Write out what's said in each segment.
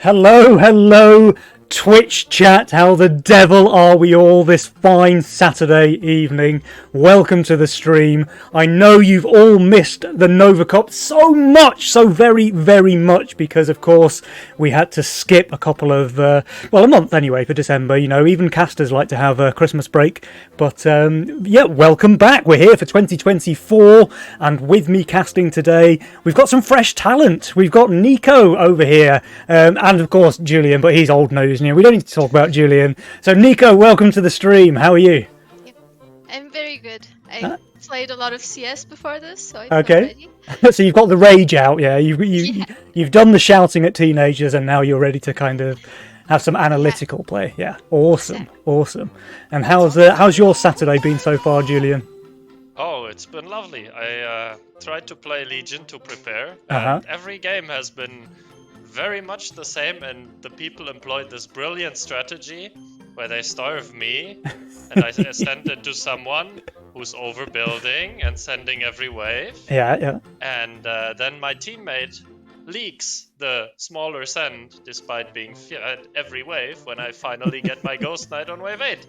Hello, hello, Twitch chat. How the devil are we all this fine Saturday evening? Welcome to the stream. I know you've all missed the Nova Cup so much, so very, very much, because of course we had to skip a couple of, a month anyway for December. You know, even casters like to have a Christmas break. But yeah, welcome back. We're here for 2024, and with me casting today, we've got some fresh talent. We've got Nico over here, and of course Julian, but he's old news. You know, we don't need to talk about Julian. So Nico, welcome to the stream. How are you? Yep. I'm very good. I played a lot of CS before this, so I feel Okay. ready. So you've got the rage out, yeah. Yeah. You've done the shouting at teenagers, and now you're ready to kind of have some analytical play. Yeah, awesome, awesome. And how's your Saturday been so far, Julian? Oh, it's been lovely. I tried to play Legion to prepare, Uh-huh. and every game has been very much the same, and the people employed this brilliant strategy where they starve me, and I send it to someone who's overbuilding and sending every wave, Yeah. and then my teammate leaks the smaller send despite being fed every wave when I finally get my Ghost Knight on wave 8.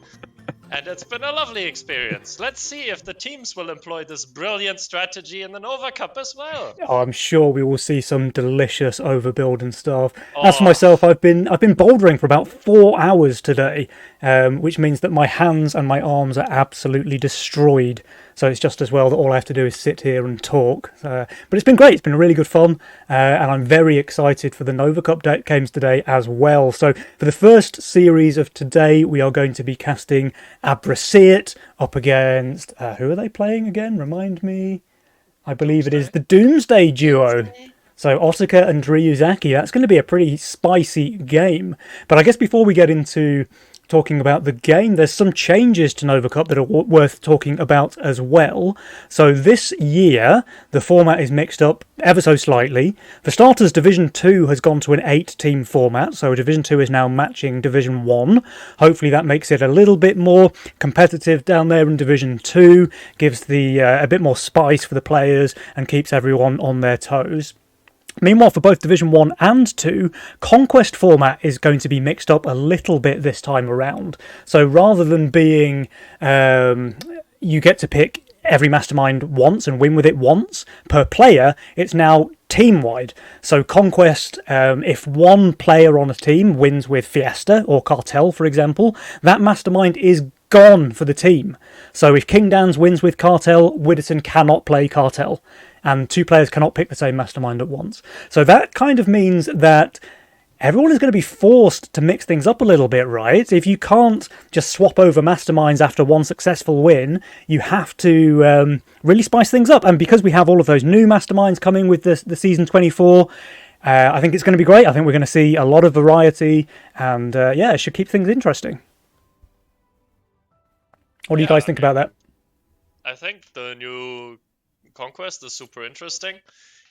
And it's been a lovely experience. Let's see if the teams will employ this brilliant strategy in the Nova Cup as well. Oh, I'm sure we will see some delicious overbuild and stuff. As for Oh. myself, I've been bouldering for about 4 hours today, which means that my hands and my arms are absolutely destroyed. So it's just as well that all I have to do is sit here and talk. But it's been great. It's been really good fun, and I'm very excited for the Nova Cup games today as well. So for the first series of today, we are going to be casting Abraseat up against who are they playing again? Remind me. I believe it is the Doomsday Duo. So Otaka and Ryuzaki, that's going to be a pretty spicy game. But I guess before we get into talking about the game, there's some changes to Nova Cup that are worth talking about as well. So this year, the format is mixed up ever so slightly. For starters, Division 2 has gone to an 8-team format, so Division 2 is now matching Division 1. Hopefully that makes it a little bit more competitive down there in Division 2, gives the a bit more spice for the players, and keeps everyone on their toes. Meanwhile, for both Division 1 and 2, Conquest format is going to be mixed up a little bit this time around. So rather than being you get to pick every mastermind once and win with it once per player, it's now team-wide. So Conquest, if one player on a team wins with Fiesta or Cartel, for example, that mastermind is gone for the team. So if King Dans wins with Cartel, Widdowson cannot play Cartel, and two players cannot pick the same mastermind at once. So that kind of means that everyone is going to be forced to mix things up a little bit, right? If you can't just swap over masterminds after one successful win, you have to really spice things up. And because we have all of those new masterminds coming with the season 24, I think it's going to be great. I think we're going to see a lot of variety, and yeah, it should keep things interesting. What do you guys think about that? I think the new Conquest is super interesting.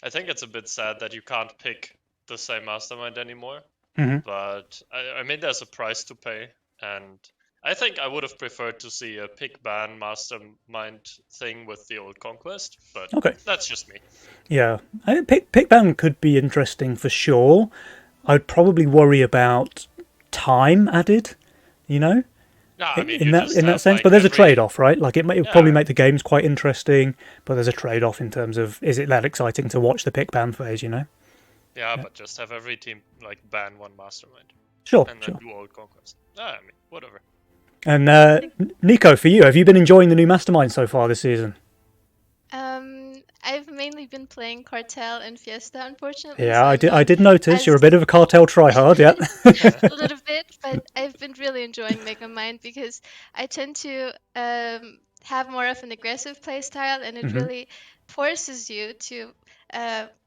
I think it's a bit sad that you can't pick the same mastermind anymore. But I mean, there's a price to pay, and I think I would have preferred to see a pick ban mastermind thing with the old Conquest, but Okay. that's just me. Yeah, I think pick ban could be interesting for sure. I'd probably worry about time added, you know, No, I mean, in you that just in that have, sense. like, But there's a every- trade-off, right? Like it would probably Yeah. make the games quite interesting, but there's a trade-off in terms of is it that exciting to watch the pick ban phase, you know? Yeah, but just have every team like ban one mastermind Sure, and then sure. do old Conquest. I mean, whatever. And Nico, for you, have you been enjoying the new mastermind so far this season? I've mainly been playing Cartel and Fiesta, unfortunately. Yeah, so I I'm did. I not did notice as you're a bit of a cartel tryhard, yeah. a little bit, but I've been really enjoying Megamind because I tend to have more of an aggressive play style, and it really forces you to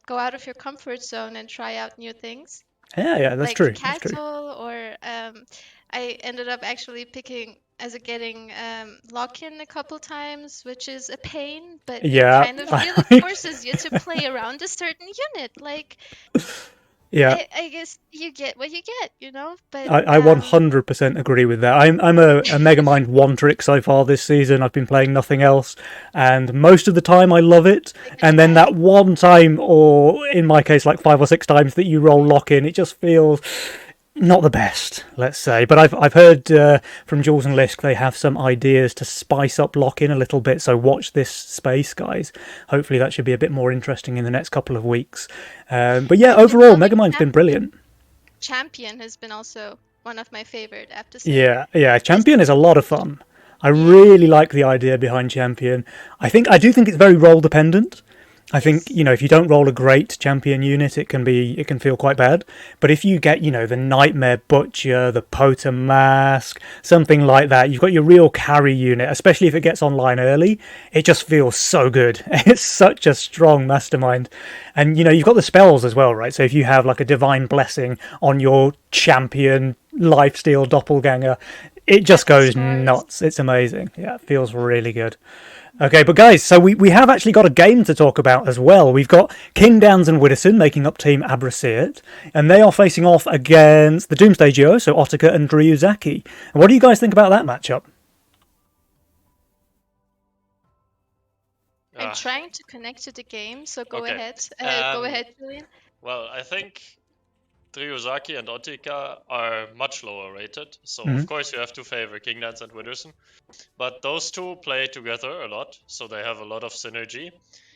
go out of your comfort zone and try out new things. Yeah, that's Like true. That's true. Castle, or I ended up actually picking getting lock-in a couple times, which is a pain, but it Yeah, kind of really forces you to play around a certain unit. Like Yeah, I guess you get what you get, you know. But I 100% agree with that. I'm a Megamind one trick so far this season. I've been playing nothing else, and most of the time I love it. give it a And then try. that one time, or in my case, like 5 or 6 times that you roll lock in, it just feels not the best, let's say. But I've heard from Jules and Lisk they have some ideas to spice up lock in a little bit. So watch this space, guys. Hopefully that should be a bit more interesting in the next couple of weeks. But yeah, And overall, building Megamind's been brilliant. Champion has been also one of my favorite, I have to say. Yeah. Champion is a lot of fun. I Yeah. really like the idea behind Champion. I do think it's very role dependent. I think, if you don't roll a great champion unit, it can feel quite bad. But if you get, the Nightmare Butcher, the Poter Mask, something like that, you've got your real carry unit, especially if it gets online early, it just feels so good. It's such a strong mastermind. And, you've got the spells as well, right? So if you have like a Divine Blessing on your champion lifesteal doppelganger, it just goes nuts. It's amazing. Yeah, it feels really good. Okay, but guys, so we have actually got a game to talk about as well. We've got King Downs and Widdowson making up Team Abraseat, and they are facing off against the Doomsday Duo, so Otaka and Ryuzaki. And what do you guys think about that matchup? I'm trying to connect to the game, so go Okay. ahead. Go ahead, Julian. Well, I think Ryuzaki and Otika are much lower rated, so of course you have to favor King Dance and Widdowson. But those two play together a lot, so they have a lot of synergy.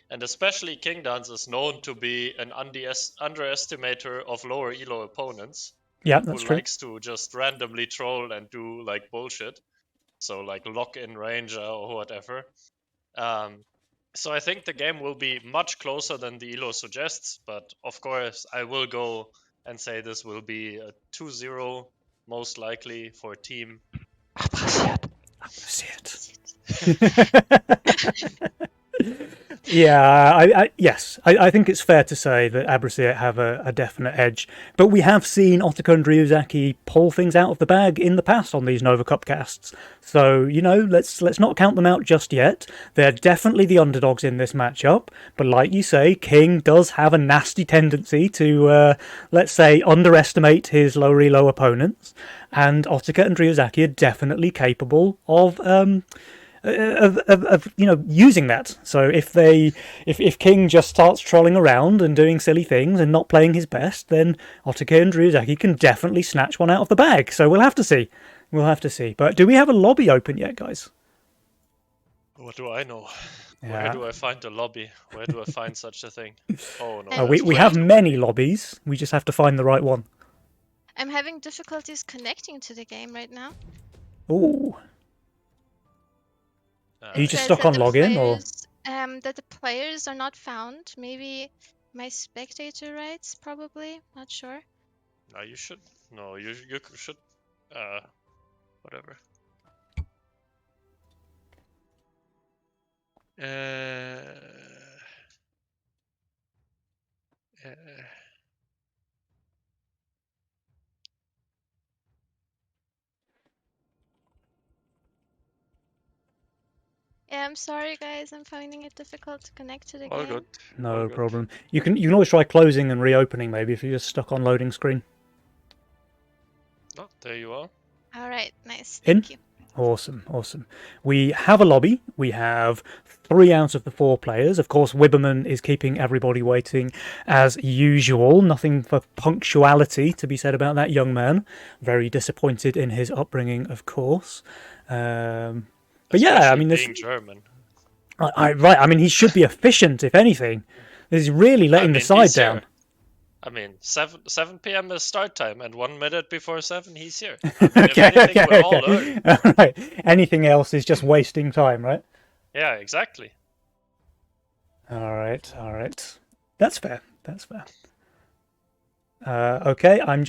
And especially King Dance is known to be an underestimator of lower elo opponents. Yeah, that's who true. likes to just randomly troll and do like bullshit. So like lock in Ranger or whatever. So I think the game will be much closer than the elo suggests, but of course I will go and say this will be a 2-0 most likely for team. Abraseat. Yeah, I think it's fair to say that Abraseat have a definite edge. But we have seen Otaka and Ryuzaki pull things out of the bag in the past on these Nova Cup casts. So, let's not count them out just yet. They're definitely the underdogs in this matchup. But like you say, King does have a nasty tendency to, let's say, underestimate his lower elo opponents. And Otaka and Ryuzaki are definitely capable of using that. So if King just starts trolling around and doing silly things and not playing his best, then Otaka and Ryuzaki can definitely snatch one out of the bag. So we'll have to see. But do we have a lobby open yet, guys? What do I know? Yeah. Where do I find a lobby? Where do I find such a thing? Oh no. We have many lobbies. We just have to find the right one. I'm having difficulties connecting to the game right now. Ooh. Are you just stuck on login, or? That the players are not found. Maybe my spectator rights, probably. Not sure. No, you should. No, you should. Whatever. Yeah, I'm sorry, guys. I'm finding it difficult to connect to the All game. good. No problem. You can always try closing and reopening, maybe, if you're just stuck on loading screen. Oh, there you are. All right, nice. In? Thank you. Awesome. We have a lobby. We have 3 out of the 4 players. Of course, Wibberman is keeping everybody waiting as usual. Nothing for punctuality to be said about that young man. Very disappointed in his upbringing, of course. But yeah, I mean, being German. Right. I mean, he should be efficient, if anything. He's really letting the side down. I mean, 7 p.m. is start time, and 1 minute before 7, he's here. Okay. All right. Anything else is just wasting time, right? Yeah, exactly. All right. That's fair. Okay, I'm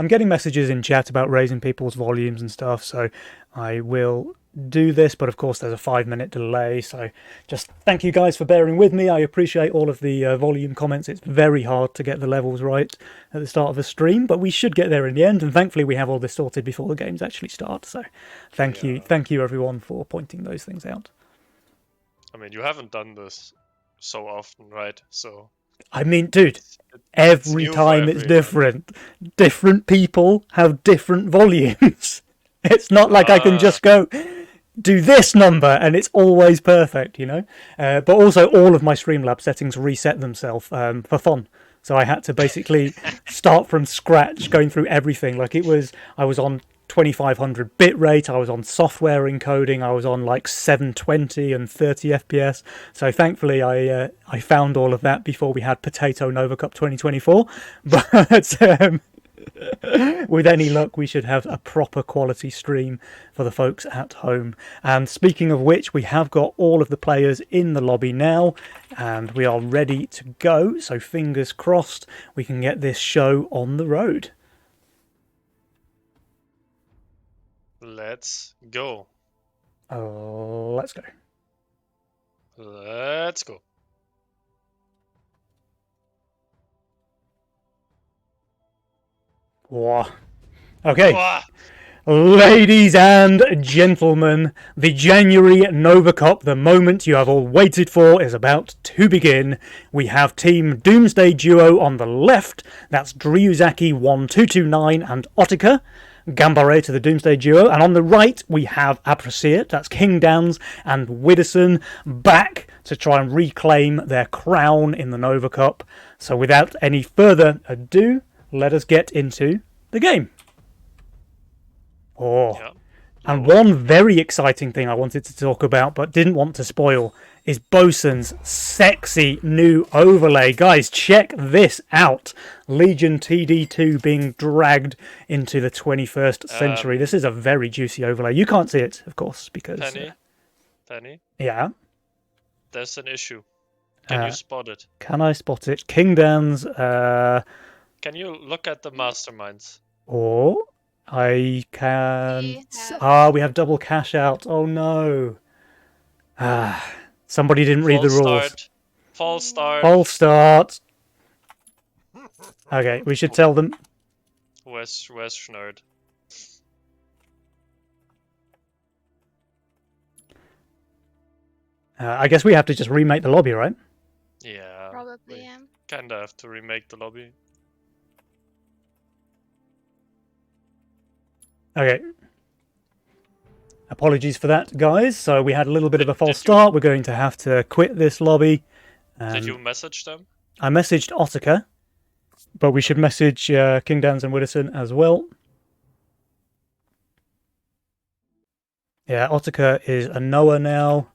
getting messages in chat about raising people's volumes and stuff, so I will do this, but of course there's a 5-minute delay, so just thank you guys for bearing with me. I appreciate all of the volume comments. It's very hard to get the levels right at the start of a stream, but we should get there in the end, and thankfully we have all this sorted before the games actually start, so thank you everyone for pointing those things out. I mean, you haven't done this so often, right? So I mean, dude, every new for time it's everyone. different. Different people have different volumes. It's not like I can just go do this number and it's always perfect, you know. But also, all of my Streamlabs settings reset themselves for fun. So I had to basically start from scratch, going through everything. Like I was on 2500 bitrate, I was on software encoding, I was on like 720 and 30 FPS. So thankfully I found all of that before we had Potato Nova Cup 2024. But with any luck, we should have a proper quality stream for the folks at home. And speaking of which, we have got all of the players in the lobby now, and we are ready to go. So fingers crossed we can get this show on the road. Let's go. Let's go. Let's go. Whoa. Okay. Wah! Ladies and gentlemen, the January Nova Cup, the moment you have all waited for, is about to begin. We have Team Doomsday Duo on the left, that's Dryuzaki1229 and Otika, Gambare to the Doomsday Duo, and on the right we have Apraseert, that's King Dans and Widdowson, back to try and reclaim their crown in the Nova Cup. So without any further ado, let us get into the game. Yeah. And one very exciting thing I wanted to talk about but didn't want to spoil is Bosun's sexy new overlay. Guys, check this out. Legion TD2 being dragged into the 21st century. This is a very juicy overlay. You can't see it, of course, because... Penny, yeah? there's an issue. Can you spot it? Can I spot it? King Dan's... Can you look at the masterminds? Or... I can... we have double cash out. Oh no. Somebody didn't read the rules. False start. False start. Okay, we should tell them. Where's Schnerd? I guess we have to just remake the lobby, right? Yeah. Probably, yeah. Kinda have to remake the lobby. Okay. Apologies for that, guys. So we had a little bit of a false start. We're going to have to quit this lobby. Did you message them? I messaged Otika, but we should message King Dans and Widdowson as well. Yeah, Otika is a Noah now.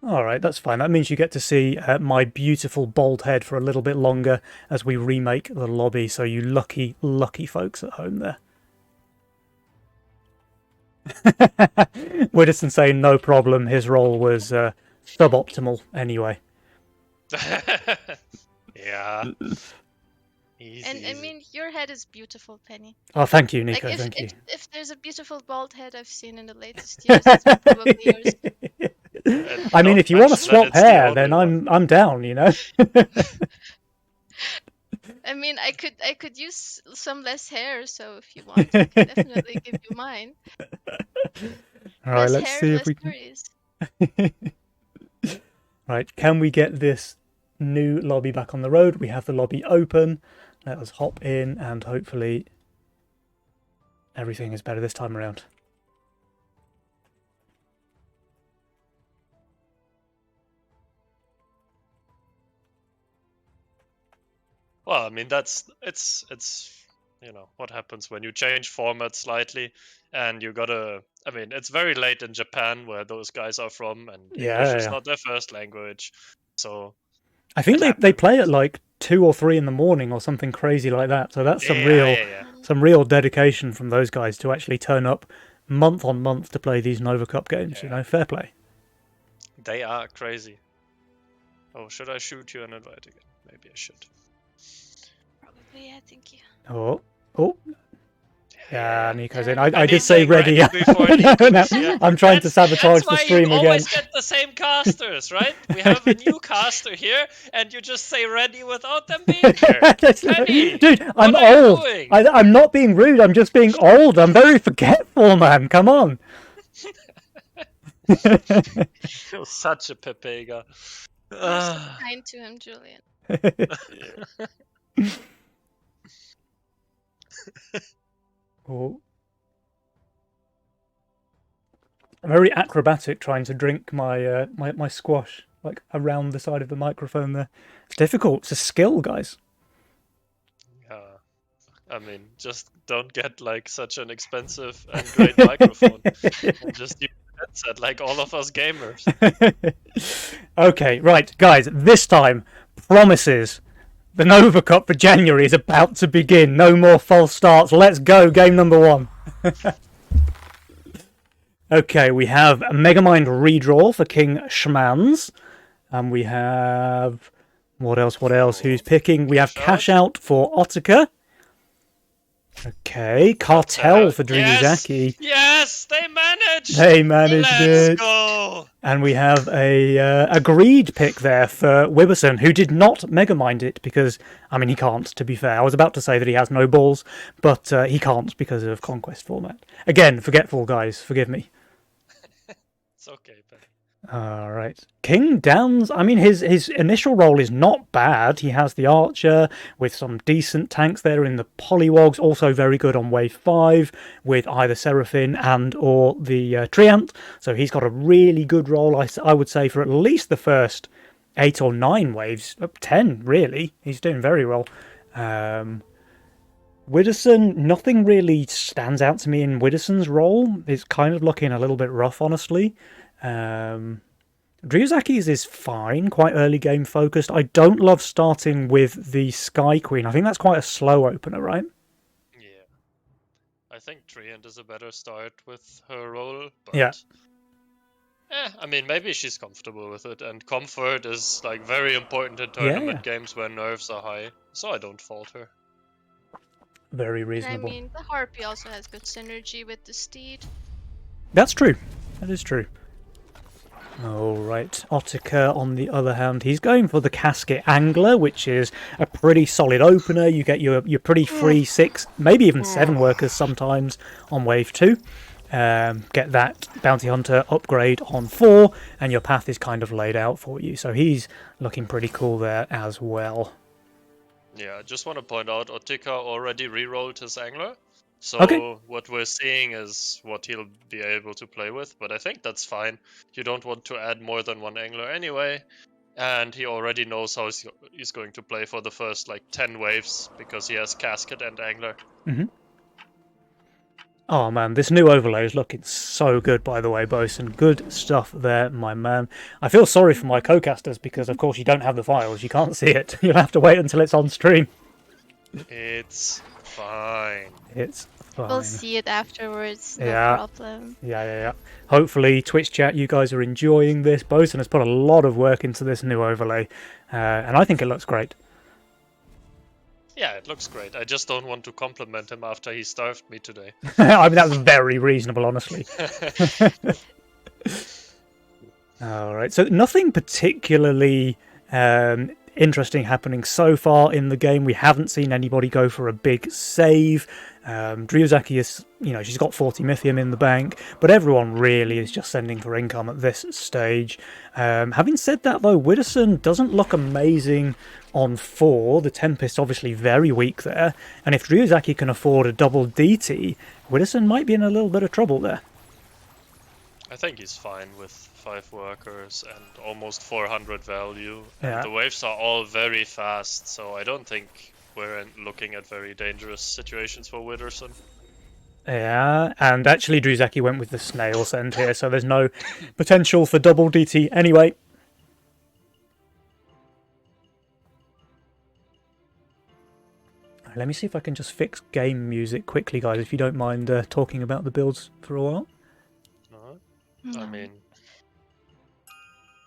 Alright, that's fine. That means you get to see my beautiful bald head for a little bit longer as we remake the lobby, so you lucky, lucky folks at home there. Widdowson saying no problem, his role was suboptimal anyway. Yeah. Easy, And I easy. mean, your head is beautiful, Penny. Oh, thank you, Nico, Like thank you. if there's a beautiful bald head I've seen in the latest years, it's probably yours. I mean, Don't if you want to mention that swap it's the hair, only then one. I'm down, you know. I mean, I could use some less hair, so if you want, I can definitely give you mine. All right, Less let's hair, see less if we can. worries. Right, can we get this new lobby back on the road? We have the lobby open. Let us hop in, and hopefully everything is better this time around. Well, I mean it's you know what happens when you change format slightly, and you gotta. I mean, it's very late in Japan where those guys are from, and English is not their first language, so. I think they play at like 2 or 3 in the morning or something crazy like that. So that's some real dedication from those guys to actually turn up month on month to play these Nova Cup games. You know, fair play. They are crazy. Oh, should I shoot you an invite again? Maybe I should. Probably, yeah, thank you. Oh, Yeah, Yeah, Nico's in. And I And did he's say saying ready. before No, Nico no, is here. I'm trying to sabotage That's the why stream you again. always get the same casters, right? We have a new caster here, and you just say ready without them being here. Penny, Dude, I'm what are you old. doing? I'm not being rude. I'm just being old. I'm very forgetful, man. Come on. You're such a Pepega. You're so kind to him, Julian. Oh. I'm very acrobatic trying to drink my my squash like around the side of the microphone there. It's difficult. It's a skill, guys. Yeah. I mean, just don't get like such an expensive and great microphone. And just use a headset like all of us gamers. Okay, right, guys. This time, promises. The Nova Cup for January is about to begin. No more false starts. Let's go. Game number 1. Okay, we have a Megamind redraw for King Schmans. And we have... What else? Who's picking? We have Cash Out for Otaka. Okay, Cartel for Dryuzaki. Yes, they managed. They managed Let's it. go. And we have a greed pick there for Wibberson, who did not Megamind it because, I mean, he can't, to be fair. I was about to say that he has no balls, but he can't because of Conquest format. Again, forgetful, guys. Forgive me. It's okay, Ben. All right. King Downs, I mean, his initial role is not bad. He has the Archer with some decent tanks there in the Polywogs, also very good on Wave 5 with either Seraphine and or the Treant. So he's got a really good role, I would say, for at least the first 8 or 9 waves. 10, really. He's doing very well. Widderson, nothing really stands out to me in Widderson's role. It's kind of looking a little bit rough, honestly. Dryozaki's is fine, quite early game focused. I don't love starting with the Sky Queen. I think that's quite a slow opener, right? Yeah. I think Treant is a better start with her role, but Yeah. I mean, maybe she's comfortable with it, and comfort is like very important in tournament games where nerves are high, so I don't fault her. Very I reasonable. mean, the Harpy also has good synergy with the Steed. That's true. That is true. Alright, Otaka on the other hand, he's going for the Casket Angler, which is a pretty solid opener. You get your pretty free 6, maybe even 7 workers sometimes on Wave 2. Get that Bounty Hunter upgrade on 4, and your path is kind of laid out for you. So he's looking pretty cool there as well. Yeah, I just want to point out, Otaka already rerolled his Angler. So what we're seeing is what he'll be able to play with, but I think that's fine. You don't want to add more than one Angler anyway, and he already knows how he's going to play for the first like 10 waves, because he has Casket and Angler. Oh man, this new overlay is looking so good, by the way, Bosun. Good stuff there, my man. I feel sorry for my co-casters because, of course, you don't have the files. You can't see it. You'll have to wait until it's on stream. It's fine. It's fine. We'll see it afterwards, no problem. Yeah. Hopefully, Twitch chat, you guys are enjoying this. Bosun has put a lot of work into this new overlay, and I think it looks great. Yeah, it looks great. I just don't want to compliment him after he starved me today. I mean, that's very reasonable, honestly. All right, so nothing particularly interesting happening so far in the game. We haven't seen anybody go for a big save. Dryuzaki is, she's got 40 Mythium in the bank, but everyone really is just sending for income at this stage. Having said that, though, Widderson doesn't look amazing on 4. The Tempest obviously very weak there, and if Dryuzaki can afford a double DT, Widderson might be in a little bit of trouble there. I think he's fine with 5 workers and almost 400 value. Yeah. And the waves are all very fast, so I don't think we're looking at very dangerous situations for Widderson. Yeah, and actually Dryuzaki went with the snail send here, so there's no potential for double DT anyway. Let me see if I can just fix game music quickly, guys, if you don't mind talking about the builds for a while. I mean,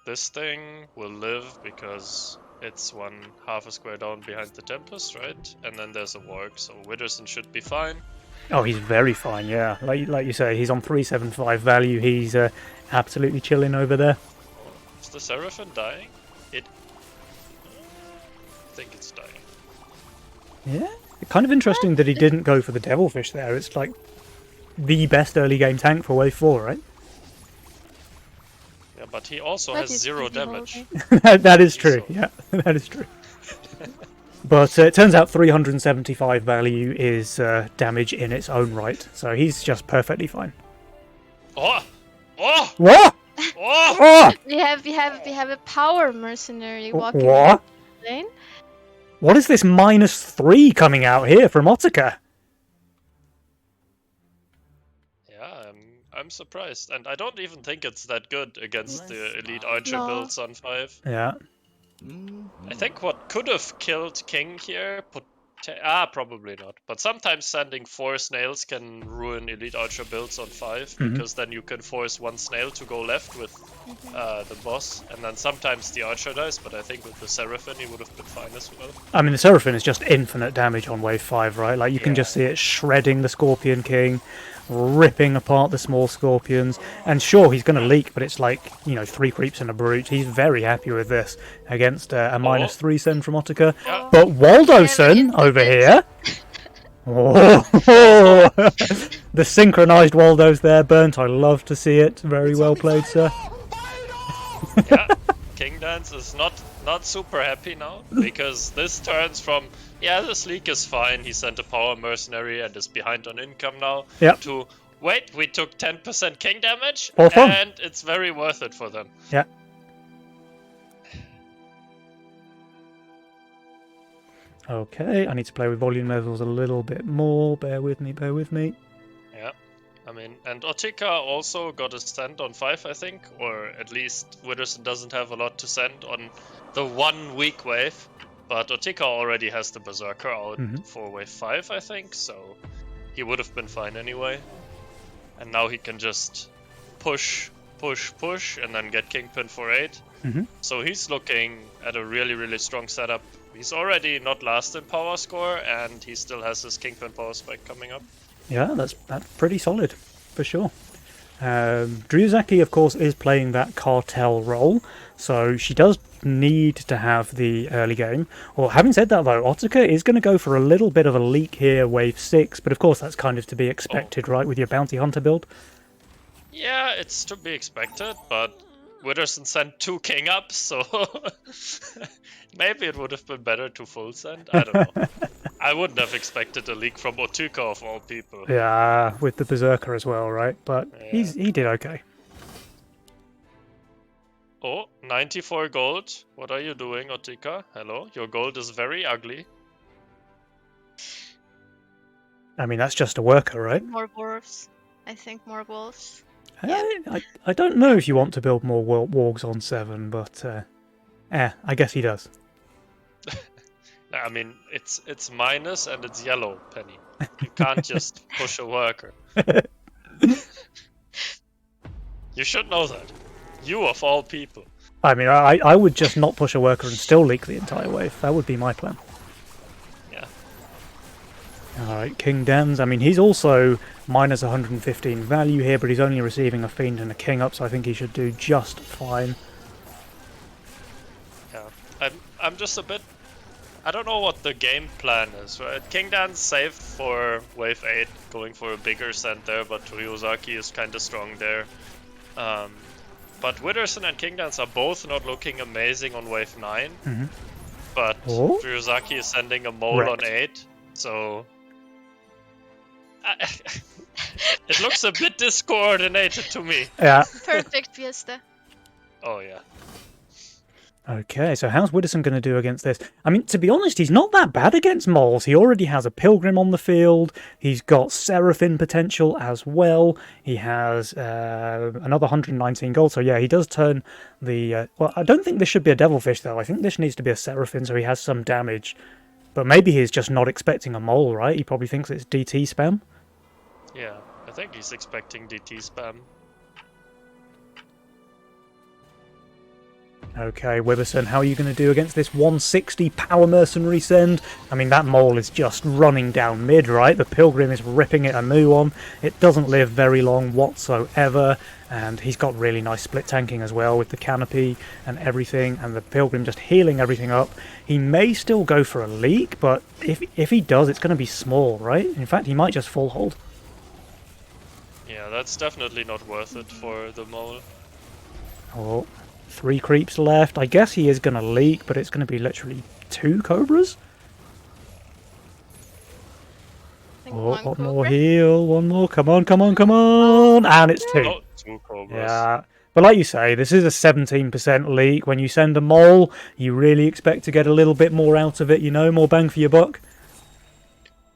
this thing will live because it's half a square down behind the Tempest, right? And then there's a Warg, so Widderson should be fine. Oh, he's very fine, yeah. Like you say, he's on 375 value. He's absolutely chilling over there. Is the Seraphim dying? I think it's dying. Yeah. Kind of interesting that he didn't go for the Devilfish there. It's like the best early game tank for wave 4, right? Yeah, but he also What has is 0 busy damage. holding? That is true, yeah. That is true. But it turns out 375 value is damage in its own right, so he's just perfectly fine. Oh! Oh! What? Oh! Oh! We have a power mercenary walking What? the lane. What is this -3 coming out here from Otaka? Yeah, I'm surprised, and I don't even think it's that good against the elite archer No. builds on 5. Yeah. I think what could have killed King here, probably not. But sometimes sending 4 snails can ruin elite archer builds on 5, because then you can force 1 snail to go left with the boss, and then sometimes the archer dies, but I think with the Seraphim he would have been fine as well. I mean, the Seraphim is just infinite damage on wave 5, right? Like, you can Yeah. just see it shredding the Scorpion King, ripping apart the small Scorpions. And sure, he's going to leak, but it's like, 3 creeps and a brute. He's very happy with this against a -3 send from Otaka. Yeah. But Waldoson over here... Oh, the synchronized Waldos there, Burnt. I love to see it. Very well played, sir. Yeah, King Dance is not super happy now, because this turns from, yeah, this leak is fine, he sent a power mercenary and is behind on income now, Yep. to, wait, we took 10% king damage, All fun. and it's very worth it for them. Yeah. Okay, I need to play with volume levels a little bit more. Bear with me, bear with me. Yeah, I mean, and Otika also got a send on 5, I think, or at least Witherson doesn't have a lot to send on the 1 weak wave, but Otika already has the Berserker out for wave 5, I think, so he would have been fine anyway. And now he can just push, and then get Kingpin for 8. So he's looking at a really, really strong setup. He's already not last in power score, and he still has his Kingpin power spike coming up. Yeah, that's pretty solid, for sure. Druzaki, of course, is playing that cartel role, so she does need to have the early game. Well, having said that, though, Otaka is going to go for a little bit of a leak here, wave 6, but of course that's kind of to be expected, right, with your bounty hunter build? Yeah, it's to be expected, but Witherson sent 2 king ups, so maybe it would have been better to full send. I don't know. I wouldn't have expected a leak from Otuka of all people. Yeah, with the Berserker as well, right? But Yeah. he did okay. Oh, 94 gold. What are you doing, Otika? Hello, your gold is very ugly. I mean, that's just a worker, right? More dwarves. I think more wolves. I don't know if you want to build more wargs on 7, but I guess he does. I mean, it's minus and it's yellow, Penny. You can't just push a worker. You should know that. You of all people. I mean, I would just not push a worker and still leak the entire wave. That would be my plan. Yeah. Alright, King Dens. I mean, he's also minus 115 value here, but he's only receiving a Fiend and a King up, so I think he should do just fine. Yeah. I'm just a bit... I don't know what the game plan is, right? King Dance safe for wave 8, going for a bigger send there, but Ryuzaki is kind of strong there. But Witherson and King Dance are both not looking amazing on wave 9. But Ryuzaki is sending a mole on 8, so... it looks a bit discoordinated to me. Yeah. Perfect Fiesta. Oh yeah. Okay, so how's Witherson going to do against this? I mean, to be honest, he's not that bad against moles. He already has a Pilgrim on the field. He's got Seraphim potential as well. He has another 119 gold. So yeah, he does turn the... well, I don't think this should be a Devilfish, though. I think this needs to be a Seraphim, so he has some damage. But maybe he's just not expecting a mole, right? He probably thinks it's DT spam. Yeah, I think he's expecting DT spam. Okay, Wibberson, how are you going to do against this 160 power mercenary send? I mean, that mole is just running down mid, right? The Pilgrim is ripping it a new one. It doesn't live very long whatsoever, and he's got really nice split tanking as well with the canopy and everything, and the Pilgrim just healing everything up. He may still go for a leak, but if he does, it's going to be small, right? In fact, he might just full hold. Yeah, that's definitely not worth it for the mole. Oh, 3 creeps left. I guess he is going to leak, but it's going to be literally 2 Cobras. Oh, one more heal, one more. Come on, come on, come on. And it's 2. Oh, 2 Cobras. Yeah. But like you say, this is a 17% leak. When you send a mole, you really expect to get a little bit more out of it, you know, more bang for your buck.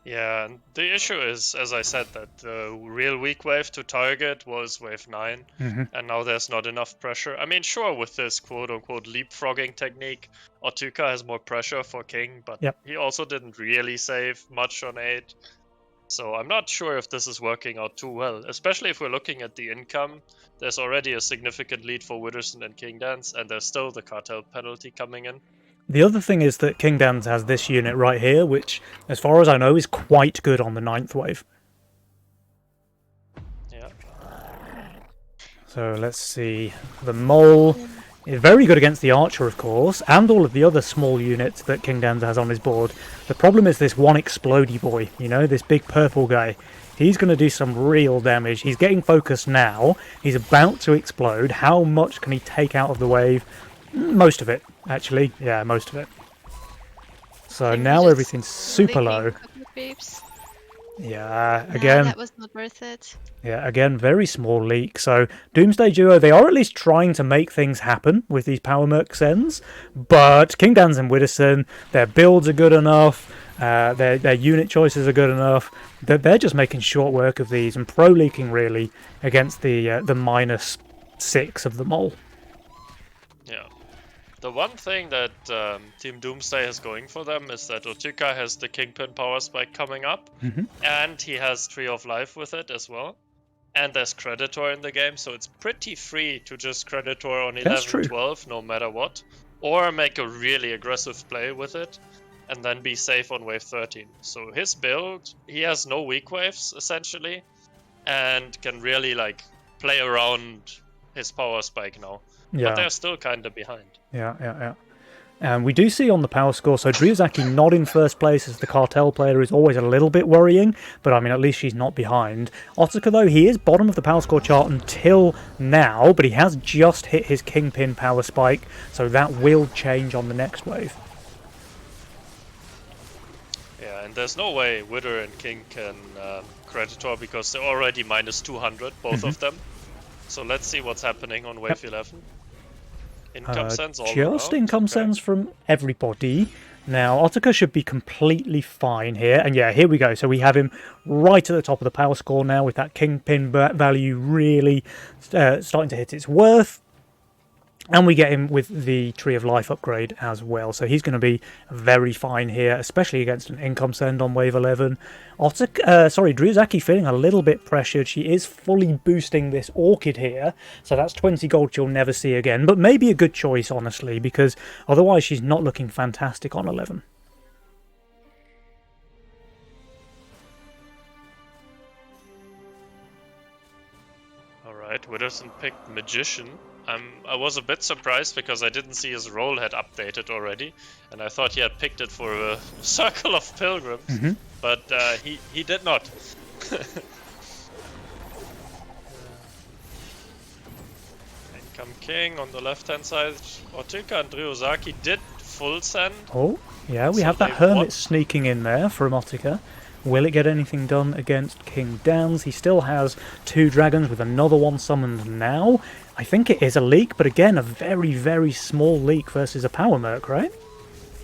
Yeah, and the issue is, as I said, that the real weak wave to target was wave 9, and now there's not enough pressure. I mean, sure, with this quote-unquote leapfrogging technique, Ottuka has more pressure for King, but he also didn't really save much on 8. So I'm not sure if this is working out too well, especially if we're looking at the income. There's already a significant lead for Witherson and King Dance, and there's still the cartel penalty coming in. The other thing is that King Dance has this unit right here, which, as far as I know, is quite good on the 9th wave. Yeah. So let's see. The Mole is very good against the Archer, of course, and all of the other small units that King Dance has on his board. The problem is this one explodey boy, you know, this big purple guy. He's going to do some real damage. He's getting focused now. He's about to explode. How much can he take out of the wave? Most of it, actually. Yeah, most of it. So now everything's super low. Yeah, again. That was not worth it. Yeah, again, very small leak. So Doomsday Duo, they are at least trying to make things happen with these Power Merc sends. But King Dance and Witherson, their builds are good enough. Their unit choices are good enough. They're just making short work of these and pro-leaking, really, against the -6 of the Mole. Yeah. The one thing that Team Doomsday has going for them is that Ottuka has the Kingpin power spike coming up, and he has Tree of Life with it as well. And there's Creditor in the game, so it's pretty free to just Creditor on 11, 12, no matter what. Or make a really aggressive play with it, and then be safe on wave 13. So his build, he has no weak waves, essentially, and can really, like, play around his power spike now. Yeah. But they're still kind of behind. Yeah. And we do see on the power score, so Dryuzaki not in first place as the cartel player is always a little bit worrying, but I mean, at least she's not behind. Ottuka, though, he is bottom of the power score chart until now, but he has just hit his Kingpin power spike, so that will change on the next wave. Yeah, and there's no way Wither and King can Creditor because they're already -200, both of them. So let's see what's happening on wave 11. Income sends all just around. Income sends from everybody. Now, Ottuka should be completely fine here. And yeah, here we go. So we have him right at the top of the power score now with that Kingpin value really starting to hit its worth. And we get him with the Tree of Life upgrade as well. So he's going to be very fine here, especially against an income send on wave 11. Dryuzaki feeling a little bit pressured. She is fully boosting this Orchid here. So that's 20 gold she'll never see again. But maybe a good choice, honestly, because otherwise she's not looking fantastic on 11. Alright, Witherson picked Magician. I was a bit surprised because I didn't see his role had updated already, and I thought he had picked it for a circle of pilgrims, but he did not. Income King on the left-hand side. Ottuka and Dryuzaki did full send. Oh, yeah, we have that Hermit sneaking in there from Ottuka. Will it get anything done against King Dance? He still has 2 dragons with another one summoned now. I think it is a leak, but again, a very, very small leak versus a Power Merc, right?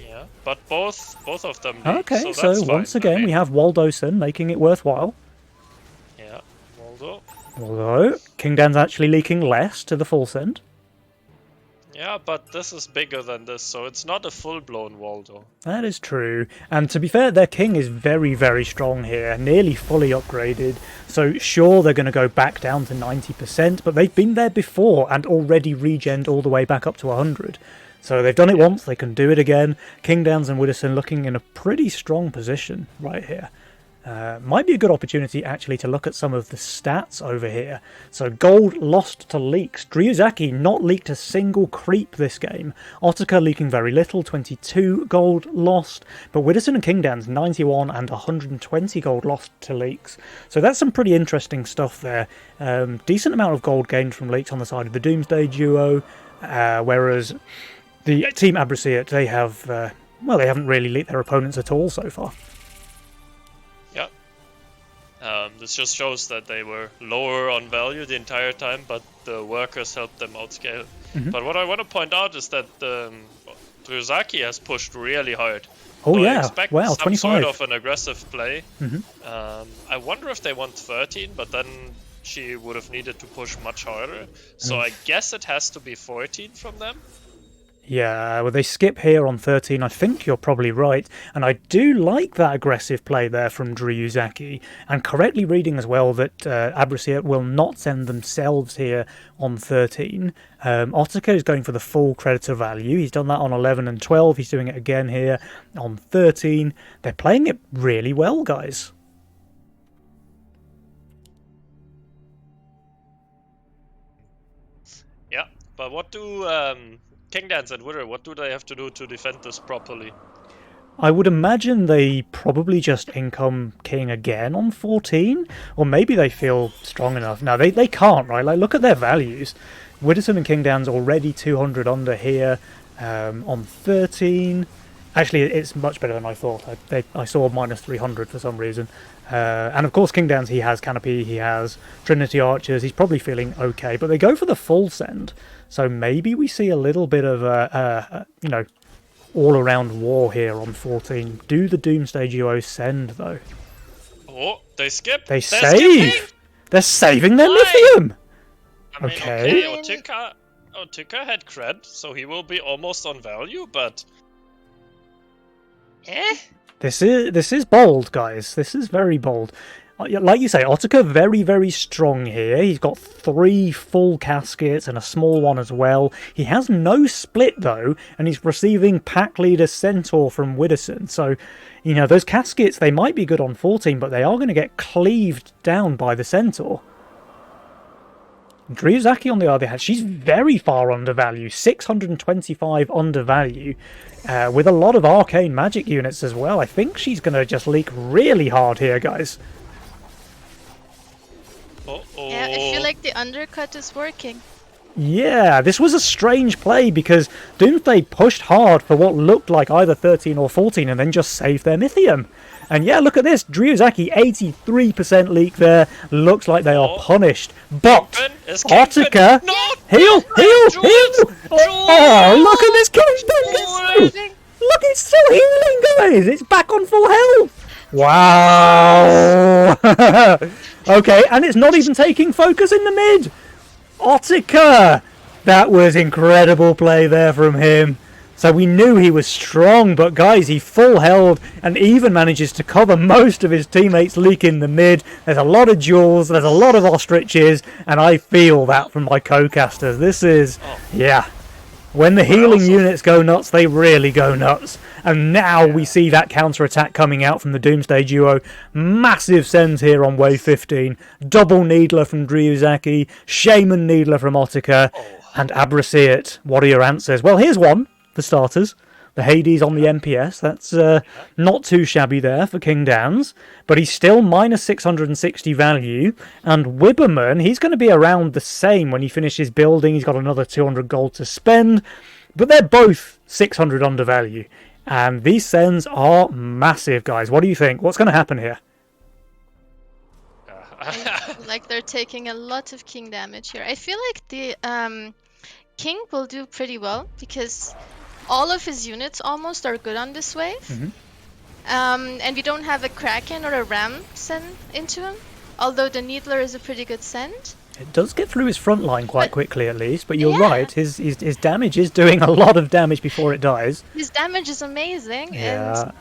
Yeah, but both of them leak, okay, so that's once fine. again, we have Waldoson making it worthwhile. Yeah, Waldo. Although, King Dan's actually leaking less to the full send. Yeah, but this is bigger than this, so it's not a full-blown Waldo. That is true. And to be fair, their king is very, very strong here, nearly fully upgraded. So sure, they're going to go back down to 90%, but they've been there before and already regened all the way back up to 100. So they've done it once, they can do it again. Kingdowns and Widdowson looking in a pretty strong position right here. Might be a good opportunity actually to look at some of the stats over here. So gold lost to leaks. Dryuzaki not leaked a single creep this game. Otaka leaking very little, 22 gold lost. But Widdowson and Kingdowns 91 and 120 gold lost to leaks. So that's some pretty interesting stuff there. Decent amount of gold gained from leaks on the side of the Doomsday duo. Whereas the team Abrasiat, they have, well, they haven't really leaked their opponents at all so far. This just shows that they were lower on value the entire time, but the workers helped them outscale. But what I want to point out is that Dryuzaki has pushed really hard. Oh so yeah, I expect wow, some 25. sort of an aggressive play. I wonder if they want 13, but then she would have needed to push much harder. So I guess it has to be 14 from them. Yeah, well, they skip here on 13. I think you're probably right. And I do like that aggressive play there from Dryuzaki. And correctly reading as well that Abrasiat will not send themselves here on 13. Otaka is going for the full creditor value. He's done that on 11 and 12. He's doing it again here on 13. They're playing it really well, guys. Yeah, but what do... Kingdowns and Widder, what do they have to do to defend this properly? I would imagine they probably just income king again on 14, or maybe they feel strong enough. No, they can't, right? Like, look at their values. Widdowson and Kingdowns already 200 under here on 13. Actually, it's much better than I thought. I saw minus 300 for some reason. And of course, Kingdowns, he has Canopy, he has Trinity Archers. He's probably feeling okay, but they go for the full send. So maybe we see a little bit of a you know, all-around war here on 14. Do the Doomsday duo send, though? Oh, they skip. They save. They're saving their lithium. I mean, okay. Otaka had cred, so he will be almost on value, but... This is bold, guys. This is very bold. Like you say, Otaka very, very strong here. He's got 3 full caskets and a small one as well. He has no split, though, and he's receiving Pack Leader Centaur from Widdowson. So, you know, those caskets, they might be good on 14, but they are going to get cleaved down by the Centaur. Dryuzaki, on the other hand, she's very far undervalue, 625 undervalue, with a lot of arcane magic units as well. I think she's going to just leak really hard here, guys. Yeah, I feel like the undercut is working. Yeah, this was a strange play because Doomsday pushed hard for what looked like either 13 or 14 and then just saved their Mythium. And yeah, look at this. Dryuzaki, 83% leak there. Looks like they are punished. But Otaka... No! Heal! Jules! Oh, look at this catch! Look, it's still healing, guys! It's back on full health! Wow! Okay, and it's not even taking focus in the mid! Otaka! That was incredible play there from him. So we knew he was strong, but guys, he full held and even manages to cover most of his teammates' leak in the mid. There's a lot of jewels, there's a lot of ostriches, and I feel that from my co-casters. This is, yeah. When the healing units go nuts, they really go nuts. And now we see that counter-attack coming out from the Doomsday duo. Massive sends here on wave 15. Double Needler from Dryuzaki, Shaman Needler from Otaka, and Abrasiat. What are your answers? Well, here's one, for starters. The Hades on the MPS. That's not too shabby there for Kingdowns. But he's still minus 660 value. And Wibberman, he's going to be around the same when he finishes building. He's got another 200 gold to spend. But they're both 600 undervalue. And these sends are massive, guys. What do you think? What's going to happen here? Like they're taking a lot of king damage here. I feel like the king will do pretty well because all of his units almost are good on this wave. And we don't have a Kraken or a Ram sent into him. although the Needler is a pretty good send. It does get through his front line quite quickly, at least. But you're Yeah. right, his damage is doing a lot of damage before it dies. His damage is amazing, Yeah. and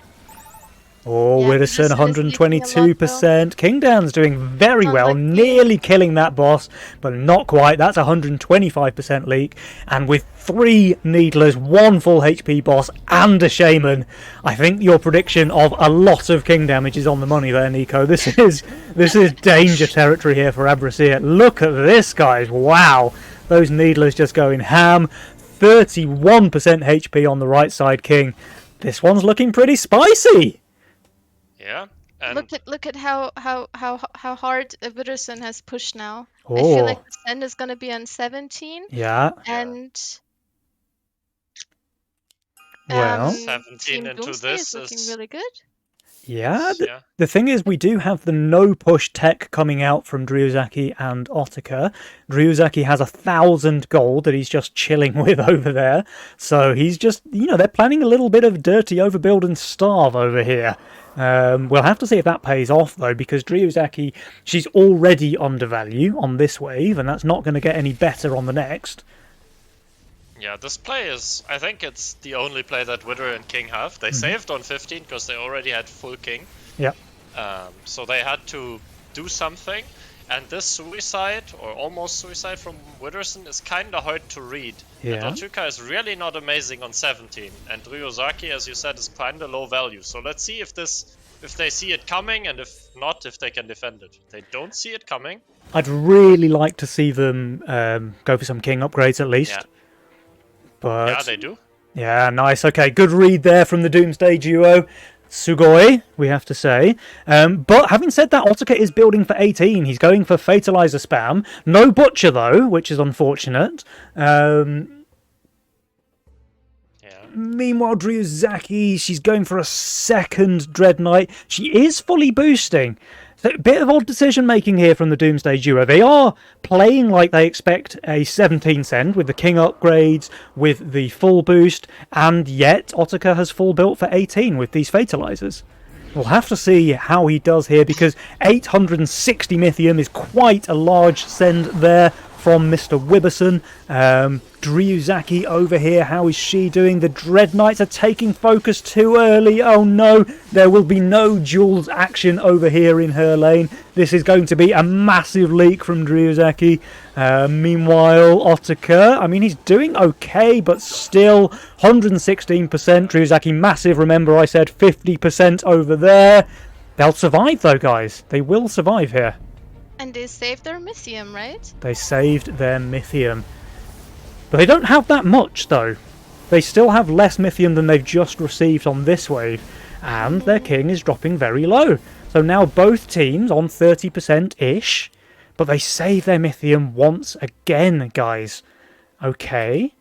Oh, yeah, Widdowson, Widdowson is leaking a lot, 122%. Kingdan's doing very well, Unlucky. nearly killing that boss, but not quite. That's 125% leak. And with 3 Needlers, 1 full HP boss, and a Shaman, I think your prediction of a lot of king damage is on the money there, Nico. This is danger territory here for Abrasir. Look at this, guys. Wow. Those Needlers just going ham. 31% HP on the right side, King. This one's looking pretty spicy. Yeah. And look at how hard Widdowson has pushed now. I Oh. feel like the send is gonna be on 17, Yeah. and Well. 17 Team into Doomsday this is looking is really good. Yeah. yeah. The thing is, we do have the no push tech coming out from Dryuzaki and Otaka. Dryuzaki has 1,000 gold that he's just chilling with over there. So he's just, they're planning a little bit of dirty overbuild and starve over here. We'll have to see if that pays off, though, because Dryuzaki, she's already undervalued on this wave, and that's not going to get any better on the next. Yeah, this play is, I think it's the only play that Wither and King have. They saved on 15 because they already had full King. Yeah. So they had to do something. And this suicide, or almost suicide from Witherson, is kind of hard to read. Yeah. And Otsuka is really not amazing on 17. And Ryozaki, as you said, is kind of low value. So let's see if they see it coming, and if not, if they can defend it. They don't see it coming. I'd really like to see them go for some king upgrades at least. Yeah. But Yeah, they do. yeah, nice. Okay, good read there from the Doomsday duo. Sugoi, we have to say. But having said that, Otaka is building for 18. He's going for Fatalizer spam. No Butcher, though, which is unfortunate. Meanwhile, Dryuzaki, she's going for a second Dread Knight. She is fully boosting. So, a bit of odd decision making here from the Doomsday duo. They are playing like they expect a 17 send with the king upgrades, with the full boost, and yet Otaka has full built for 18 with these Fatalizers. We'll have to see how he does here, because 860 Mythium is quite a large send there from Mr. Wibberson. Dryuzaki over here, how is she doing? The Dread Knights are taking focus too early. Oh no, there will be no Jules action over here in her lane. This is going to be a massive leak from Dryuzaki. Meanwhile, Otaka, I mean, he's doing okay, but still 116%. Dryuzaki massive, remember I said 50% over there. They'll survive though, guys. They will survive here. And they saved their Mythium, right? They saved their Mythium. But they don't have that much, though. They still have less Mythium than they've just received on this wave. And their king is dropping very low. So now both teams on 30%-ish. But they save their Mythium once again, guys. Okay.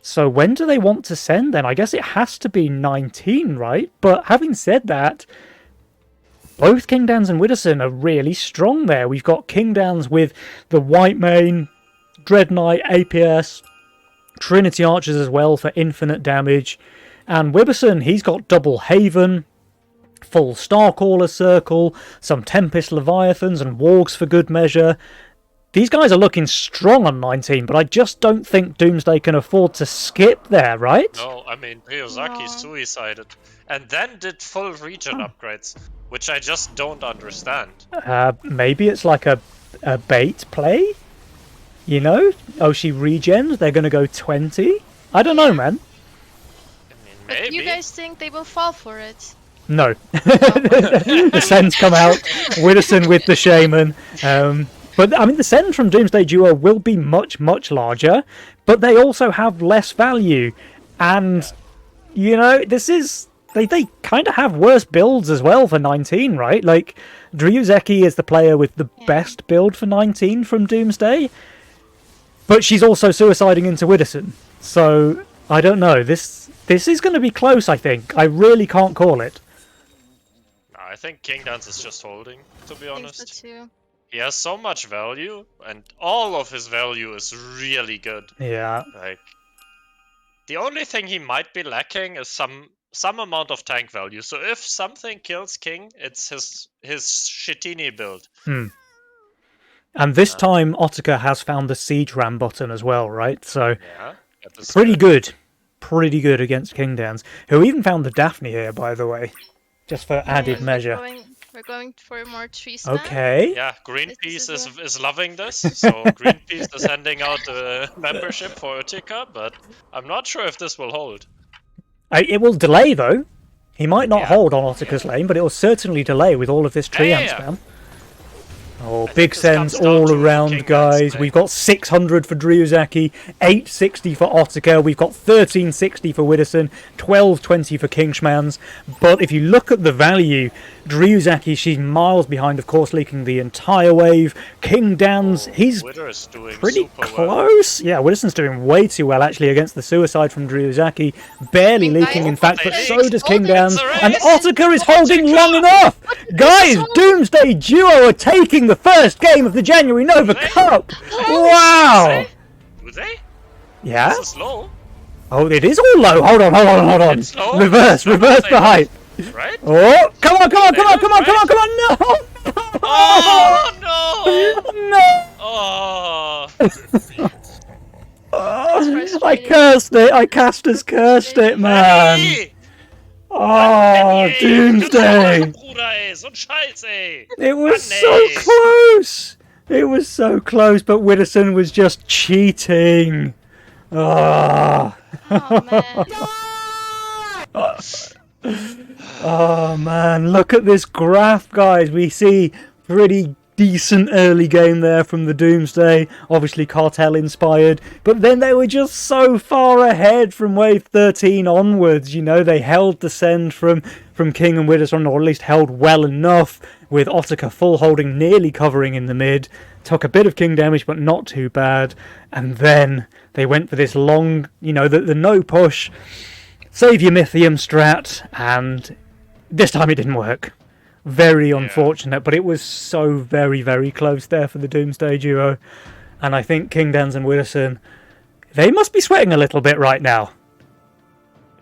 So when do they want to send then? I guess it has to be 19, right? But having said that, both Kingdans and Widdowson are really strong there. We've got Kingdans with the White Mane, Dread Knight, APS, Trinity Archers as well for infinite damage. And Wibberson, he's got double Haven, full Starcaller Circle, some Tempest Leviathans and Wargs for good measure. These guys are looking strong on 19, but I just don't think Doomsday can afford to skip there, right? No, I mean, Ryozaki No. suicided. And then did full regen upgrades, which I just don't understand. Maybe it's like a bait play? You know? Oh, she regens, they're going to go 20? I don't know, man. I mean, But maybe. you guys think they will fall for it? No. The Sens come out, Widdowson with the Shaman. But, I mean, the Send from Doomsday Duo will be much, much larger, but they also have less value. And, you know, this is... They kind of have worse builds as well for 19, right? Like, Dryuzaki is the player with the best build for 19 from Doomsday, but she's also suiciding into Widdowson. So, I don't know. This is going to be close, I think. I really can't call it. I think King Dance is just holding, to be I think honest. so too. He has so much value, and all of his value is really good. Yeah. Like, the only thing he might be lacking is some amount of tank value. So if something kills King, it's his Shitini build. And this time, Otaka has found the siege ram button as well, right? So Yeah. pretty good. Pretty good against King Dans, who even found the Daphne here, by the way, just for added And measure. we're going for more tree spam. Okay. Yeah, This Greenpeace is is loving this. So Greenpeace is handing out a membership for Utica, but I'm not sure if this will hold. It will delay, though. He might not Yeah. hold on Otaka's lane, but it will certainly delay with all of this tree ant Yeah. spam. Oh, think big this sends comes down all to around, King Dan's guys. play. We've got 600 for Dryuzaki, 860 for Otaka, we've got 1360 for Widdowson, 1220 for Kingschmans. But if you look at the value, Dryuzaki, she's miles behind, of course, leaking the entire wave. King Dan's, he's Witter is doing pretty super well. close. Yeah, Widdowson's doing way too well, actually, against the suicide from Dryuzaki. Barely King leaking, in Dan's fact, they but leaked. so does King Hold it, Dan's. it's a And race. Otaka is holding long enough! Guys, Doomsday Duo are taking the first game of the January Nova Do they? Cup! Wow! Do they? Yeah? This is low, Oh, it is all low. Hold on. It's low. Reverse It's low, the they hype. right? Oh, come on. Oh no! No! Oh, I cursed it. I casters cursed it, man. Hey! Oh, Doomsday. Bruder, ey, so ein Scheiß, ey. It was Mann, so ey. close. It was so close, but Widdowson was just cheating. Oh, Oh man. man. Look at this graph, guys. We see pretty decent early game there from the Doomsday. Obviously Cartel inspired. But then they were just so far ahead from wave 13 onwards. You know, they held the send from King and Widdowson, or at least held well enough, with Otaka full holding, nearly covering in the mid. Took a bit of King damage, but not too bad. And then they went for this long, you know, the no push, save your Mythium strat, and this time it didn't work. Very unfortunate, but it was so very, very close there for the Doomsday duo. And I think King Dans and Widdowson, they must be sweating a little bit right now.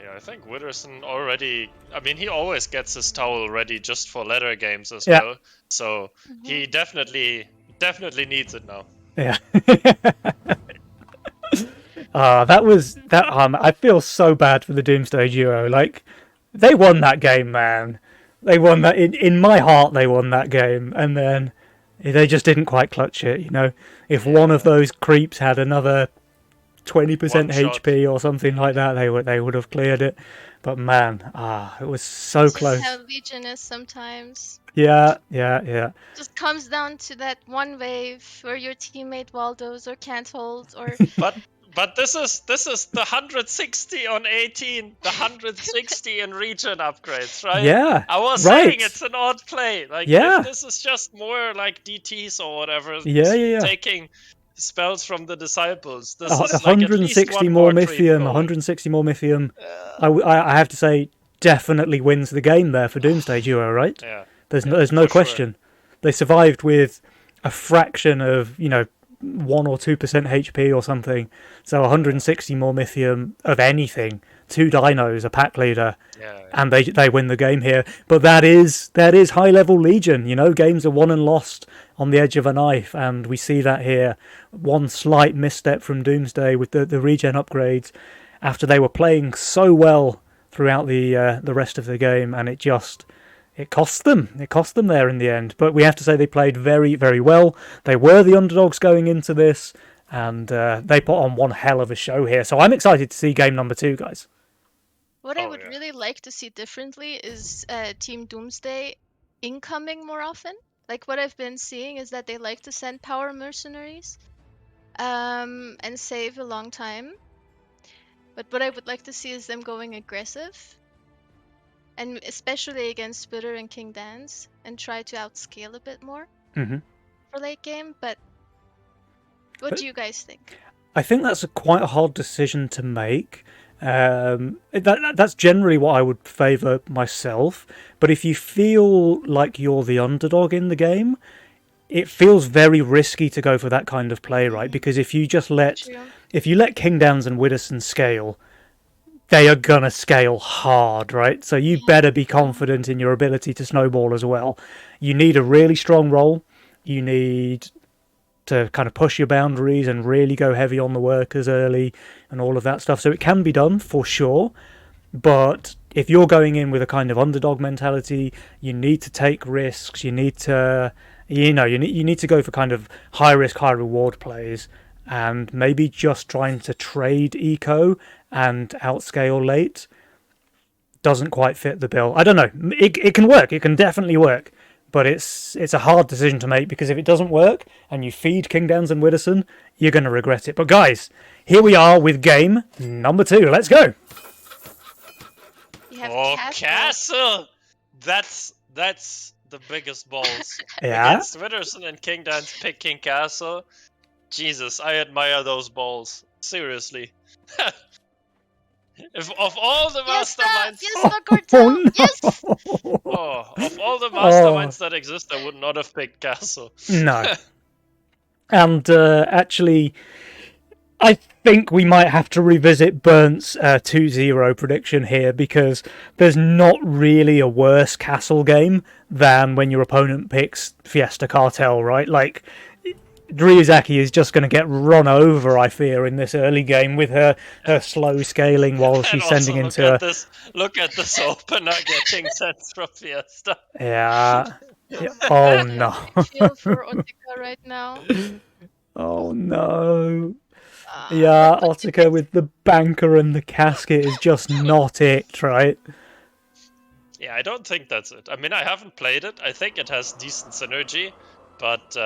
Yeah, I think Witterson already. I mean, he always gets his towel ready just for ladder games as Yeah. well. So he definitely needs it now. Yeah. That was that. I feel so bad for the Doomsday duo. Like, they won that game, man. They won that in my heart. They won that game, and then they just didn't quite clutch it. You know, if one of those creeps had another 20% One shot. HP or something like that, they would have cleared it. But man, it was so This close. is how Legion is sometimes. Yeah. Just comes down to that one wave where your teammate Waldos or can't hold or But this is the 160 on 18, the 160 in region upgrades, right? Yeah, I was right. saying it's an odd play. Like, Yeah. if this is just more like DTs or whatever. Yeah. Taking spells from the disciples. This is 160 like at least more one creep Mythium, going. 160 more Mythium. I have to say, definitely wins the game there for Doomsday Duo, right? Yeah. There's no for sure. question. They survived with a fraction of, 1 or 2% HP or something. So 160 more Mythium of anything. 2 dinos, a pack leader, Yeah. and they win the game here. But that is high level Legion. Games are won and lost on the edge of a knife, and we see that here. One slight misstep from Doomsday with the regen upgrades after they were playing so well throughout the rest of the game, and it cost them. It cost them there in the end. But we have to say they played very, very well. They were the underdogs going into this, and they put on one hell of a show here. So I'm excited to see game number 2, guys. what I Oh, would yeah. really like to see differently is Team Doomsday incoming more often. Like what I've been seeing is that they like to send power mercenaries and save a long time. But what I would like to see is them going aggressive. And especially against Spitter and King Dance, and try to outscale a bit more Mhm. for late game. But what do you guys think? I think that's quite a hard decision to make. That's generally what I would favour myself. But if you feel like you're the underdog in the game, it feels very risky to go for that kind of play, right? Because if you let King Downs and Widdowson scale, they are gonna scale hard, right? So you better be confident in your ability to snowball as well. You need a really strong roll. You need to kind of push your boundaries and really go heavy on the workers early and all of that stuff. So it can be done for sure. But if you're going in with a kind of underdog mentality, you need to take risks. You need to, you need to go for kind of high risk, high reward plays, and maybe just trying to trade eco and outscale late doesn't quite fit the bill. I don't know. It can work. It can definitely work. But it's a hard decision to make, because if it doesn't work and you feed King Dans and Widdowson, you're going to regret it. But guys, here we are with game number 2. Let's go. Castle! That's the biggest balls. Yeah. Against Widdowson and King Dans picking Castle. Jesus, I admire those balls. Seriously. If of all the masterminds, Yes! of all the masterminds that exist, I would not have picked Castle. No. And actually, I think we might have to revisit Burnt's 2-0 prediction here, because there's not really a worse Castle game than when your opponent picks Fiesta Cartel, right? Like, Dryuzaki is just going to get run over, I fear, in this early game with her slow scaling while she's sending into... Look at this opener getting sets from Fiesta. Yeah. Oh, no. I feel for Otika right now. Oh, no. Yeah, Otika with the banker and the casket is just not it, right? Yeah, I don't think that's it. I mean, I haven't played it. I think it has decent synergy, but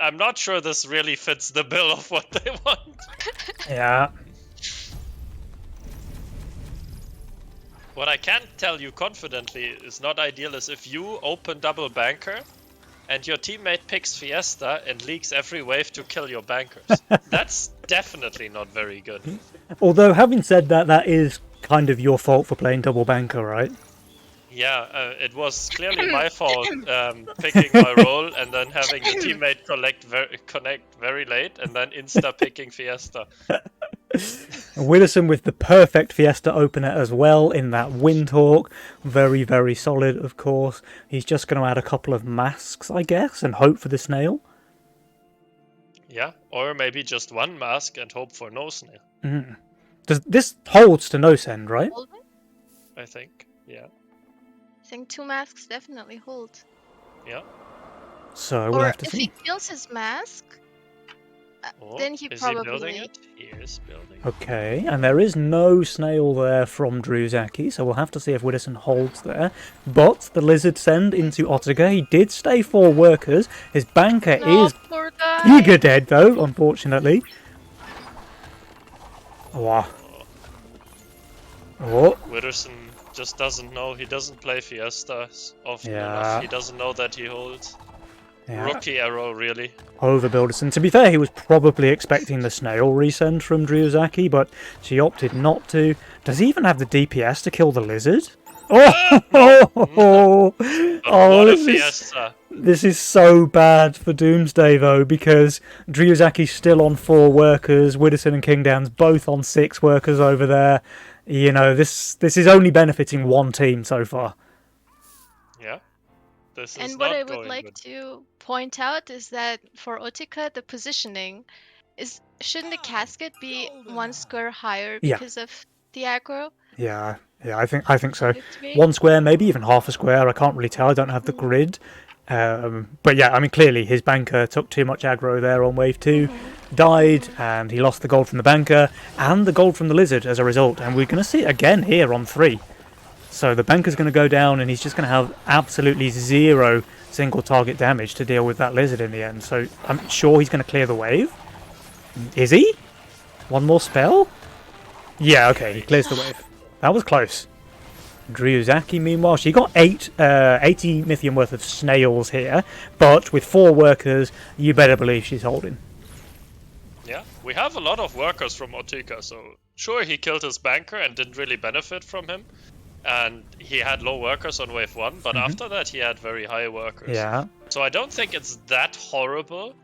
I'm not sure this really fits the bill of what they want. Yeah. What I can tell you confidently is not ideal is if you open double banker and your teammate picks Fiesta and leaks every wave to kill your bankers. That's definitely not very good. Although, having said that, that is kind of your fault for playing double banker, right? Yeah, it was clearly my fault picking my role and then having the teammate connect very late and then insta-picking Fiesta. Widdowson with the perfect Fiesta opener as well in that Windhawk. Very, very solid, of course. He's just going to add a couple of masks, I guess, and hope for the snail. Yeah, or maybe just one mask and hope for no snail. Mm. This holds to no send, right? I think, yeah. I think 2 masks definitely hold. Yeah. So we'll have to see. If he kills his mask, then he is probably... He building it? He is building it. Okay, and there is no snail there from Dryuzaki, so we'll have to see if Widdowson holds there. But the lizard send into Otika. He did stay 4 workers. His banker is giga dead, though, unfortunately. Wow. Oh. Widdowson just doesn't know. He doesn't play Fiesta often enough. He doesn't know that he holds. Yeah. Rookie arrow, really. Over Builderson. To be fair, he was probably expecting the snail resend from Dryuzaki, but she opted not to. Does he even have the DPS to kill the lizard? Oh, this is so bad for Doomsday, though, because Dryuzaki's still on 4 workers, Widdowson and King Dans both on 6 workers over there. You know, this is only benefiting one team so far. Yeah. This is and what I would like to point out is that for Otika, the positioning is, shouldn't the casket be 1 square higher because of the aggro? Yeah, I think so. 1 square, maybe even half a square. I can't really tell. I don't have the grid. But yeah, I mean, clearly his banker took too much aggro there on wave 2, died, and he lost the gold from the banker and the gold from the lizard as a result. And we're going to see it again here on 3. So the banker's going to go down, and he's just going to have absolutely 0 single target damage to deal with that lizard in the end. So I'm sure he's going to clear the wave. Is he? 1 more spell? Yeah, okay, he clears the wave. That was close. Dryuzaki, meanwhile, she got 80 Mythium worth of snails here, but with 4 workers, you better believe she's holding. Yeah, we have a lot of workers from Otika, so sure, he killed his banker and didn't really benefit from him. And he had low workers on wave 1, but after that he had very high workers. Yeah. So I don't think it's that horrible.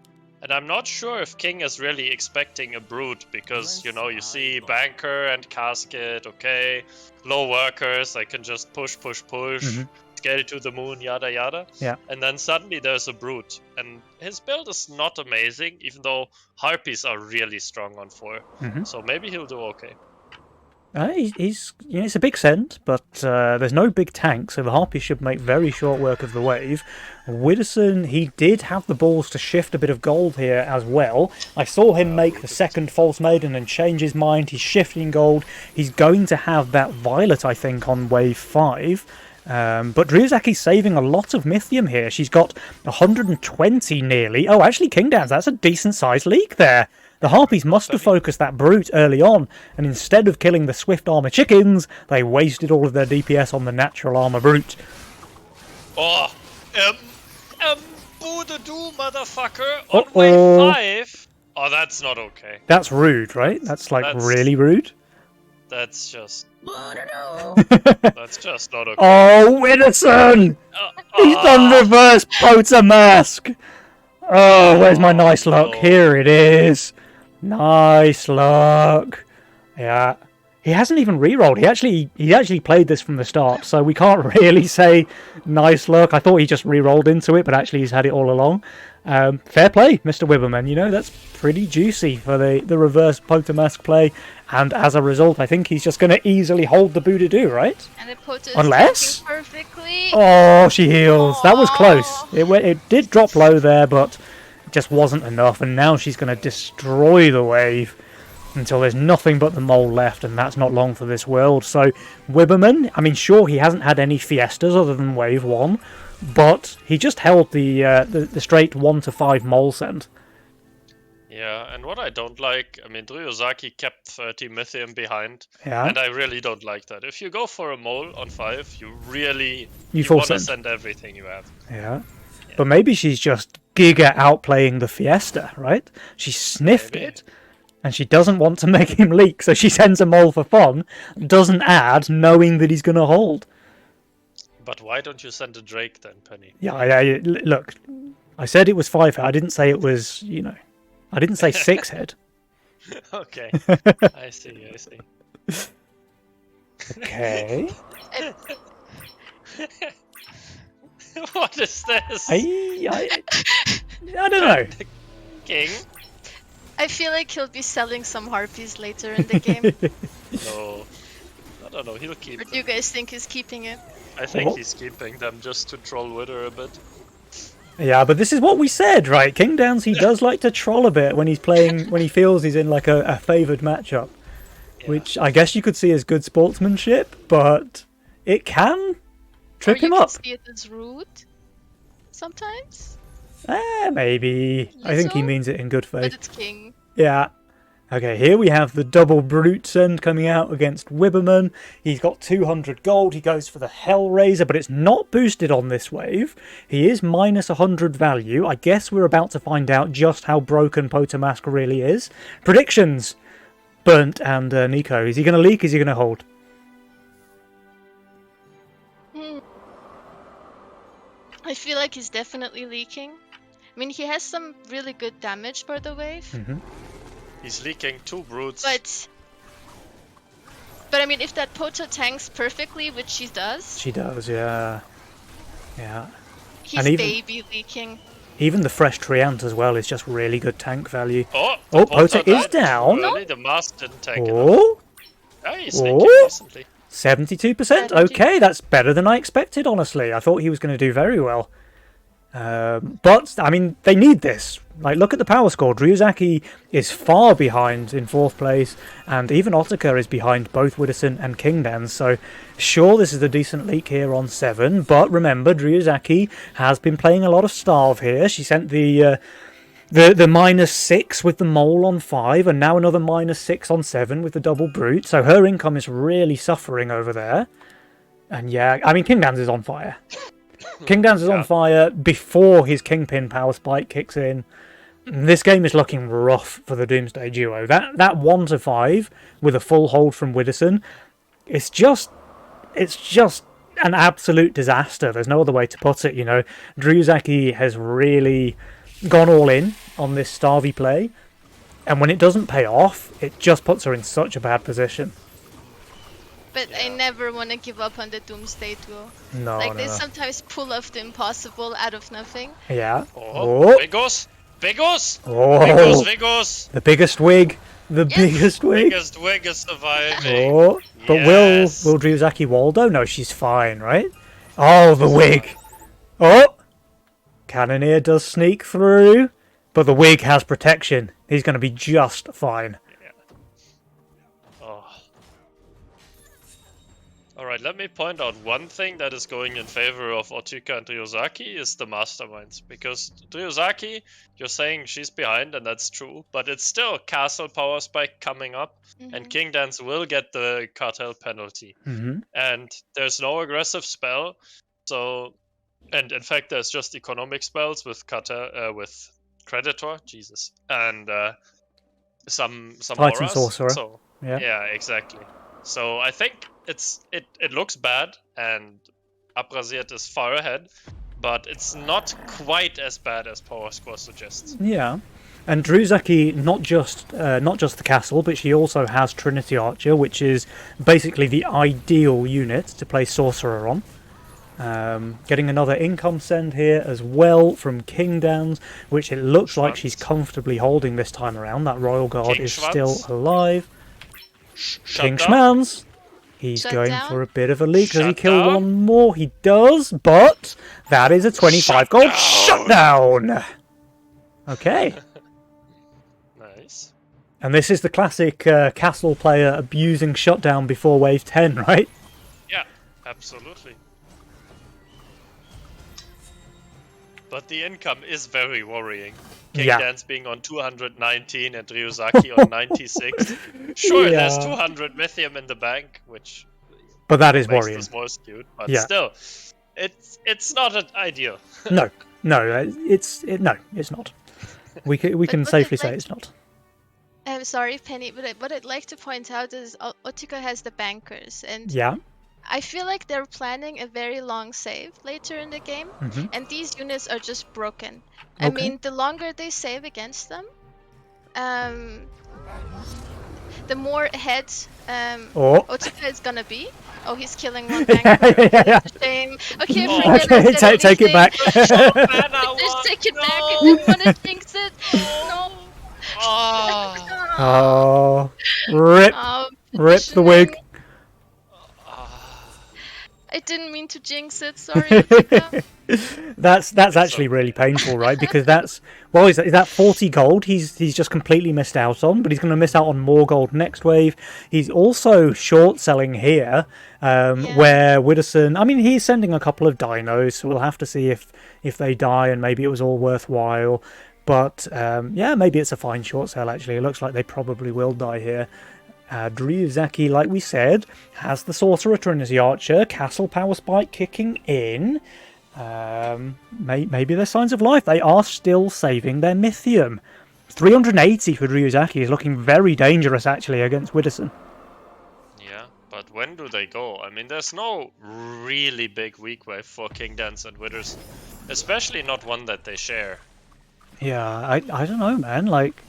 And I'm not sure if King is really expecting a brood, because, you know, you see banker and casket, okay, low workers, I can just push. scale to the moon, yada yada. Yeah. And then suddenly there's a brute, and his build is not amazing, even though harpies are really strong on 4. So maybe he'll do okay. He's it's a big send, but there's no big tank, so the Harpy should make very short work of the wave. Widdowson, he did have the balls to shift a bit of gold here as well. I saw him make the second False Maiden and change his mind. He's shifting gold. He's going to have that Violet, I think, on wave 5. But Ryuzaki's saving a lot of Mythium here. She's got 120 nearly. Oh, actually, Kingdowns, that's a decent-sized leak there. The Harpies must have focused that Brute early on, and instead of killing the Swift Armor chickens, they wasted all of their DPS on the Natural Armor Brute. Oh, Boodadoo, motherfucker, on wave 5. Oh, that's not okay. That's rude, right? That's really rude. That's just... Boodadoo. That's just not okay. Oh, Widdowson! He's done reverse Potamask! Oh, where's my nice luck? no. Here it is. Nice luck. Yeah. He hasn't even re-rolled. He actually played this from the start, so we can't really say nice luck. I thought he just re-rolled into it, but actually he's had it all along. Fair play, Mr. Wibberman. You know, that's pretty juicy for the reverse Potamask play, and as a result, I think he's just going to easily hold the Boodadoo, right? And the Poto is Unless? tanking perfectly. Oh, she heals. That was close. It did drop low there, but it just wasn't enough, and now she's going to destroy the wave until there's nothing but the mole left, and that's not long for this world. So Wibberman, I mean, sure, he hasn't had any fiestas other than wave 1, but he just held the straight 1 to 5 mole send. Yeah, and what I don't like, I mean, Ryuzaki kept 30 Mythium behind, Yeah. and I really don't like that. If you go for a mole on 5, you full want to send. send everything you have. Yeah. But maybe she's just giga outplaying the fiesta, right? She sniffed Maybe. it, and she doesn't want to make him leak, so she sends a mole for fun, doesn't add, knowing that he's going to hold. But why don't you send a Drake then, Penny? Yeah, look, I said it was 5 head. I didn't say it was, I didn't say 6 head. Okay, I see. Okay. What is this? I don't know. King? I feel like he'll be selling some harpies later in the game. No. I don't know, he'll keep Or do them. you guys think he's keeping it? I think Oh. he's keeping them just to troll Wither a bit. Yeah, but this is what we said, right? King Downs, he does like to troll a bit when he's playing, when he feels he's in like a favoured matchup. Yeah. Which I guess you could see as good sportsmanship, but it can trip or you him can up. see it as rude sometimes, Maybe. I think he Little, means it in good but faith. it's king. Yeah. Okay, here we have the double Brute Send coming out against Wibberman. He's got 200 gold. He goes for the Hellraiser, but it's not boosted on this wave. He is minus 100 value. I guess we're about to find out just how broken Potamask really is. Predictions! Burnt and Nico. Is he going to leak? Is he going to hold? I feel like he's definitely leaking. I mean, he has some really good damage for the wave, He's leaking 2 brutes. but I mean, if that Poto tanks perfectly, which she does, She does, yeah. Yeah. he's And even- baby leaking. Even the fresh Treant as well is just really good tank value. Oh, Oh, Pota Pota is died down. Early. The mask didn't take enough. Oh! Yeah, he's leaking Oh. decently. 72%. Okay, that's better than I expected, honestly. I thought he was going to do very well. But, I mean, they need this. Like, look at the power score. Ryuzaki is far behind in 4th place, and even Otaka is behind both Widdowson and Kingdans. So, sure, this is a decent leak here on 7, but remember, Ryuzaki has been playing a lot of Starve here. She sent the minus 6 with the mole on 5, and now another minus 6 on 7 with the double brute. So her income is really suffering over there. And yeah, I mean, Kingdans is on fire. Kingdans is on fire before his Kingpin power spike kicks in. This game is looking rough for the Doomsday duo. That 1 to 5 with a full hold from Widdowson, it's just an absolute disaster. There's no other way to put it, Ryuzaki has really gone all in on this Starvey play, and when it doesn't pay off, it just puts her in such a bad position. but I Yeah. never want to give up on the Doomsday duo. No, Like no, they no. sometimes pull off the impossible out of nothing. Yeah. Oh, Vigos! Vigos! Oh, Vigos! the biggest wig. The Yes. biggest wig. Biggest wig is surviving. Oh, but Yes. will Ryuzaki Waldo? No, she's fine, right? Oh, the wig. Oh, Cannoneer does sneak through, but the wig has protection. He's going to be just fine. Oh. Alright, let me point out one thing that is going in favor of Otsuka and Ryuzaki is the masterminds. Because Ryuzaki, you're saying she's behind, and that's true, but it's still Castle Power Spike coming up, and King Dance will get the cartel penalty. And there's no aggressive spell, so... And in fact, there's just economic spells with with Creditor, Jesus, and some Titan auras. Sorcerer. So yeah, exactly. So I think it looks bad, and Abrasiert is far ahead, but it's not quite as bad as Power Score suggests. Yeah. And Ryuzaki, not just the castle, but she also has Trinity Archer, which is basically the ideal unit to play Sorcerer on. Getting another income send here as well from King Dans, which it looks like she's comfortably holding this time around. That Royal Guard King is Schwanz. still alive. King Shut down. Schmanz. He's Shut going down. for a bit of a leak. Does he Shut kill down. one more? He does, but that is a 25 gold shutdown. Okay. Nice. And this is the classic castle player abusing shutdown before wave 10, right? Yeah, absolutely. But the income is very worrying. King Yeah. Dance being on 219 and Ryuzaki on 96. Sure, there's Yeah. 200 Mythium in the bank, which But that is makes worrying. this more skewed. But Yeah. still, it's not ideal. No, it's not. We can what safely I'd say like it's not. I'm sorry, Penny, but what I'd like to point out is Otsuka has the bankers, and Yeah. I feel like they're planning a very long save later in the game, and these units are just broken. I Okay. mean, the longer they save against them, the more ahead Oh. Otsuka is gonna be. Oh, he's killing one banker. Yeah. Shame. Okay, Oh. forget Okay, it. Then take it back. Just take it back. I didn't want to jinx it. No. Oh, Oh, rip the wig. Positioning. I didn't mean to jinx it. Sorry, Otsuka. That's actually really painful, right? Because is that 40 gold he's just completely missed out on, but he's going to miss out on more gold next wave. He's also short selling here, where Widdowson, I mean, he's sending a couple of dinos, so we'll have to see if they die and maybe it was all worthwhile. But yeah, maybe it's a fine short sale actually. It looks like they probably will die here. Ryuzaki, like we said, has the Sorcerer Trinity Archer, Castle Power Spike kicking in. Maybe there's signs of life. They are still saving their Mythium. 380 for Ryuzaki is looking very dangerous actually against Widdowson. yeah. But when do they go? I mean, there's no really big weak wave for King Dance and Withers, especially not one that they share. Yeah, I don't know, man. Like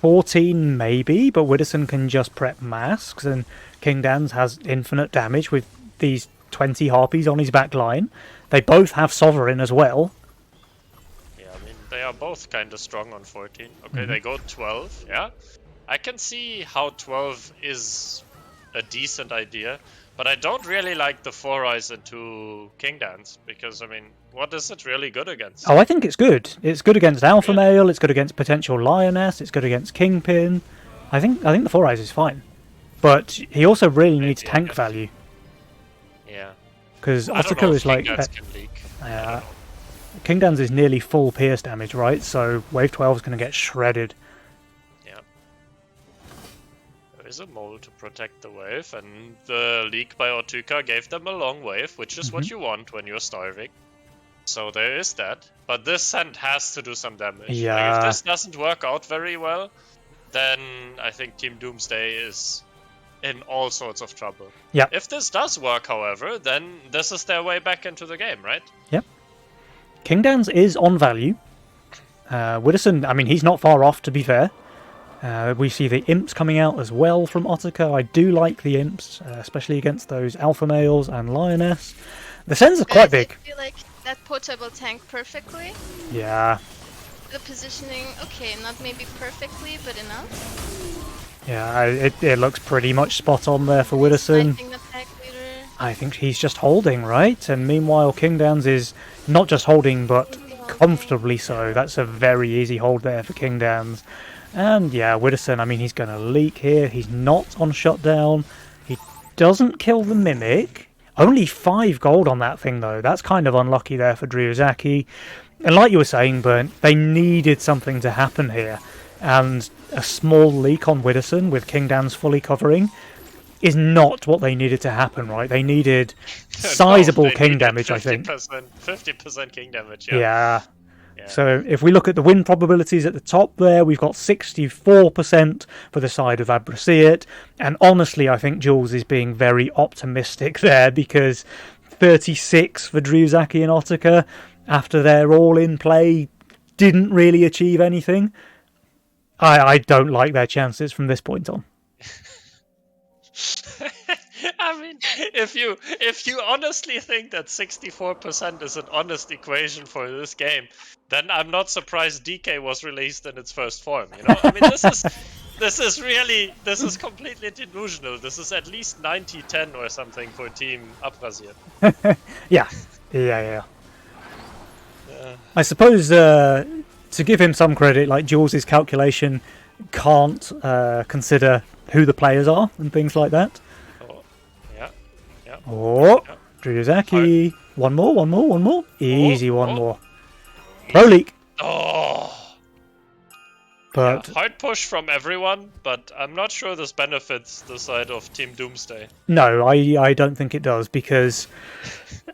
14 maybe, but Widdowson can just prep masks, and King Dans has infinite damage with these 20 harpies on his back line. They both have Sovereign as well. Yeah, I mean, they are both kind of strong on 14. Okay, they go 12, yeah. I can see how 12 is a decent idea, but I don't really like the 4 eyes into King Dance, because, I mean, what is it really good against? Oh, I think it's good. It's good against Alpha Male, it's good against potential Lioness, it's good against Kingpin. I think the 4 eyes is fine. But he also really needs tank value, Yeah. because I don't know Otsuka if is King like... Dance can leak. King Dans is nearly full pierce damage, right? So wave 12 is going to get shredded. Yeah. There is a mole to protect the wave, and the leak by Otsuka gave them a long wave, which is what you want when you're starving. So there is that. But this send has to do some damage. Yeah. Like, if this doesn't work out very well, then I think Team Doomsday is in all sorts of trouble. Yeah. If this does work, however, then this is their way back into the game, right? Yep. King Dans is on value. Widdowson, I mean, he's not far off, to be fair. We see the imps coming out as well from Otaka. I do like the imps, especially against those alpha males and lioness. The Sens are quite big. I feel like that potable tank perfectly. Yeah. The positioning, okay, not maybe perfectly, but enough. Yeah, it looks pretty much spot on there for Widdowson. The pack leader. I think he's just holding, right? And meanwhile, Kingdowns is not just holding, but comfortably so. That's a very easy hold there for Kingdowns. And yeah, Widdowson, I mean, he's going to leak here. He's not on shutdown. He doesn't kill the Mimic. Only 5 gold on that thing, though. That's kind of unlucky there for Dryuzaki. And like you were saying, Bernd, they needed something to happen here. And a small leak on Widdowson with Kingdowns fully covering is not what they needed to happen, right? They needed sizable king damage, I think. 50% king damage, yeah. So if we look at the win probabilities at the top there, we've got 64% for the side of Abrasiat. And honestly, I think Jules is being very optimistic there, because 36 for Dryuzaki and Otaka, after they're all in play, didn't really achieve anything. I don't like their chances from this point on. I mean, if you honestly think that 64% is an honest equation for this game, then I'm not surprised DK was released in its first form. You know, I mean, this is completely delusional. This is at least 90-10 or something for Team Abrasiat. Yeah. I suppose to give him some credit, like Jules' calculation can't consider who the players are and things like that. Dryuzaki. One more. Easy, one more. Pro leak. But hard push from everyone, but I'm not sure this benefits the side of Team Doomsday. No, I don't think it does, because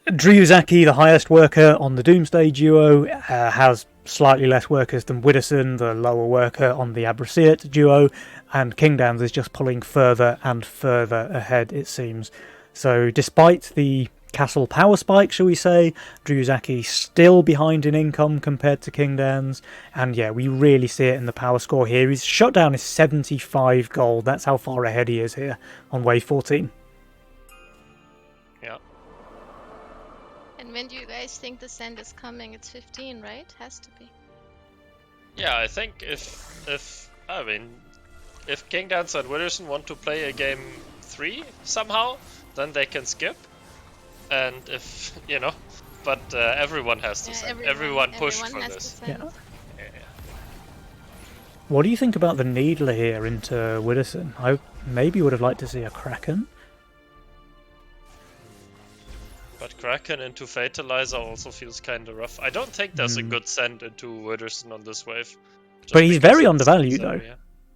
Dryuzaki, the highest worker on the Doomsday duo, has slightly less workers than Widdowson, the lower worker on the Abrasiat duo, and Kingdowns is just pulling further and further ahead, it seems. So despite the castle power spike, shall we say, Dryuzaki still behind in income compared to Kingdowns, and yeah, we really see it in the power score here. His shutdown is 75 gold. That's how far ahead he is here on wave 14. Yeah. And when do you guys think the send is coming? It's 15, right? Has to be. Yeah, I think if Kingdowns and Widdowson want to play a game 3 somehow, then they can skip. And if, but everyone has to send. Everyone pushed for this. Yeah. What do you think about the Needler here into Widdowson? I maybe would have liked to see a Kraken. But Kraken into Fatalizer also feels kind of rough. I don't think there's a good send into Widdowson on this wave. But he's very undervalued, though.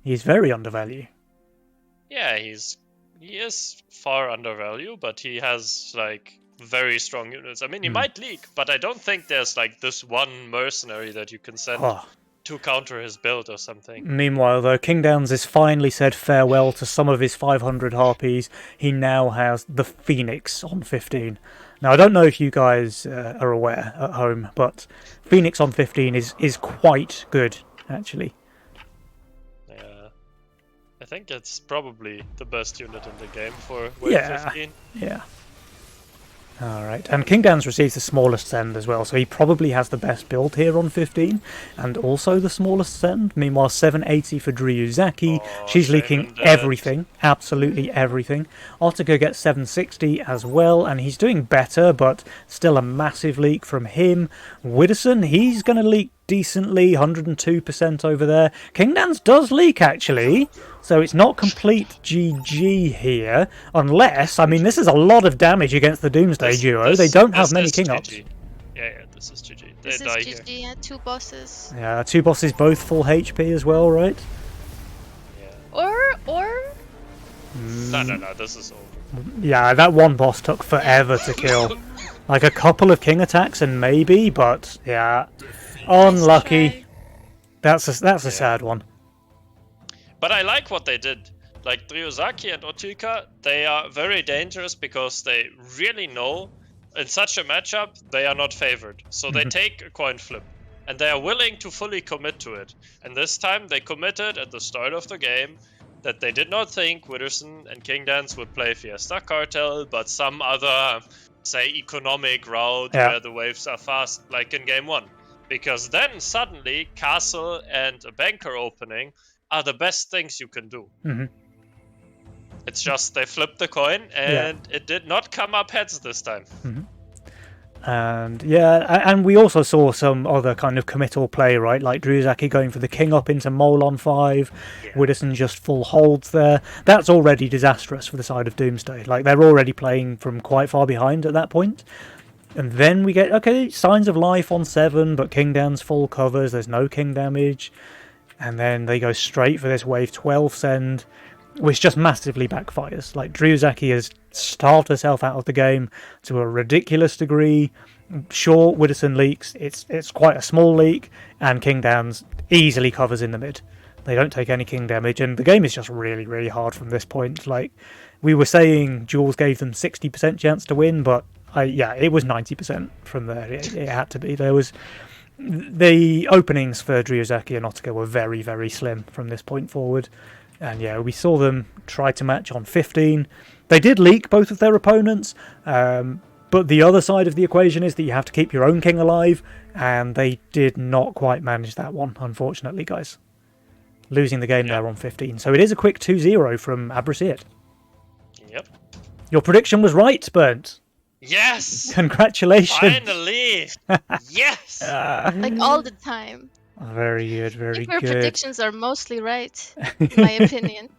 He's very undervalued. Yeah, he is far undervalued, but he has, very strong units. I mean, he might leak, but I don't think there's, this one mercenary that you can send to counter his build or something. Meanwhile, though, Kingdowns has finally said farewell to some of his 500 harpies. He now has the Phoenix on 15. Now, I don't know if you guys are aware at home, but Phoenix on 15 is quite good, actually. Yeah. I think it's probably the best unit in the game for wave 15. Yeah. Alright, and Kingdowns receives the smallest send as well, so he probably has the best build here on 15, and also the smallest send. Meanwhile, 780 for Dryuzaki. She's leaking everything, absolutely everything. Otaka gets 760 as well, and he's doing better, but still a massive leak from him. Widdowson, he's going to leak decently, 102% over there. Kingdowns does leak, actually, so it's not complete GG here, unless, I mean, this is a lot of damage against the Doomsday duo. They don't have many king ups. Yeah, this is GG. This is GG, yeah, 2 bosses. Yeah, 2 bosses, both full HP as well, right? Yeah. Or... No, this is over. Yeah, that one boss took forever to kill. Like a couple of king attacks and maybe, but yeah, unlucky. That's a sad one. But I like what they did. Like Dryuzaki and Otaka, they are very dangerous because they really know in such a matchup they are not favored. So they take a coin flip. and they are willing to fully commit to it. And this time they committed at the start of the game that they did not think Witherson and Kingdance would play Fiesta Cartel, but some other, say, economic route where the waves are fast, like in game 1. Because then suddenly Castle and a Banker opening are the best things you can do. It's just they flipped the coin and it did not come up heads this time. And and we also saw some other kind of committal play, right? Like Druzaki going for the king up into Mole on 5, Witherson just full holds there. That's already disastrous for the side of Doomsday. Like, they're already playing from quite far behind at that point. And then we get, okay, signs of life on 7, but Kingdan's full covers, there's no king damage. And then they go straight for this wave 12 send, which just massively backfires. Like, Druzaki has starved herself out of the game to a ridiculous degree. Sure, Witherson leaks. It's quite a small leak, and Kingdan's easily covers in the mid. They don't take any king damage, and the game is just really, really hard from this point. Like, we were saying Jules gave them 60% chance to win, but it was 90% from there. It had to be. The openings for Druzaki and Otaka were very, very slim from this point forward. And we saw them try to match on 15. They did leak both of their opponents, but the other side of the equation is that you have to keep your own king alive, and they did not quite manage that one, unfortunately, guys. Losing the game there on 15. So it is a quick 2-0 from Abrasiet. Yep. Your prediction was right, Burnt. Yes! Finally! Yes! Like all the time. Very good, very Your good. predictions are mostly right, in my opinion.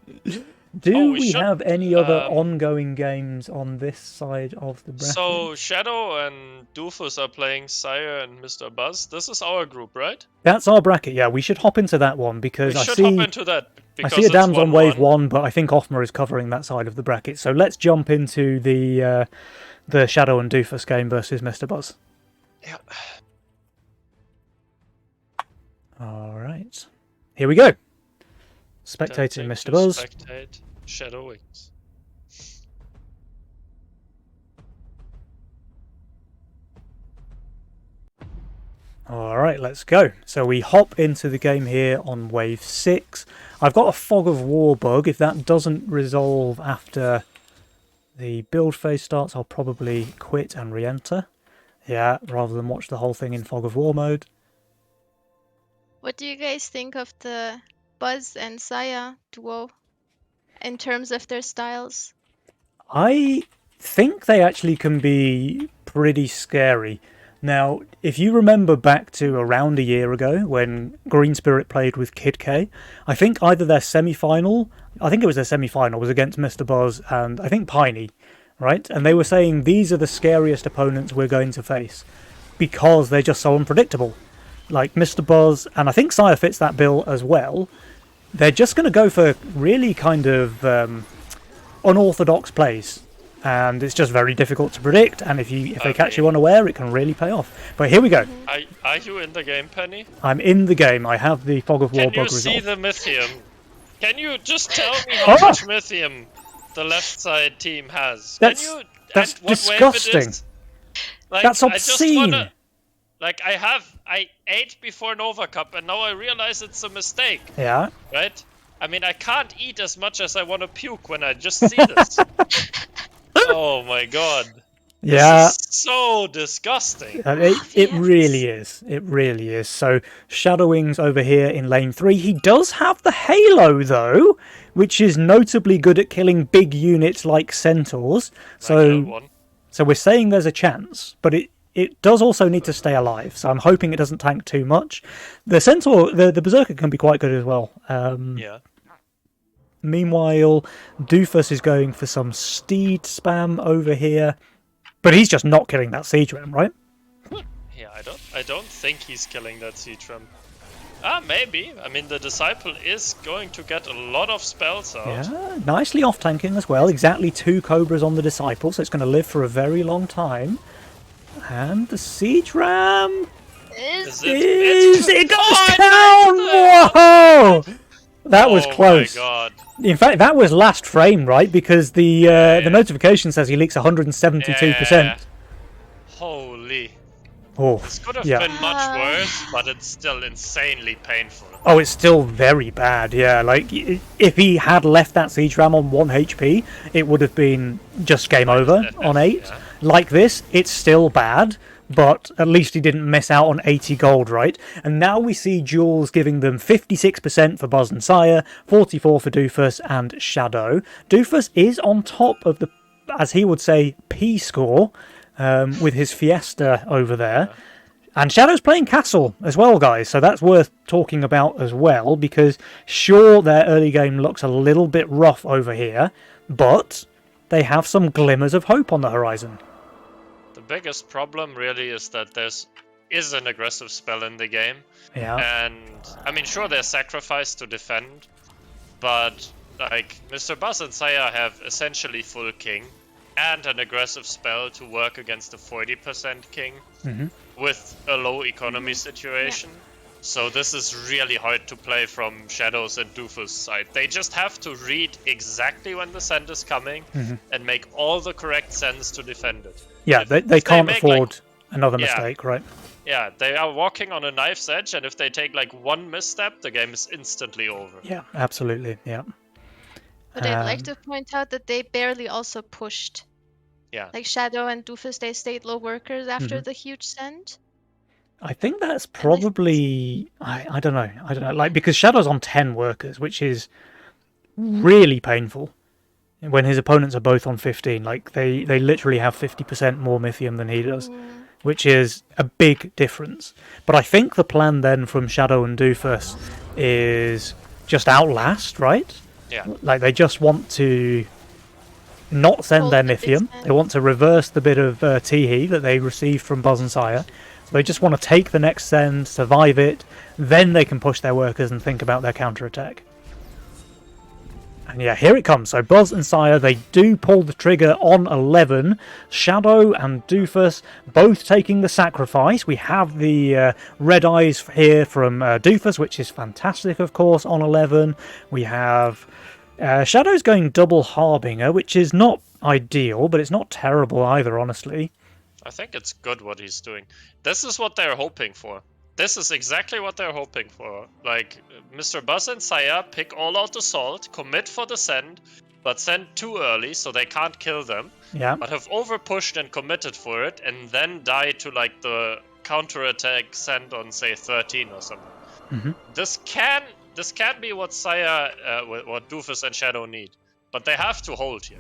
Do we have any other ongoing games on this side of the bracket? So Shadow and Doofus are playing Sire and Mr. Buzz. This is our group, right? That's our bracket, yeah. We should hop into that one because We I should see hop into that. I see Adam's on wave 1, but I think Offmer is covering that side of the bracket. So let's jump into the Shadow and Doofus game versus Mr. Buzz. Yeah. All right. Here we go. Spectating Mr. Buzz. Spectate Shadow Wings. All right, let's go. So we hop into the game here on wave 6. I've got a Fog of War bug. If that doesn't resolve after the build phase starts, I'll probably quit and re-enter. Yeah, rather than watch the whole thing in Fog of War mode. What do you guys think of the Buzz and Saya duo in terms of their styles? I think they actually can be pretty scary. Now, if you remember back to around a year ago when Green Spirit played with Kid K, I think either their semi-final, was against Mr. Buzz and I think Piney, right? And they were saying these are the scariest opponents we're going to face because they're just so unpredictable. Like Mr. Buzz, and I think Sire fits that bill as well, they're just going to go for really kind of unorthodox plays. And it's just very difficult to predict, and if they catch you unaware, it can really pay off. But here we go. Are you in the game, Penny? I'm in the game. I have the Fog of War bug resolved. Can you see the Mythium? Can you just tell me how much Mythium the left side team has? That's disgusting. Like, that's obscene. I ate before Nova Cup, and now I realize it's a mistake. Yeah. Right? I mean, I can't eat as much as I want to puke when I just see this. Oh my god. Yeah. This is so disgusting. It really is. It really is. So, Shadowwings over here in lane 3. He does have the Halo, though, which is notably good at killing big units like Centaurs. So we're saying there's a chance, but it does also need to stay alive. So I'm hoping it doesn't tank too much. The Centaur, the Berserker can be quite good as well. Yeah. Meanwhile, Doofus is going for some Steed spam over here, but he's just not killing that Siege Ram, right? Yeah, I don't think he's killing that Siege Ram. Maybe. I mean, the Disciple is going to get a lot of spells out. Yeah, nicely off-tanking as well. Exactly 2 Cobras on the Disciple, so it's going to live for a very long time. And the Siege Ram it goes down! Whoa! That was close. Oh my god. In fact, that was last frame, right? Because the notification says he leaks 172%. Holy. Oh, This could have yeah. been much worse, but it's still insanely painful. Oh, it's still very bad, yeah. Like, if he had left that Siege Ram on 1 HP, it would have been just game over on 8. Yeah. Like this, it's still bad, but at least he didn't miss out on 80 gold, right? And now we see Jules giving them 56% for Buzz and Sire, 44 for Doofus and Shadow. Doofus is on top of the, as he would say, P score, with his Fiesta over there. And Shadow's playing Castle as well, guys, so that's worth talking about as well, because sure, their early game looks a little bit rough over here, but they have some glimmers of hope on the horizon. The biggest problem really is that there's an aggressive spell in the game. Yeah. And, I mean, sure, there's sacrifice to defend, but, like, Mr. Buzz and Sire have essentially full king, and an aggressive spell to work against a 40% king with a low economy situation. So this is really hard to play from Shadows and Doofus' side. They just have to read exactly when the send is coming and make all the correct sends to defend it. Yeah, they can't make, afford another mistake, right? Yeah, they are walking on a knife's edge, and if they take like one misstep, the game is instantly over. Yeah, absolutely, yeah. But I'd like to point out that they barely also pushed. Yeah. Like Shadow and Doofus, they stayed low workers after the huge send. I think that's probably... I don't know. Like, because Shadow's on 10 workers, which is really painful when his opponents are both on 15. Like, they literally have 50% more Mythium than he does, which is a big difference. But I think the plan then from Shadow and Doofus is just outlast, right? Yeah. Like, they just want to not send their Mythium. They want to reverse the bit of Teehee that they received from Buzz and Sire. So they just want to take the next send, survive it, then they can push their workers and think about their counterattack. And yeah, here it comes. So Buzz and Sire, they do pull the trigger on 11. Shadow and Doofus both taking the sacrifice. We have the red eyes here from Doofus, which is fantastic, of course, on 11. We have Shadow's going double Harbinger, which is not ideal, but it's not terrible either, honestly. I think it's good what he's doing. This is what they're hoping for. This is exactly what they're hoping for. Like, Mr. Buzz and Sire pick all out assault, commit for the send, but send too early so they can't kill them. Yeah. But have overpushed and committed for it, and then die to like the counterattack send on say 13 or something. This can be what Sire, what Doofus and Shadow need, but they have to hold here.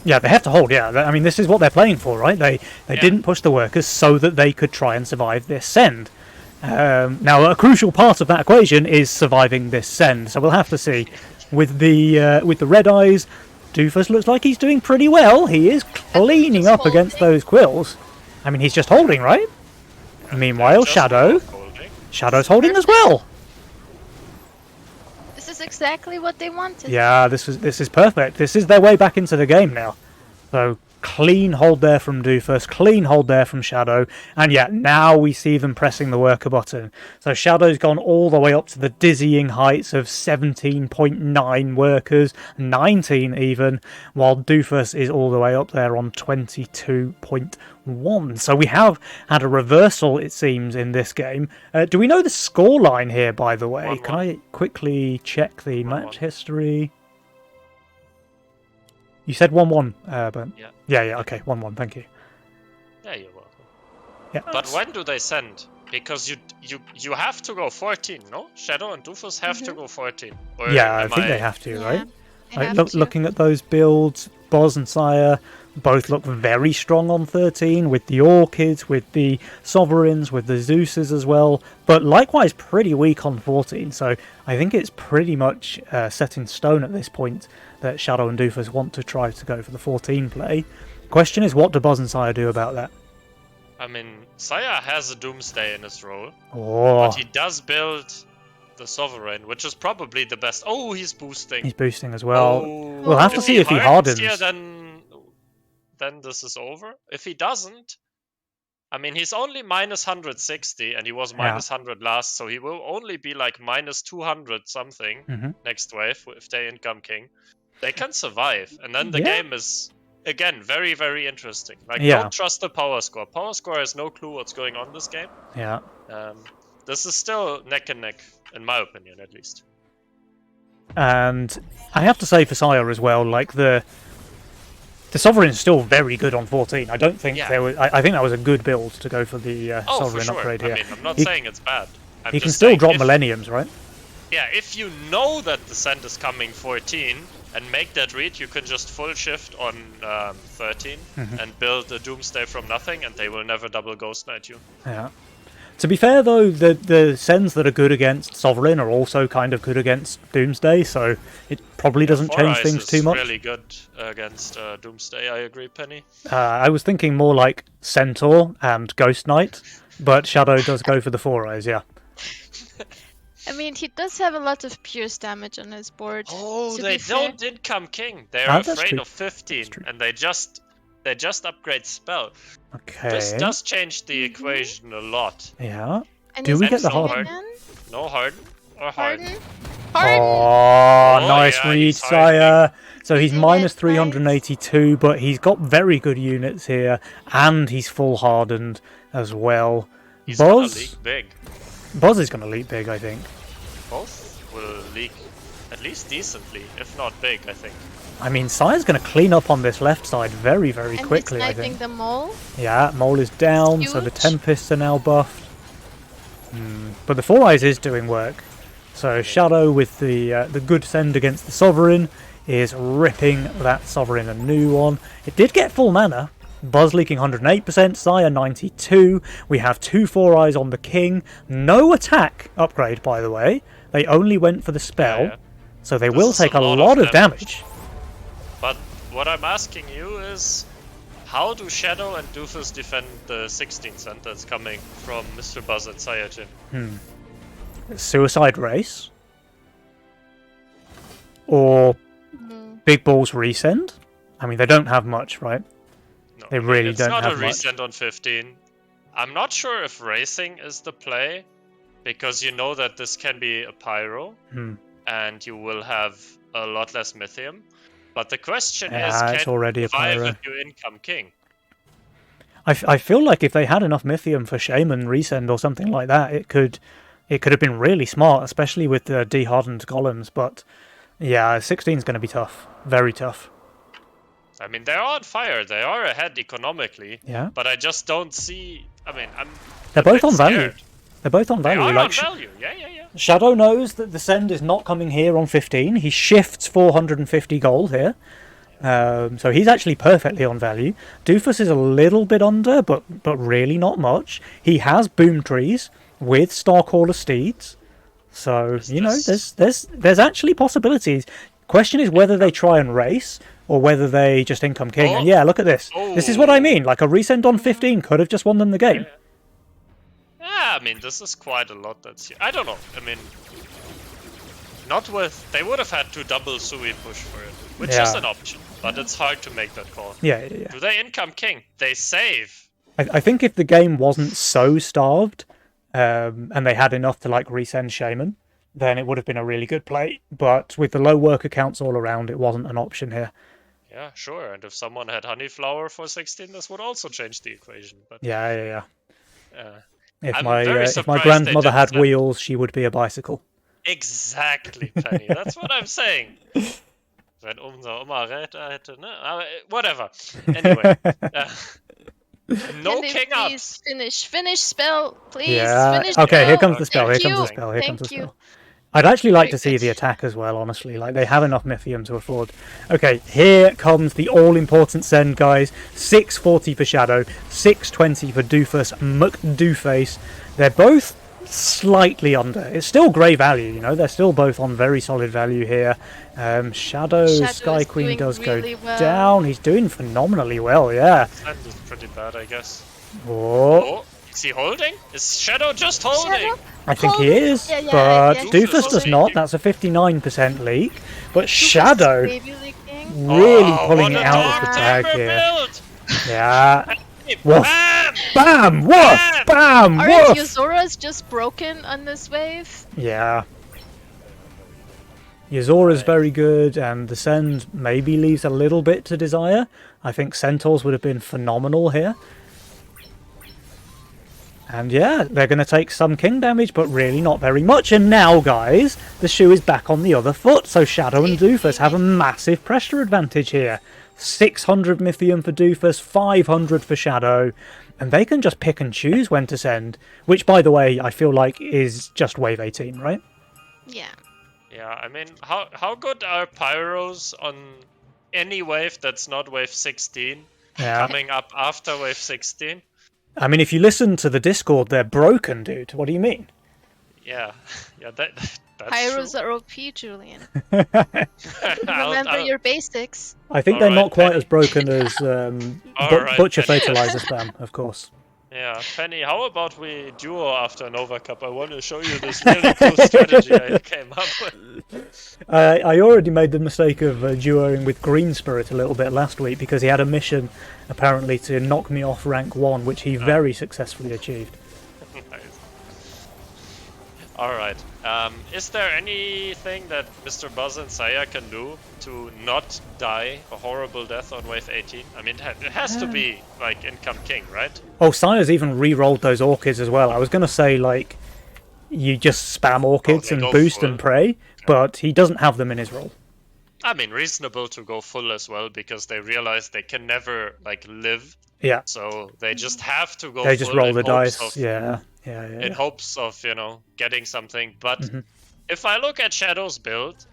Yeah, they have to hold, yeah. I mean, this is what they're playing for, right? They didn't push the workers so that they could try and survive this send. Now, a crucial part of that equation is surviving this send, so we'll have to see. With the red eyes, Doofus looks like he's doing pretty well. He is cleaning up against those quills. I mean, he's just holding, right? Meanwhile, Shadow's holding as well. This is exactly what they wanted. Yeah, this is perfect. This is their way back into the game now. So clean hold there from Doofus, clean hold there from Shadow, and yeah, now we see them pressing the worker button. So Shadow's gone all the way up to the dizzying heights of 17.9 workers, 19 even, while Doofus is all the way up there on 22.1. So we have had a reversal, it seems, in this game. Do we know the scoreline here, by the way? 1-1. Can I quickly check the match history? You said 1-1, but... Yeah, okay, 1-1, thank you. Yeah, you're welcome. Yeah. But when do they send? Because you have to go 14, no? Shadow and Doofus have to go 14. Or Yeah, I think they have to, right? They have to. Looking at those builds, Buzz and Sire both look very strong on 13, with the Orchids, with the Sovereigns, with the Zeuses as well, but likewise pretty weak on 14, so I think it's pretty much set in stone at this point that Shadow and Doofus want to try to go for the 14 play. Question is, what do Buzz and Sire do about that? I mean, Sire has a Doomsday in his role, Oh, but he does build the Sovereign, which is probably the best. Oh, he's boosting. he's boosting as well. Oh. We'll have to see if he hardens. Here, then this is over. If he doesn't, I mean, he's only minus 160, and he was minus 100 last, so he will only be like minus 200 something next wave if they income king. They can survive, and then the game is again, very, very interesting. Like, Yeah. don't trust the power score. Power score has no clue what's going on this game. Yeah. This is still neck and neck, in my opinion, at least. And I have to say for Sire as well, like the Sovereign is still very good on 14. I don't think there was. I think that was a good build to go for the Sovereign for sure. upgrade here. I mean, I'm not saying it's bad. He can still drop Millenniums, right? Yeah, if you know that the Send is coming 14 and make that read, you can just full shift on 13 and build a Doomsday from nothing, and they will never double Ghost Knight you. Yeah. To be fair, though, the Sends that are good against Sovereign are also kind of good against Doomsday, so it probably doesn't change things too much. Really good against Doomsday, I agree, Penny. I was thinking more like Centaur and Ghost Knight, but Shadow does go for the 4 eyes, yeah. I mean, he does have a lot of Pierce damage on his board. Oh, to they be fair. don't income King. They're That's afraid true. of 15, and they just upgrade spell. Okay. This does change the equation a lot. Yeah. And Do is we it get the hard- Harden? again? No Harden or Harden. Harden? Oh, Oh, nice yeah, read, he's Sire. So he's Isn't minus it 382, but he's got very good units here, and he's full hardened as well. He's gonna Boz leak big. is going to leap big, I think. Both will leak at least decently, if not big, I think. I mean, Sire's going to clean up on this left side very, very And quickly, I he's sniping think. the mole. Yeah, Mole is down, so the Huge. Tempests are now buffed. But the 4 eyes is doing work. So Shadow with the good send against the Sovereign is ripping that Sovereign a new one. It did get full mana. Buzz leaking 108%, Sire 92. We have 2 4 eyes on the King. No attack upgrade, by the way. They only went for the spell, Yeah. so they This will is take a a lot lot of of damage. But what I'm asking you is, how do Shadow and Doofus defend the 16 cent that's coming from Mr. Buzz and Saiyajin? Suicide Race, or Big Balls Resend. I mean, they don't have much, right? No, They really it's don't not have a much. resend on 15. I'm not sure if racing is the play, because you know that this can be a pyro, and you will have a lot less mythium. But the question is, Yeah, it's can already you a survive pyro. if you income king? I feel like if they had enough Mythium for Shaman Resend or something like that, it could have been really smart, especially with the dehardened columns. But yeah, 16 is going to be tough, very tough. I mean, they're on fire. They are ahead economically. Yeah. But I just don't see. I mean, They're a both bit on value. scared. They're both on They value. are Like on value. Yeah. Shadow knows that the send is not coming here on 15. He shifts 450 gold here. So he's actually perfectly on value. Doofus is a little bit under, but really not much. He has Boom Trees with Starcaller Steeds. So, you know, there's actually possibilities. Question is whether they try and race or whether they just income king. And yeah, look at this. This is what I mean. Like a resend on 15 could have just won them the game. Yeah, I mean, this is quite a lot. I don't know. I mean, not with. They would have had to double Sui push for it, which is Yeah. an option, but it's hard to make that call. Yeah. Do they income king? They save. I think if the game wasn't so starved, and they had enough to like resend Shaman, then it would have been a really good play. But with the low worker counts all around, it wasn't an option here. Yeah, sure. And if someone had Honeyflower for 16, this would also change the equation. But Yeah. If I'm my very if my surprised they grandmother didn't had send- wheels, she would be a bicycle. exactly, Penny. That's what I'm saying. Wenn unser Oma Räder hätte, ne? Aber, whatever. Anyway. No Can they king up. please finish spell, please. Yeah. Finish Okay, here spell. comes the spell. Here Thank comes the you. spell. Here comes the Thank you. spell. I'd actually like to Very see the good. attack as well, honestly. Like, they have enough Mythium to afford. Okay, here comes the all-important send, guys. 640 for Shadow, 620 for Doofus McDooface. They're both slightly under. It's still grey value, you know. They're still both on very solid value here. Shadow Sky is Queen doing does really go well. down. He's doing phenomenally well, yeah. That is pretty bad, I guess. Oh, Oh, is he holding? Is Shadow just holding? Shadow? I think he Holding? is, Yeah, but yeah. Doofus does not. That's a 59% leak. But Shadow Maybe leaking. really Oh, pulling what it a out of the dark bag timber here. build! Yeah. Hey, Woof. bam! Bam! Woof! Bam! Aren't Woof! Yuzoras just broken on this wave? Yeah. Yzora's very good, and the Send maybe leaves a little bit to desire. I think Centaurs would have been phenomenal here. And yeah, they're going to take some king damage, but really not very much. And now, guys, the shoe is back on the other foot, so Shadow and Doofus have a massive pressure advantage here. 600 Mythium for Doofus, 500 for Shadow, and they can just pick and choose when to send, which, by the way, I feel like is just wave 18, right? Yeah. Yeah, I mean, how good are Pyros on any wave that's not wave 16 coming up after wave 16? I mean, if you listen to the Discord, they're broken, dude. What do you mean? Yeah, that's Pyros true. are OP, Julian. I'll- Remember your basics. I think All they're right, not quite Penny. as broken as right, Butcher Penny. Fatalizer spam, of course. Yeah, Penny, how about we duo after Nova Cup? I want to show you this really cool strategy I came up with. I already made the mistake of duoing with Green Spirit a little bit last week because he had a mission, apparently, to knock me off rank 1, which he very successfully achieved. Nice. Alright, is there anything that Mr. Buzz and Saya can do to not die a horrible death on wave 18? I mean, it has to be, like, Income King, right? Oh, Sire's even re-rolled those Orchids as well. I was going to say, like, you just spam Orchids they and go boost full. and pray, but he doesn't have them in his roll. I mean, reasonable to go full as well, because they realize they can never, like, live. Yeah, So they just have to go they just full roll in the hopes dice. of- Yeah. in hopes of, getting something. But if I look at Shadow's build,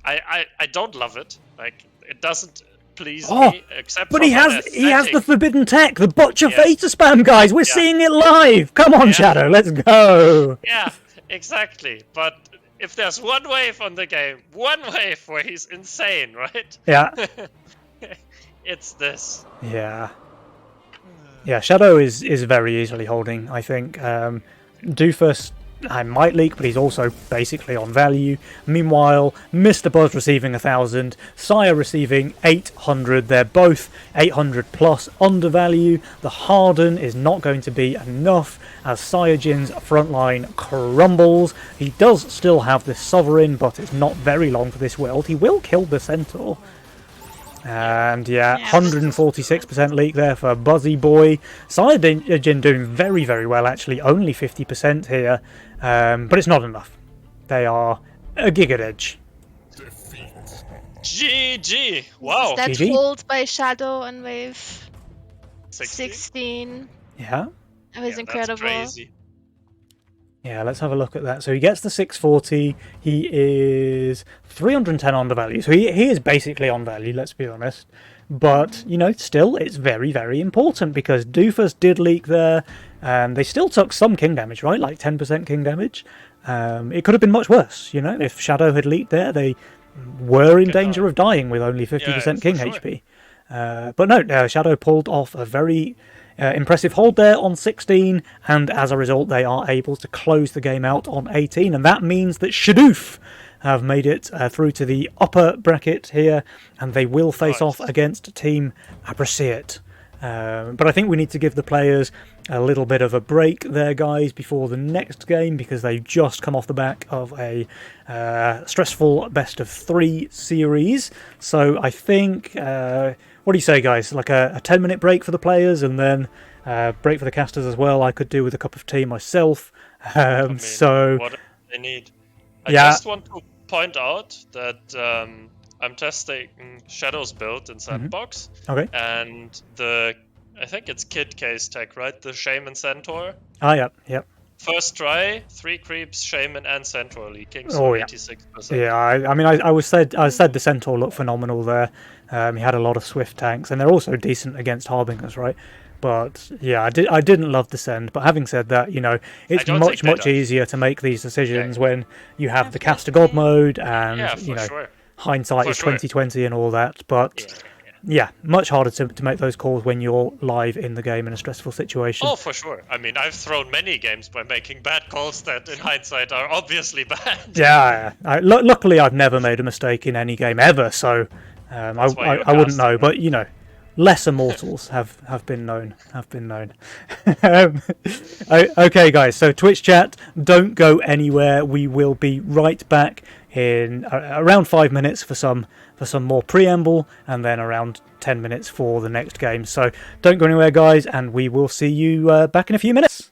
I don't love it. Like, it doesn't please Oh, me, except But from he has an he has the aesthetic. forbidden tech, the Butcher Yes. Fater spam, guys. We're seeing it live. Come on, Yeah. Shadow, let's go. Yeah, exactly. But if there's one wave on the game, one wave where he's insane, right? Yeah, It's this. yeah. Shadow is very easily holding, I think. Doofus, I might leak, but he's also basically on value. Meanwhile, Mr. Buzz receiving 1,000, Sire receiving 800. They're both 800 plus undervalue. The Harden is not going to be enough as Saiyajin's frontline crumbles. He does still have this Sovereign, but it's not very long for this world. He will kill the Centaur. And 146% leak there for Buzzy Boy. Saiyajin doing very, very well, actually. Only 50% here. But it's not enough. They are a Giga Edge. GG! Wow! That GG. hold by Shadow on wave 60? 16. Yeah. That was Yeah, incredible. That's crazy. Yeah, let's have a look at that. So he gets the 640. He is 310 on the value. So he is basically on value, let's be honest. But, still, it's very, very important because Doofus did leak there. And they still took some king damage, right? Like 10% king damage. It could have been much worse, If Shadow had leaked there, they were in danger of dying with only 50% king for sure. HP. But no, Shadow pulled off a very impressive hold there on 16, and as a result they are able to close the game out on 18, and that means that Shadoof have made it through to the upper bracket here, and they will face off against Team Abraceat. But I think we need to give the players a little bit of a break there, guys, before the next game, because they've just come off the back of a stressful best-of-3 series. So I think, what do you say, guys? Like a 10-minute break for the players, and then break for the casters as well. I could do with a cup of tea myself. I mean, So what they need. I Yeah. just want to point out that I'm testing Shadow's build in Sandbox, okay. and I think it's Kid Case tech, right? The Shaman Centaur. Yep. First try, 3 creeps, Shaman and Centaur leaking, so Oh, yeah. 86%. Yeah, I mean, I said the Centaur looked phenomenal there. He had a lot of swift tanks, and they're also decent against Harbingers, right? But yeah, I didn't love the Send. But having said that, it's don't much think they don't. easier to make these decisions when you have the Caster God mode and Yeah, for sure. hindsight For is sure. 2020 and all that. But yeah, much harder to make those calls when you're live in the game in a stressful situation. Oh, for sure. I mean, I've thrown many games by making bad calls that, in hindsight, are obviously bad. Yeah, luckily I've never made a mistake in any game ever, so why you're I wouldn't know. casting, But lesser mortals have been known. Okay, guys. So Twitch chat, don't go anywhere. We will be right back in around 5 minutes for some more preamble, and then around 10 minutes for the next game. So don't go anywhere, guys, and we will see you back in a few minutes.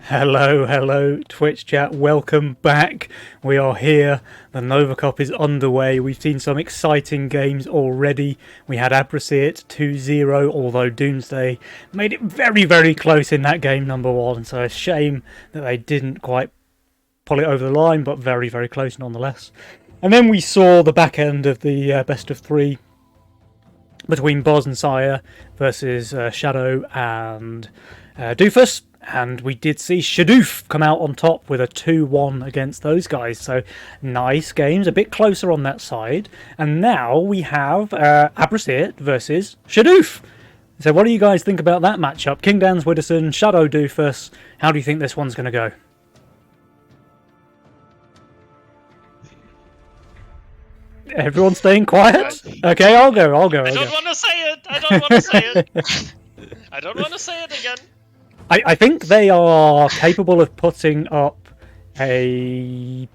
Hello, Twitch chat. Welcome back. We are here. The Nova Cup is underway. We've seen some exciting games already. We had Abrasit 2-0, although Doomsday made it very, very close in that game, number one. So a shame that they didn't quite pull it over the line, but very, very close nonetheless. And then we saw the back end of the best of three between Boz and Sire versus Shadow and Doofus. And we did see Shadoof come out on top with a 2-1 against those guys. So nice games, a bit closer on that side. And now we have Abrasit versus Shadoof. So what do you guys think about that matchup? King Dans, Widdowson, Shadow, Doofus. How do you think this one's going to go? Everyone staying quiet? Okay, I'll go. I don't want to say it. I don't want to say it. I don't want to say it again. I think they are capable of putting up maybe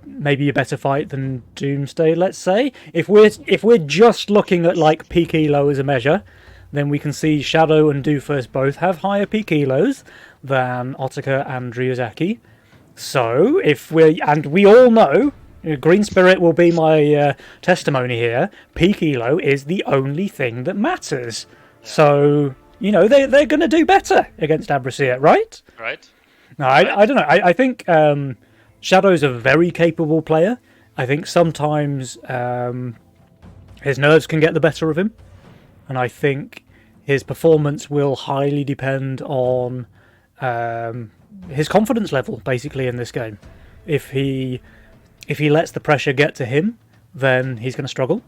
a better fight than Doomsday, let's say. If we're just looking at like peak elo as a measure, then we can see Shadow and Doofus both have higher peak elos than Otaka and Ryuzaki. So we all know, Green Spirit will be my testimony here, peak elo is the only thing that matters. Yeah. So they're going to do better against Abrasit, right? Right. No, I don't know. I think Shadow's a very capable player. I think sometimes his nerves can get the better of him, and I think his performance will highly depend on his confidence level, basically, in this game. If he lets the pressure get to him, then he's going to struggle.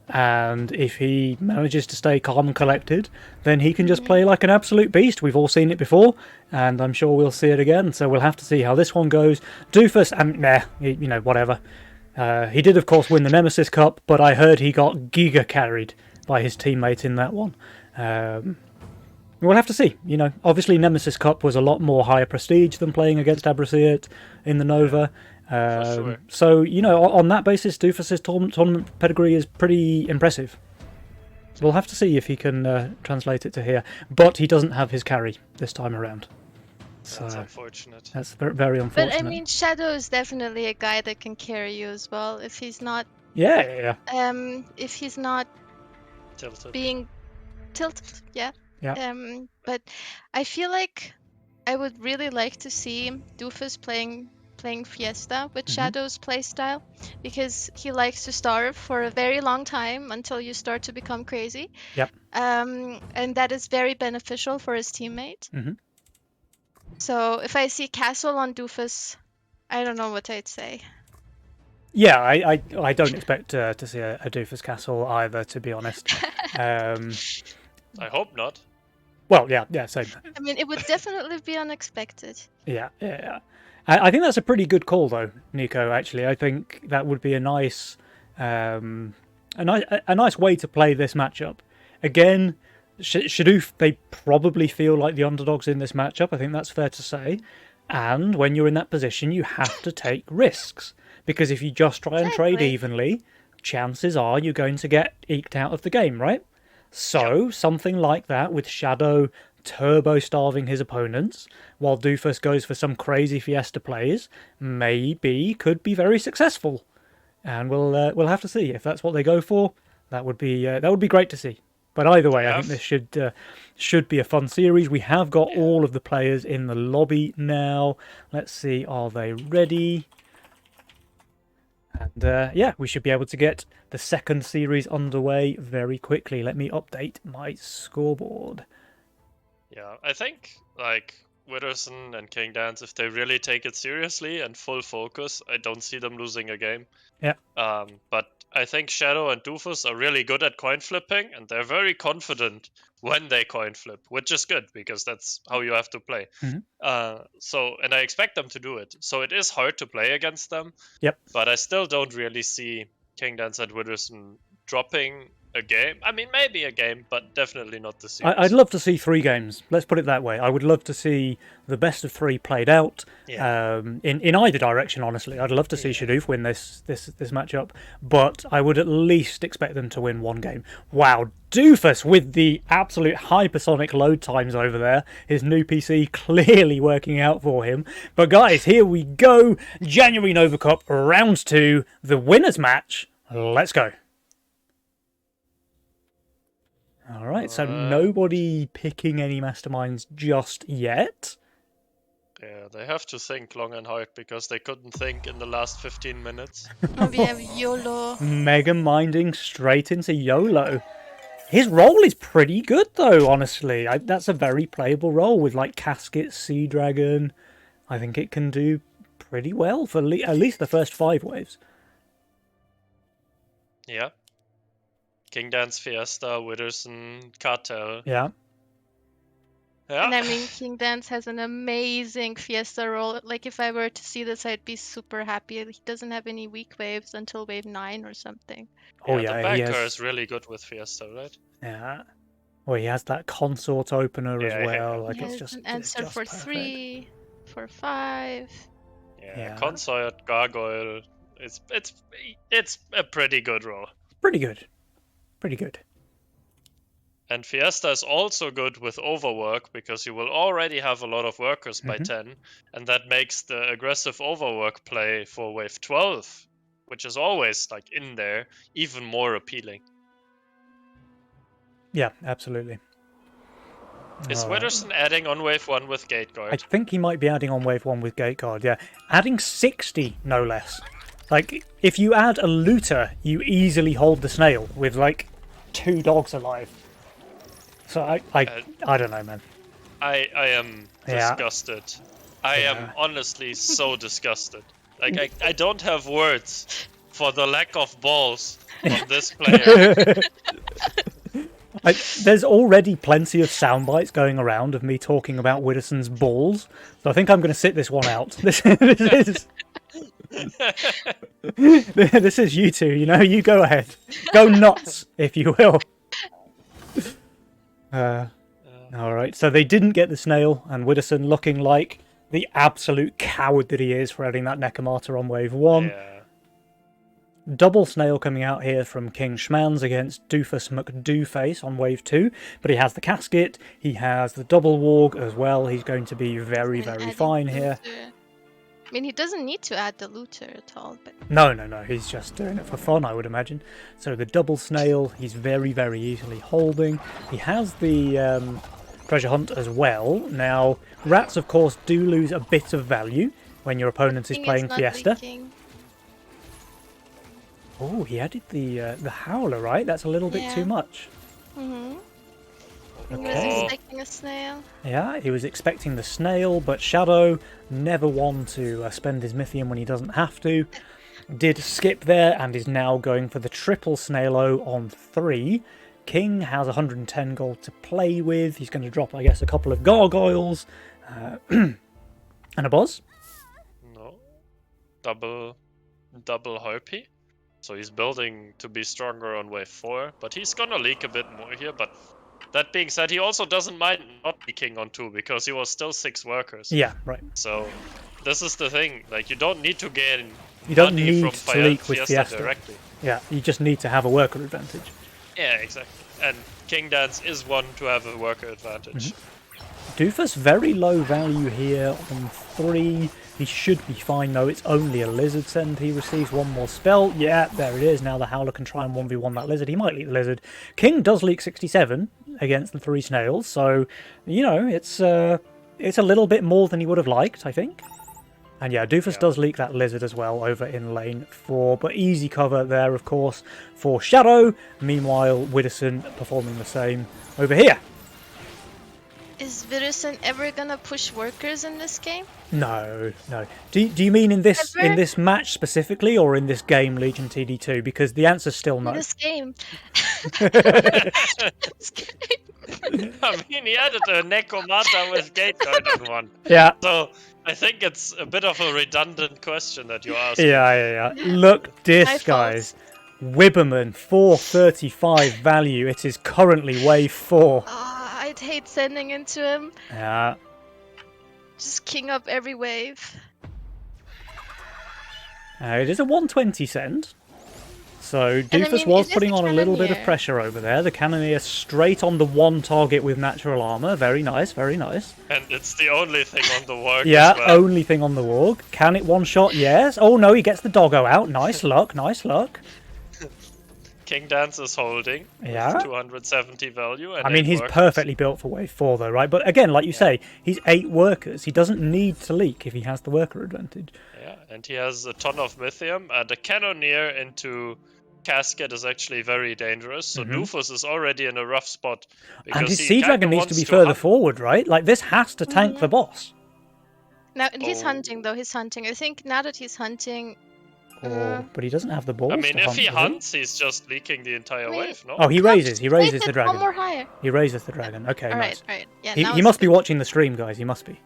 And if he manages to stay calm and collected, then he can just play like an absolute beast. We've all seen it before, and I'm sure we'll see it again. So we'll have to see how this one goes. Doofus, whatever. He did, of course, win the Nemesis Cup, but I heard he got giga carried by his teammate in that one. We'll have to see. Obviously Nemesis Cup was a lot more higher prestige than playing against Abrasit in the Nova. Sure. So, on that basis, Doofus's tournament pedigree is pretty impressive. We'll have to see if he can translate it to here. But he doesn't have his carry this time around. So that's unfortunate. That's very, very unfortunate. But I mean, Shadow is definitely a guy that can carry you as well. If he's not... Yeah. If he's not... Tilted. Being tilted, yeah. Yeah. But I feel like I would really like to see Doofus playing Fiesta with Shadow's playstyle, because he likes to starve for a very long time until you start to become crazy. Yep. And that is very beneficial for his teammate. Mm-hmm. So if I see Castle on Doofus, I don't know what I'd say. Yeah, I don't expect to see a Doofus Castle either, to be honest. I hope not. Well, yeah, same. I mean, it would definitely be unexpected. Yeah. I think that's a pretty good call, though, Nico. Actually, I think that would be a nice way to play this matchup. Again, Shadoof, they probably feel like the underdogs in this matchup. I think that's fair to say. And when you're in that position, you have to take risks, because if you just try and trade evenly, chances are you're going to get eked out of the game, right? So something like that with Shadow turbo starving his opponents, while Doofus goes for some crazy Fiesta plays, could be very successful, and we'll have to see if that's what they go for. That would be great to see. But either way, I think this should be a fun series. We have got all of the players in the lobby now. Let's see, are they ready? And we should be able to get the second series underway very quickly. Let me update my scoreboard. Yeah, I think Widdowson and King Dans, if they really take it seriously and full focus, I don't see them losing a game. Yeah. But I think Shadow and Doofus are really good at coin flipping, and they're very confident when they coin flip, which is good because that's how you have to play. Mm-hmm. And I expect them to do it. So it is hard to play against them. Yep. But I still don't really see King Dans and Widdowson dropping a game. I mean, maybe a game, but definitely not the series. I'd love to see 3 games. Let's put it that way. I would love to see the best of 3 played out in either direction. Honestly, I'd love to see Shadoof win this matchup, but I would at least expect them to win 1 game. Wow, Doofus with the absolute hypersonic load times over there. His new PC clearly working out for him. But guys, here we go. January Nova Cup round 2, the winners match. Let's go. All right, so nobody picking any masterminds just yet. Yeah, they have to think long and hard because they couldn't think in the last 15 minutes. And we have YOLO. Mega minding straight into YOLO. His role is pretty good, though, honestly. That's a very playable role with, like, Casket, Sea Dragon. I think it can do pretty well for at least the first 5 waves. Yeah. King Dance, Fiesta, Witherson, Cartel. Yeah. And I mean, King Dance has an amazing Fiesta roll. Like, if I were to see this, I'd be super happy. He doesn't have any weak waves until wave 9 or something. Oh, yeah, the he backer has... is really good with Fiesta, right? Yeah. Well, he has that consort opener as well. Yeah. Like, He it's has just an answer it's just for perfect. 3, for 5. Yeah. Consort, Gargoyle. It's a pretty good roll. Pretty good. Pretty good. And Fiesta is also good with overwork because you will already have a lot of workers by 10, and that makes the aggressive overwork play for wave 12, which is always like in there, even more appealing. Yeah, absolutely. Is Witherson adding on wave 1 with Gate Guard? I think he might be adding on wave 1 with Gate Guard, yeah. Adding 60, no less. Like, if you add a looter, you easily hold the snail with, like, 2 dogs alive. So I don't know, man. I am disgusted. I am honestly so disgusted. Like, I don't have words for the lack of balls of this player. There's already plenty of sound bites going around of me talking about Witterson's balls, so I think I'm going to sit this one out. This is you two, you know, you go ahead. Go nuts, if you will. Alright, so they didn't get the snail, and Witterson looking like the absolute coward that he is for adding that Nekomata on wave 1. Yeah. Double snail coming out here from King Schmans against Doofus McDooface on wave 2, but he has the casket, he has the double warg as well. He's going to be very, very fine here. I mean, he doesn't need to add the looter at all, but... No, he's just doing it for fun, I would imagine. So the double snail, he's very, very easily holding. He has the treasure hunt as well. Now, rats, of course, do lose a bit of value when your opponent is playing Fiesta. Leaking. Oh, he added the howler, right? That's a little bit too much. Mm-hmm. Okay. He was expecting a snail. Yeah, he was expecting the snail, but Shadow, never one to spend his Mythium when he doesn't have to. Did skip there and is now going for the triple Snailo on 3. King has 110 gold to play with. He's going to drop, I guess, a couple of gargoyles. And a Buzz. No. Double Harpy. So he's building to be stronger on wave 4, but he's gonna leak a bit more here. But that being said, he also doesn't mind not leaking on 2 because he was still 6 workers. Yeah, right. So this is the thing. Like, you don't need to gain You don't money need from to leak with Fiesta directly. Yeah, you just need to have a worker advantage. Yeah, exactly. And King Dance is one to have a worker advantage. Doofus, very low value here on 3. He should be fine though. It's only a lizard send. He receives one more spell. Yeah, there it is. Now the Howler can try and 1v1 that lizard. He might leak the lizard. King does leak 67 against the 3 snails. So, you know, it's a little bit more than he would have liked, I think. And yeah, Doofus does leak that lizard as well over in lane 4. But easy cover there, of course, for Shadow. Meanwhile, Witterson performing the same over here. Is Witterson ever gonna push workers in this game? No. Do you mean in this match specifically, or in this game, Legion TD2? Because the answer's still no. In this game. I mean, he added a Nekomata with Gate Guard on 1. Yeah. So I think it's a bit of a redundant question that you asked. Yeah. Look, this, guys. Wibberman, 435 value. It is currently wave 4. Oh, I'd hate sending into him. Yeah. Just king up every wave. It is a 120 send. So Doofus mean, was it is putting the on a little bit of Cannoneer. pressure over there. The Cannoneer straight on the one target with natural armor. Very nice, very nice. And it's the only thing on the warg Yeah, as well. only thing on the warg. Can it one-shot? Yes. Oh no, he gets the doggo out. Nice luck, nice luck. King Dance is holding. Yeah. With 270 value. And I mean, 8 he's workers. perfectly built for wave 4 though, right? But again, like you say, he's 8 workers. He doesn't need to leak if he has the worker advantage. Yeah, and he has a ton of Mythium. And the Cannoneer into Casket is actually very dangerous. So Doofus is already in a rough spot. Mm-hmm. And his he Sea kinda Dragon needs to wants be further hunt- forward, right? Like, this has to tank the boss. Now he's Oh. hunting though. He's hunting. I think now that he's hunting. But he doesn't have the balls I mean, to if hunt, he does hunts, he's just leaking the entire Wait. wave, no? Oh, he raises the Raise it one dragon. more higher. He raises the dragon. Okay, All nice. right. Yeah. He, now he it's must be good. watching the stream, guys. He must be.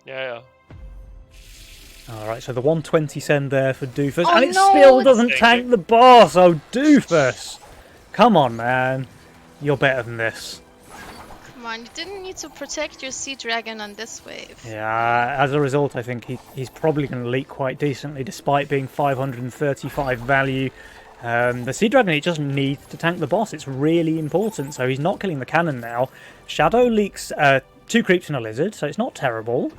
Yeah. All right, so the 120 send there for Doofus, Oh, and it no, still it's- doesn't tank the boss. Oh, Doofus! Come on, man. You're better than this. Come on, you didn't need to protect your Sea Dragon on this wave. Yeah, as a result, I think he's probably going to leak quite decently, despite being 535 value. The Sea Dragon, he just needs to tank the boss. It's really important, so he's not killing the cannon now. Shadow leaks 2 creeps and a lizard, so it's not terrible.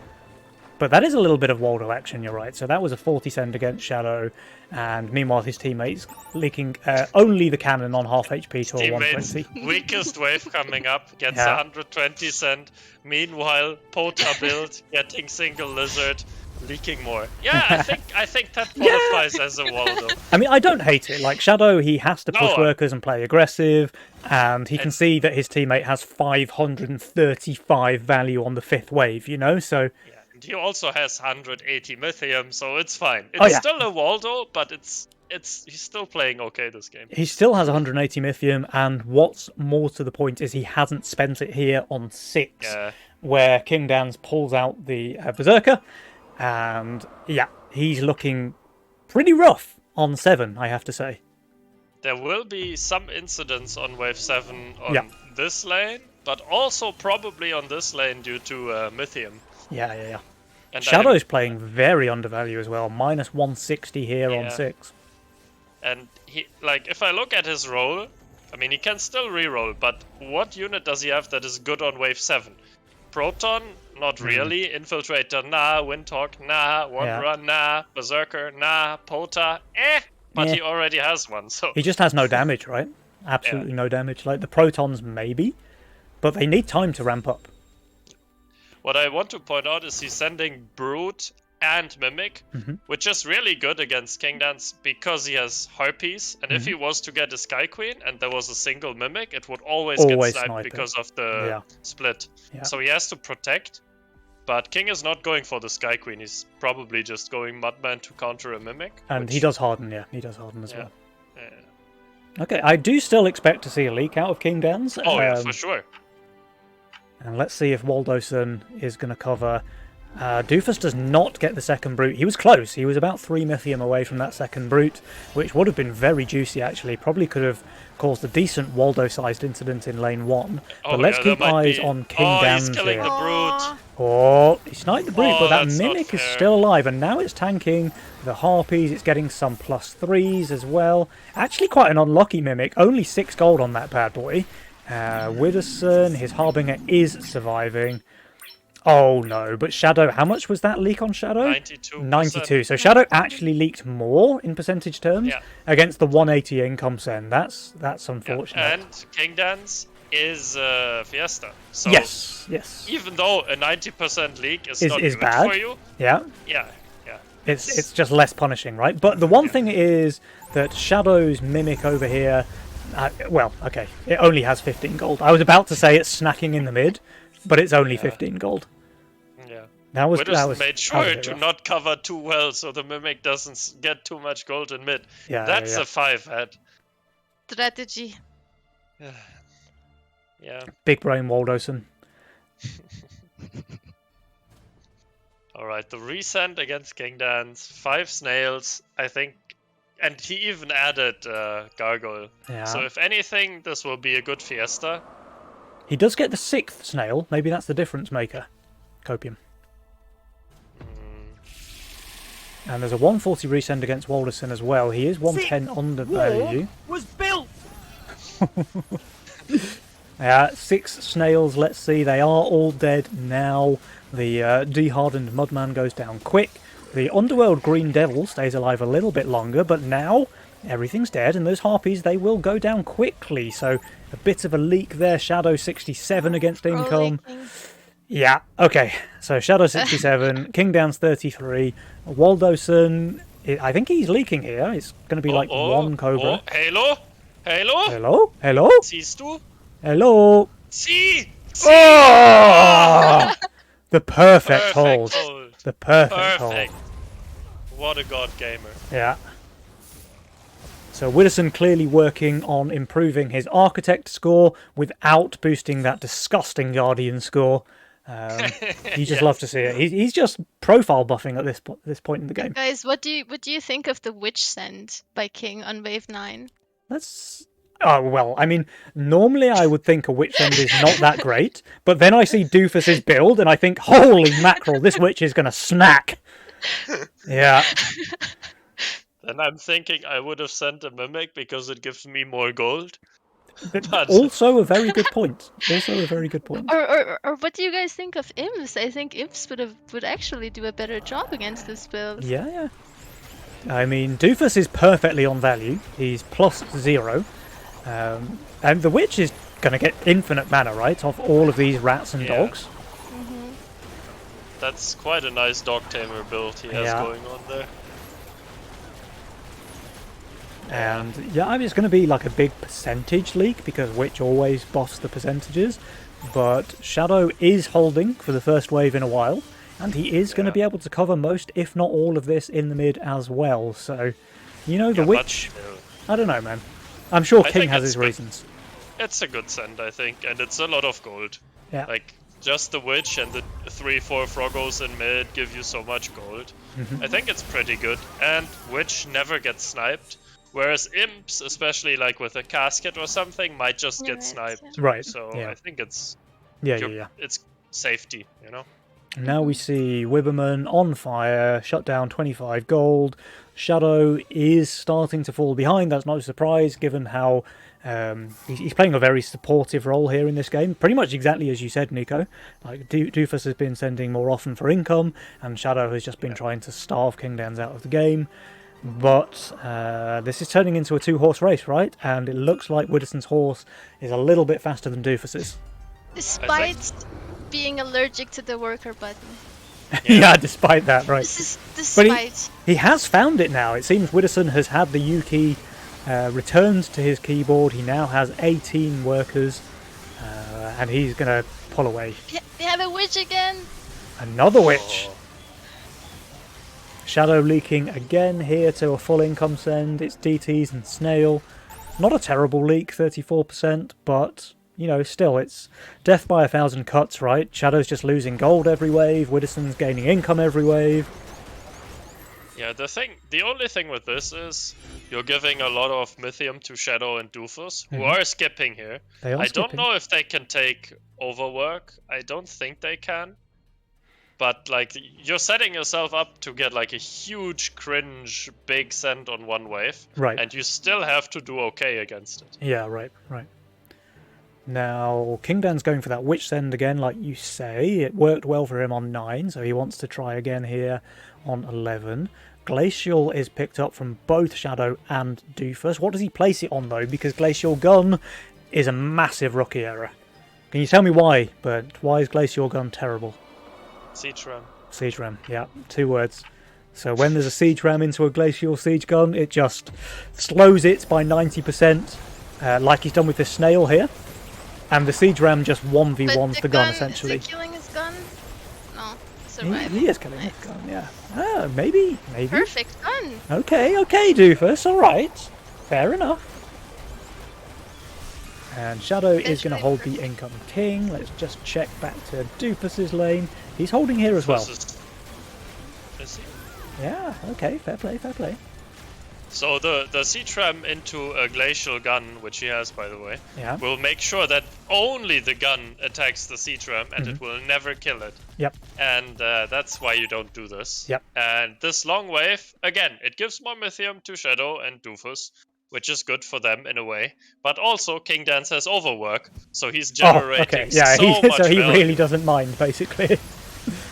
But that is a little bit of Waldo action, you're right. So that was a 40 send against Shadow, and meanwhile his teammates leaking only the cannon on half HP to a Teammates, 120. weakest wave coming up, gets Yeah. 120 cent. Meanwhile, Pota build, getting single lizard, leaking more. Yeah, I think that qualifies as a Waldo. I mean, I don't hate it. Like, Shadow, he has to push No. workers and play aggressive, and he can see that his teammate has 535 value on the 5th wave, you know? So, Yeah. And he also has 180 Mythium, so it's fine. It's Oh, yeah. still a Waldo, but he's still playing okay this game. he still has 180 Mythium, and what's more to the point is he hasn't spent it here on 6, Yeah. where King Dans pulls out the Berserker, and yeah, he's looking pretty rough on 7, I have to say. There will be some incidents on wave 7 on Yeah. this lane, but also probably on this lane due to Mythium. Yeah. And Shadow's playing very undervalue as well, minus 160 here on Yeah. 6. And he, like, if I look at his role, I mean, he can still reroll, but what unit does he have that is good on wave 7? Proton? Not really. Infiltrator? Nah. Windhawk? Nah. One Yeah. Run? Nah. Berserker? Nah. Pota? But Yeah. he already has one, so... He just has no damage, right? Absolutely no damage. Like, the Protons, maybe, but they need time to ramp up. What I want to point out is he's sending Brute and Mimic, which is really good against King Dance because he has Harpies. And if he was to get a Sky Queen and there was a single Mimic, it would always Always get snipe sniped it. because of the split. Yeah. So he has to protect. But King is not going for the Sky Queen. He's probably just going Mudman to counter a Mimic. And he which- does harden, he does harden as Yeah. well. Yeah. Okay, I do still expect to see a leak out of King Dan's. Oh, yeah, for sure. And let's see if Waldoson is going to cover. Doofus does not get the second brute. He was close. He was about 3 Mythium away from that second brute, which would have been very juicy, actually. Probably could have caused a decent Waldo-sized incident in lane 1. But let's yeah, there keep might eyes be- on King Oh, Dan's he's killing here. the Brute. Oh, he sniped the brute, Oh, but that that's not Mimic is fair. still alive, and now it's tanking the Harpies. It's getting some +3s as well. Actually, quite an unlucky Mimic. Only 6 gold on that bad boy. Widdowson, his Harbinger is surviving. Oh no, but Shadow, how much was that leak on Shadow? 92%. 92. So Shadow actually leaked more in percentage terms Yeah. against the 180 income send. That's Yeah. unfortunate. And King Dance is Fiesta. So Yes. even though a 90% leak is Is not good bad. for you, Yeah. yeah. It's just less punishing, right? But the one thing is that Shadow's Mimic over here, well, okay, it only has 15 gold. I was about to say it's snacking in the mid, but it's only 15 gold. Yeah. That was Widows made that was a sure bit to rough. not cover too well so the Mimic doesn't get too much gold in mid. Yeah, That's yeah. a 5-head. Strategy. Yeah. Big brain Waldoson. Alright, the resend against King Dance. 5 snails. I think And he even added Gargoyle. Yeah. So if anything, this will be a good fiesta. He does get the 6th snail. Maybe that's the difference maker. Copium. And there's a 140 resend against Walderson as well. He is 110 under value. Was built. Yeah, 6 snails. Let's see. They are all dead now. The de-hardened Mudman goes down quick. The Underworld Green Devil stays alive a little bit longer, but now everything's dead, and those Harpies, they will go down quickly. So a bit of a leak there. Shadow 67 against Income. Yeah, okay. So Shadow 67, King Down's 33, Waldoson, I think he's leaking here. It's going to be like one Cobra. Halo? Halo? Hello? Hello? Siehst du? Hello? See! Oh! The perfect hold. The perfect hold. What a god gamer. Yeah. So Widdowson clearly working on improving his Architect score without boosting that disgusting Guardian score. You just love to see it. He's just profile buffing at this point in the game. Guys, what do you think of the Witch Send by King on wave 9? That's... Oh, well, I mean, normally I would think a Witch End is not that great, but then I see Doofus's build and I think, holy mackerel, this Witch is going to smack. Yeah. Then I'm thinking I would have sent a Mimic because it gives me more gold. But... Also a very good point. Also a very good point. Or what do you guys think of Imps? I think Imps would actually do a better job against this build. Yeah, yeah. I mean, Doofus is perfectly on value. He's +0. And the Witch is going to get infinite mana, right, off all of these rats and dogs. Mm-hmm. That's quite a nice dog tamer build he has going on there. And yeah, I mean, it's going to be like a big percentage leak because Witch always buffs the percentages. But Shadow is holding for the first wave in a while, and he is going to be able to cover most, if not all, of this in the mid as well. So, you know, the Witch, I don't know, man. I'm sure King has his reasons. It's a good send, I think, and it's a lot of gold. Yeah. Like, just the Witch and the 3-4 Froggos in mid give you so much gold. I think it's pretty good. And Witch never gets sniped. Whereas Imps, especially like with a casket or something, might just get sniped. Right. So I think it's it's safety, you know? Now we see Wibberman on fire, shut down 25 gold. Shadow is starting to fall behind. That's not a surprise given how he's playing a very supportive role here in this game. Pretty much exactly as you said, Nico. Like Doofus has been sending more often for income, and Shadow has just been trying to starve Kingdowns out of the game. But this is turning into a 2-horse race, right? And it looks like Widdowson's horse is a little bit faster than Doofus's. Despite being allergic to the worker button. Yeah, despite that, right. This is despite. But he has found it now. It seems Widdowson has had the U key returned to his keyboard. He now has 18 workers, and he's going to pull away. We have a witch again! Another witch! Shadow leaking again here to a full income send. It's DTs and Snail. Not a terrible leak, 34%, but, you know, still, it's death by 1,000 cuts, right? Shadow's just losing gold every wave. Widdowson's gaining income every wave. Yeah, the only thing with this is you're giving a lot of Mythium to Shadow and Doofus, who are skipping here. I don't know if they can take overwork. I don't think they can. But, like, you're setting yourself up to get, like, a huge, cringe, big send on one wave. Right. And you still have to do okay against it. Yeah, right. Now, Kingdan's going for that witch send again, like you say. It worked well for him on 9, so he wants to try again here on 11. Glacial is picked up from both Shadow and Doofus. What does he place it on, though? Because Glacial Gun is a massive rookie error. Can you tell me why? But why is Glacial Gun terrible? Siege Ram. Siege Ram, yeah, 2 words. So when there's a Siege Ram into a Glacial Siege Gun, it just slows it by 90%, like he's done with the Snail here. And the Siege Ram just 1v1s the gun, essentially. Is he killing his gun? No, surviving. He is killing his gun, yeah. Ah, maybe. Perfect gun. Okay, Doofus, alright. Fair enough. And Shadow is going to hold the income king. Let's just check back to Doofus's lane. He's holding here as well. Is he? Yeah, okay, fair play. So the C-Tram into a glacial gun, which he has, by the way, Yeah. will make sure that only the gun attacks the C-Tram and it will never kill it. Yep. And that's why you don't do this. Yep. And this long wave, again, it gives more Mythium to Shadow and Doofus, which is good for them in a way. But also, King Dance has overwork, so he's generating okay. Yeah. so much So he value. really doesn't mind, basically.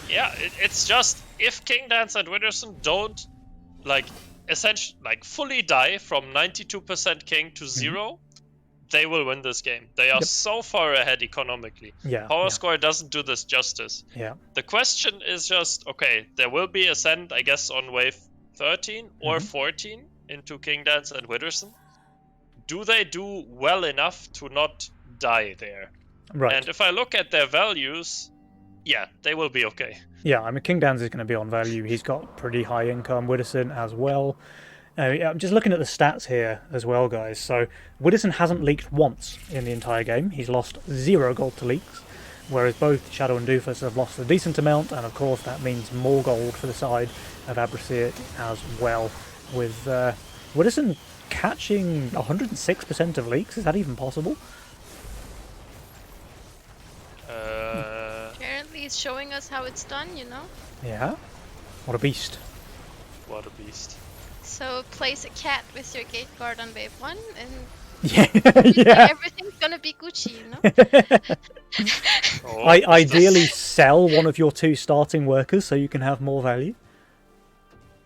Yeah, it's just if King Dance and Witherson don't fully die from 92% King to 0, they will win this game. They are so far ahead economically. Yeah. Power Score doesn't do this justice. Yeah. The question is just, okay, there will be Ascend, I guess, on wave 13 or 14 into King Dance and Witherson. Do they do well enough to not die there? Right. And if I look at their values, yeah, they will be okay. Yeah, I mean, King Dan's is going to be on value. He's got pretty high income. Witherson as well. I'm just looking at the stats here as well, guys. So Witherson hasn't leaked once in the entire game. He's lost 0 gold to leaks, whereas both Shadow and Doofus have lost a decent amount, and of course that means more gold for the side of Abracete as well. With Witherson catching 106% of leaks, is that even possible? Apparently it's showing us how it's done, you know? Yeah. What a beast. What a beast. So place a cat with your gate guard on wave 1 and Yeah, yeah. everything's gonna be Gucci, you know? Oh, Ideally sell one of your 2 starting workers so you can have more value.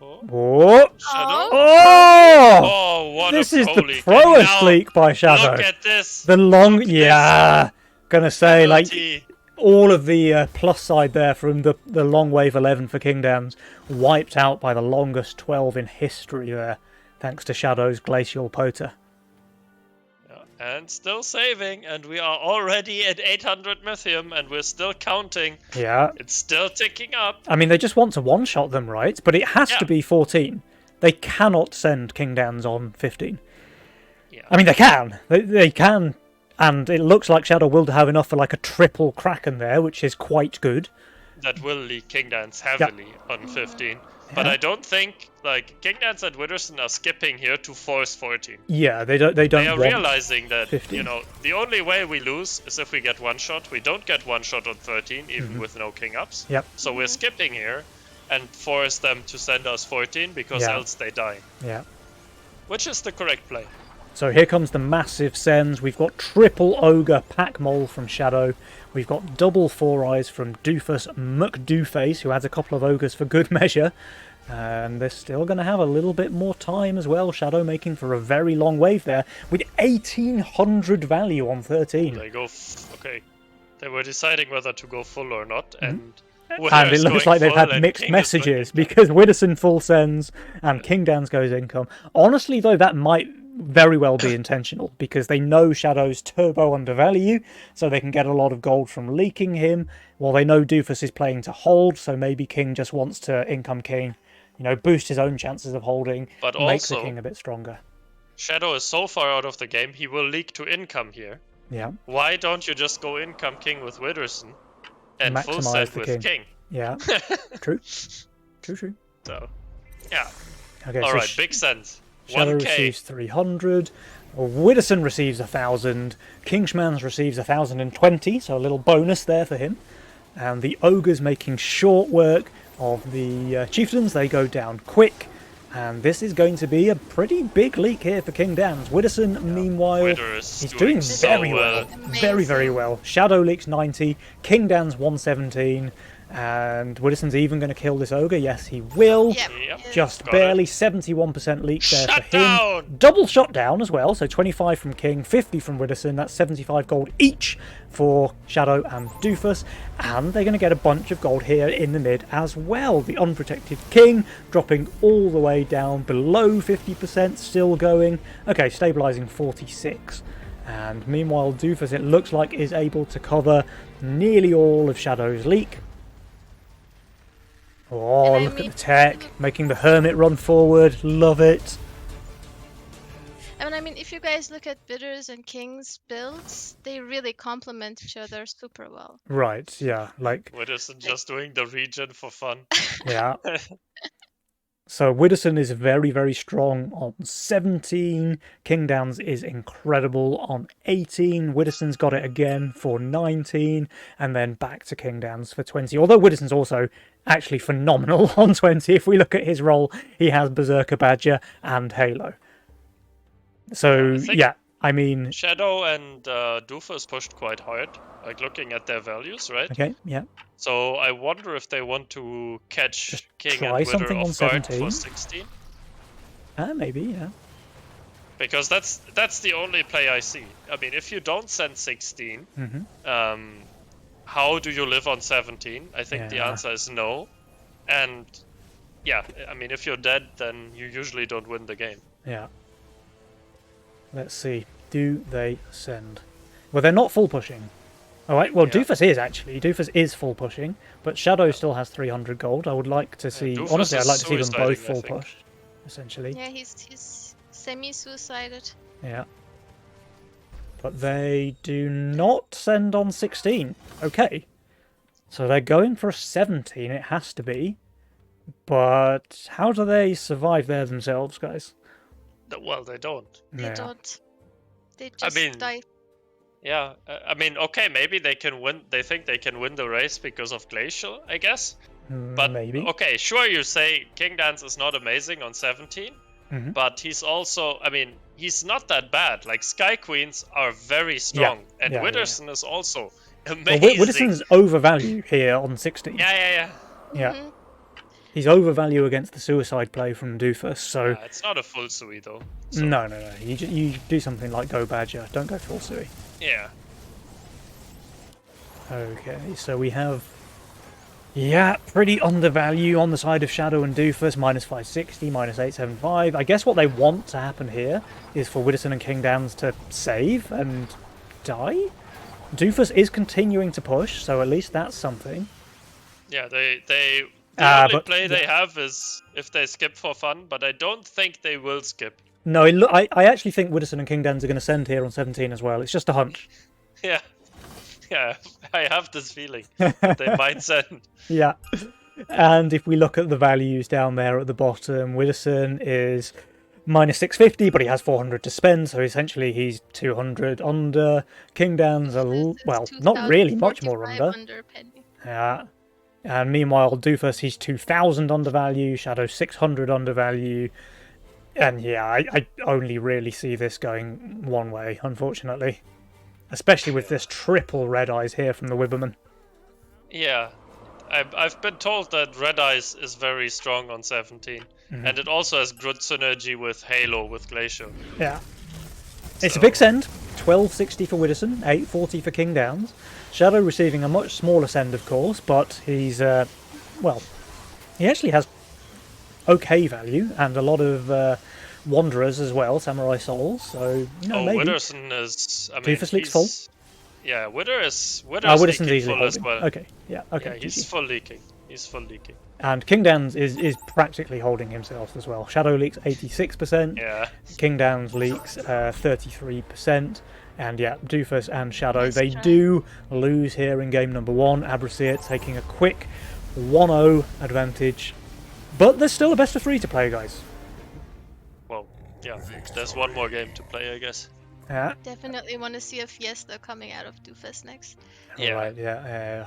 Oh! Shadow? Oh! Oh, what This a is pro the leak. proest And now, leak by Shadow. Look at this. The long, Look at yeah. Gonna say, like, penalty. all of the plus side there from the long wave 11 for King Dance wiped out by the longest 12 in history there, thanks to Shadow's Glacial Poter. And still saving, and we are already at 800 Mythium, and we're still counting. Yeah. It's still ticking up. I mean, they just want to one-shot them, right? But it has to be 14. They cannot send King Dan's on 15. Yeah. I mean, they can. They can. And it looks like Shadow will have enough for like a triple Kraken there, which is quite good. That will leak King Dance heavily on 15. But I don't think, like, King Dance and Witherson are skipping here to force 14. Yeah, they don't They want are realizing that, 15. you know, the only way we lose is if we get one shot. We don't get one shot on 13, even with no King ups. Yep. So we're skipping here and force them to send us 14 because Yeah. else they die. Yeah. Which is the correct play. So here comes the massive sends. We've got triple Ogre Pack Mole from Shadow. We've got double Four Eyes from Doofus McDooface, who adds a couple of Ogres for good measure. And they're still going to have a little bit more time as well. Shadow making for a very long wave there with 1800 value on 13. They go, okay. They were deciding whether to go full or not, and And it looks like they've had mixed messages because Witherson full sends and King Dance goes income. Honestly, though, that might very well be intentional because they know Shadow's turbo undervalue, so they can get a lot of gold from leaking him, while they know Doofus is playing to hold, so maybe King just wants to income King, you know, boost his own chances of holding, But make the also, King a bit stronger. Shadow is so far out of the game, he will leak to income here. Yeah, Why don't you just go income King with Witherson and full Maximise send the with King? yeah, true. True. So, yeah. Okay, All so right, big sense. Shadow 1k. receives 300. Witherson receives 1,000. Kingshmans receives 1,020, so a little bonus there for him. And the Ogres making short work of the Chieftains. They go down quick. And this is going to be a pretty big leak here for King Dan's. Witherson, meanwhile, Wither is he's doing so very well. Very, very well. Shadow leaks 90. King Dan's 117. And Witterson's even going to kill this Ogre. Yes, he will. Yep. Yep. Just Got barely 71% leak there Shut for him. down! Double shot down as well, so 25 from King, 50 from Witherson. That's 75 gold each for Shadow and Doofus. And they're going to get a bunch of gold here in the mid as well. The unprotected King dropping all the way down below 50%, still going. Okay, stabilising 46. And meanwhile, Doofus, it looks like, is able to cover nearly all of Shadow's leak. Oh, And I look at mean- the tech, making the Hermit run forward. Love it. And I mean, if you guys look at Bitters and King's builds, they really complement each other super well. Right, yeah, like, Witherson just doing the regen for fun. yeah. So Widdowson is very, very strong on 17. Kingdowns is incredible on 18. Widdowson's got it again for 19. And then back to Kingdowns for 20. Although Widdowson's also actually phenomenal on 20. If we look at his role, he has Berserker Badger and Halo. So, yeah, I mean... Shadow and Doofus pushed quite hard, like looking at their values, right? Okay, yeah. So I wonder if they want to catch Just King try and Wither something on off guard 17. for 16. Maybe, yeah. Because that's the only play I see. I mean, if you don't send 16, how do you live on 17? I think the answer is no. And yeah, I mean, if you're dead, then you usually don't win the game. Yeah. Let's see. Do they send? Well, they're not full pushing. All right. Well, Doofus is actually. Doofus is full pushing, but Shadow still has 300 gold. I would like to see. Doofus Honestly, I'd is like to see them both suiciding, I full think. push. Essentially. Yeah, he's semi-suicided. Yeah. But they do not send on 16. Okay. So they're going for a 17. It has to be. But how do they survive there themselves, guys? Well, they don't. They Yeah. don't. They just mean, die. Yeah, I mean, okay, maybe they can win. They think they can win the race because of Glacial, I guess. But Maybe. okay, sure, you say King Dance is not amazing on 17, but he's also, I mean, he's not that bad. Like Sky Queens are very strong, and yeah, Witherson is also Well, amazing. Widdowson's overvalue here on 16. Yeah. Yeah. He's overvalue against the suicide play from Doofus, so... It's not a full sui though. No. You do something like Go Badger. Don't go full sui. Yeah. Okay, so we have... Yeah, pretty undervalue on the side of Shadow and Doofus. Minus 560, minus 875. I guess what they want to happen here is for Widdowson and Kingdowns to save and die? Doofus is continuing to push, so at least that's something. Yeah, the only but- play they have is if they skip for fun, but I don't think they will skip. No, I actually think Widdowson and Kingdowns are going to send here on 17 as well. It's just a hunch. Yeah. Yeah, I have this feeling that they might send. Yeah. And if we look at the values down there at the bottom, Widdowson is minus 650, but he has 400 to spend, so essentially he's 200 under. Kingdowns are, well, not really much more under. Penny. Yeah. And meanwhile, Doofus, he's 2,000 undervalue, Shadow 600 undervalue. And yeah, I only really see this going one way, unfortunately. Especially with this triple Red Eyes here from the Wibberman. Yeah, I've been told that Red Eyes is very strong on 17, and it also has good synergy with Halo with Glacial. Yeah. It's a big send. 1260 for Widdowson, 840 for Kingdowns. Shadow receiving a much smaller send, of course, but he's, well, he actually has okay value and a lot of Wanderers as well, Samurai Souls, so, you know, maybe. Widdowson is, I mean, Doofus leaks full? Yeah, Widdowson's Widdowson's leaking easily full as holding. well. Okay, yeah, okay. Yeah, he's GG. full leaking. He's full leaking. And Kingdowns is practically holding himself as well. Shadow leaks 86%. Yeah. Kingdowns leaks 33%. And yeah, Doofus and Shadow, Nice they try. do lose here in game number 1. Abrasir taking a quick 1-0 advantage. But there's still a best of 3 to play, guys. Well, yeah. There's one more game to play, I guess. Yeah. Definitely want to see a Fiesta coming out of Doofus next. Yeah. Right, yeah.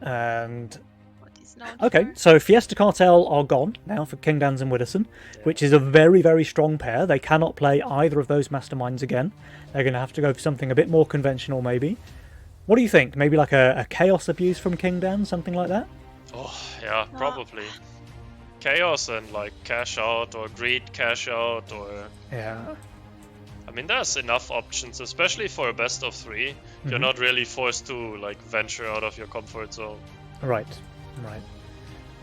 And What he's known okay, for. so Fiesta Cartel are gone now for Kingdowns and Widdowson, which is a very, very strong pair. They cannot play either of those masterminds again. They're going to have to go for something a bit more conventional, maybe. What do you think? Maybe like a Chaos Abuse from Kingdowns, something like that? Oh, yeah, probably. Chaos and like cash out or greed cash out or... Yeah. I mean, there's enough options, especially for a best of 3. You're not really forced to like venture out of your comfort zone. Right.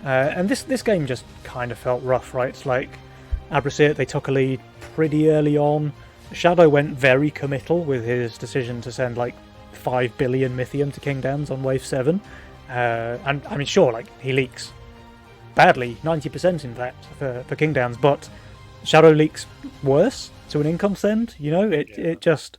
And this game just kind of felt rough, right? It's like Abrasir, they took a lead pretty early on. Shadow went very committal with his decision to send like 5 billion Mythium to Kingdowns on wave 7. And I mean, sure, like he leaks badly, 90% in fact for Kingdowns, but Shadow leaks worse to an income send. You know, it just,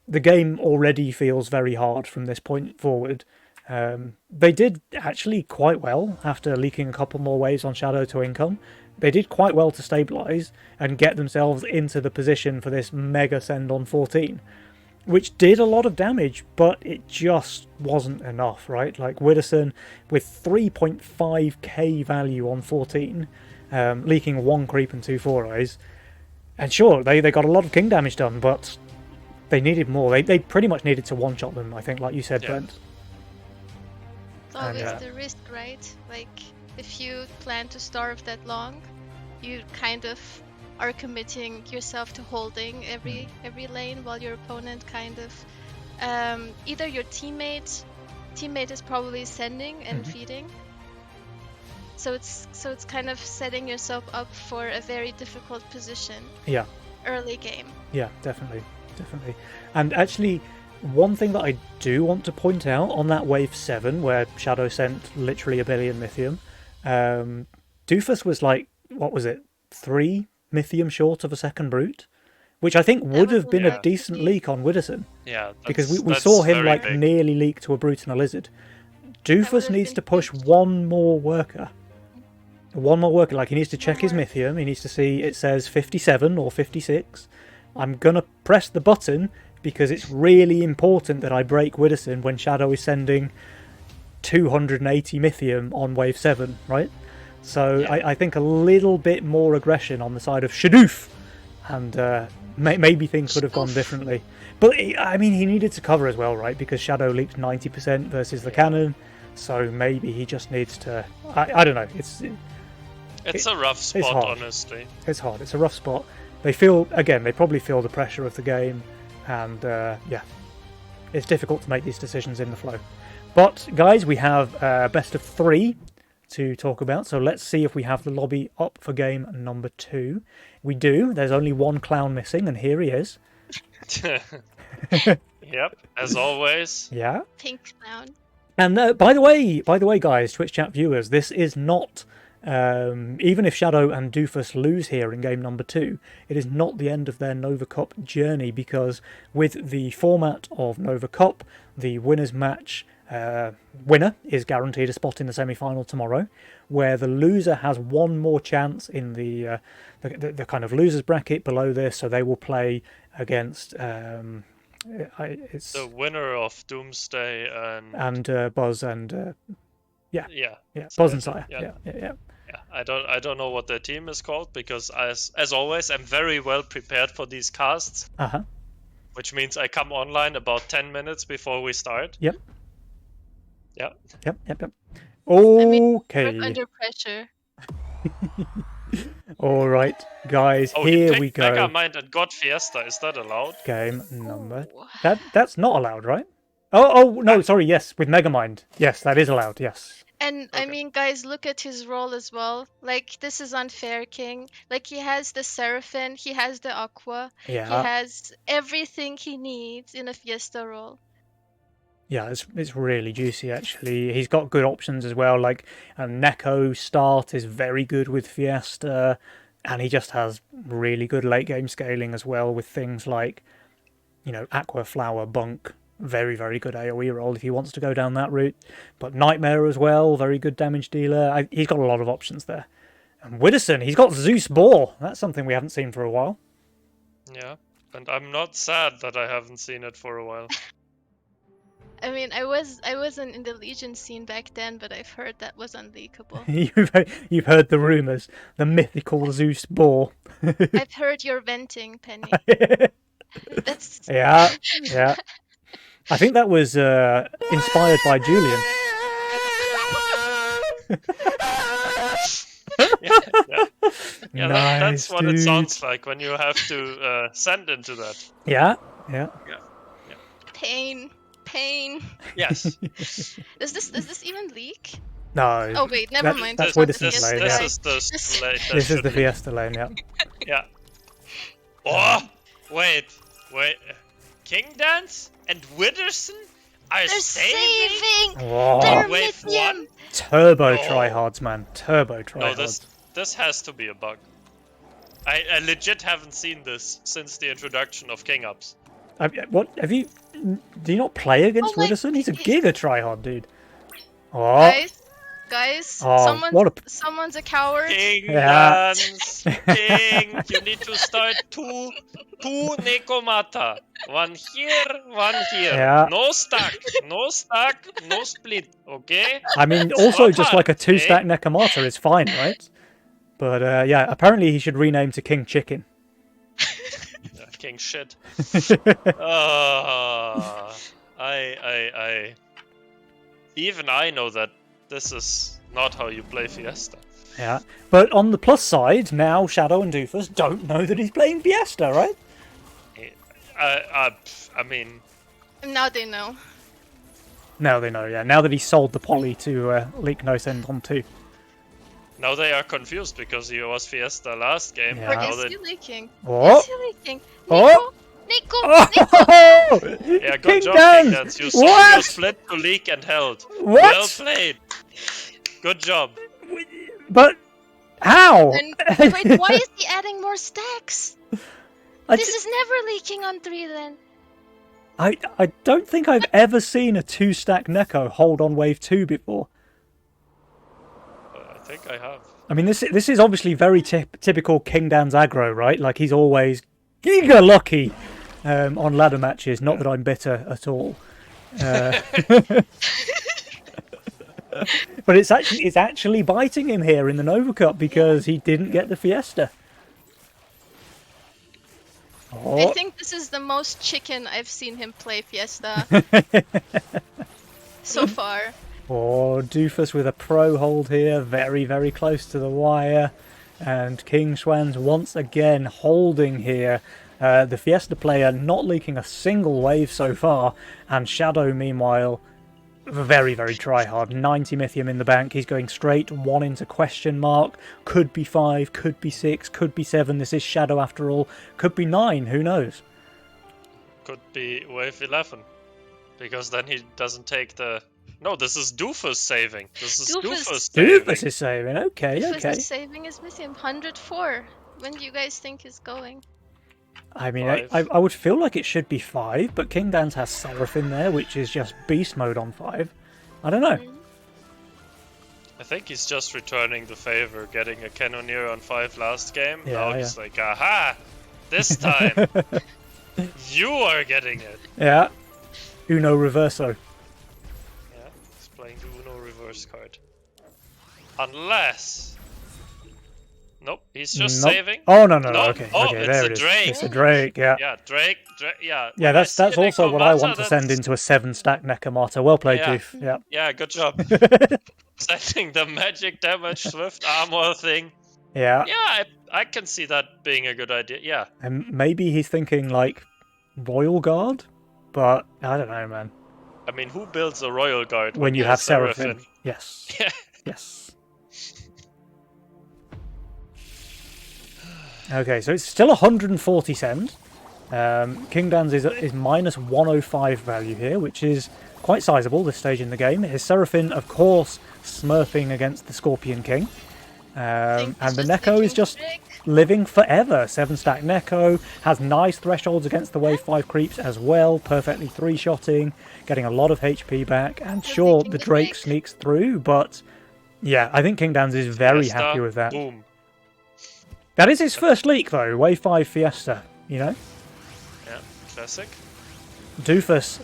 the game already feels very hard from this point forward. They did actually quite well after leaking a couple more waves on Shadow to income. They did quite well to stabilise and get themselves into the position for this mega send on 14, which did a lot of damage, but it just wasn't enough, right? Like Widdowson with 3.5k value on 14, leaking 1 creep and 2 4-eyes. And sure, they got a lot of king damage done, but they needed more. They pretty much needed to one-shot them, I think, like you said, Brent. It's always And, the risk, right? Like, if you plan to starve that long, you kind of are committing yourself to holding every lane, while your opponent kind of either your teammate is probably sending and feeding. So it's kind of setting yourself up for a very difficult position. Yeah. Early game. Yeah, definitely. And actually, one thing that I do want to point out on that wave 7, where Shadow sent literally 1 billion Mythium, Doofus was like, what was it, 3 Mythium short of a second Brute? Which I think would have been a decent leak on Widdowson. Yeah, because we saw him like big. nearly leak to a Brute and a Lizard. Doofus needs to push one more worker. Like he needs to check his Mythium, he needs to see it says 57 or 56. I'm gonna press the button because it's really important that I break Widdowson when Shadow is sending 280 Mythium on wave 7, right? So I think a little bit more aggression on the side of Shadoof, and maybe things could have gone differently. But I mean, he needed to cover as well, right? Because Shadow leaked 90% versus the cannon, so maybe he just needs to. I don't know. It's a rough spot, hard. honestly. It's hard. It's a rough spot. They probably feel the pressure of the game, and it's difficult to make these decisions in the flow. But guys, we have best of 3 to talk about, so let's see if we have the lobby up for game number 2. We do. There's only one clown missing, and here he is. Yep, as always. Yeah. Pink clown. And by the way, guys, Twitch chat viewers, this is not. Even if Shadow and Doofus lose here in game number 2, it is not the end of their Nova Cup journey, because with the format of Nova Cup, the winners match winner is guaranteed a spot in the semi-final tomorrow, where the loser has one more chance in the kind of losers bracket below this, so they will play against it's the winner of Doomsday and Buzz and yeah, Buzz and Sire. Yeah. Yeah, I don't know what their team is called, because as always, I'm very well prepared for these casts. Which means I come online about 10 minutes before we start. Yep. Yeah. Yep. Okay. I mean, we're under pressure. All right, guys. Oh, here we go. Megamind and God Fiesta. Is that allowed? Game number. Oh. That's not allowed, right? Oh no, sorry. Yes, with Megamind. Yes, that is allowed. Yes. And Okay. I mean, guys, look at his role as well. Like, this is unfair, King. Like, he has the Seraphim, he has the Aqua, he Yeah. has everything he needs in a Fiesta role. Yeah, it's really juicy actually. He's got good options as well. Like Neko start is very good with Fiesta, and he just has really good late game scaling as well with things like, Aqua, Flower, Bunk. Very, very good AoE roll if he wants to go down that route. But Nightmare as well, very good damage dealer. He's got a lot of options there. And Widdowson, he's got Zeus Boar. That's something we haven't seen for a while. Yeah. And I'm not sad that I haven't seen it for a while. I mean, I wasn't in the Legion scene back then, but I've heard that was unleakable. You've heard the rumours. The mythical Zeus Boar. I've heard you're venting, Penny. That's Yeah. I think that was inspired by Julian. Yeah, Nice, that's what it dude. sounds like when you have to send into that. Yeah. pain. Yes. Does this even leak? No. Oh wait, never that- mind. that's This was Widdowson's the lane, Fiesta yeah. This is the This- lane that This is should the be- Fiesta lane, yeah. Yeah. Oh, wait. King Dance and Widdowson are They're saving? saving Whoa. their Wave Mythium. 1? Turbo No. tryhards, man. Turbo No, tryhards. this has to be a bug. I legit haven't seen this since the introduction of King Ups. What have you? Do you not play against Oh my- Widdowson? He's a giga tryhard, dude. Oh, Guys, Oh, what a- someone's a coward. King Yeah. Dance, King, you need to start two Nekomata. One here, one here. Yeah. No stack, no split, okay? I mean, also Not just hard, like a 2-stack Nekomata is fine, right? But yeah, apparently he should rename to King Chicken. King shit. Even I know that this is not how you play Fiesta. Yeah, but on the plus side, now Shadow and Doofus don't know that he's playing Fiesta, right? I mean, Now they know. Now they know, yeah. Now that he sold the poly to Leak No Send on 2. now they are confused because he was Fiesta last game. Yeah. Or Now is they... he leaking? Oh! Is he leaking? Oh! Nico! Oh! Yeah, good King job, Dance! King Dance. You What? split to leak and held. What? Well played. Good job. But how? And wait, why is he adding more stacks? I, This is never leaking on 3 then. I don't think I've ever seen a 2-stack Neko hold on wave 2 before. I think I have. I mean, this is obviously very typical King Dan's aggro, right? Like, he's always giga lucky on ladder matches. Not that I'm bitter at all. But it's actually biting him here in the Nova Cup because he didn't get the Fiesta. I Oh, think this is the most chicken I've seen him play Fiesta so far. oh, Doofus with a pro hold here, very, very close to the wire. And King Schwanz once again holding here. The Fiesta player not leaking a single wave so far. And Shadow, meanwhile, very, very try hard. 90 Mythium in the bank. He's going straight 1 into question mark. Could be 5, could be 6, could be 7. This is Shadow after all. Could be 9, who knows? Could be wave 11. Because then he doesn't take the... No, this is Doofus saving. This is Doofus saving. Doofus is saving. Okay, Doofus okay. is saving his Mythium. 104. When do you guys think he's going? I mean, 5. I would feel like it should be 5, but King Dance has Seraphim there, which is just beast mode on 5. I don't know. I think he's just returning the favor, getting a Cannoneer on 5 last game. Yeah, Now he's like, aha! This time! You are getting it! Yeah. Uno Reverso. Yeah, he's playing the Uno reverse card. Unless... Nope, he's just Nope. saving. Oh, no, no, no. Nope. Okay, Oh, okay, it's there a it is. Drake. It's a Drake, yeah. Yeah, Drake, yeah. Yeah, When I that's see a also what I Nekomata, want to send that's- into a 7-stack Nekomata. Well played, Yeah. Doof. Yeah. Yeah, good job. Sending the magic damage swift armor thing. Yeah. Yeah, I can see that being a good idea. Yeah. And maybe he's thinking, like, Royal Guard? But, I don't know, man. I mean, who builds a Royal Guard When you have Seraphim. Seraphim? Yes. Yeah. Yes. Okay, so it's still 140 send. King Dan's is minus 105 value here, which is quite sizable this stage in the game. His Seraphim, of course, smurfing against the Scorpion King. And the Neko is just living forever. 7-stack Neko, has nice thresholds against the wave 5 creeps as well, perfectly 3-shotting, getting a lot of HP back. And sure, the Drake sneaks through, but yeah, I think King Dan's is very Fiesta, happy with that. Boom. That is his first leak, though. Wave 5 Fiesta, you know? Yeah, classic. Doofus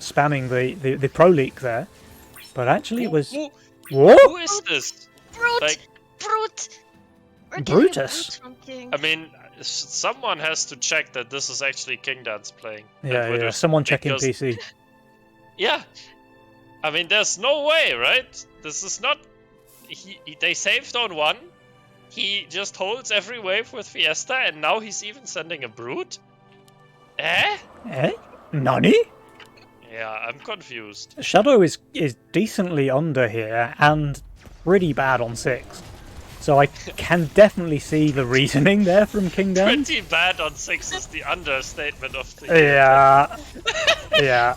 spamming the pro leak there. But actually it was... Who Whoa! is this? Brute! Like- Brute! We're getting Brutus? Brute from King. I mean, someone has to check that this is actually King Dance playing. Yeah, That would yeah. have- Someone checking because- PC. Yeah. I mean, there's no way, right? This is not... They saved on 1. He just holds every wave with Fiesta, and now he's even sending a Brute? Eh? Eh? Nani? Yeah, I'm confused. Shadow is decently under here and pretty bad on 6. So I can definitely see the reasoning there from King Dan. Pretty bad on 6 is the understatement of the year. Yeah. Yeah.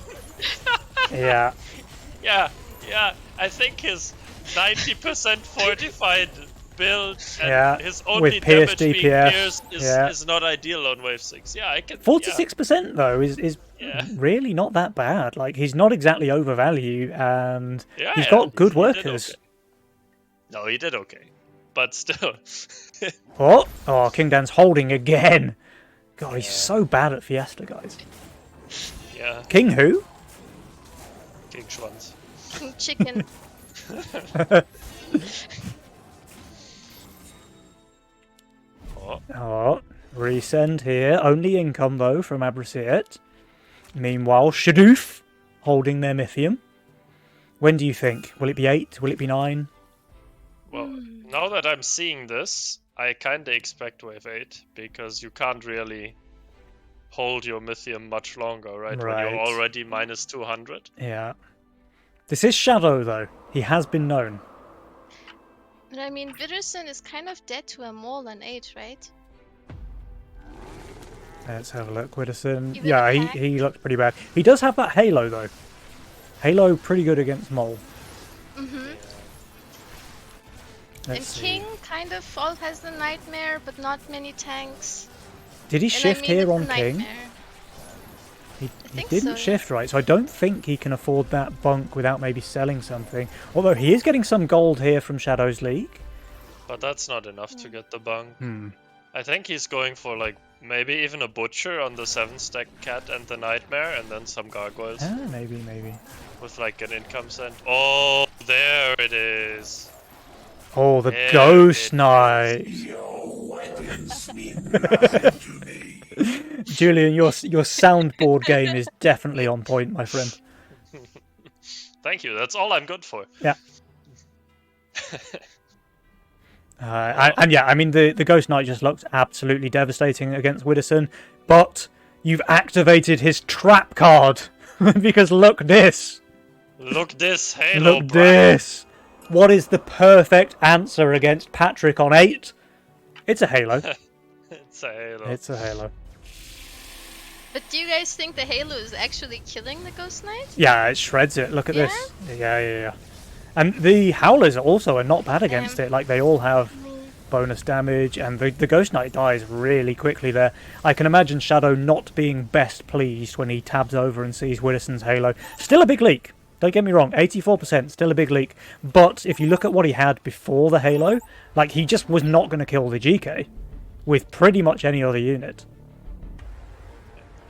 Yeah. Yeah. I think his 90% fortified build, and Yeah, his with only pierce damage being DPS, pierced yeah. is not ideal on wave 6. Yeah, I can. 46% though is Yeah. really not that bad. Like, he's not exactly overvalue, and Yeah, he's yeah, got good he did workers. okay. No, he did okay, but still. Oh, King Dan's holding again. God, he's so bad at Fiesta, guys. Yeah, King who? King Schwanz. King Chicken. Oh, resend here. Only income though from Abrasiet. Meanwhile, Shadoof holding their Mythium. When do you think? Will it be 8? Will it be 9? Well, now that I'm seeing this, I kinda expect wave 8, because you can't really hold your Mythium much longer, right? When Right. you're already minus 200. Yeah. This is Shadow though. He has been known. But I mean, Witherspoon is kind of dead to a mole on 8, right? Let's have a look. Widdowson. Even Yeah, attack? he looks pretty bad. He does have that Halo though. Halo pretty good against Mole. Mm-hmm. Let's And see. King kind of all has the Nightmare, but not many tanks. Did he And shift I mean, here it's on a King? Nightmare. He think didn't so, yeah. shift right, so I don't think he can afford that bunk without maybe selling something. Although he is getting some gold here from Shadow's League. But that's not enough to get the bung. Hmm. I think he's going for like maybe even a butcher on the 7-stack cat and the nightmare, and then some gargoyles Ah, maybe. with like an income send. Oh, there it is. Oh, the There Ghost it Knight. Your weapons mean nothing to me. Julian, your soundboard game is definitely on point, my friend. Thank you. That's all I'm good for. Yeah. And yeah, I mean, the Ghost Knight just looked absolutely devastating against Widdowson, but you've activated his trap card. Because look this. Look this Halo, Look Brian. this. What is the perfect answer against Patrick on 8? It's a Halo. It's a Halo. It's a Halo. But do you guys think the Halo is actually killing the Ghost Knight? Yeah, it shreds it. Look at Yeah? this. Yeah. And the Howlers also are not bad against it. Like, they all have bonus damage, and the Ghost Knight dies really quickly there. I can imagine Shadow not being best pleased when he tabs over and sees Widdowson's Halo. Still a big leak. Don't get me wrong, 84%, still a big leak. But if you look at what he had before the Halo, like, he just was not going to kill the GK with pretty much any other unit.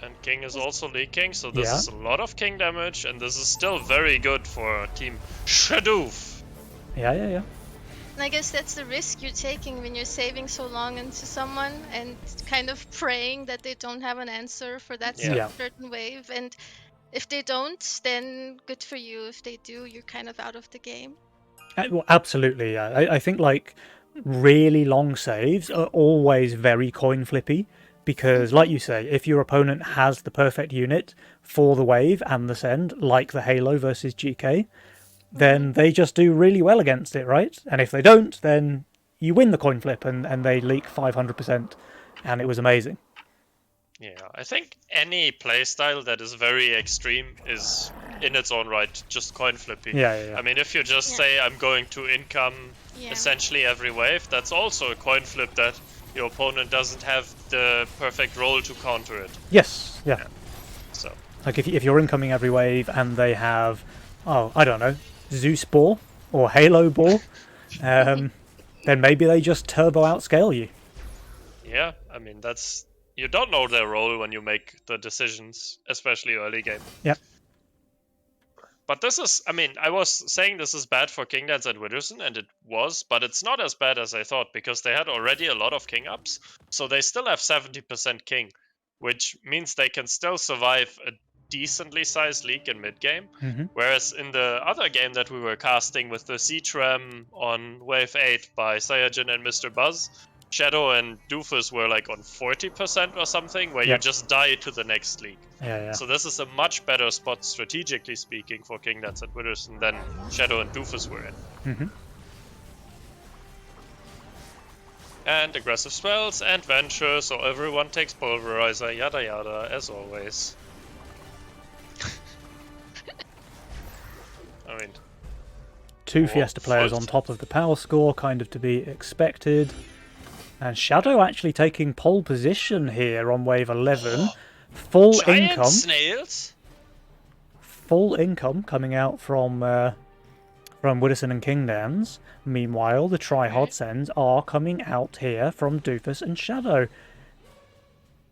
And King is also leaking, so this Yeah. is a lot of King damage, and this is still very good for Team Shadoof. Yeah. And I guess that's the risk you're taking when you're saving so long into someone and kind of praying that they don't have an answer for that Yeah. certain wave. And if they don't, then good for you. If they do, you're kind of out of the game. Well, absolutely, yeah. I think, like, really long saves are always very coin flippy, because, like you say, if your opponent has the perfect unit for the wave and the send, like the Halo versus GK, then they just do really well against it, right? And if they don't, then you win the coin flip, and they leak 500%, and it was amazing. Yeah, I think any playstyle that is very extreme is, in its own right, just coin flippy. Yeah. I mean, if you just say, I'm going to income Yeah. essentially every wave, that's also a coin flip that your opponent doesn't have the perfect role to counter it. Yes, yeah. So, Like, if you're incoming every wave and they have, I don't know, Zeus Ball or Halo Ball, then maybe they just turbo outscale you. yeah, I mean, that's... You don't know their role when you make the decisions, especially early game. Yep. But this is, I mean, I was saying this is bad for King Dance and Widdowson, and it was, but it's not as bad as I thought, because they had already a lot of King ups, so they still have 70% King, which means they can still survive a decently sized league in mid-game, whereas in the other game that we were casting with the Siege Ram on Wave 8 by Saiyajin and Mr. Buzz, Shadow and Doofus were like on 40% or something, where you Yep. just die to the next league. Yeah. So this is a much better spot, strategically speaking, for King Dance and Widdowson than Shadow and Doofus were in. And aggressive spells and Venture, so everyone takes Pulverizer, yada yada, as always. I mean, Two Fiesta players on top of the power score, kind of to be expected. And Shadow actually taking pole position here on wave 11. Full Giant income. snails? Full income coming out from Widdowson and Kingdans. Meanwhile, the Tryhard Sends are coming out here from Doofus and Shadow.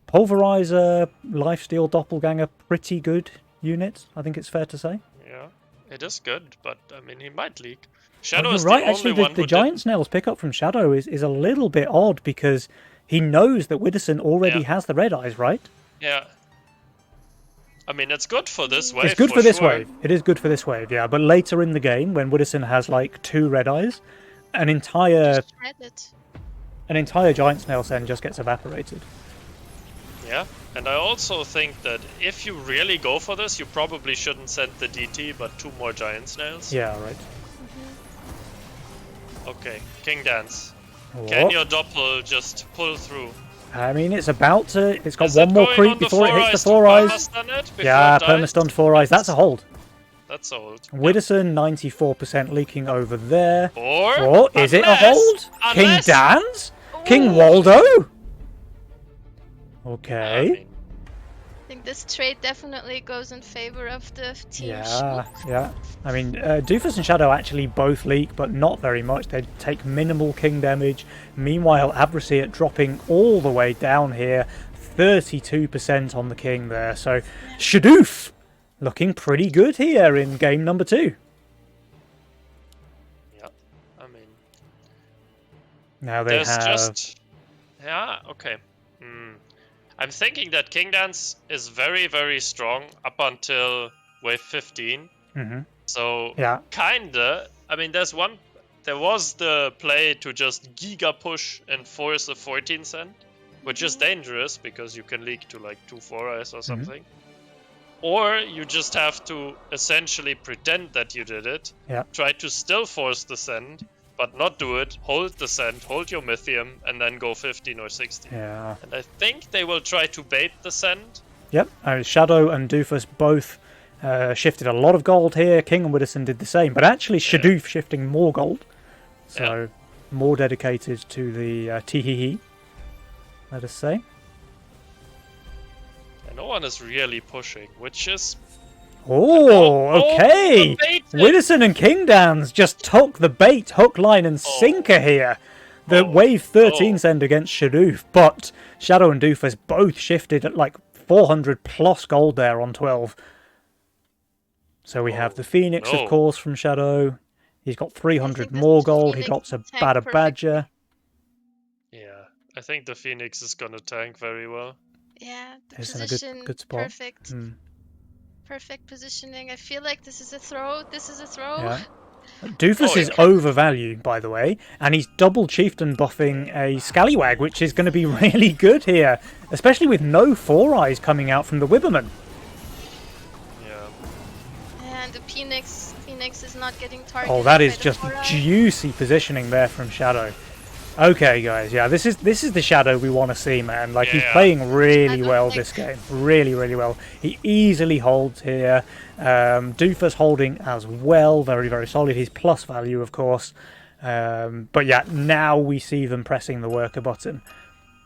Pulverizer, Lifesteal, Doppelganger, pretty good units, I think it's fair to say. Yeah, it is good, but I mean, he might leak. Oh, Shadow you're is right, the actually, only one the who Giant Snails pickup from Shadow is a little bit odd because he knows that Widdowson already has the red eyes, right? Yeah. I mean, it's good for this wave. It's good for this sure. wave. It is good for this wave, yeah. But later in the game, when Widdowson has like 2 red eyes, an entire Just read it. Giant Snail Send just gets evaporated. Yeah, and I also think that if you really go for this, you probably shouldn't send the DT, but 2 more Giant Snails. Yeah, right. Okay, King Dance. What? Can your Doppel just pull through? I mean, it's about to. It's got Is one it more going creep on the before it hits the four 4 eyes. permastun it before Yeah, it dies? perma-stunned 4 eyes. That's a hold. That's old. Widdowson, 94% leaking over there. Or is it a hold? King unless- Dan's? King Ooh. Waldo? I Okay. mean, I think this trade definitely goes in favor of the team. Yeah, yeah. I mean, Doofus and Shadow actually both leak, but not very much. They take minimal king damage. Meanwhile, Abracete dropping all the way down here. 32% on the king there. So, Shadoof looking pretty good here in game number 2. yeah. I mean, Now they there's have... just. Yeah, okay. I'm thinking that King Dance is very, very strong up until wave 15. Mhm. So, Yeah. kinda. I mean, there was the play to just giga push and force a 14 cent, which is dangerous because you can leak to like 2 4 eyes or something. Or you just have to essentially pretend that you did it, Yeah. try to still force the send, but not do it, hold the send, hold your Mythium, and then go 15 or 16. Yeah. And I think they will try to bait the send. Yep. Shadow and Doofus both shifted a lot of gold here. King and Widdowson did the same, but actually Shadoof shifting more gold. So more dedicated to the Teehee, let us say. And no one is really pushing, which is... Oh, okay. the bait. Widdowson and Kingdans just took the bait, hook, line, and sinker here. The wave 13 send against Shadoof, but Shadow and Doofus both shifted at like 400 plus gold there on 12. So we have the Phoenix, of course, from Shadow. He's got 300 this more gold. He Phoenix drops a tank Bada perfect. Badger. Yeah, I think the Phoenix is gonna tank very well. Yeah, the It's in a position, good spot. perfect. Hmm. Perfect positioning. I feel like this is a throw. This is a throw. Yeah. Doofus Oh, is yeah. overvalued, by the way, and he's double chieftain buffing a Scallywag, which is going to be really good here, especially with no 4 eyes coming out from the Wibberman. Yeah. And the Phoenix is not getting targeted. Oh, that by is the just 4-eye. juicy positioning there from Shadow. Okay, guys, yeah, this is the Shadow we want to see, man. Like, he's Yeah. playing really don't well think- this game. Really, really well. He easily holds here. Doofus holding as well. Very, very solid. His plus value, of course. But yeah, now we see them pressing the worker button.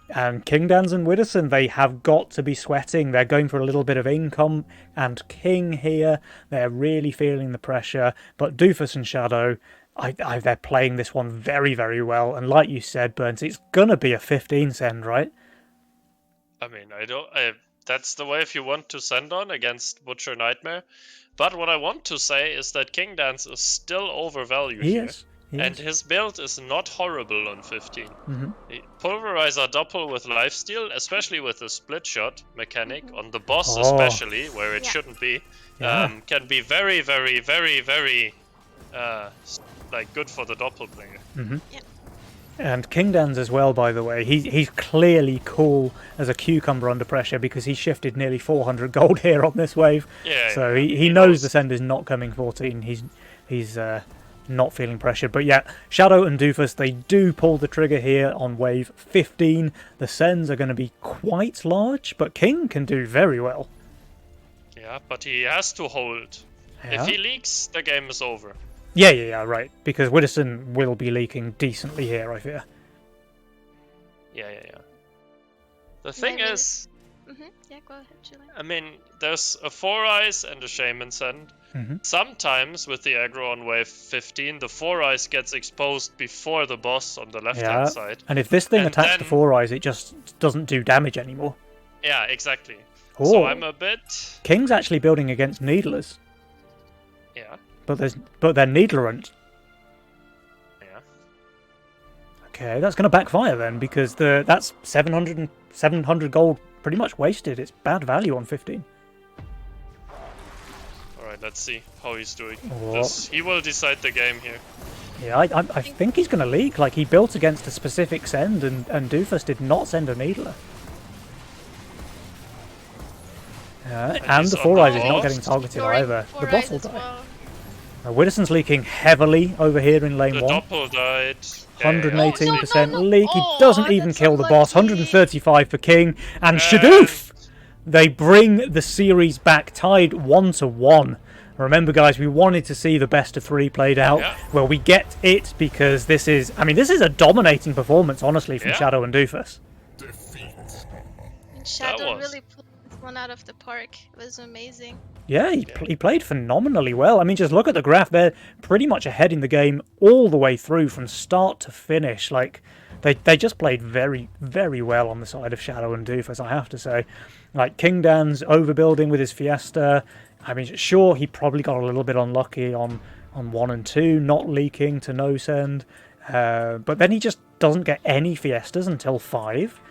And Kingdans and Widdowson, they have got to be sweating. They're going for a little bit of income and king here. They're really feeling the pressure. But Doofus and Shadow, they're playing this one very, very well. And like you said, Burns, it's going to be a 15 send, right? I mean, that's the wave you want to send on against Butcher Nightmare. But what I want to say is that King Dance is still overvalued He here. is. And his build is not horrible on 15. Mhm. The Pulverizer Doppel with lifesteal, especially with the split shot mechanic, on the boss Oh. especially, where it Yeah. shouldn't be, Yeah. can be very, very, very, very like good for the Doppel player. And Kingdans as well, by the way. He's clearly cool as a cucumber under pressure because he shifted nearly 400 gold here on this wave. Yeah, So yeah, he knows the send is not coming 14. He's not feeling pressured. But yeah, Shadow and Doofus, they do pull the trigger here on wave 15. The sends are going to be quite large, but King can do very well. Yeah, but he has to hold. Yeah. If he leaks, the game is over. Yeah, right. Because Widdowson will be leaking decently here, I fear. Yeah. The thing is, Yeah, go ahead, Julian. I mean, there's a 4 Eyes and a Shaman's End. Sometimes with the aggro on wave 15, the 4 Eyes gets exposed before the boss on the left-hand side. And if this thing And attacks then- the 4 Eyes, it just doesn't do damage anymore. Yeah, exactly. Oh. So I'm a bit... King's actually building against Needlers, Yeah. but they're Needlerant. Yeah. Okay, that's going to backfire then, because that's 700 gold pretty much wasted. It's bad value on 15. Alright, let's see how he's doing. Oh. 'Cause he will decide the game here. Yeah, I think he's going to leak. Like, he built against a specific send, and Doofus did not send a Needler. And he's the on 4 the Eyes is not boss. getting targeted During either. four The boss eyes will as die. well. Widdowson's leaking heavily over here in lane The 1. Doppel died. 118% no. leak. He Oh, doesn't even that's kill the boss. unlucky. 135 for King. And Shadoof! They bring the series back tied 1-1. Remember, guys, we wanted to see the best of 3 played out. Yeah. Well, we get it because this is a dominating performance, honestly, from Yeah. Shadow and Doofus. And Shadow was- really pulled this one out of the park. It was amazing. Yeah, he played phenomenally well. I mean, just look at the graph. They're pretty much ahead in the game all the way through from start to finish. Like, they just played very, very well on the side of Shadow and Doofus, I have to say. Like, King Dan's overbuilding with his Fiesta. I mean, sure, he probably got a little bit unlucky on 1 and 2, not leaking to no send. But then he just doesn't get any Fiestas until 5.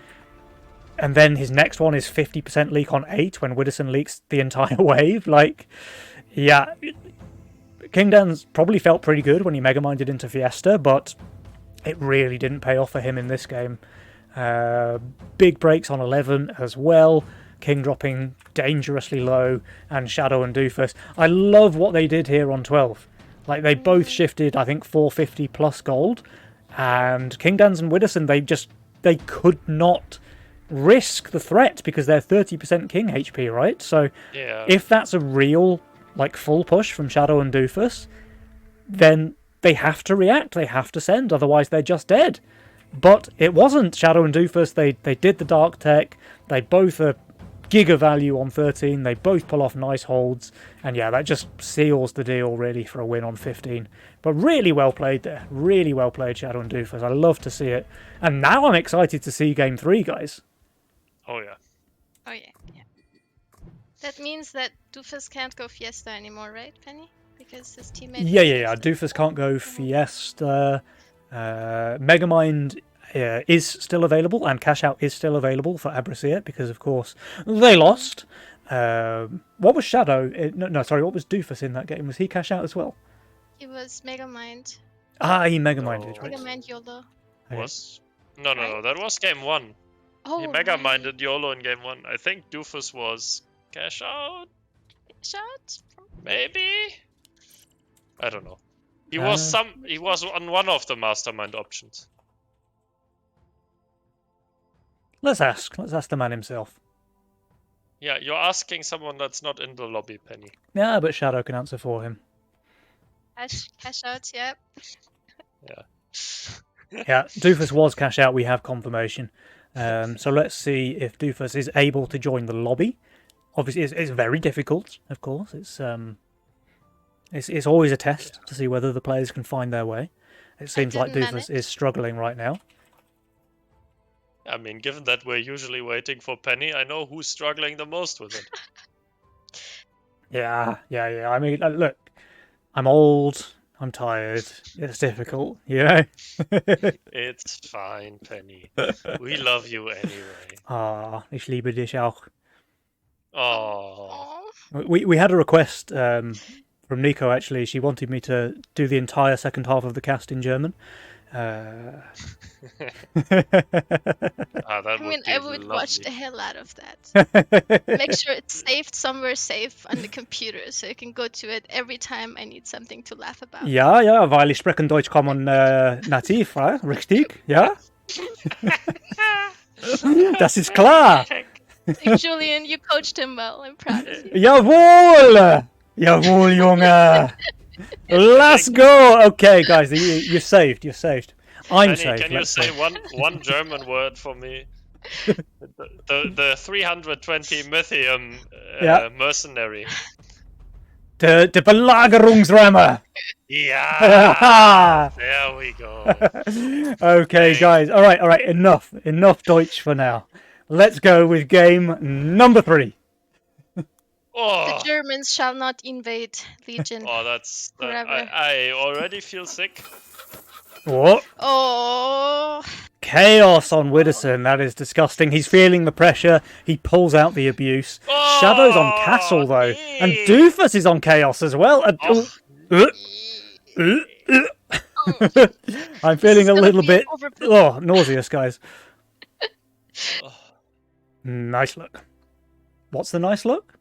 And then his next one is 50% leak on 8 when Widdowson leaks the entire wave. Like, yeah, King Dan's probably felt pretty good when he Megaminded into Fiesta, but it really didn't pay off for him in this game. Big breaks on 11 as well. King dropping dangerously low, and Shadow and Doofus. I love what they did here on 12. Like, they both shifted, I think, 450 plus gold, and King Dan's and Widdowson, they could not risk the threat because they're 30% King HP, right? So Yeah. if that's a real, like, full push from Shadow and Doofus, then they have to react, they have to send, otherwise they're just dead. But it wasn't Shadow and Doofus. They did the Dark Tech, they both are giga value on 13, they both pull off nice holds, and yeah, that just seals the deal really for a win on 15. But really well played there, really well played, Shadow and Doofus. I love to see it, and now I'm excited to see game 3, guys. Oh yeah. Oh yeah. That means that Doofus can't go Fiesta anymore, right, Penny? Because his teammate. Yeah. Doofus can't go Fiesta. Megamind is still available, and Cash Out is still available for Abrasia because, of course, they lost. What was Shadow? What was Doofus in that game? Was he Cash Out as well? He was Megamind. He Megaminded, No. right? Megamind YOLO. Okay. Was no, Right? that was game 1. Oh, He mega minded YOLO in game 1. I think Doofus was cash out, Shot? maybe. I don't know. He was on one of the mastermind options. Let's ask the man himself. Yeah, you're asking someone that's not in the lobby, Penny. Yeah, but Shadow can answer for him. Cash out, yep. Yeah, Doofus was Cash Out. We have confirmation. So let's see if Doofus is able to join the lobby. Obviously, it's very difficult. Of course, it's always a test to see whether the players can find their way. It seems like didn't Doofus manage. is struggling right now. I mean, given that we're usually waiting for Penny, I know who's struggling the most with it. Yeah. I mean, look, I'm old. I'm tired. It's difficult, you know. It's fine, Penny. We love you anyway. Ich liebe dich auch. Oh, Oh. We had a request from Nico, actually. She wanted me to do the entire second half of the cast in German. that would be I would watch lovely. the hell out of that. Make sure it's saved somewhere safe on the computer so I can go to it every time I need something to laugh about. Ja, weil ich sprechen Deutsch kommen nativ, richtig? Ja? Das ist klar. Julian, you coached him well. I'm proud of you. Jawohl! Jawohl, Junge! Let's go. Okay, guys, you're saved. You're saved. I'm Penny, saved. can you let's say see. one German word for me? The 320 Mythium Yeah. mercenary. Der Belagerungsrammer. Yeah, there we go. Okay, guys. All right. Enough Deutsch for now. Let's go with game number 3. Oh, The Germans shall not invade Legion. that's Forever. I already feel sick. What? Oh, Chaos on Widdowson. That is disgusting. He's feeling the pressure. He pulls out the abuse. Shadow's on Castle, though. And nee. Doofus is on Chaos as well. And, Oh. I'm feeling a gonna little be bit overpowered. nauseous, guys. Nice look. What's the nice look?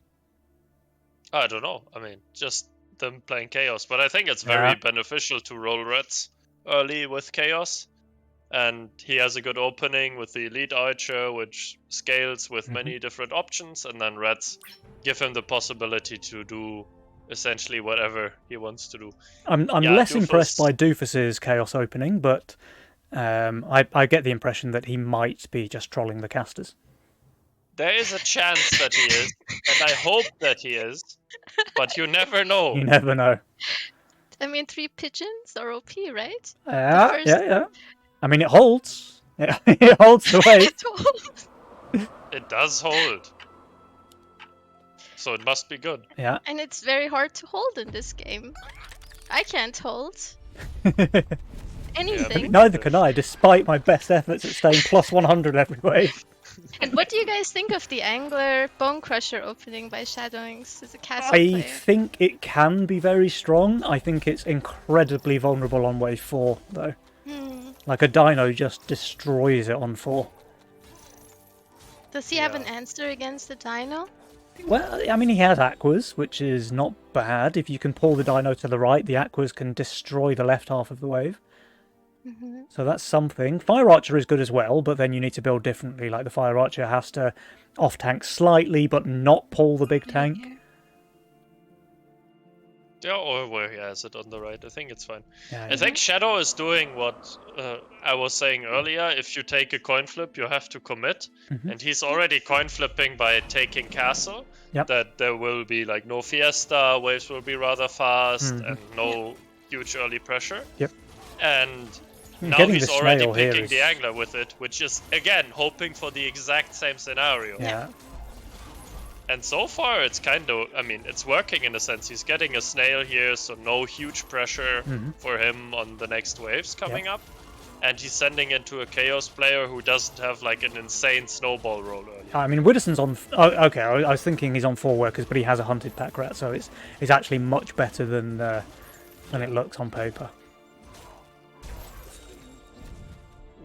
I don't know. I mean, just them playing Chaos. But I think it's very Yeah. beneficial to roll Reds early with Chaos. And he has a good opening with the Elite Archer, which scales with many different options. And then Reds give him the possibility to do essentially whatever he wants to do. I'm Yeah, less Doofus- impressed by Doofus's Chaos opening, but I get the impression that he might be just trolling the casters. There is a chance that he is, and I hope that he is, but you never know. You never know. I mean, 3 pigeons are OP, right? Yeah, first- yeah. I mean, it holds. Yeah, it holds the weight. It does hold. So it must be good. Yeah. And it's very hard to hold in this game. I can't hold anything. Neither can I, despite my best efforts at staying plus 100 every wave. And what do you guys think of the Angler Bone Crusher opening by Shadowings as a castle I player? think it can be very strong. I think it's incredibly vulnerable on wave 4, though. Like a dino just destroys it on 4. Does he have an answer against the Dino? Well, I mean, he has Aquas, which is not bad. If you can pull the dino to the right, the Aquas can destroy the left half of the wave. So that's something. Fire Archer is good as well, but then you need to build differently. Like the Fire Archer has to off-tank slightly, but not pull the big tank. Yeah, or where he has it on the right. I think it's fine. Yeah, I think Shadow is doing what I was saying earlier. If you take a coin flip, you have to commit. And he's already coin flipping by taking Castle. Yep. That there will be like no Fiesta, waves will be rather fast, and no huge early pressure. Yep. And now Getting he's the already snail here picking is- the Angler with it, which is, again, hoping for the exact same scenario. Yeah. And so far, it's kind of, I mean, it's working in a sense. He's getting a snail here, so no huge pressure for him on the next waves coming up. And he's sending into a Chaos player who doesn't have like an insane snowball roll early. I mean, Widdowson's on... Oh, okay, I was thinking he's on 4 workers, but he has a hunted pack rat, so it's actually much better than it looks on paper.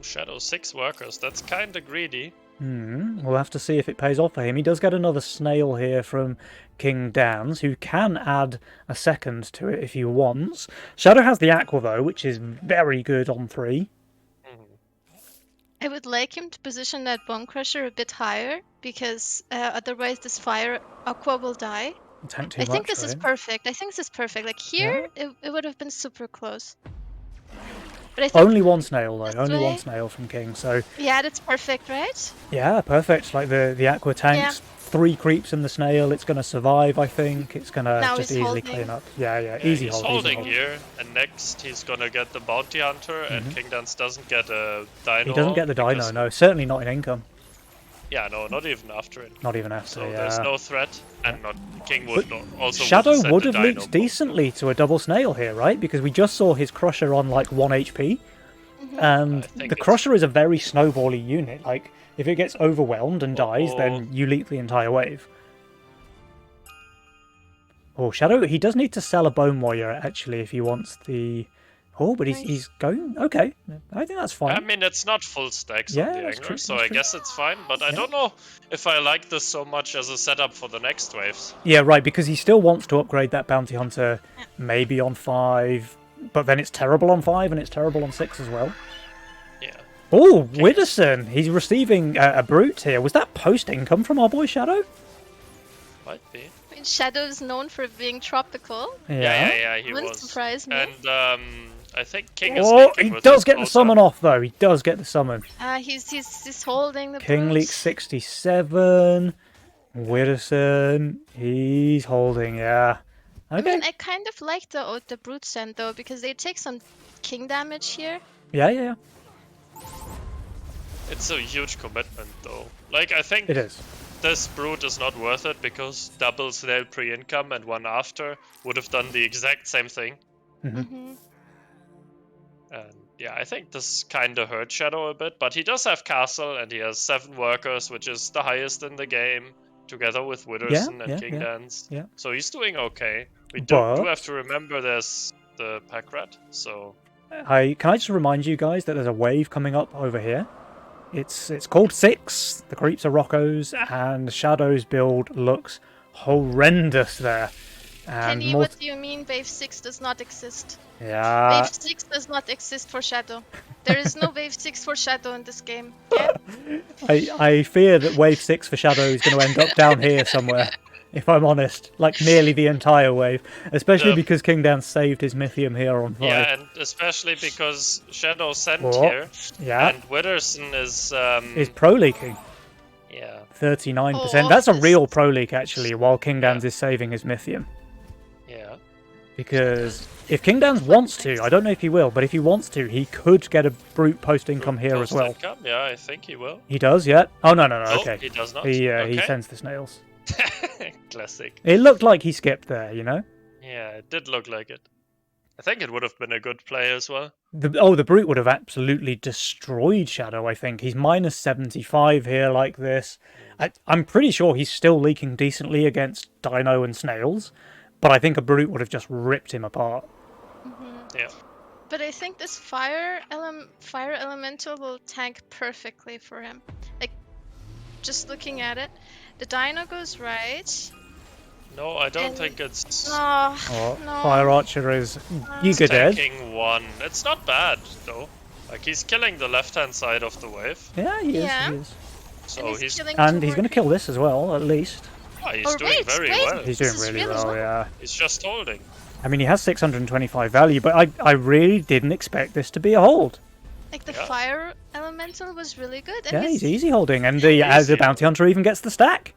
Shadow 6 workers, that's kind of greedy. We'll have to see if it pays off for him. He does get another snail here from King Dans, who can add a second to it if he wants. Shadow has the Aqua, though, which is very good on 3. I would like him to position that Bone Crusher a bit higher, because otherwise this Fire Aqua will die. Tank too I think much this for is him. perfect. I think this is perfect. Like here, it would have been super close. But I think, Only one snail, though. This Only one way? snail from King, so... yeah, that's perfect, right? Yeah, perfect. Like the Aqua tanks, 3 creeps in the snail. It's going to survive, I think. It's going to Now just he's easily holding. clean up. Yeah, Yeah, easy he's hold. holding easy hold. here, and next he's gonna get the Bounty Hunter, and King Dance doesn't get a Dino. He doesn't get the dino, because- no. Certainly not in income. Yeah, no, not even after it. Not even after, So yeah. there's no threat, and not King would not also. Shadow wouldn't send would a have Dino leaked both. decently to a double snail here, right? Because we just saw his Crusher on like 1 HP. And I think the it's- Crusher is a very snowbally unit. Like, if it gets overwhelmed and dies, then you leak the entire wave. Oh, Shadow, he does need to sell a Bone Warrior, actually, if he wants the... Oh, but he's going... Okay, I think that's fine. I mean, it's not full stacks Yeah, on the that's Angler, true, so that's I true. guess it's fine. But I don't know if I like this so much as a setup for the next waves. Yeah, right, because he still wants to upgrade that Bounty Hunter maybe on 5, but then it's terrible on 5 and it's terrible on 6 as well. Yeah. Oh, Widdowson! He's receiving a Brute here. Was that post-income from our boy Shadow? Might be. Shadow is known for being tropical. Yeah, he Wouldn't was. surprise me. And I think King is Oh, sneaking he with does his get the close-up. summon off, though. He does get the summon. He's holding the King brute. Leak 67. Widdowson. He's holding, yeah. I Okay. mean, I kind of like the brute stand though, because they take some king damage here. Yeah. It's a huge commitment, though. Like, I think It is. this brute is not worth it because double snail pre-income and one after would have done the exact same thing. Mm-hmm. And yeah, I think this kind of hurt Shadow a bit, but he does have castle and he has 7 workers, which is the highest in the game, together with Widdowson and King Dance. yeah. So he's doing okay. We But- do have to remember there's the pack rat, so Can I just remind you guys that there's a wave coming up over here? It's called 6. The creeps are Roccos, and Shadow's build looks horrendous there. And Kenny, what do you mean wave 6 does not exist? yeah, Wave 6 does not exist for Shadow. There is no wave 6 for Shadow in this game. Yeah? I fear that wave 6 for Shadow is going to end up down here somewhere. If I'm honest, like nearly the entire wave, especially because King Dance saved his Mythium here on 5. yeah, and especially because Shadow sent Oh, here, yeah, and Widdowson is pro leaking yeah, 39%. Oh, That's a this- real pro leak actually. While King Dance is saving his Mythium, yeah. because if King Dance wants to, I don't know if he will, but if he wants to, he could get a brute post income here as well. Post-income? Yeah, I think he will. He does, yeah. Oh no, Oh, okay. he does not. He Okay. sends the snails. Classic. It looked like he skipped there, you know. Yeah, it did look like it. I think it would have been a good play as well. The brute would have absolutely destroyed Shadow. I think he's minus 75 here like this. I'm pretty sure he's still leaking decently against Dino and snails, but I think a brute would have just ripped him apart. Yeah. But I think this fire elemental will tank perfectly for him. Like, just looking at it, the dino goes right. No, I don't And- think it's Oh, No. Fire Archer is giga dead. tanking 1. It's not bad though. Like he's killing the left-hand side of the wave, Yeah, he is. Yeah. He is. so and he's killing And two he's going to more kill this as well, at least. he's Oh, doing wait, very wait. well. He's This doing is really real as well, well. yeah. He's just holding. I mean, he has 625 value, but I really didn't expect this to be a hold. Like the Yeah. fire elemental was really good, and Yeah, he's he's easy holding, and the bounty hunter even gets the stack.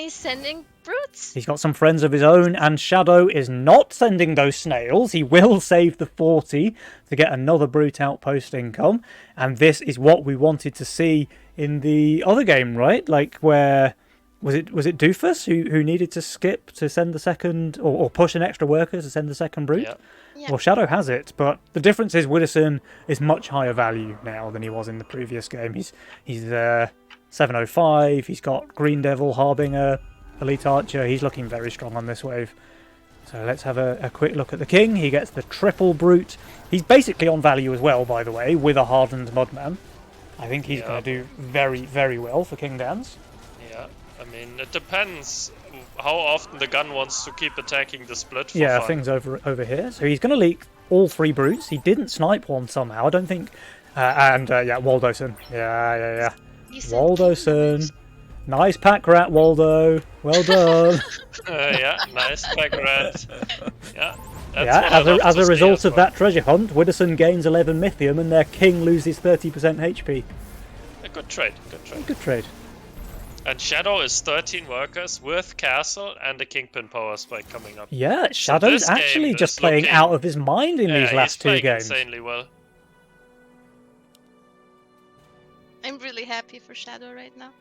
sending brutes. He's got some friends of his own, and Shadow is not sending those snails. He will save the 40 to get another brute outpost income, and this is what we wanted to see in the other game, right? Like where was it Doofus who needed to skip to send the second or push an extra worker to send the second brute? Yeah. Yeah. Well, Shadow has it, but the difference is Widdowson is much higher value now than he was in the previous game. He's 705. He's got Green Devil, Harbinger, Elite Archer. He's looking very strong on this wave. So let's have a quick look at the King. He gets the triple brute. He's basically on value as well, by the way, with a hardened Mudman. I think he's Yeah. going to do very, very well for King Dance. Yeah. I mean, it depends how often the gun wants to keep attacking the split for Yeah, fun. things over here. So he's going to leak all 3 brutes. He didn't snipe one somehow. I don't think. Waldoson. Yeah. He sent Waldoson. king Nice pack rat, Waldo. Well done. Yeah, nice pack rat. Yeah. That's Yeah, what I love as to a see result as of well. that treasure hunt, Widdowson gains 11 Mythium and their King loses 30% HP. A good trade, good trade. Good trade. And Shadow is 13 workers with Castle and a Kingpin power spike coming up. Yeah, Shadow's this actually game just is playing looking- out of his mind in Yeah, these last he's 2 playing games. insanely well. I'm really happy for Shadow right now.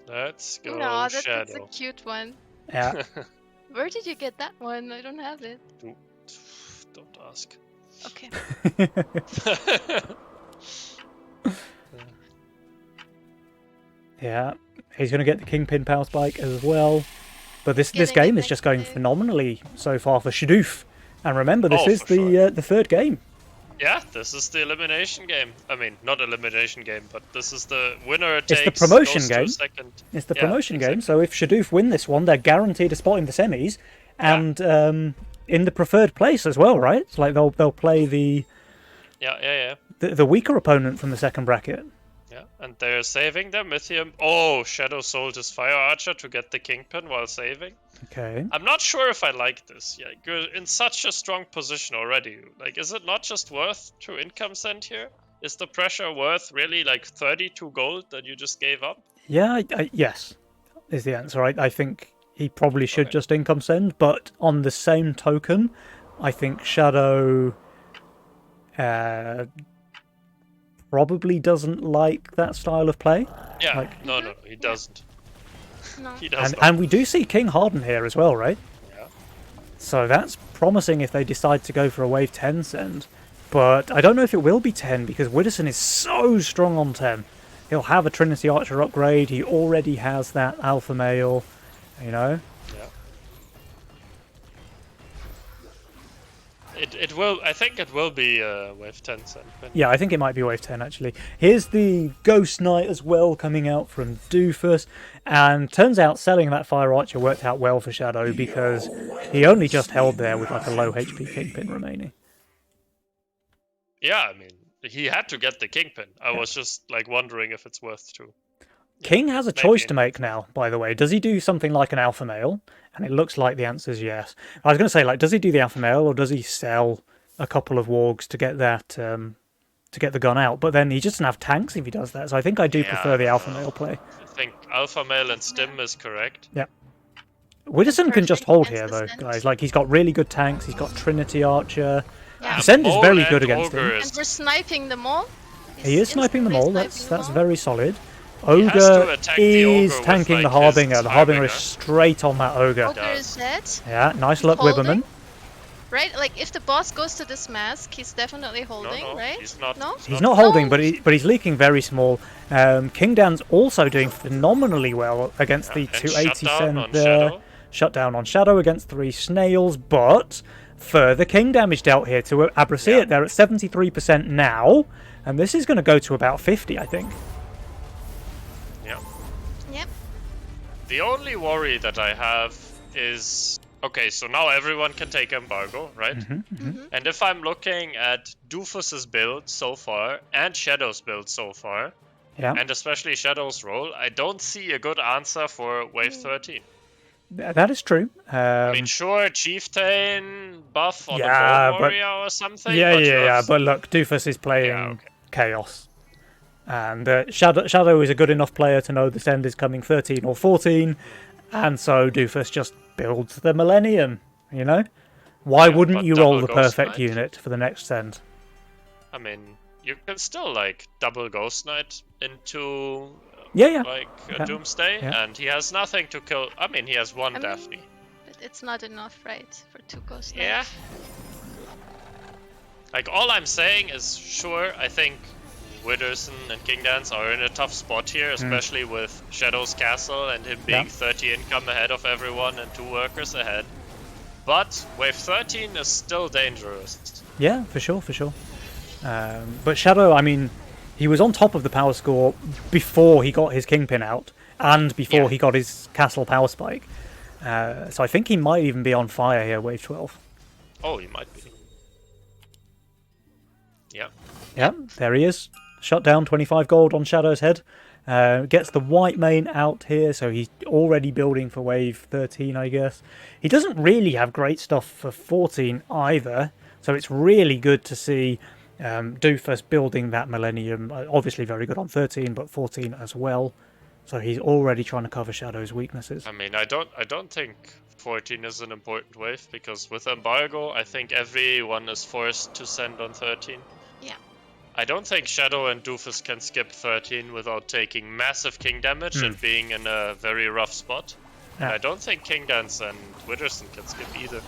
Let's go, No, that's a Shadow. cute one. Yeah. Where did you get that one? I don't have it. Don't ask. Okay. Yeah, he's going to get the Kingpin power spike as well. But this Getting game it is just going next day. phenomenally so far for Shadoof. And remember, this Oh, is for the sure. the 3rd game. Yeah, this is the elimination game. I mean, not elimination game, but this is the winner the takes promotion goes to game. second. It's the Yeah, promotion game, exactly. so if Shadoof win this one, they're guaranteed a spot in the semis, and in the preferred place as well, right? It's like they'll play the Yeah. weaker opponent from the second bracket. Yeah, and they're saving their Mythium. Oh, Shadow sold his Fire Archer to get the Kingpin while saving. Okay. I'm not sure if I like this. Yeah, you're in such a strong position already. Like, is it not just worth to income send here? Is the pressure worth really like 32 gold that you just gave up? Yeah, yes, is the answer. I think he probably should just income send, but on the same token, I think Shadow probably doesn't like that style of play. Yeah, Like- no, he doesn't. No. He does not. And we do see King Harden here as well, right? Yeah. So that's promising if they decide to go for a wave 10 send. But I don't know if it will be 10 because Widdowson is so strong on 10. He'll have a Trinity Archer upgrade. He already has that Alpha Male, you know? Yeah. It will. I think it will be wave 10 send. Yeah, I think it might be wave 10 actually. Here's the Ghost Knight as well coming out from Doofus. And turns out selling that Fire Archer worked out well for Shadow because he only just held there with like a low HP Kingpin remaining. Yeah, I mean, he had to get the Kingpin. I was just like wondering if it's worth to. King has a choice Maybe. to make now, by the way. Does he do something like an Alpha Male? And it looks like the answer is yes. I was going to say, like, does he do the Alpha Male or does he sell a couple of wargs to get that to get the gun out? But then he just doesn't have tanks if he does that. So I think I do prefer the Alpha Male play. I think Alpha Male and Stim is correct. Yeah. Widdowson can just Perfect hold against here, the though, Send. guys. Like, he's got really good tanks. He's got Trinity Archer. Yeah. The Send is Mole very and good against Ogre him. is- And we're sniping them all. He is sniping them all. That's Sniping them all. very solid. has to Ogre attack the Ogre is with, tanking the like, his Harbinger. The Harbinger is Harbinger. straight on that Ogre. Ogre is dead. Yeah, nice luck, Holding? Wibberman. Right? Like, if the boss goes to this mask, he's definitely holding, no, right? he's not. No? He's not holding, No. but he's leaking very small. King Dan's also doing phenomenally well against the And 280 shutdown send on there. Shadow. Shutdown on Shadow against 3 snails, but further King damage dealt here to Abrasiat. Yeah. They're at 73% now, and this is going to go to about 50, I think. Yeah. Yep. The only worry that I have is okay. So now everyone can take embargo, right? And if I'm looking at Doofus's build so far and Shadow's build so far, Yeah, and especially Shadow's role, I don't see a good answer for wave 13. that is true. I mean, sure, Chieftain buff on Yeah, the but- Bone Warrior or something. Yeah, but yeah, you're yeah. s- But look, Doofus is playing Yeah, okay. Chaos. And Shadow is a good enough player to know the send is coming 13 or 14. And so Doofus just builds the Millennium, you know? Why Yeah, wouldn't but you roll double the Ghost perfect Knight. unit for the next send? I mean, you can still like double Ghost Knight into Yeah. like a Yeah. Doomsday, Yeah. and he has nothing to kill. I mean, he has one I mean, Daphne. But it's not enough, right? For 2 Ghost Yeah. Knights. Like, all I'm saying is, sure, I think Widdowson and King Dance are in a tough spot here, especially with Shadow's Castle and him being Yeah. 30 income ahead of everyone and 2 workers ahead. But wave 13 is still dangerous. Yeah, for sure. But Shadow, I mean, he was on top of the power score before he got his Kingpin out and before Yeah. he got his Castle power spike. So I think he might even be on fire here, wave 12. Oh, he might be. Yeah. Yeah, there he is. Shut down 25 gold on Shadow's head. Gets the white mane out here, so he's already building for wave 13, I guess. He doesn't really have great stuff for 14 either, so it's really good to see Doofus building that Millennium. Obviously very good on 13, but 14 as well. So he's already trying to cover Shadow's weaknesses. I mean, I don't think 14 is an important wave, because with embargo, I think everyone is forced to send on 13. Yeah. I don't think Shadow and Doofus can skip 13 without taking massive king damage and being in a very rough spot. And Yeah. I don't think King Dance and Widdowson can skip either.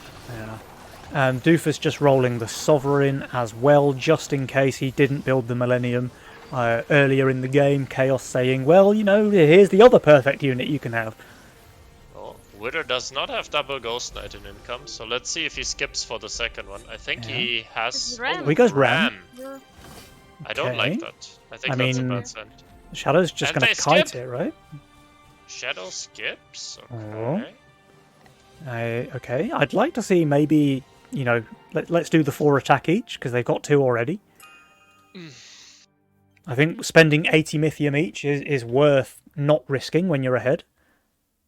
Yeah. Doofus just rolling the Sovereign as well, just in case he didn't build the Millennium earlier in the game. Chaos saying, well, you know, here's the other perfect unit you can have. Oh, Widder does not have double Ghost Knight in income, so let's see if he skips for the second one. I think Yeah. he has... It's Ram. He goes Ram. You're- I don't like Okay. that. I think I that's mean- a bad send. Shadow's just And going they to kite skip. it, right? Shadow skips? Oh. Okay. Okay, I'd like to see maybe, you know, let's do the 4 attack each, because they've got 2 already. I think spending 80 Mythium each is worth not risking when you're ahead.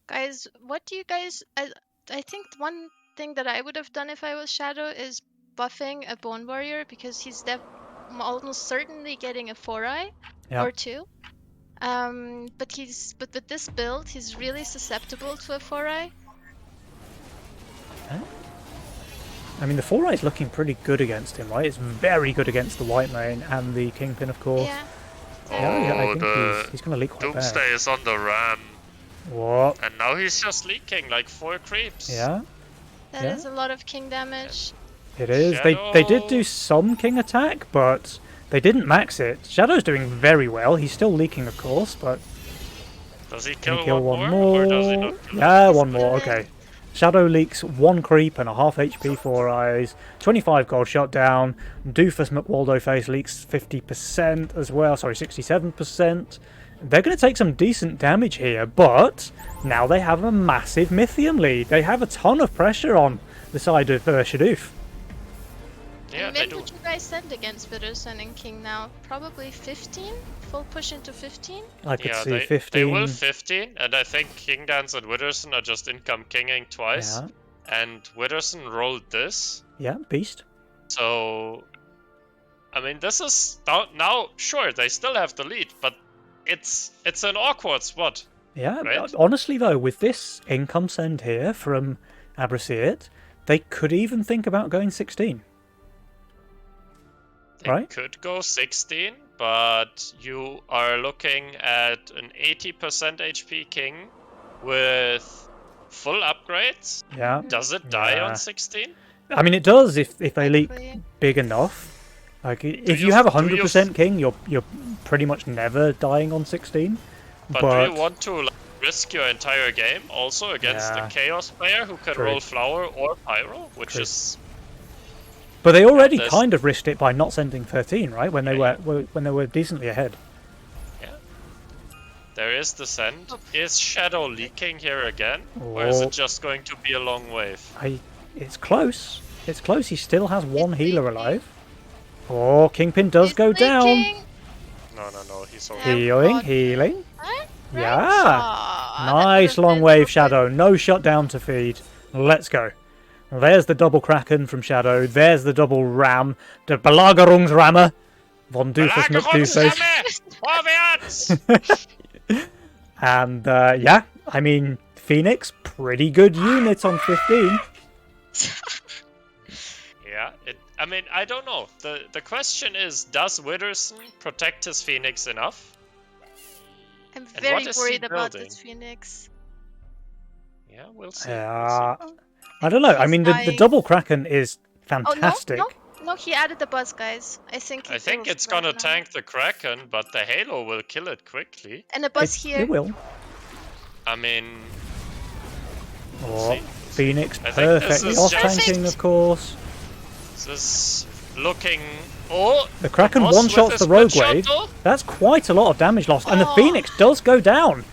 Guys, what do you guys... I think one thing that I would have done if I was Shadow is buffing a Bone Warrior, because he's almost certainly getting a 4-eye or 2. But with this build, he's really susceptible to a 4-eye. I mean, the 4-eye is looking pretty good against him, right? It's very good against the White Mane and the Kingpin, of course. Yeah. I think he's going to leak quite bad. Doomsday is on the ram. What? And now he's just leaking like 4 creeps. Yeah, That is a lot of king damage. it is. They did do some King attack, but they didn't max it. Shadow's doing very well. He's still leaking, of course, but... Does he Can kill, he kill one more? Or does he not kill Yeah, him? one more, okay. Shadow leaks 1 creep and a half HP 4 eyes, 25 gold shot down. Doofus McWaldo face leaks 50% as well, sorry, 67%. They're going to take some decent damage here, but now they have a massive Mythium lead. They have a ton of pressure on the side of Shadoof. Yeah, And they when do. would you guys send against Witherspoon and King now? Probably 15? Full push into 15? I could Yeah, see they 15. will 15, and I think King Dance and Witherson are just income kinging twice. Yeah, And Witherson rolled this, yeah, beast. so I mean this is now sure they still have the lead, but it's an awkward spot. Yeah, Right. honestly though, with this income send here from Abrasiet, they could even think about going 16. They Right. could go 16, but you are looking at an 80% HP king with full upgrades. Yeah. Does it die Yeah. on 16? I mean, it does if they leak Likely. big enough. Like, if you you- have do you 100% king, you're pretty much never dying on 16. But do you want to risk your entire game also against Yeah. the Chaos player who can True. roll Flower or Pyro, which True. is But they already there's- kind of risked it by not sending 13, right? When they Yeah. were decently ahead. there is the send. Is Shadow leaking here again, or is Oh. it just going to be a long wave? It's close. It's close. He still has one It's healer leaking. alive. Oh, Kingpin does He's go down. leaking. No, he's Yeah. already. Healing, God. healing. Right? Yeah. Aw, that Nice would've long been wave, so Shadow. good. No shutdown to feed. Let's go. There's the double Kraken from Shadow. There's the double Ram. The Belagerungsramme. Von Doofus McDoofus. Vorwärts! And yeah, I mean, Phoenix, pretty good unit on 15. Yeah, I mean, I don't know. The question is, does Witherson protect his Phoenix enough? I'm what very is he worried about building? this Phoenix. Yeah, we'll see. I don't know. I mean, the Dying. double Kraken is Oh, fantastic. no, he added the buzz, guys. I think I think it's gonna tank the Kraken, but the Halo will kill it quickly. And a buzz here. It will. I mean, Oh, see. Phoenix I think this perfectly is off just- tanking, of course. this is looking. Oh, The Kraken boss with one-shots his the Rogue split Wave. shuttle? That's quite a lot of damage lost. And the Oh. Phoenix does go down.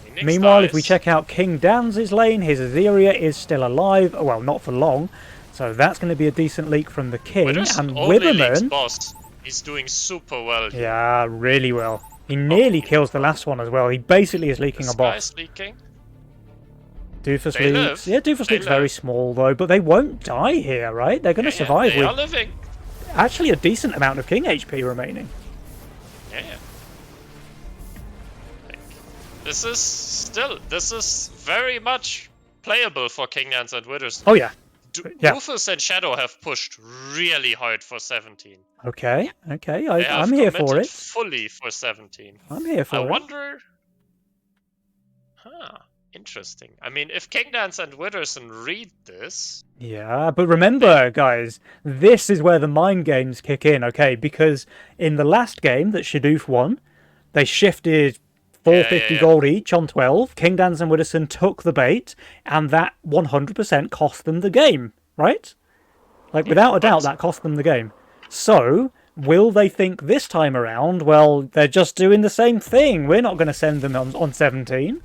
Phoenix Meanwhile, if we dies. check out King Dan's lane, his Azeria is still alive. Well, not for long. So that's going to be a decent leak from the King. Witherson And only leaks Witherman, boss. He's doing super well. Here. yeah, really well. He nearly kills the last one as well. He basically is leaking This a boss. guy's leaking. Doofus They leaks. live. Yeah, Doofus They leaks very live. small though, but they won't die here, right? They're going to survive They with are living. actually a decent amount of King HP remaining. Yeah. Like, this is very much playable for King Dance and Withers. Oh yeah. Yeah. Rufus and Shadow have pushed really hard for 17. Okay. Okay. They have I'm here for committed it. fully for 17. I'm here for I it. wonder. Interesting. I mean, if King Dance and Witherson read this, Yeah, but remember, guys, this is where the mind games kick in, okay? Because in the last game that Shadoof won, they shifted 450 yeah. gold each on 12. King Dance and Witherson took the bait, and that 100% cost them the game, right? Like, without a doubt, that cost them the game. So, will they think this time around, well, they're just doing the same thing. We're not going to send them on 17.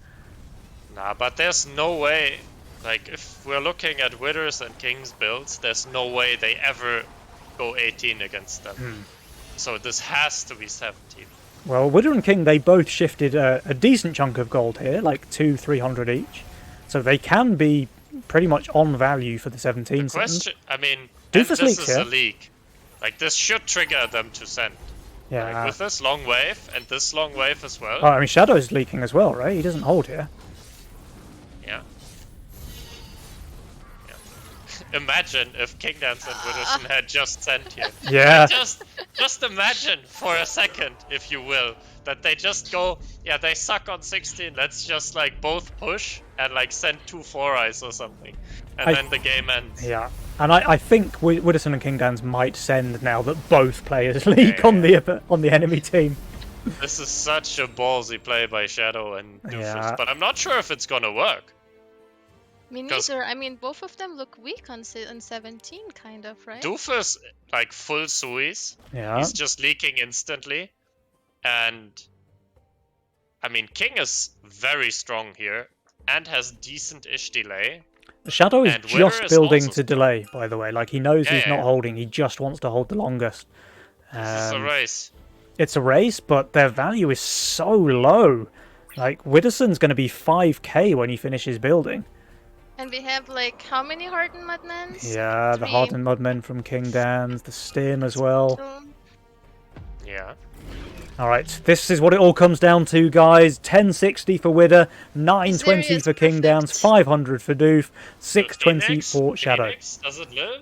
nah, but there's no way. Like, if we're looking at Withers and King's builds, there's no way they ever go 18 against them. So this has to be 17. Well, Widder and King, they both shifted a decent chunk of gold here, like 200-300 each. So they can be pretty much on value for the 17 Question, I mean, Doofus this leaks is here. a leak. Like, this should trigger them to send. Yeah. Like, with this long wave, and this long wave as well. Oh, I mean, Shadow's leaking as well, right? He doesn't hold here. Yeah. Imagine if King Dance and Widderson had just sent here. Yeah. Just imagine for a second, if you will, that they just go, yeah, they suck on 16, let's just like both push and like send 2 4-eyes or something. And then the game ends. Yeah. And I think Widderson and King Dance might send now that both players leak on the enemy team. This is such a ballsy play by Shadow and Doofus, Yeah. but I'm not sure if it's gonna work. Me neither. I mean, both of them look weak on 17, kind of, right? Doofus, like full Suis, Yeah. he's just leaking instantly. And I mean, King is very strong here and has decent-ish delay. Shadow is And Widder just is building also to delay, by the way. Like, he knows Yeah, he's yeah, not holding. He just wants to hold the longest. This is a race. It's a race, but their value is so low. Like, Widderson's going to be 5k when he finishes building. And we have like how many Hardened Mudmans? Yeah, the 3. Hardened Mudmen from King Dan's, the Stim as well. 2. Yeah. Alright, this is what it all comes down to, guys. 1060 for Widder, 920 Serious for King Dan's, perfect. 500 for Doof, 620 Phoenix, for Shadow. Phoenix, does it live?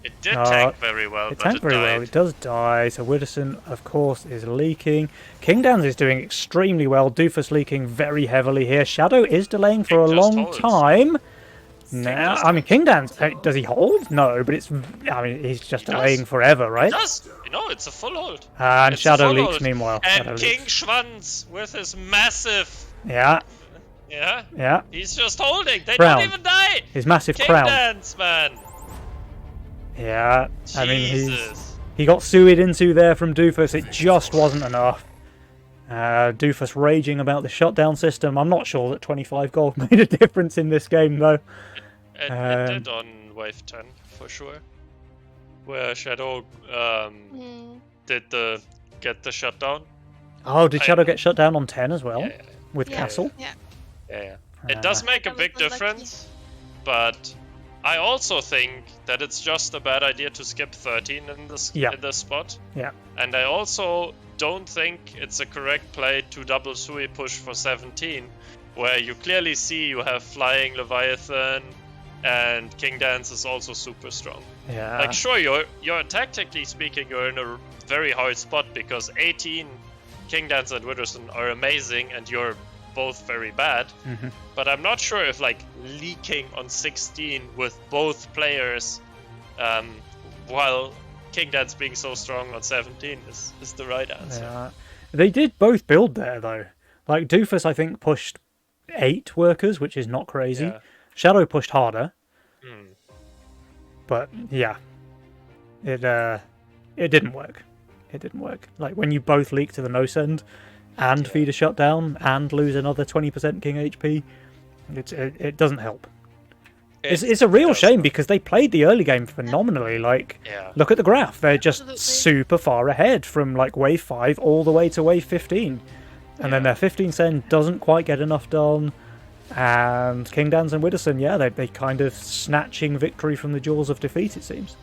It did Uh, tank very well, It but tanked it very died. well. It does die. So Widderson, of course, is leaking. King Dan's is doing extremely well. Doofus leaking very heavily here. Shadow is delaying for a King just long holds. time. Now, just I mean, King Dan's, does he hold? No, but it's, I mean, he's just He delaying does. forever, right? It does. No, it's a full hold. And It's a Shadow full leaks hold. meanwhile. Shadow And King leaks. Schwanz with his massive, Yeah, yeah, he's just holding. They Crown. don't even die. his massive King crown. Dance, man. Yeah, I mean, Jesus. he got suited into there from Doofus. It just wasn't enough. Doofus raging about the shutdown system. I'm not sure that 25 gold made a difference in this game, though. It did on wave 10 for sure, where Shadow did get the shutdown. Oh, did Shadow get shut down on 10 as well? Yeah, yeah, With Yeah. Castle? Yeah. yeah. It does make a That was big unlucky. difference, but I also think that it's just a bad idea to skip 13 in this spot. Yeah. And I also don't think it's a correct play to double Sui push for 17, where you clearly see you have Flying Leviathan and King Dance is also super strong. Yeah. Like, sure, you're tactically speaking, you're in a very hard spot because 18 King Dance and Widderson are amazing and you're both very bad. Mhm. But I'm not sure if like leaking on 16 with both players while King Dance being so strong on 17 is the right answer. Yeah. They did both build there, though. Like, Doofus, I think, pushed 8 workers, which is not crazy. Yeah. Shadow pushed harder. Hmm. But, yeah. It didn't work. It didn't work. Like, when you both leak to the no-send and feed a shutdown and lose another 20% King HP, it doesn't help. It's a real shame because they played the early game phenomenally. Like, Yeah. look at the graph. They're just Absolutely. super far ahead from, like, wave 5 all the way to wave 15. And then their 15 send doesn't quite get enough done. And King Dance and Widderson, yeah, they kind of snatching victory from the jaws of defeat, it seems.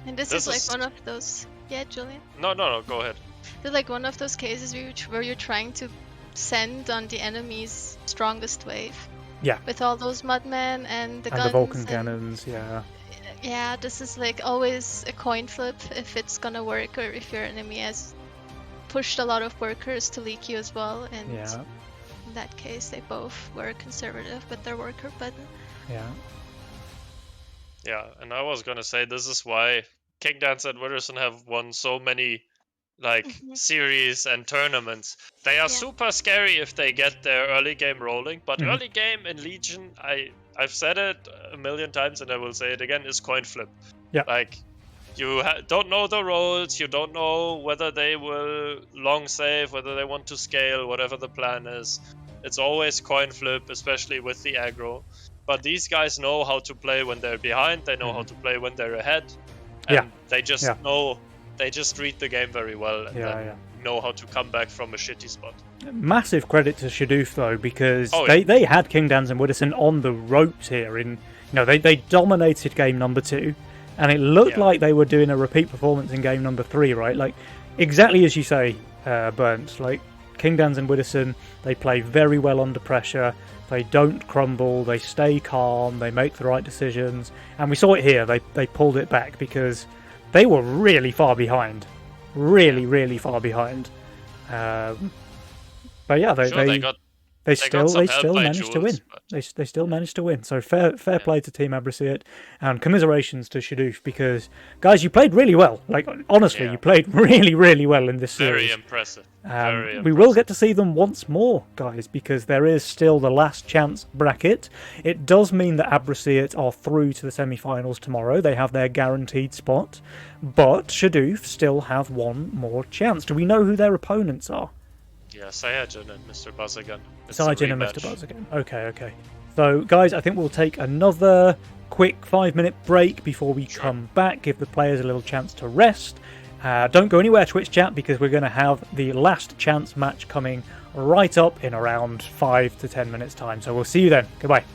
And this This is like is- one of those. Yeah, Julian. No, go ahead. This is like one of those cases where you're trying to send on the enemy's strongest wave. Yeah. With all those Mudmen and the And guns. the Vulcan and- cannons, yeah. Yeah, this is like always a coin flip if it's gonna work or if your enemy has pushed a lot of workers to leak you as well. And Yeah, in that case, they both were conservative with their worker button. yeah. Yeah, and I was gonna say this is why King Dance and Widderson have won so many like series and tournaments. They are Yeah. super scary if they get their early game rolling, but Mhm. early game in Legion, I've said it a million times and I will say it again, is coin flip. Yeah. Like you don't know the roles, you don't know whether they will long save, whether they want to scale, whatever the plan is. It's always coin flip, especially with the aggro. But these guys know how to play when they're behind, they know how to play when they're ahead. And Yeah. they just Yeah. know they just read the game very well and Yeah, then yeah. know how to come back from a shitty spot. Massive credit to Shadoof though, because Oh, yeah. they had King Dans and Widdowson on the ropes here. They dominated game number 2, and it looked Yeah. like they were doing a repeat performance in game number 3, right? Like exactly as you say, Burnt. Like King Dans and Widdowson, they play very well under pressure. They don't crumble. They stay calm. They make the right decisions, and we saw it here. They pulled it back because they were really far behind, really far behind. But yeah, Sure, they got still some help by managed to win. Jules, but They still managed to win. So fair play to Team Abrasiet, and commiserations to Shadoof, because guys, you played really well. Like honestly, Yeah. you played really well in this very series. impressive. Very We will impressive. get to see them once more, guys, because there is still the last chance bracket. It does mean that Abrasiet are through to the semi-finals tomorrow. They have their guaranteed spot, but Shadoof still have one more chance. Do we know who their opponents are? Yeah, Sayajin and Mr. Buzz again. It's a Sajin and Mr. rematch. Buzz again. Okay. So, guys, I think we'll take another quick 5-minute break before we come back, give the players a little chance to rest. Don't go anywhere, Twitch chat, because we're going to have the last chance match coming right up in around 5 to 10 minutes' time. So we'll see you then. Goodbye.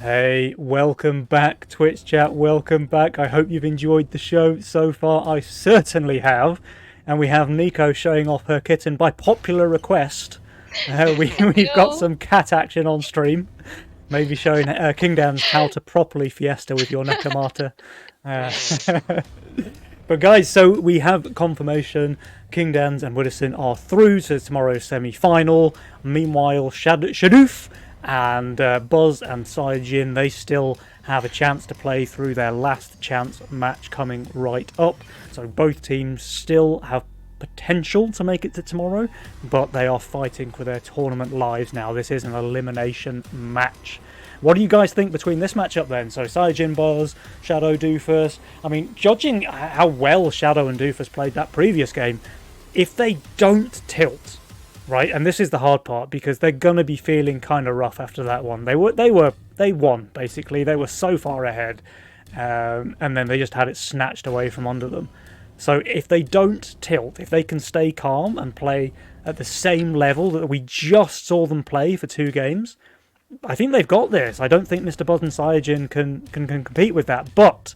Hey, welcome back, Twitch chat. Welcome back. I hope you've enjoyed the show so far. I certainly have. And we have Nico showing off her kitten by popular request. We've got some cat action on stream. Maybe showing Kingdans how to properly fiesta with your Nakamata. But guys, so we have confirmation. Kingdans and Widdowson are through to tomorrow's semi-final. Meanwhile, Shadoof and Buzz and Saiyajin, they still have a chance to play through their last chance match coming right up. So both teams still have potential to make it to tomorrow, but they are fighting for their tournament lives now. This is an elimination match. What do you guys think between this matchup then? So Saiyajin, Buzz, Shadow, Doofus. I mean, judging how well Shadow and Doofus played that previous game, if they don't tilt, right, and this is the hard part because they're gonna be feeling kind of rough after that one. They won basically. They were so far ahead, and then they just had it snatched away from under them. So if they don't tilt, if they can stay calm and play at the same level that we just saw them play for 2 games, I think they've got this. I don't think Mr. Buzz and Saiyajin can compete with that. But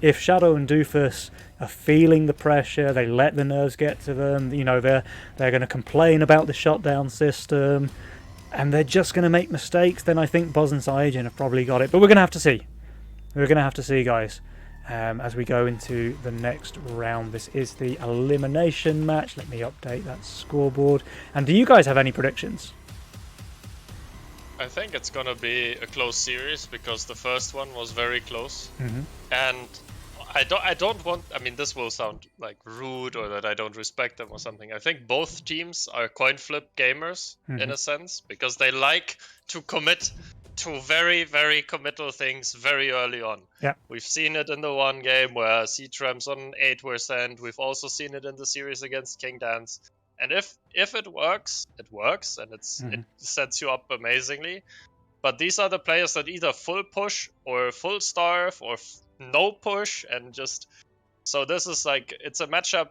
if Shadow and Doofus are feeling the pressure, they let the nerves get to them, you know, they're going to complain about the shutdown system, and they're just going to make mistakes, then I think Buzz and Saiyajin have probably got it. But we're going to have to see. We're going to have to see, guys. As we go into the next round. This is the elimination match. Let me update that scoreboard. And do you guys have any predictions? I think it's gonna be a close series because the first one was very close, and I don't want. I mean, this will sound like rude or that I don't respect them or something. I think both teams are coin flip gamers in a sense because they like to commit to very, very committal things very early on. Yeah. We've seen it in the one game where C-Tram's on 8%. We've also seen it in the series against Kingdans. And if it works, it works, and it sets you up amazingly. But these are the players that either full push or full starve or no push, and just... So this is like, it's a matchup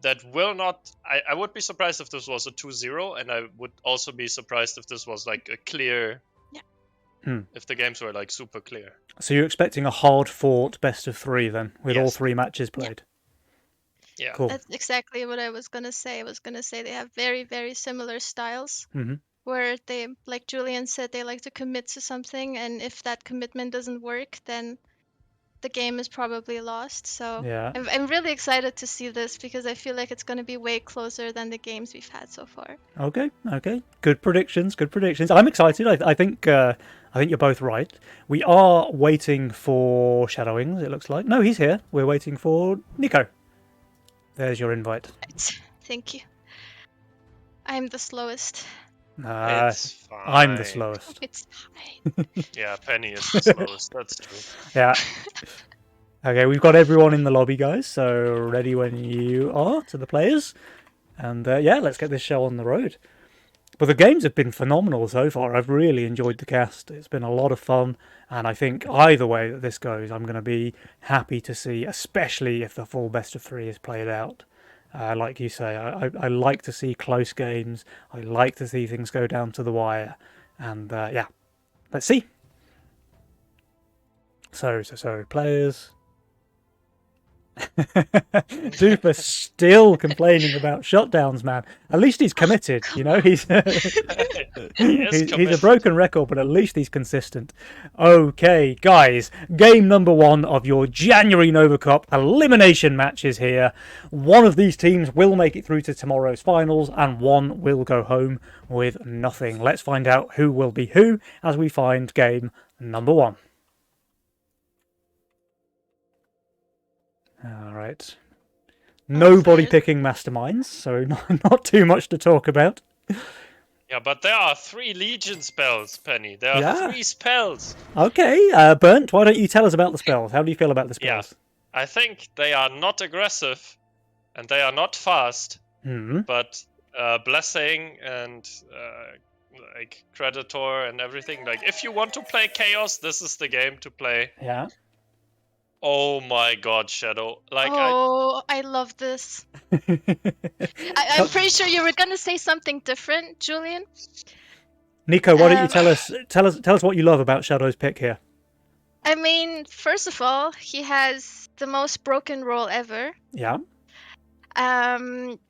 that will not... I would be surprised if this was a 2-0, and I would also be surprised if this was like a clear... If the games were like super clear. So you're expecting a hard-fought best of 3 then, with all 3 matches played? Yeah. Cool. That's exactly what I was gonna say. I was gonna say they have very, very similar styles. Where they, like Julian said, they like to commit to something, and if that commitment doesn't work, then the game is probably lost. So Yeah. I'm really excited to see this because I feel like it's going to be way closer than the games we've had so far. Okay. Good predictions. I'm excited. I think you're both right. We are waiting for Shadowings, it looks like. No, he's here. We're waiting for Nico. There's your invite. Thank you. I'm the slowest. It's fine. I'm the slowest. It's fine. Yeah, Penny is the slowest. That's true. Yeah. Okay, we've got everyone in the lobby, guys. So ready when you are to the players. And yeah, let's get this show on the road. But the games have been phenomenal so far. I've really enjoyed the cast. It's been a lot of fun. And I think either way that this goes, I'm going to be happy to see, especially if the full best of 3 is played out. Like you say, I like to see close games. I like to see things go down to the wire. And yeah, let's see. So players. Doofus still complaining about shutdowns, man. At least he's committed, you know. He's a broken record, but at least he's consistent. Okay, guys, game number 1 of your January Nova Cup elimination match is here. One of these teams will make it through to tomorrow's finals, and one will go home with nothing. Let's find out who will be who as we find game number 1. All right. Nobody picking masterminds, so not too much to talk about. Yeah, but there are 3 Legion spells, Penny. There are 3 spells. Okay, Bernd, why don't you tell us about the spells? How do you feel about the spells? Yeah, I think they are not aggressive, and they are not fast, but Blessing and like Creditor and everything. Like, if you want to play Chaos, this is the game to play. Yeah. Oh my god, Shadow. Like, I love this. I'm pretty sure you were going to say something different, Julian. Nico, why don't you tell us what you love about Shadow's pick here? I mean, first of all, he has the most broken roll ever. Yeah.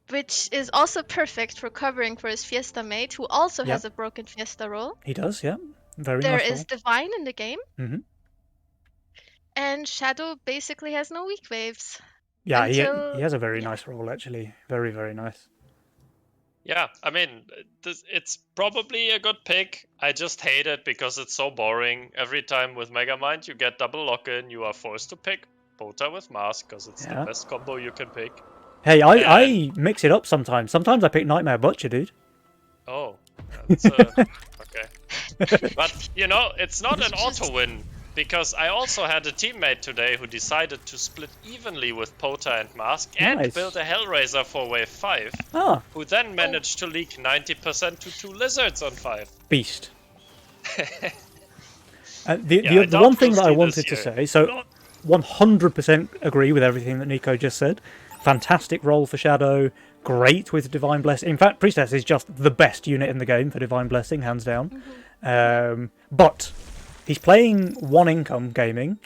Which is also perfect for covering for his Fiesta mate, who also has a broken Fiesta roll. He does, yeah. Very There nice is roll. Divine in the game. Mm-hmm. And Shadow basically has no weak waves. Yeah, he has a very nice roll, actually. Very, very nice. Yeah, I mean, it's probably a good pick. I just hate it because it's so boring. Every time with Megamind, you get double lock-in. You are forced to pick Pota with Mask because it's the best combo you can pick. Hey, I mix it up sometimes. Sometimes I pick Nightmare Butcher, dude. Oh, that's okay. But, you know, it's not an auto-win. Because I also had a teammate today who decided to split evenly with Pota and Mask and build a Hellraiser for wave 5, who then managed to leak 90% to 2 Lizards on 5. Beast. The one thing that I wanted to say, so 100% agree with everything that Nico just said. Fantastic roll for Shadow, great with Divine Blessing. In fact, Priestess is just the best unit in the game for Divine Blessing, hands down. But he's playing one income gaming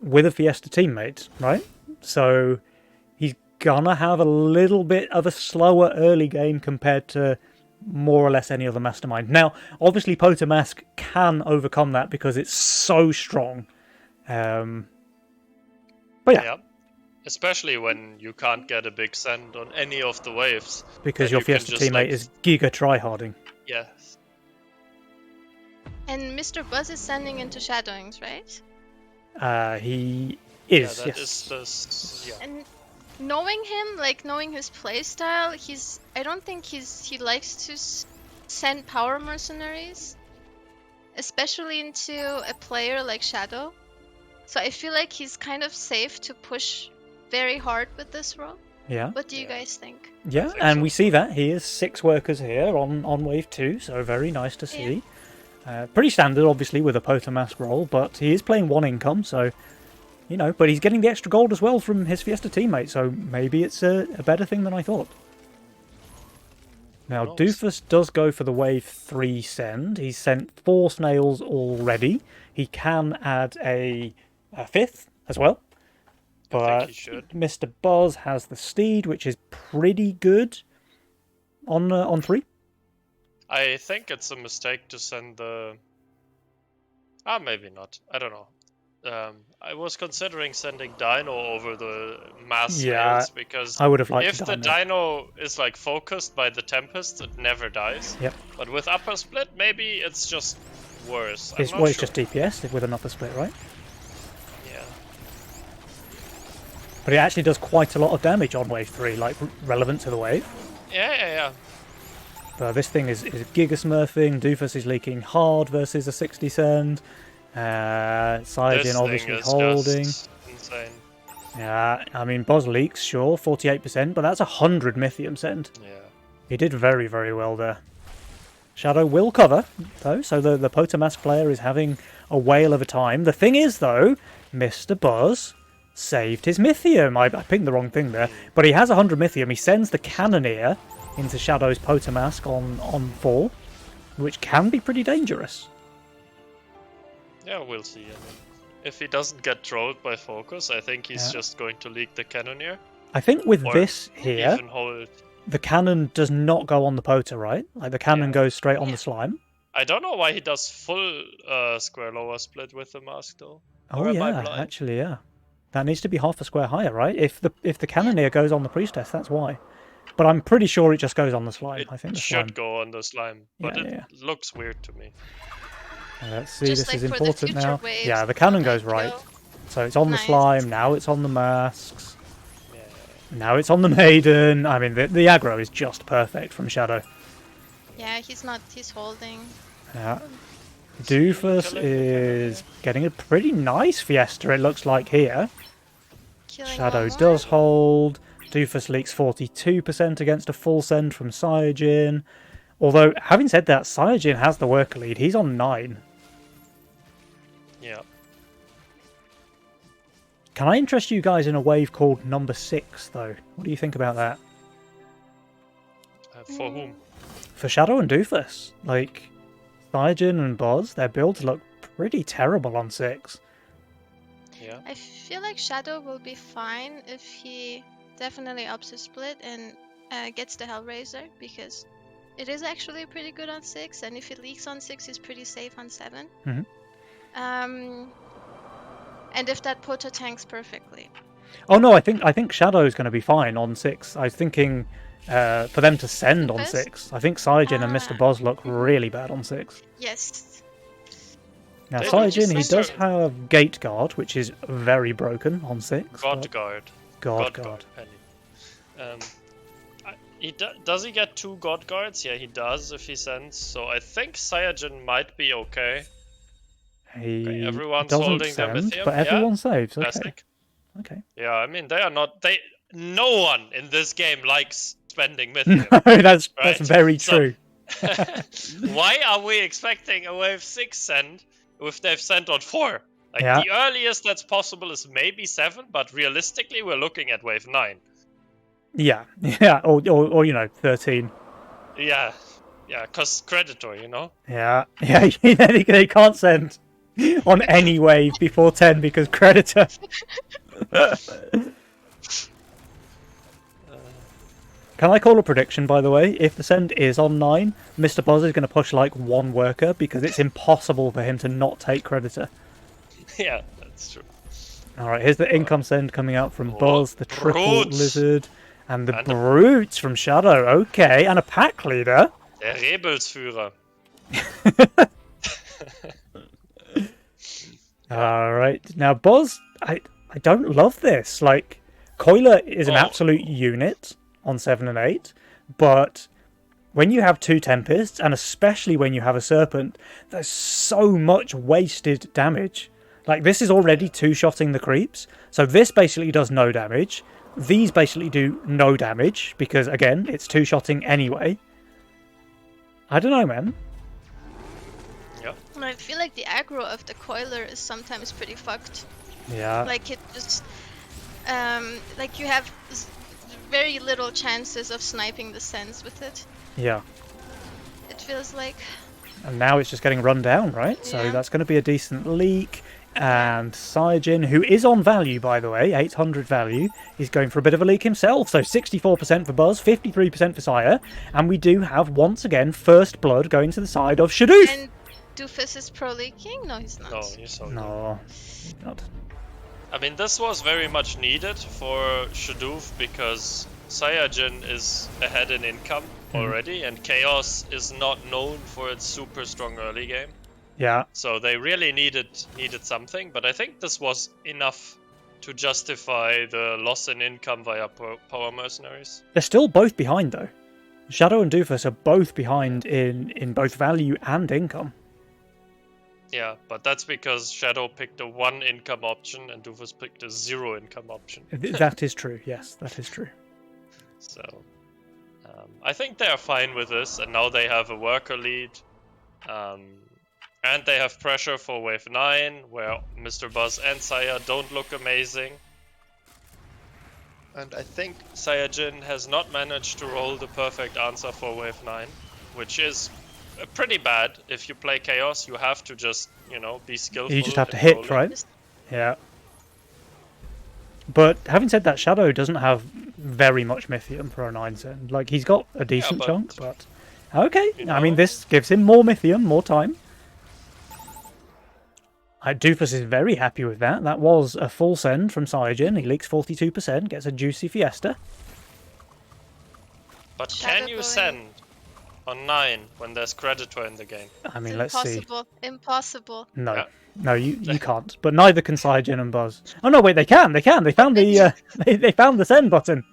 with a Fiesta teammate, right? So he's gonna have a little bit of a slower early game compared to more or less any other mastermind. Now, obviously, Pota Mask can overcome that because it's so strong. But yeah. Especially when you can't get a big send on any of the waves. Because your Fiesta teammate is giga tryharding. Yes. And Mr. Buzz is sending into Shadowings, right? He is, yes. And knowing him, like knowing his playstyle, I don't think he likes to send power mercenaries, especially into a player like Shadow. So I feel like he's kind of safe to push very hard with this role. Yeah. What do you guys think? Yeah, and we see that he is 6 workers here on wave 2, so very nice to see. Yeah. Pretty standard, obviously, with a Pota Mask roll, but he is playing one income, so, you know, but he's getting the extra gold as well from his Fiesta teammate, so maybe it's a better thing than I thought. Now, Doofus does go for the wave 3 send. He's sent 4 snails already. He can add a 5th as well. But Mr. Buzz has the Steed, which is pretty good on 3. I think it's a mistake to send the... maybe not. I don't know. I was considering sending Dino over the mass snails because I would have liked if the Dino is like focused by the Tempest, it never dies. Yep. But with upper split, maybe it's just worse. It's just DPS with an upper split, right? Yeah. But it actually does quite a lot of damage on wave 3, like relevant to the wave. Yeah. But this thing is Giga Smurfing. Doofus is leaking hard versus a 60 send. Saiyajin obviously holding. Insane. Yeah, I mean, Buzz leaks, sure, 48%, but that's 100 Mythium send. Yeah. He did very, very well there. Shadow will cover, though, so the Pota Mask player is having a whale of a time. The thing is, though, Mr. Buzz saved his Mythium. I picked the wrong thing there. But he has 100 Mythium. He sends the Cannoneer into Shadow's Pota Mask on 4, which can be pretty dangerous. Yeah, we'll see. I mean, if he doesn't get trolled by Focus, I think he's just going to leak the Cannoneer. I think with this here, even hold... the cannon does not go on the Pota, right? Like the cannon goes straight on the slime. I don't know why he does full square lower split with the mask though. Oh yeah, actually yeah. That needs to be half a square higher, right? If the Cannoneer goes on the Priestess, that's why. But I'm pretty sure it just goes on the slime. I think it should go on the slime, but it looks weird to me. Let's see, this is important now. Yeah, the cannon goes right. So it's on the slime, now it's on the masks. Yeah. Now it's on the Maiden. I mean, the aggro is just perfect from Shadow. Yeah, he's holding. Yeah. Doofus is getting a pretty nice Fiesta, it looks like here. Shadow does hold. Doofus leaks 42% against a full send from Saiyajin. Although, having said that, Saiyajin has the worker lead. He's on 9. Yeah. Can I interest you guys in a wave called number 6, though? What do you think about that? For whom? For Shadow and Doofus. Like, Saiyajin and Boz, their builds look pretty terrible on 6. Yeah. I feel like Shadow will be fine if he definitely ups his split and gets the Hellraiser, because it is actually pretty good on 6, and if it leaks on 6, he's pretty safe on 7. Mhm. And if that Pota tanks perfectly. Oh no, I think Shadow's going to be fine on 6. I was thinking for them to send on Doofus? 6. I think Saiyajin and Mr. Boz look really bad on 6. Yes. Now They do Saiyajin, he just does start- have Gate Guard, which is very broken on 6. God but- Guard. God Guard. Penny. Does he get 2 God Guards? Yeah, he does if he sends. So I think Saiyajin might be okay. He Okay, everyone's doesn't holding their send, Mythium, but yeah. everyone saves. Okay. Classic. Okay. Yeah, I mean they are not. No one in this game likes spending Mythium. that's Right, very so- true. Why are we expecting a wave 6 send if they've sent on 4? Like Yeah. the earliest that's possible is maybe 7, but realistically we're looking at wave 9. Yeah, or 13. Yeah, cause Creditor, you know. Yeah, they can't send on any wave before 10 because Creditor. Can I call a prediction, by the way? If the send is on 9, Mr. Boz is going to push like 1 worker because it's impossible for him to not take Creditor. Yeah, that's true. Alright, here's the income send coming out from Boz, the triple Brutes. lizard, and the And the- brutes from Shadow. Okay, and a pack leader. Der Rebelsführer. Alright, now Boz, I don't love this. Like, Coiler is an Oh. absolute unit on 7 and 8, but when you have 2 Tempests, and especially when you have a Serpent, there's so much wasted damage. Like, this is already 2-shotting the creeps, so this basically does no damage. These basically do no damage, because, again, it's 2-shotting anyway. I don't know, man. And I feel like the aggro of the Coiler is sometimes pretty fucked. Yeah. Like it just, like you have very little chances of sniping the Sens with it. Yeah. It feels like. And now it's just getting run down, right? So Yeah. that's going to be a decent leak. And Saiyajin, who is on value, by the way, 800 value, is going for a bit of a leak himself. So 64% for Buzz, 53% for Saya. And we do have, once again, first blood going to the side of Shadoof. And Doofus is pro leaking? No, he's not. No, you saw that. No. Not. I mean, this was very much needed for Shadoof because Saiyajin is ahead in income already, and Chaos is not known for its super strong early game. Yeah. So they really needed something, but I think this was enough to justify the loss in income via power mercenaries. They're still both behind, though. Shadow and Doofus are both behind in both value and income. Yeah, but that's because Shadow picked a 1 income option and Doofus picked a 0 income option. That is true. Yes, that is true. So I think they are fine with this, and now they have a worker lead. And they have pressure for wave 9, where Mr. Buzz and Saya don't look amazing. And I think Saiyajin has not managed to roll the perfect answer for wave 9, which is pretty bad. If you play Chaos, you have to just, be skillful. You just have to in hit, rolling. right? Yeah. But having said that, Shadow doesn't have very much Mythium for a 9 send. Like, he's got a decent but- chunk, but... Okay, You I mean, know? this gives him more Mythium, more time. Doofus is very happy with that. That was a full send from Saiyajin. He leaks 42%, gets a juicy Fiesta. But Shadow can you going- send on 9 when there's Creditor in the game? I mean, It's let's see. impossible. Impossible. No, Yeah. no, you can't. But neither can Saiyajin and Buzz. Oh no, wait, they can. They found the they found the send button.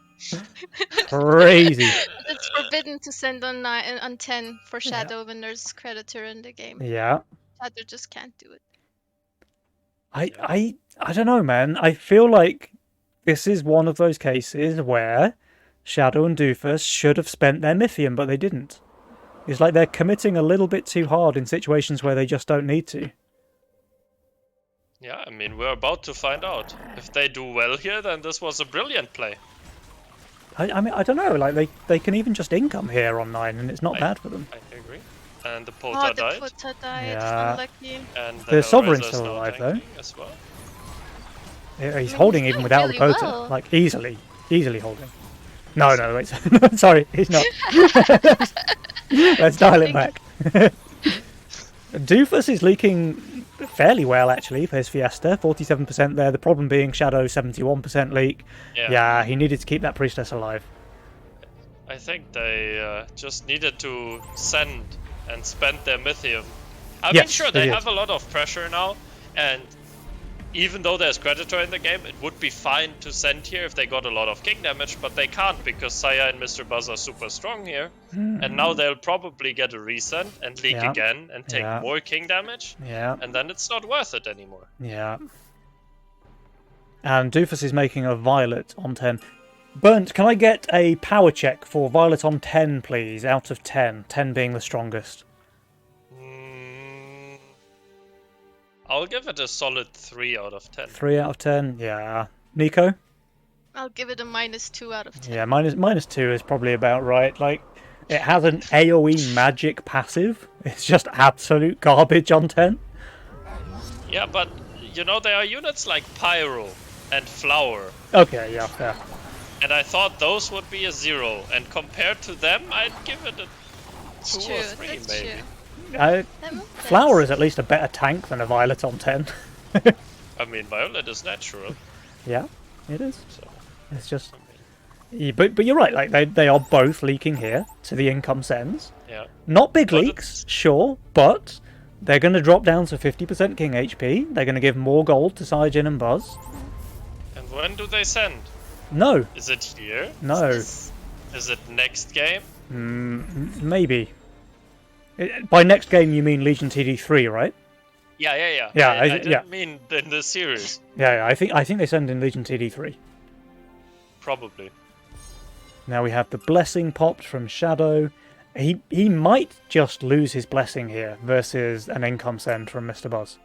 Crazy. It's forbidden to send on 9 on 10 for Shadow when there's Creditor in the game. Yeah. Shadow just can't do it. I don't know, man. I feel like this is one of those cases where Shadow and Doofus should have spent their Mythium, but they didn't. It's like they're committing a little bit too hard in situations where they just don't need to. Yeah, I mean, we're about to find out. If they do well here, then this was a brilliant play. I mean, I don't know. Like they can even just income here on 9, and it's not I- bad for them. I agree. And the Oh, Pota the died. Pota died. Yeah. Unlucky. And The Sovereign's Hellraiser's still now alive, though. tanking as well. Yeah, he's mean, holding he's even doing without really the Pota. well. Like, easily holding. No, wait. Sorry, he's not. Let's dial it back. Doofus is leaking fairly well, actually, for his Fiesta. 47% there. The problem being Shadow, 71% leak. Yeah, he needed to keep that Priestess alive. I think they just needed to send and spend their Mythium. I mean, Yes, sure, they they did. have a lot of pressure now, and even though there's Creditor in the game, it would be fine to send here if they got a lot of king damage, but they can't because Saya and Mr. Buzz are super strong here, and now they'll probably get a resend and leak Yeah. again and take Yeah. more king damage, Yeah, and then it's not worth it anymore. yeah. And Doofus is making a Violet on 10. Burnt, can I get a power check for Violet on 10, please? Out of 10. 10 being the strongest. I'll give it a solid 3 out of 10. 3 out of 10? Yeah. Nico? I'll give it a -2 out of 10. Yeah, minus 2 is probably about right. Like, it has an AoE magic passive. It's just absolute garbage on 10. Yeah, but you know, there are units like Pyro and Flower, Okay, yeah, fair. and I thought those would be a 0, and compared to them, I'd give it a 2 It's or true. 3 That's maybe. true. That makes Flower sense. is at least a better tank than a Violet on 10. I mean, Violet is natural, Yeah, it is. so It's just... Yeah, but you're right, like, they are both leaking here to the income sends. yeah. Not big But leaks, sure, but they're going to drop down to 50% King HP. They're going to give more gold to Saiyajin and Buzz. And when do they send? No, Is it here? no, Is Is it next game? maybe. By next game you mean Legion TD3, right? Yeah. Yeah, I yeah. didn't mean in the series. Yeah, I think they send in Legion TD3. Probably. Now we have the blessing popped from Shadow. He might just lose his blessing here versus an income send from Mr. Buzz.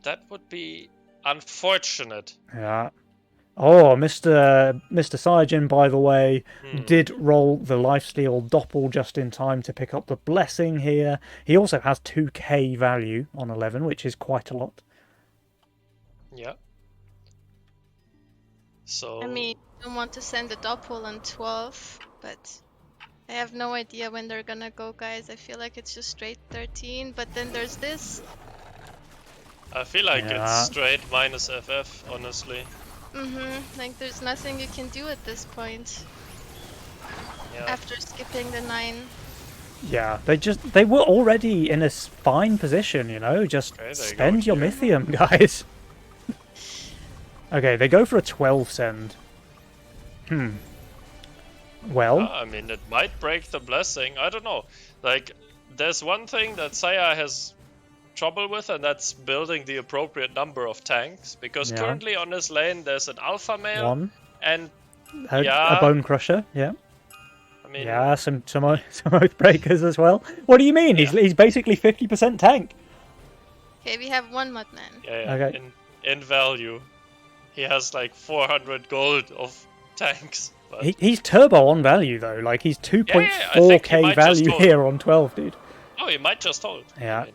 That would be unfortunate. Yeah. Oh, Mr. Saiyajin, by the way, Hmm. did roll the lifesteal Doppel just in time to pick up the blessing here. He also has 2k value on 11, which is quite a lot. Yeah. So I mean, I don't want to send a Doppel on 12, but I have no idea when they're gonna go, guys. I feel like it's just straight 13, but then there's this. I feel like Yeah. it's straight minus FF, honestly. Like there's nothing you can do at this point Yeah. after skipping the 9. Yeah, they were already in a fine position, you know. Just Okay, they spend go your here. Mythium, guys. Okay, they go for a 12 send. Well, I mean, it might break the blessing. I don't know. Like, there's one thing that Saya has trouble with, and that's building the appropriate number of tanks. Because Yeah. currently on this lane, there's an alpha male, one. and A Yeah. Bone Crusher, yeah. I mean, Yeah, some Oath Breakers as well. What do you mean? He's basically 50% tank. Okay, we have one Mudman. yeah, Okay. in value, he has like 400 gold of tanks. But He's turbo on value though. Like he's I think he 2.4k might just value hold. here on 12, dude. oh, he might just hold. Yeah. I mean,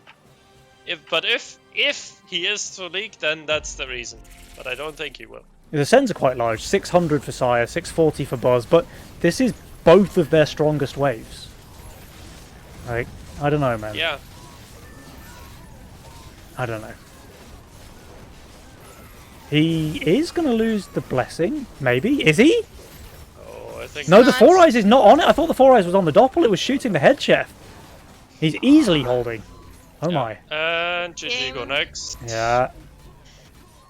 if he is to leak, then that's the reason. But I don't think he will. The sends are quite large. 600 for Sire, 640 for Buzz, but this is both of their strongest waves. Like, I don't know, man. Yeah. I don't know. He is going to lose the blessing, maybe. Is he? Oh, I think. No, the Nice. Four Eyes is not on it. I thought the Four Eyes was on the Doppel. It was shooting the head chef. He's easily holding. Oh my. And GG go Game. next. Yeah.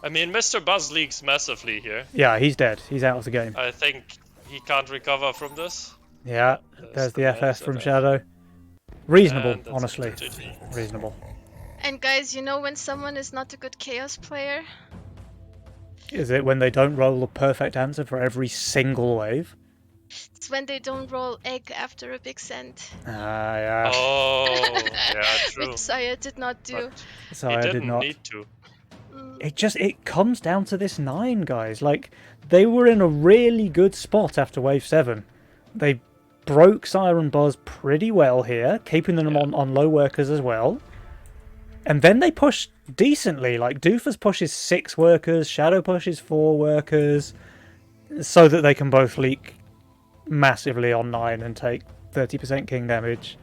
I mean, Mr. Buzz leaks massively here. Yeah, he's dead. He's out of the game. I think he can't recover from this. Yeah. There's the the FS from FS. Shadow. Reasonable, And that's honestly. GG. Reasonable. And guys, you know when someone is not a good Chaos player? Is it when they don't roll a perfect answer for every single wave? It's when they don't roll egg after a big send. Ah, yeah. Oh, yeah, true. Which Saya did not do. But So he I did didn't not. need to. It comes down to this 9, guys. Like, they were in a really good spot after wave 7. They broke Siren Buzz pretty well here, keeping them on low workers as well. And then they push decently. Like, Doofus pushes 6 workers, Shadow pushes 4 workers, so that they can both leak massively on 9 and take 30% king damage.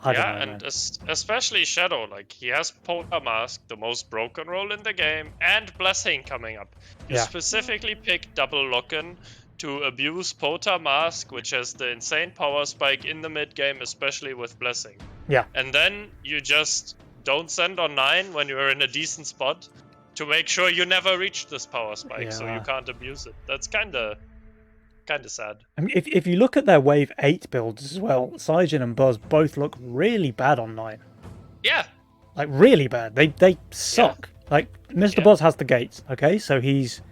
I don't know, man. Especially Shadow, like, he has Polka Mask, the most broken role in the game, and Blessing coming up. You specifically pick double lock-in to abuse Polka Mask, which has the insane power spike in the mid-game, especially with Blessing. Yeah. And then you just don't send on 9 when you're in a decent spot to make sure you never reach this power spike, so you can't abuse it. That's kind of sad. I mean, if you look at their Wave 8 builds as well, Saijin and Buzz both look really bad on 9. Yeah. Like, really bad. They suck. Yeah. Like, Mr. Buzz has the gates, okay? So he's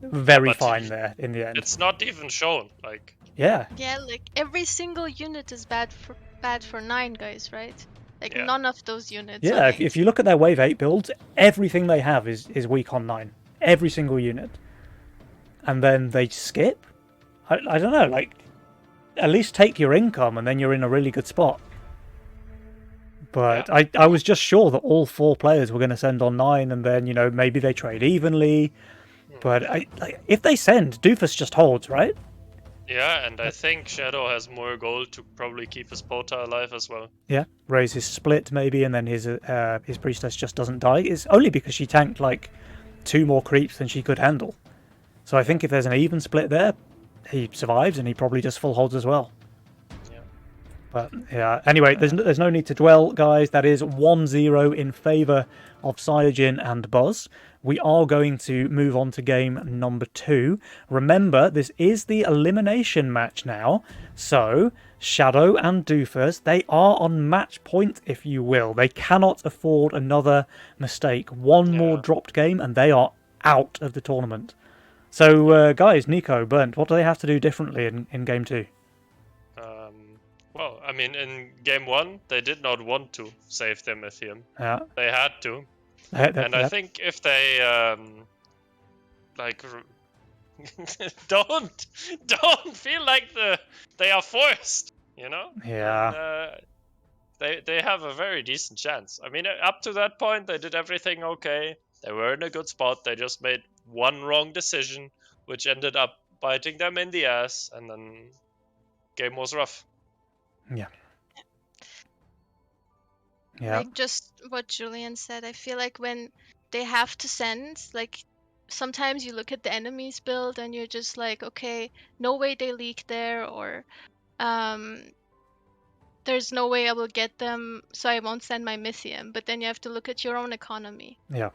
very fine there in the end. It's not even shown, like... Yeah. Yeah, like, every single unit is bad for 9 guys, right? Like, none of those units. Yeah, if you look at their Wave 8 builds, everything they have is weak on 9. Every single unit. And then they skip? I don't know, like, at least take your income and then you're in a really good spot. But I was just sure that all 4 players were going to send on 9 and then, you know, maybe they trade evenly. But if they send, Doofus just holds, right? Yeah, and I think Shadow has more gold to probably keep his Pota alive as well. Yeah, raise his split maybe, and then his priestess just doesn't die. It's only because she tanked like 2 more creeps than she could handle. So I think if there's an even split there, he survives and he probably just full holds as well. Yeah. But yeah, anyway, there's no need to dwell, guys. That is 1-0 in favour of Saiyajin and Buzz. We are going to move on to game number 2. Remember, this is the elimination match now. So, Shadow and Doofus, they are on match point, if you will. They cannot afford another mistake. One more dropped game and they are out of the tournament. So, guys, Nico, Bernd, what do they have to do differently in game 2? Well, I mean, in game 1, they did not want to save their Mythium. Yeah. They had to. And I think if they don't feel like they are forced, you know? Yeah. They have a very decent chance. I mean, up to that point, they did everything okay. They were in a good spot. They just made one wrong decision, which ended up biting them in the ass, and then game was rough. Yeah. Yeah. Like just what Julian said, I feel like when they have to send, like sometimes you look at the enemy's build and you're just like, okay, no way they leak there, or there's no way I will get them, so I won't send my Mythium. But then you have to look at your own economy. Yeah.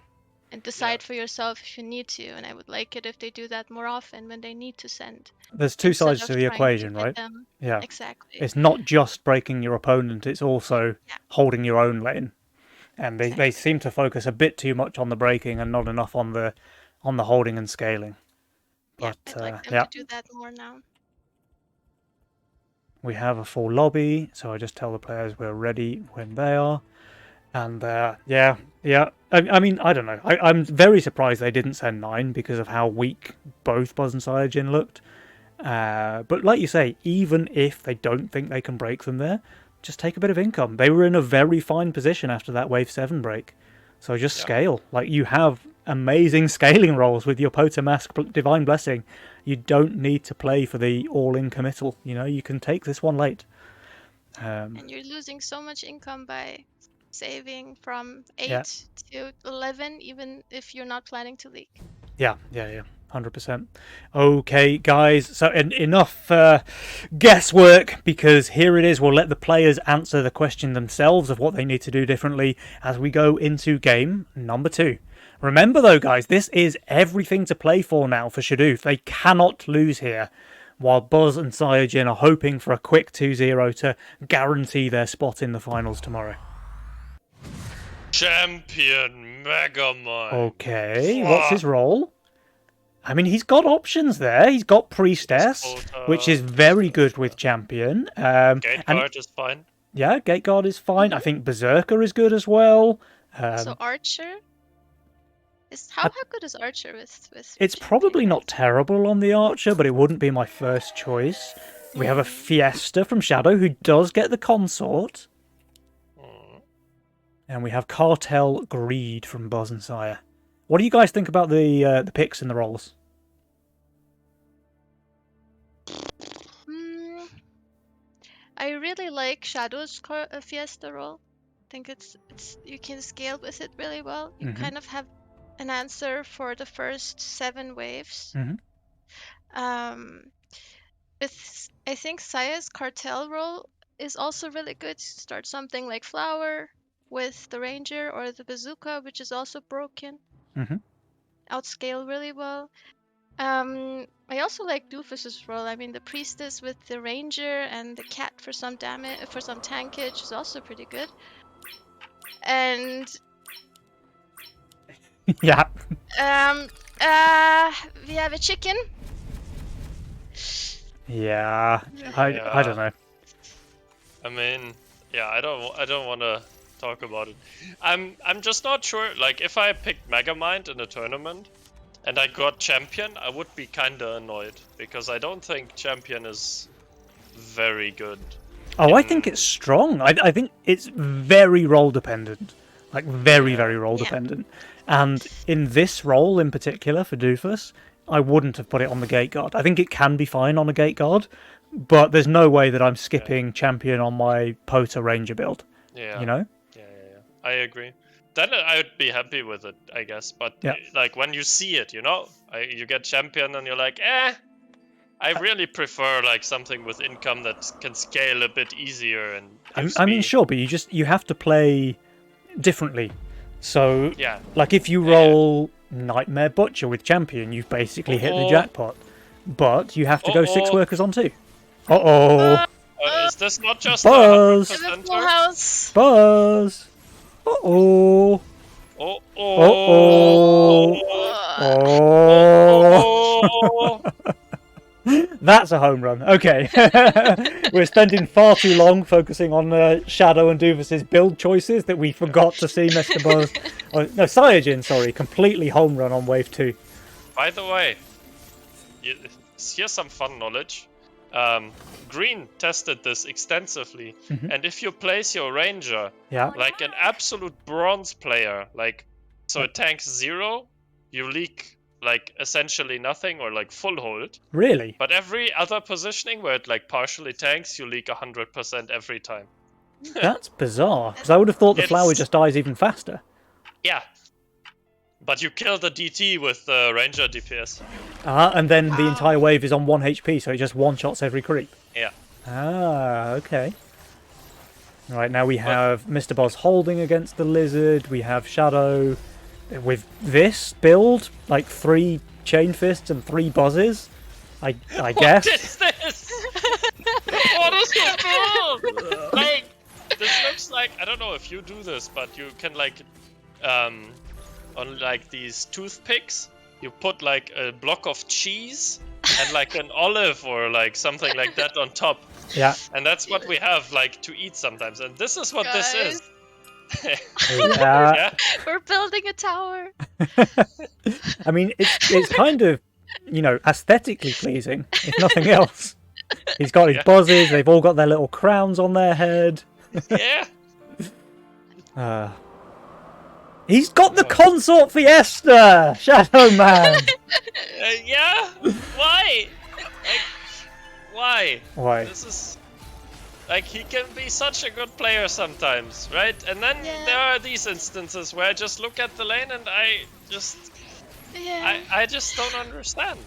And decide for yourself if you need to. And I would like it if they do that more often when they need to send. There's 2 sides to the equation, right? Yeah. Exactly. It's not just breaking your opponent, it's also holding your own lane. And they seem to focus a bit too much on the breaking and not enough on the holding and scaling. But I'd like them to do that more now. We have a full lobby, so I just tell the players we're ready when they are. And yeah. I mean, I don't know. I'm very surprised they didn't send 9 because of how weak both Buzz and Saiyajin looked. But like you say, even if they don't think they can break them there, just take a bit of income. They were in a very fine position after that Wave 7 break. So just scale. Like, you have amazing scaling rolls with your Pota Mask Divine Blessing. You don't need to play for the all-in committal. You know, you can take this one late. And you're losing so much income by saving from 8 to 11, even if you're not planning to leak. Yeah, 100%. Okay, guys, so enough guesswork, because here it is. We'll let the players answer the question themselves of what they need to do differently as we go into game number 2. Remember, though, guys, this is everything to play for now for Shadoof. They cannot lose here, while Buzz and Saiyajin are hoping for a quick 2-0 to guarantee their spot in the finals tomorrow. Champion Megamind. Okay, what's his role? I mean, he's got options there. He's got Priestess, which is very good with Champion. Gateguard is fine. Yeah, Gateguard is fine. I think Berserker is good as well. So Archer? How good is Archer with It's Champion? probably not terrible on the Archer, but it wouldn't be my first choice. We have a Fiesta from Shadow, who does get the consort. And we have Cartel Greed from Buzz and Sire. What do you guys think about the picks and the rolls? I really like Shadow's Fiesta roll. I think it's you can scale with it really well. You kind of have an answer for the first 7 waves. I think Sire's Cartel roll is also really good. Start something like Flower with the Ranger or the Bazooka, which is also broken. Outscale really well. I also like Doofus's role. I mean, the Priestess with the Ranger and the Cat for some damage, for some tankage is also pretty good. And Yeah. we have a chicken. Yeah. I don't know. I mean, yeah, I don't want to talk about it. I'm just not sure. Like, if I picked Megamind in a tournament and I got Champion, I would be kinda annoyed because I don't think Champion is very good. Oh, I think it's strong. I think it's very role dependent. Like, very role dependent. And in this role in particular for Doofus, I wouldn't have put it on the Gate Guard. I think it can be fine on a Gate Guard, but there's no way that I'm skipping Champion on my Pota Ranger build. Yeah. You know? Yeah. I agree. Then I would be happy with it, I guess. But like when you see it, you know, you get Champion and you're like, I really prefer like something with income that can scale a bit easier and. I mean, sure, but you have to play differently. So, like if you roll Nightmare Butcher with Champion, you've basically hit the jackpot. But you have to go 6 workers on 2. Is this not just Buzz? a Full house. Buzz! Oh. That's a home run. Okay. We're spending far too long focusing on Shadow and Doofus's build choices that we forgot to see Mr. Buzz. No, Cyajin, sorry. Completely home run on wave 2. By the way, here's some fun knowledge. Green tested this extensively, and if you place your Ranger like an absolute bronze player, like so it tanks 0, you leak like essentially nothing or like full hold. Really? But every other positioning where it like partially tanks, you leak 100% every time. That's bizarre, because I would have thought the flower just dies even faster. Yeah. But you kill the DT with the Ranger DPS. And then the entire wave is on 1 HP, so it just one-shots every creep. Yeah. Okay. Right, now we have Mr. Buzz holding against the Lizard. We have Shadow with this build, like 3 Chain Fists and 3 Buzzes, I guess. What is this? What is this build? Like, this looks like, I don't know if you do this, but you can like, on like these toothpicks, you put like a block of cheese and like an olive or like something like that on top. Yeah. And that's what we have like to eat sometimes. And this is what this is. Yeah. We're building a tower. I mean, it's kind of, you know, aesthetically pleasing, if nothing else. He's got his buzzes, they've all got their little crowns on their head. Yeah. He's got the Consort Fiesta! Shadow Man! Yeah? Why? Like, why? Why? This is... Like, he can be such a good player sometimes, right? And then there are these instances where I just look at the lane and I just... I just don't understand.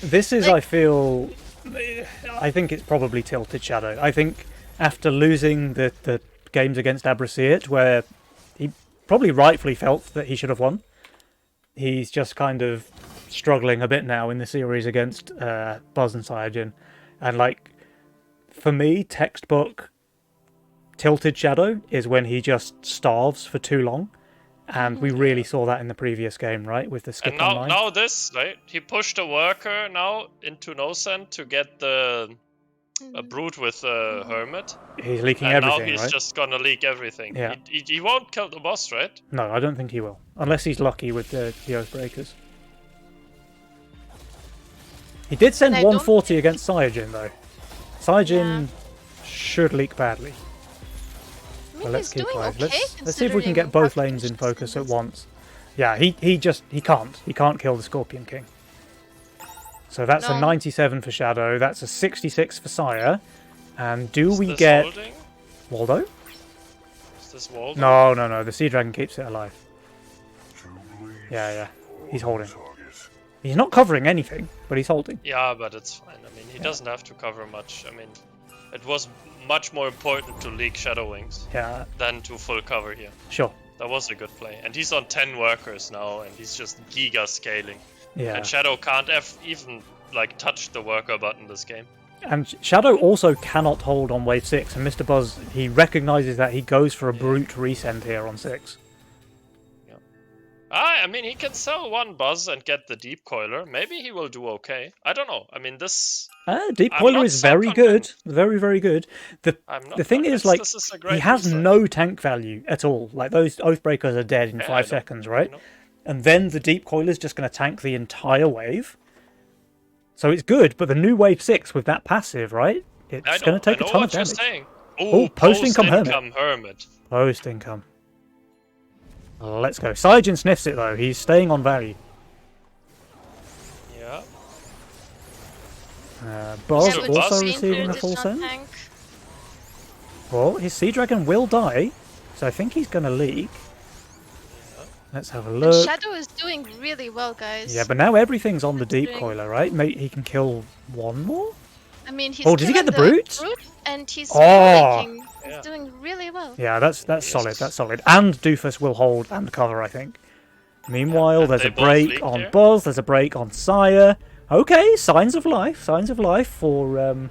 This is, like, I think it's probably tilted Shadow. I think after losing the games against Abrasiet, where he probably rightfully felt that he should have won, he's just kind of struggling a bit now in the series against Buzz and Cyajin. And, like, for me, textbook tilted Shadow is when he just starves for too long. And we really saw that in the previous game, right? With the skip online. Now this, right? He pushed a worker now into Noscent to get a Brute with the Hermit. He's leaking and everything, now he's right? just gonna leak everything. Yeah. He won't kill the boss, right? No, I don't think he will. Unless he's lucky with the Oathbreakers. He did send 140 against Cyajin, though. Saijin should leak badly. I So mean, let's he's keep doing live. okay. Let's see if we can get both lanes in focus at once. Yeah, he can't kill the Scorpion King. So that's a No. 97 for Shadow. That's a 66 for Sire. And do Is we this get holding? Waldo? Is this Waldo? No. The Sea Dragon keeps it alive. Jubilee Yeah. He's holding. target. He's not covering anything, but he's holding. Yeah, but it's fine. I mean, he doesn't have to cover much. I mean, it was much more important to leak Shadow Wings Yeah, than to full cover here. sure. That was a good play. And he's on 10 workers now, and he's just giga scaling. Yeah. And Shadow can't even, like, touch the worker button this game. And Shadow also cannot hold on wave 6, and Mr. Buzz, he recognises that he goes for a brute resend here on 6. I mean, he can sell one Buzz and get the Deep Coiler. Maybe he will do okay. I don't know. I mean, this... Deep I'm Coiler not is so very good. convinced. Very, very good. I'm not The thing is, convinced like, this is a he great has reset. no tank value at all. Like, those Oathbreakers are dead in Yeah, I 5 know, seconds, I right? know. And then the Deep Coiler is just going to tank the entire wave. So it's good, but the new wave 6 with that passive, right? It's going to take a ton of damage. Saying. Oh, Ooh, post-income Hermit. Post income. Let's go. Saijin sniffs it though. He's staying on value. Yeah. Buzz Yeah, but also Buzz receiving a did full not send. tank. Well, his Sea Dragon will die, so I think he's going to leak. Let's have a And look. Shadow is doing really well, guys. Yeah, but now everything's on the Deep Doing- Coiler, right? Mate, he can kill one more? I mean, he's Oh, did he get killing the brute? and he's Oh! making. He's Yeah. doing really well. Yeah, that's Yes. solid. That's solid. And Doofus will hold and cover, I think. Meanwhile, and there's they a both break leaked on here. Buzz. There's a break on Sire. Okay, signs of life. Signs of life for.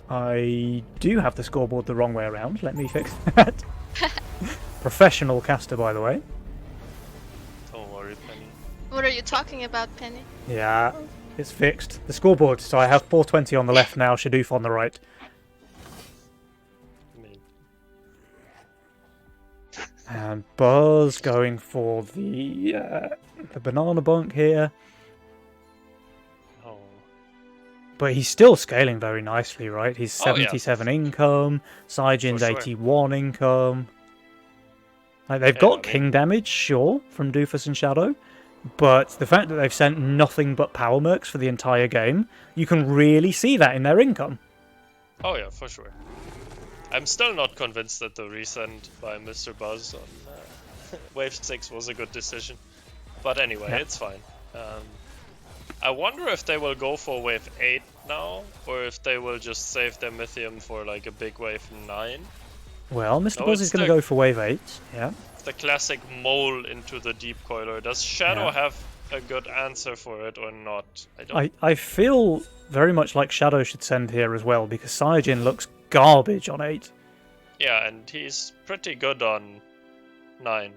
I do have the scoreboard the wrong way around. Let me fix that. Professional caster, by the way. Don't worry, Penny. What are you talking about, Penny? Yeah, it's fixed. The scoreboard. So I have 420 on the left now. Shadoof on the right. I mean, And Buzz going for the banana bunk here. oh. But he's still scaling very nicely, right? He's Oh, yeah. 77 income, Saijin's For sure. 81 income. Like, they've Yeah, got I mean- king damage, sure, from Doofus and Shadow, but the fact that they've sent nothing but power mercs for the entire game, you can really see that in their income. Oh yeah, for sure. I'm still not convinced that the resend by Mr. Buzz on Wave 6 was a good decision. But anyway, Yeah. it's fine. I wonder if they will go for Wave 8 now, or if they will just save their Mythium for like a big Wave 9. Well, Mr. No, Buzz it's is going to the- go for wave 8, yeah. The classic mole into the Deep Coiler. Does Shadow Yeah. have a good answer for it or not? I don't. I feel very much like Shadow should send here as well, because Saijin looks garbage on 8. Yeah, and he's pretty good on 9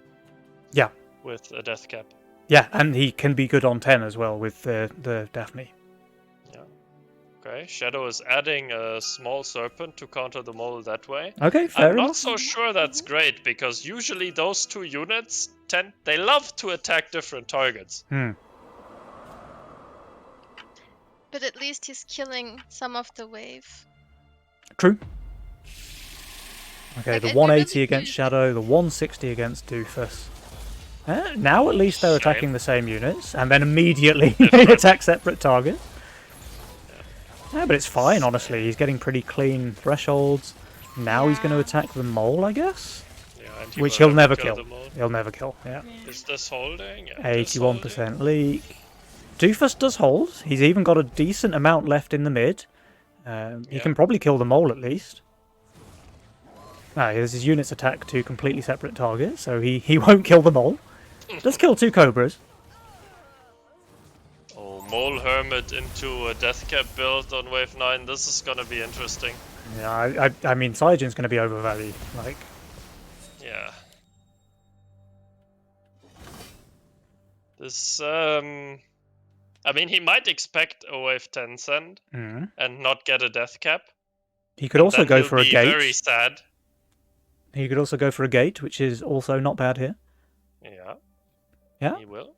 Yeah, with a death cap. yeah, and he can be good on 10 as well with the Daphne. Okay, Shadow is adding a small serpent to counter the mole that way. Okay, fair I'm not enough. so sure that's great, because usually those two units they love to attack different targets. But at least he's killing some of the wave. True. Okay, Like, the I 180 really against do- Shadow, the 160 against Doofus. Now at least they're attacking the same units, and then immediately they attack separate targets. Yeah, but it's fine, honestly. He's getting pretty clean thresholds. Now he's going to Yeah. attack the mole, I guess? Yeah, and Which will he'll never kill kill. the mole. He'll never kill, yeah. Is this holding? Yeah, this 81% leak. Doofus does hold. He's even got a decent amount left in the mid. He Yeah. can probably kill the mole at least. His units attack two completely separate targets, so he won't kill the mole. Does kill two cobras. Oh, Mole Hermit into a death cap build on Wave 9. This is gonna be interesting. Yeah, I mean, Saijin's going to be overvalued. Like, Yeah. This, I mean, he might expect a Wave 10 send and not get a death cap. he could also Then go he'll for a be gate. very sad. He could also go for a gate, which is also not bad here. Yeah. Yeah? He will.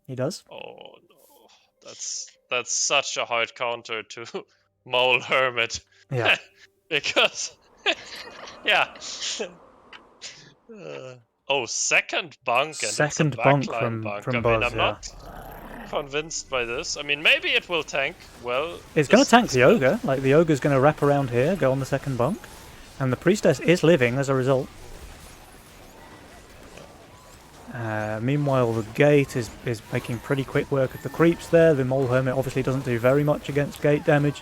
He does. Oh no, that's such a hard counter to Mole Hermit. Yeah. Because, yeah. Second bunk and Second it's a bunk backline bunk. from I mean, Buzz, I'm yeah. not convinced by this. I mean, maybe it will tank. Well, It's going to this- tank this the build. Ogre. Like, the Ogre's going to wrap around here, go on the second bunk. And the Priestess is living as a result. Meanwhile, the Gate is making pretty quick work of the creeps there. The Mole Hermit obviously doesn't do very much against Gate damage.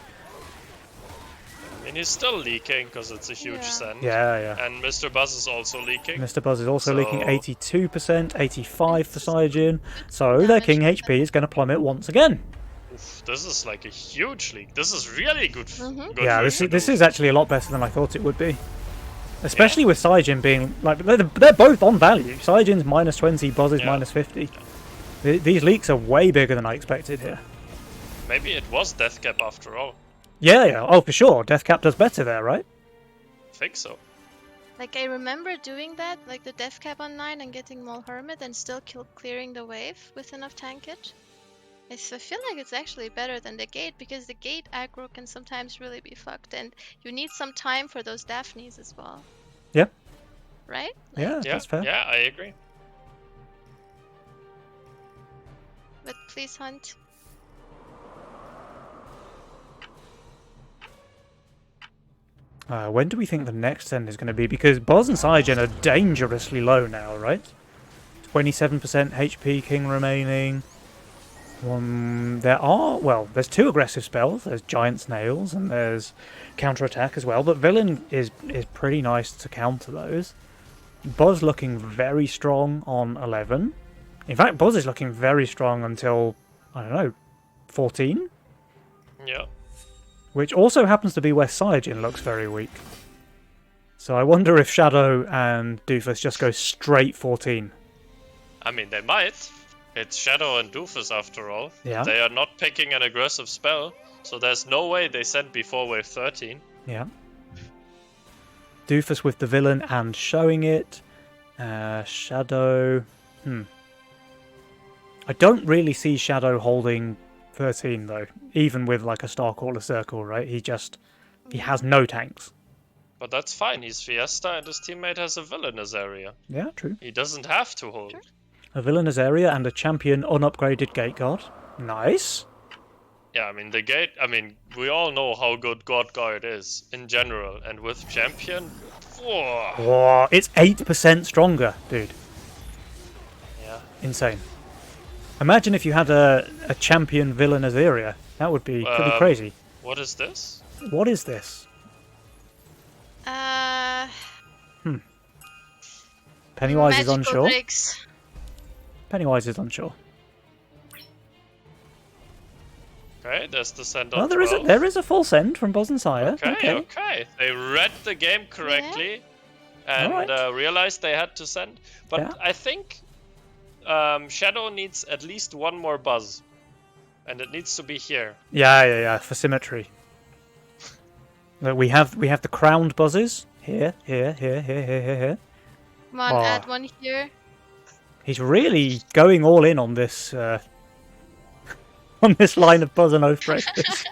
I mean, he's still leaking because it's a huge Yeah. send. Yeah, yeah. And Mr. Buzz is also leaking. Mr. Buzz is also leaking So- 82%, 85 for Saiyajin. So their Damage King to HP is going to plummet once again. Oof, this is like a huge leak. This is really good. Mhm. good Yeah, for this Shadou. is actually a lot better than I thought it would be. Especially with Saiyajin being, like, they're both on value. Saiyajin's minus 20, Buzz is Yeah. minus 50. These leaks are way bigger than I expected here. Maybe it was Death Cap after all. Yeah, yeah, oh, for sure. Deathcap does better there, right? Think so. Like I remember doing that, like the Death Cap on 9 and getting Mole Hermit and still clearing the wave with enough tankage. I feel like it's actually better than the Gate because the Gate aggro can sometimes really be fucked and you need some time for those Daphnes as well. Yeah. Right? Yeah, Yeah, that's fair. yeah, I agree. But please hunt. When do we think the next send is going to be? Because Buzz and Saiyajin are dangerously low now, right? 27% HP King remaining. There's two aggressive spells. There's Giant Snails and there's Counterattack as well. But Villain is pretty nice to counter those. Buzz looking very strong on 11. In fact, Buzz is looking very strong until, I don't know, 14? Yeah. Which also happens to be where Saiyajin looks very weak. So I wonder if Shadow and Doofus just go straight 14. I mean, they might. It's Shadow and Doofus after all. Yeah. They are not picking an aggressive spell, so there's no way they send before wave 13. Yeah. Doofus with the villain and showing it. Shadow... I don't really see Shadow holding 13 though, even with like a Starcaller Circle, right? He has no tanks. But that's fine, he's Fiesta and his teammate has a villainous area. Yeah, true. He doesn't have to hold. Sure. A villainous area and a champion unupgraded Gate Guard. Nice. Yeah, I mean, we all know how good God Guard is in general, and with Champion, whoa, Whoa, it's 8% stronger, dude. yeah. Insane. Imagine if you had a champion villainous area. That would be pretty crazy. What is this? What is this? Pennywise is magical unsure. breaks. Pennywise is unsure. Okay, there's the send Well, on there 12. is a full send from Buzz and Sire. Okay. They read the game correctly and Alright. realized they had to send. But Yeah. I think Shadow needs at least one more Buzz. And it needs to be here. Yeah, for symmetry. Look, we have the crowned buzzes here. Come on, Oh. add one here. He's really going all in on this on this line of Buzz and Oathbreakers.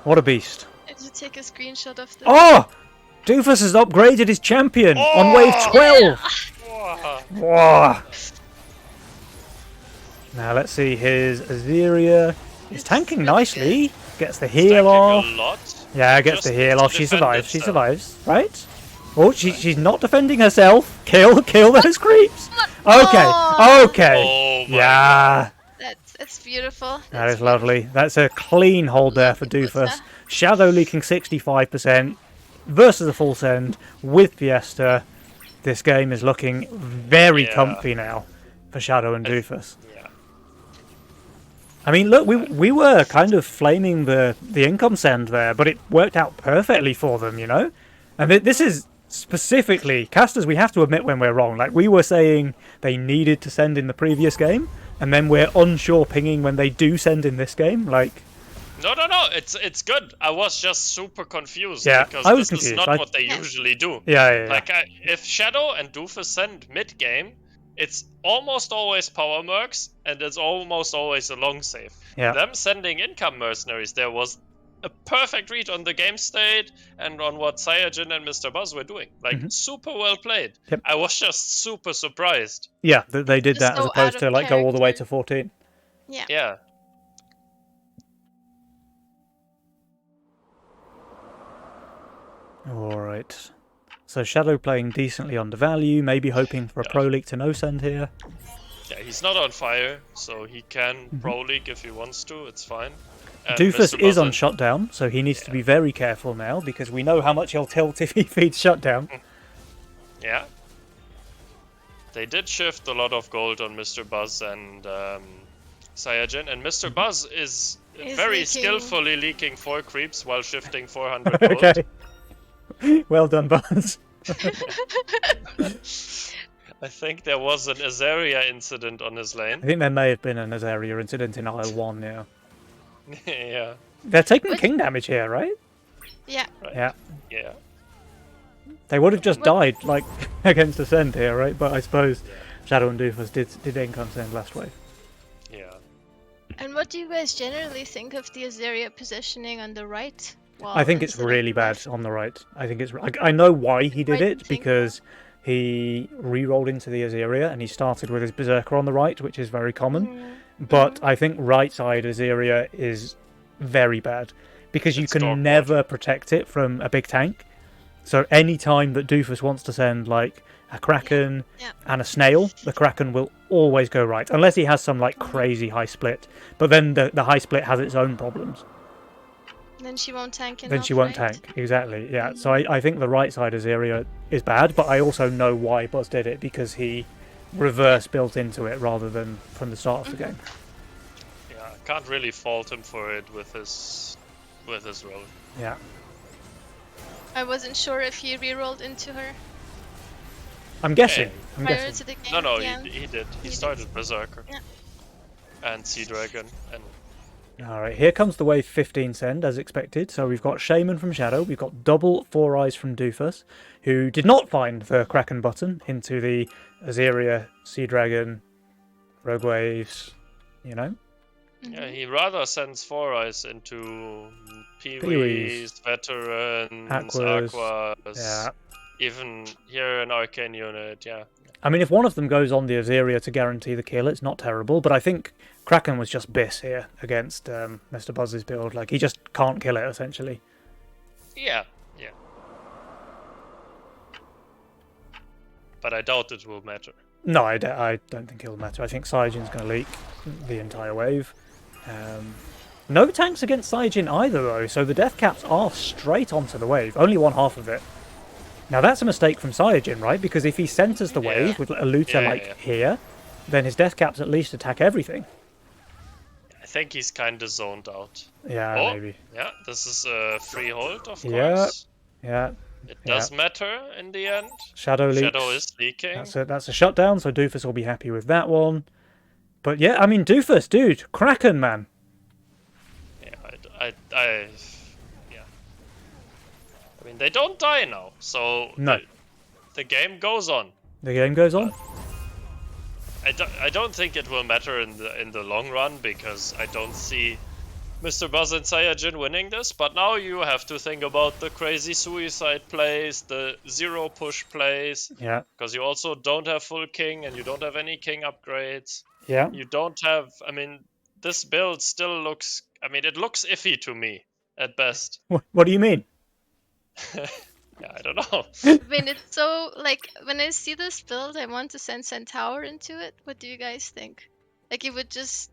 What a beast! Did you take a screenshot of the? Oh, Doofus has upgraded his champion on wave 12. Whoa. Whoa. Now let's see his Azeria. He's tanking nicely. Gets the heal Tanking off. a lot. Yeah, gets Just the heal to off. She defend survives. She itself. survives. Right? Oh, she's not defending herself. Kill those creeps. Okay. Oh. Okay. Oh my Yeah. That's beautiful. That is lovely. That's a clean hold there for Doofus. Shadow leaking 65% versus a full send with Fiesta. This game is looking very Yeah. comfy now for Shadow and Doofus. Yeah. I mean, look, we were kind of flaming the income send there, but it worked out perfectly for them, you know? And this is specifically, casters, we have to admit when we're wrong. Like, we were saying they needed to send in the previous game, and then we're unsure pinging when they do send in this game. Like, No, it's good. I was just super confused Yeah, because I was this is confused. not what they usually do. yeah. Like, if Shadow and Doofus send mid-game, it's almost always power mercs, and it's almost always a long save. Yeah. Them sending income mercenaries there was a perfect read on the game state and on what Cyajin and Mr. Buzz were doing. Like, super well played. Yep. I was just super surprised. Yeah, they did Just that as so opposed out to of like go all the way character. to 14. Yeah. Yeah. Alright. So Shadow playing decently undervalue, maybe hoping for a Pro League to no send here. Yeah, he's not on fire, so he can Pro League if he wants to, it's fine. And Doofus Mr. is Buzz on shutdown, so he needs to be very careful now because we know how much he'll tilt if he feeds shutdown. Yeah. They did shift a lot of gold on Mr. Buzz and Cyajin, and Mr. Buzz is He's very leaking. skillfully leaking 4 creeps while shifting 400 gold. Okay. Well done, Buzz. I think there was an Azaria incident on his I lane. think there may have been an Azaria incident in Isle 1 now. Yeah, They're taking What? king damage here, right? Yeah. right. Yeah. Yeah. They would have just What? died, like, against Ascend here, right? But I suppose Shadow and Doofus did income send last wave. Yeah. And what do you guys generally think of the Azaria positioning on the right wall? I think it's instead of really the bad left? on the right. I think it's. I know why he did Why do you it think because he re-rolled into the Azaria and he started with his Berserker on the right, which is very common. But I think right side Azaria is very bad because you It's can dark never protect it from a big tank. So any time that Doofus wants to send like a Kraken Yeah. and a Snail, the Kraken will always go right, unless he has some like crazy high split. But then the high split has its own problems. Then she won't tank enough. Then she won't right? tank, exactly. Yeah, so I think the right side Azaria is bad, but I also know why Buzz did it because he reverse built into it rather than from the start of the game. Yeah. I can't really fault him for it with his role. Yeah. I wasn't sure if he rerolled into her I'm guessing. I'm prior guessing. to the game. No, yeah. he did. He did. started Berserker. Yeah. And Sea Dragon. And Alright, here comes the wave 15 send, as expected. So we've got Shaman from Shadow, we've got double 4 Eyes from Doofus, who did not find the Kraken button into the Azaria, Sea Dragon, Rogue Waves, you know? yeah, he rather sends 4 Eyes into Pee-wees. Pee-wees, Veterans, Aquas, Aquas, Yeah. even here an Arcane unit, yeah. I mean, if one of them goes on the Azaria to guarantee the kill, it's not terrible, but I think Kraken was just Biss here against Mr. Buzz's build. Like, he just can't kill it, essentially. Yeah, yeah. But I doubt it will matter. No, I don't think it'll matter. I think Saiyajin's going to leak the entire wave. No tanks against Saiyajin either, though, so the death caps are straight onto the wave. Only one half of it. Now, that's a mistake from Saiyajin, right? Because if he centers the wave Yeah. with a looter Yeah, like yeah. here, then his death caps at least attack everything. I think he's kind of zoned out. Yeah, Oh. maybe. Yeah, this is a free hold, of Yeah. course. Yeah. It does matter in the end. Shadow leaks. Shadow is leaking. That's a shutdown, so Doofus will be happy with that one. But yeah, I mean, Doofus, dude, Kraken, man. Yeah, yeah. I mean, they don't die now, so No. the game goes on. The game goes on. I don't think it will matter in the long run because I don't see Mr. Buzz and Saiyajin winning this. But now you have to think about the crazy suicide plays, the zero push plays, Yeah. because you also don't have full king and you don't have any king upgrades. Yeah. You don't have. I mean, this build still looks. I mean, it looks iffy to me at best. What do you mean? Yeah, I don't know. I mean, it's so, like, when I see this build, I want to send Centaur into it. What do you guys think? Like, it would just...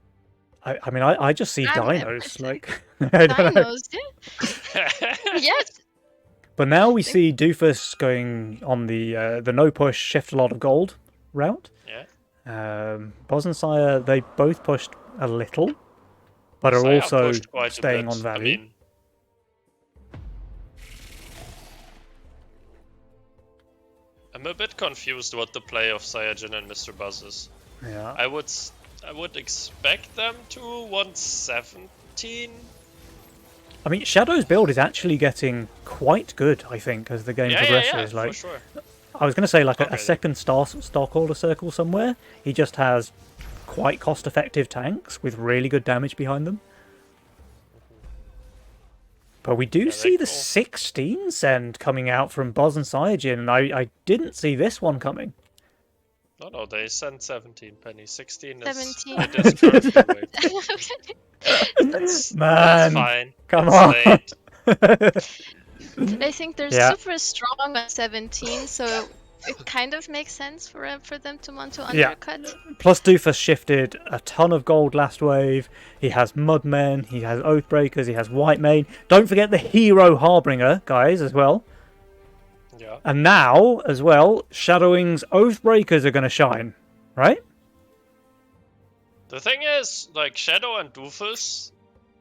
I mean, I just see Damn it. dinos. Like, I don't know. Dinos, yeah? Yes! But now we see Doofus going on the no push, shift a lot of gold route. Yeah. Boz and Sire, they both pushed a little, but are Saya also pushed quite a staying bit. on value. I mean, I'm a bit confused what the play of Saiyajin and Mr. Buzz is. Yeah. I would expect them to 117. I mean, Shadow's build is actually getting quite good, I think, as the game Yeah, progresses. for Like, sure. I was going to say like a Okay. second Starcaller circle somewhere. He just has quite cost-effective tanks with really good damage behind them. But we do see the cool. 16 send coming out from Buzz and Cyajin, and I didn't see this one coming. No, they sent 17 pennies. 16 is 17. it is currently late. That's Man, fine. come It's on. late. I think they're Yeah. super strong on 17, so it kind of makes sense for them to want to Yeah. undercut. Plus, Doofus shifted a ton of gold last wave. He has Mudmen, he has Oathbreakers, he has Whitemane. Don't forget the Hero Harbinger, guys, as well. Yeah. And now, as well, Shadowing's Oathbreakers are going to shine, right? The thing is, like Shadow and Doofus,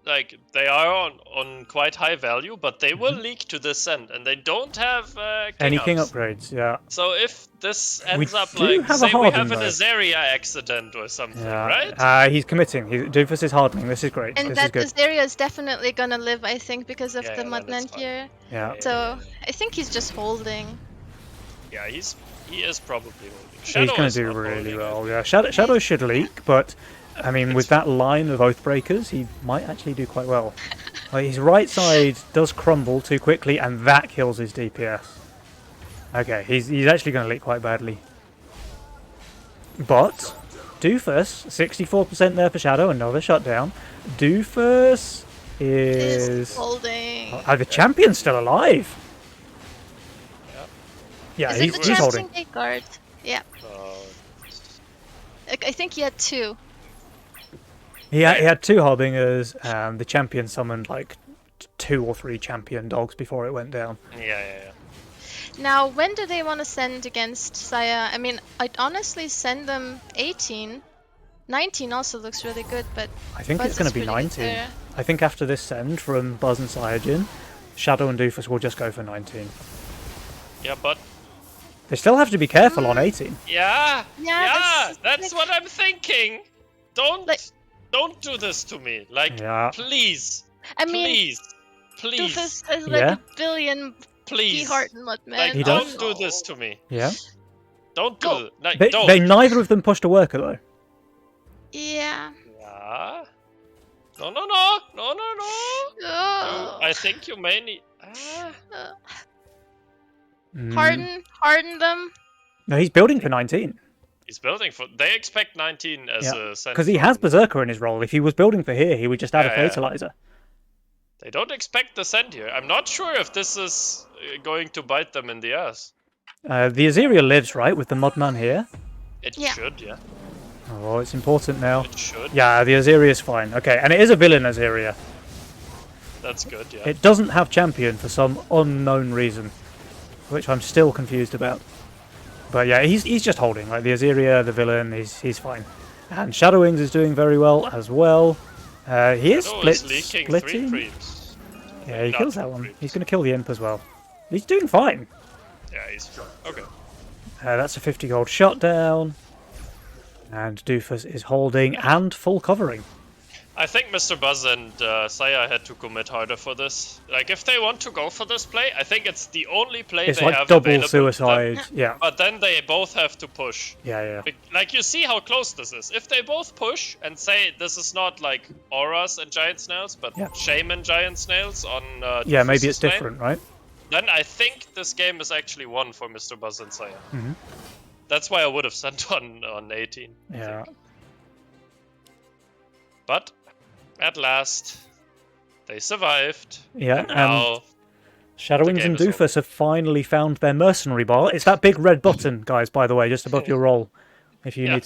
like they are on quite high value, but they will leak to this end, and they don't have Any king ups. upgrades, yeah. So if this ends up do like, have a say we Harden, have an though. Azaria accident or something, Yeah. right? He's committing. Doofus is hardening. This is great. And This is that good. Azaria is definitely gonna live, I think, because of Yeah, the yeah, that is Mudman fine. here. Yeah. So I think he's just holding. Yeah, he is probably holding. He's Shadow going to is do not really holding, I well. think. Yeah, Shadow should leak, but I mean, with that line of Oathbreakers, he might actually do quite well. Like, his right side does crumble too quickly, and that kills his DPS. Okay, he's actually going to leak quite badly. But Doofus, 64% there for Shadow, another shutdown. Doofus is... holding. the champion's still alive. Yeah, Is it the he's holding. champion gate guard? Yeah. I think he had 2. He had 2 Harbingers, and the champion summoned like 2 or 3 champion dogs before it went down. Yeah. Now, when do they want to send against Saya? I mean, I'd honestly send them 18. 19 also looks really good, but I think Buzz it's going is to be pretty good 19. there. I think after this send from Buzz and Cyajin, Shadow and Doofus will just go for 19. Yeah, but They still have to be careful on 18. yeah, Yeah, that's what I'm thinking. Don't Like- don't do this to me. Like, Yeah. please, I mean, please, Doofus has like Yeah. a billion please. heart and Mudman. Like, He don't does. do this to me. Yeah. Don't do Go. it. Like, They don't. neither of them pushed a worker though. Yeah. Yeah. No. Oh. I think you may need. Harden them. No, he's building for 19. He's building for. They expect 19 as a send. Because he has Berserker in his role. If he was building for here, he would just add a Yeah. Fatalizer. They don't expect the send here. I'm not sure if this is going to bite them in the ass. The Azaria lives, right, with the Mudman here. It Yeah. should, yeah. Oh, it's important now. It should. Yeah, the Azaria is fine. Okay, and it is a villain Azaria. That's good, yeah. It doesn't have champion for some unknown reason, which I'm still confused about. But yeah, he's just holding. Like the Azaria, the villain, he's fine. And Shadowwings is doing very well as well. He is Shadow is splitting. leaking 3 creeps. Yeah, he Not kills that 3 one. creeps. He's going to kill the Imp as well. He's doing fine. Yeah, he's okay. That's a 50 gold shutdown. And Doofus is holding and full covering. I think Mr. Buzz and Saya had to commit harder for this. Like, if they want to go for this play, I think it's the only play It's they like have double available to them. suicide. Yeah, But then they both have to push. yeah. Like, you see how close this is. If they both push and say this is not like auras and giant snails, but Yeah. shaman giant snails on Yeah, maybe Doofus's it's lane, different, right? then I think this game is actually won for Mr. Buzz and Saya. Mhm. That's why I would have sent on 18. I Yeah. think. But at last, they survived. Yeah, And now, Shadowwings game and is over. Doofus have finally found their mercenary bar. It's that big red button, guys, by the way, just above your roll. If you Yeah.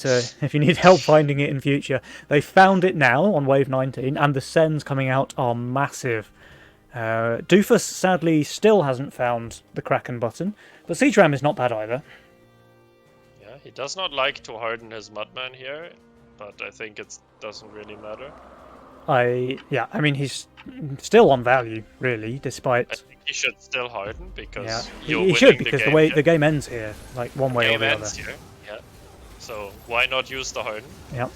if you need help finding it in future. They found it now on wave 19, and the sends coming out are massive. Doofus sadly still hasn't found the Kraken button, but Siege Ram is not bad either. yeah, he does not like to harden his Mudman here, but I think it doesn't really matter. I mean he's still on value, really, I despite think he should still harden because yeah. you're He should winning because the the game way here. the game ends here, like one way or game the ends other. here. Yeah. So why not use the harden? Yep.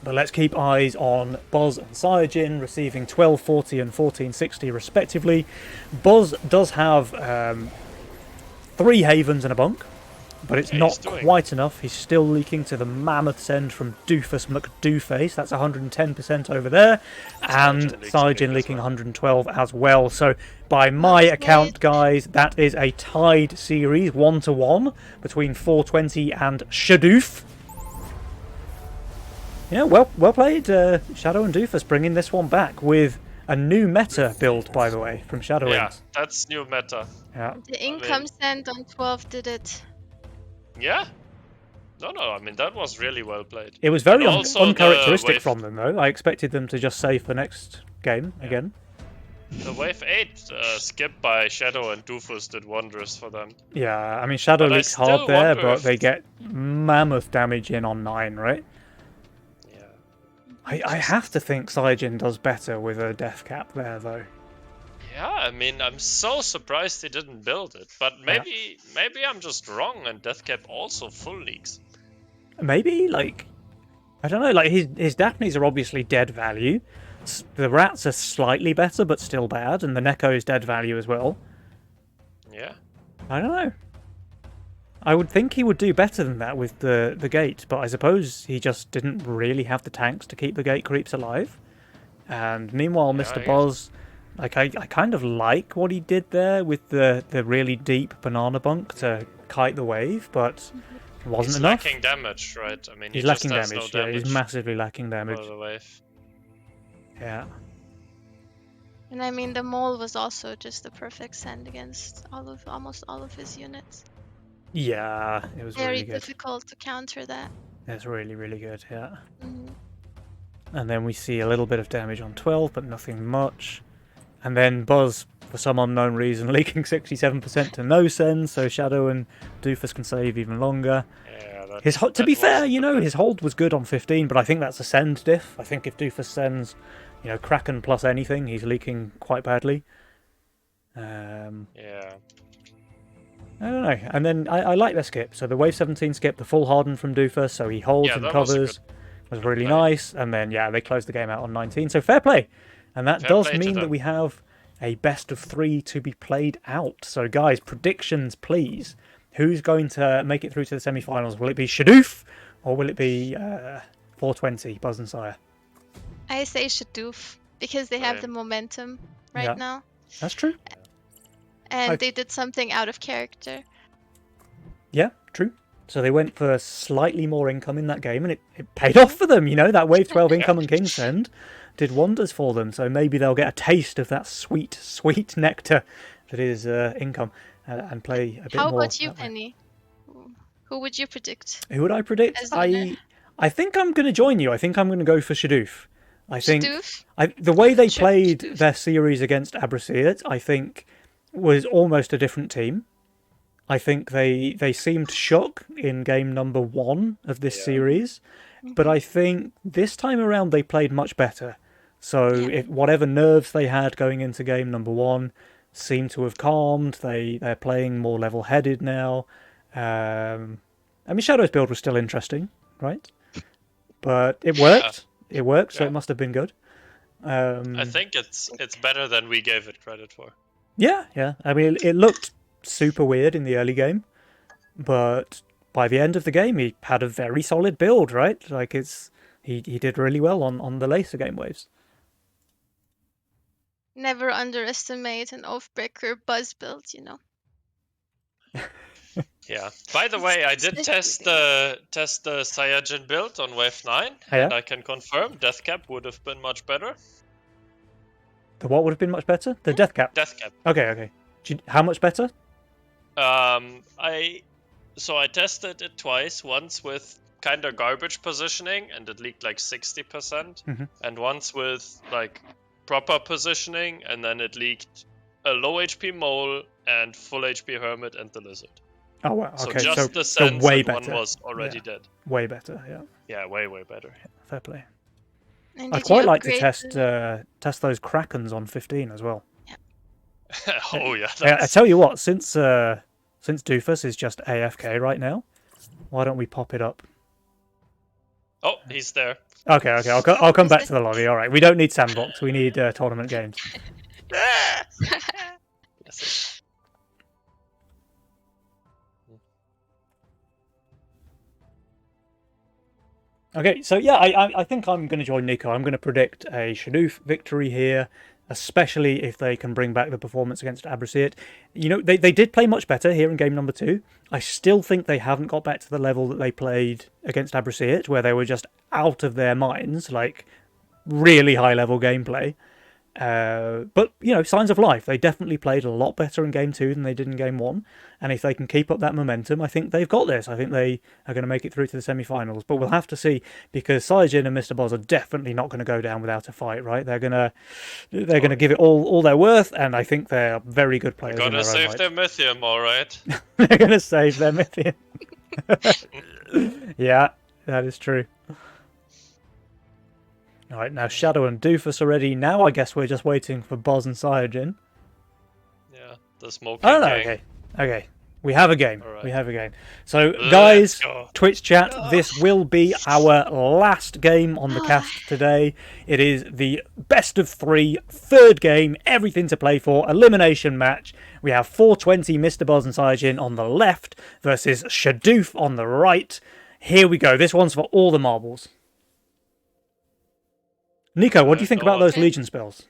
But let's keep eyes on Buzz and Cyajin receiving 1240 and 1460 respectively. Buzz does have 3 Havens and a Bunk, but it's Yeah, not he's doing- quite enough. He's still leaking to the Mammoth Send from Doofus McDooface. That's 110% over there, and leaks Saiyajin big as leaking well. 112 as well. So by my Nice. account, guys, that is a tied series, 1-1 between 420 and Shadoof. Yeah, well played, Shadow and Doofus, bringing this one back with a new meta build, by the way, from Shadow Yeah, Wings. that's new meta. Yeah. The income send on 12 did it. Yeah. No, I mean, that was really well played. It was very And also the uncharacteristic wave- from them, though. I expected them to just save for next game again. The Wave 8 skip by Shadow and Doofus did wonders for them. Yeah, I mean, Shadow But I leaks hard still there, wonder but if- they get mammoth damage in on 9, right? Yeah. I have to think Saiyajin does better with a death cap there, though. Yeah, I mean, I'm so surprised he didn't build it. But maybe I'm just wrong and Deathcap also full leaks. Maybe, like, I don't know, like, his Daphnes are obviously dead value. The rats are slightly better, but still bad, and the Neko is dead value as well. Yeah. I don't know. I would think he would do better than that with the gate, but I suppose he just didn't really have the tanks to keep the gate creeps alive. And meanwhile, Yeah, Mr. I guess. Boz, like I kind of like what he did there with the really deep banana bunk to kite the wave, but it wasn't He's enough. lacking damage, right? I mean, He's he just lacking has damage. no Yeah, he's damage massively lacking damage. for the wave. Yeah. And I mean, the mole was also just the perfect send against almost all of his units. Yeah, it was Very really good. difficult to counter that. It's really, really good, yeah. Mhm. And then we see a little bit of damage on 12, but nothing much. And then Buzz, for some unknown reason, leaking 67% to no send, so Shadow and Doofus can save even longer. Yeah, that, To be that fair, wasn't you the know, best. his hold was good on 15, but I think that's a send diff. I think if Doofus sends, you know, Kraken plus anything, he's leaking quite badly. Yeah. I don't know. And then I like their skip. So the Wave 17 skip, the full harden from Doofus, so he holds Yeah, and that was a covers, was really play. nice. And then, yeah, they closed the game out on 19. So fair play. And that Fair does play to mean that them. we have a best of 3 to be played out. So, guys, predictions, please. Who's going to make it through to the semi-finals? Will it be Shadoof or will it be 420, Buzz and Sire? I say Shadoof because they have Right. the momentum right Yeah. now, That's true. and they did something out of character. Yeah, true. So they went for slightly more income in that game, and it paid off for them. You know, that Wave 12 income and King's Send did wonders for them. So maybe they'll get a taste of that sweet, sweet nectar that is income and play a bit How more. about you, that way. Penny? Who would you predict? Who would I predict? As the winner? I think I'm going to join you. I think I'm going to go for Shadoof. I think Shadoof? the way they Sure, played Shadoof. their series against Abrasiat, I think, was almost a different team. I think they seemed shook in game number 1 of this series, but I think this time around they played much better. So if whatever nerves they had going into game number 1 seem to have calmed. They're playing more level-headed now. I mean, Shadow's build was still interesting, right? But it worked. It worked, so Yeah. it must have been good. I think it's better than we gave it credit for. Yeah. I mean, it looked super weird in the early game, but by the end of the game, he had a very solid build, right? Like he did really well on the laser game waves. Never underestimate an Oathbreaker buzz build, you know. Yeah. By the way, I did test the Saiyajin build on Wave 9, Yeah? and I can confirm Deathcap would have been much better. The what would have been much better? The death cap. Deathcap. Okay. How much better? I tested it twice. Once with kind of garbage positioning, and it leaked like 60%, Mhm. and once with like proper positioning, and then it leaked a low HP mole and full HP hermit and the lizard. Oh wow. So Okay, just the so sense way that one better. was already Yeah. dead. Way better. Yeah, Yeah, way better. fair play. And I'd did you quite like to upgrade test the- test those Krakens on 15 as well. Oh yeah. I That's... tell you what, since Doofus is just AFK right now, why don't we pop it up? Oh, he's there. Okay. I'll come back to the lobby. All right, we don't need sandbox. We need tournament games. Yes. Okay, so yeah, I think I'm going to join Nico. I'm going to predict a Shadoof victory here, especially if they can bring back the performance against Abrasiet. You know, they did play much better here in game number 2. I still think they haven't got back to the level that they played against Abrasiet, where they were just out of their minds, like really high-level gameplay. But, you know, signs of life. They definitely played a lot better in Game 2 than they did in Game 1. And if they can keep up that momentum, I think they've got this. I think they are going to make it through to the semi-finals. But we'll have to see, because Saiyajin and Mr. Boz are definitely not going to go down without a fight, right? They're going to give it all they're worth, and I think they're very good players. They're going to save their Mythium, alright. They're going to save their Mythium. Yeah, that is true. Alright, now Shadow and Doofus are ready. Now I guess we're just waiting for Boz and Saiyajin. Yeah, the smoking Oh, no, gang. okay. We have a game. Alright. We have a game. So, Let's guys, go. Twitch chat, this will be our last game on the cast today. It is the best of 3, third game, everything to play for, elimination match. We have 420 Mr. Boz and Saiyajin on the left versus Shadoof on the right. Here we go. This one's for all the marbles. Nico, what do you think about those Legion spells?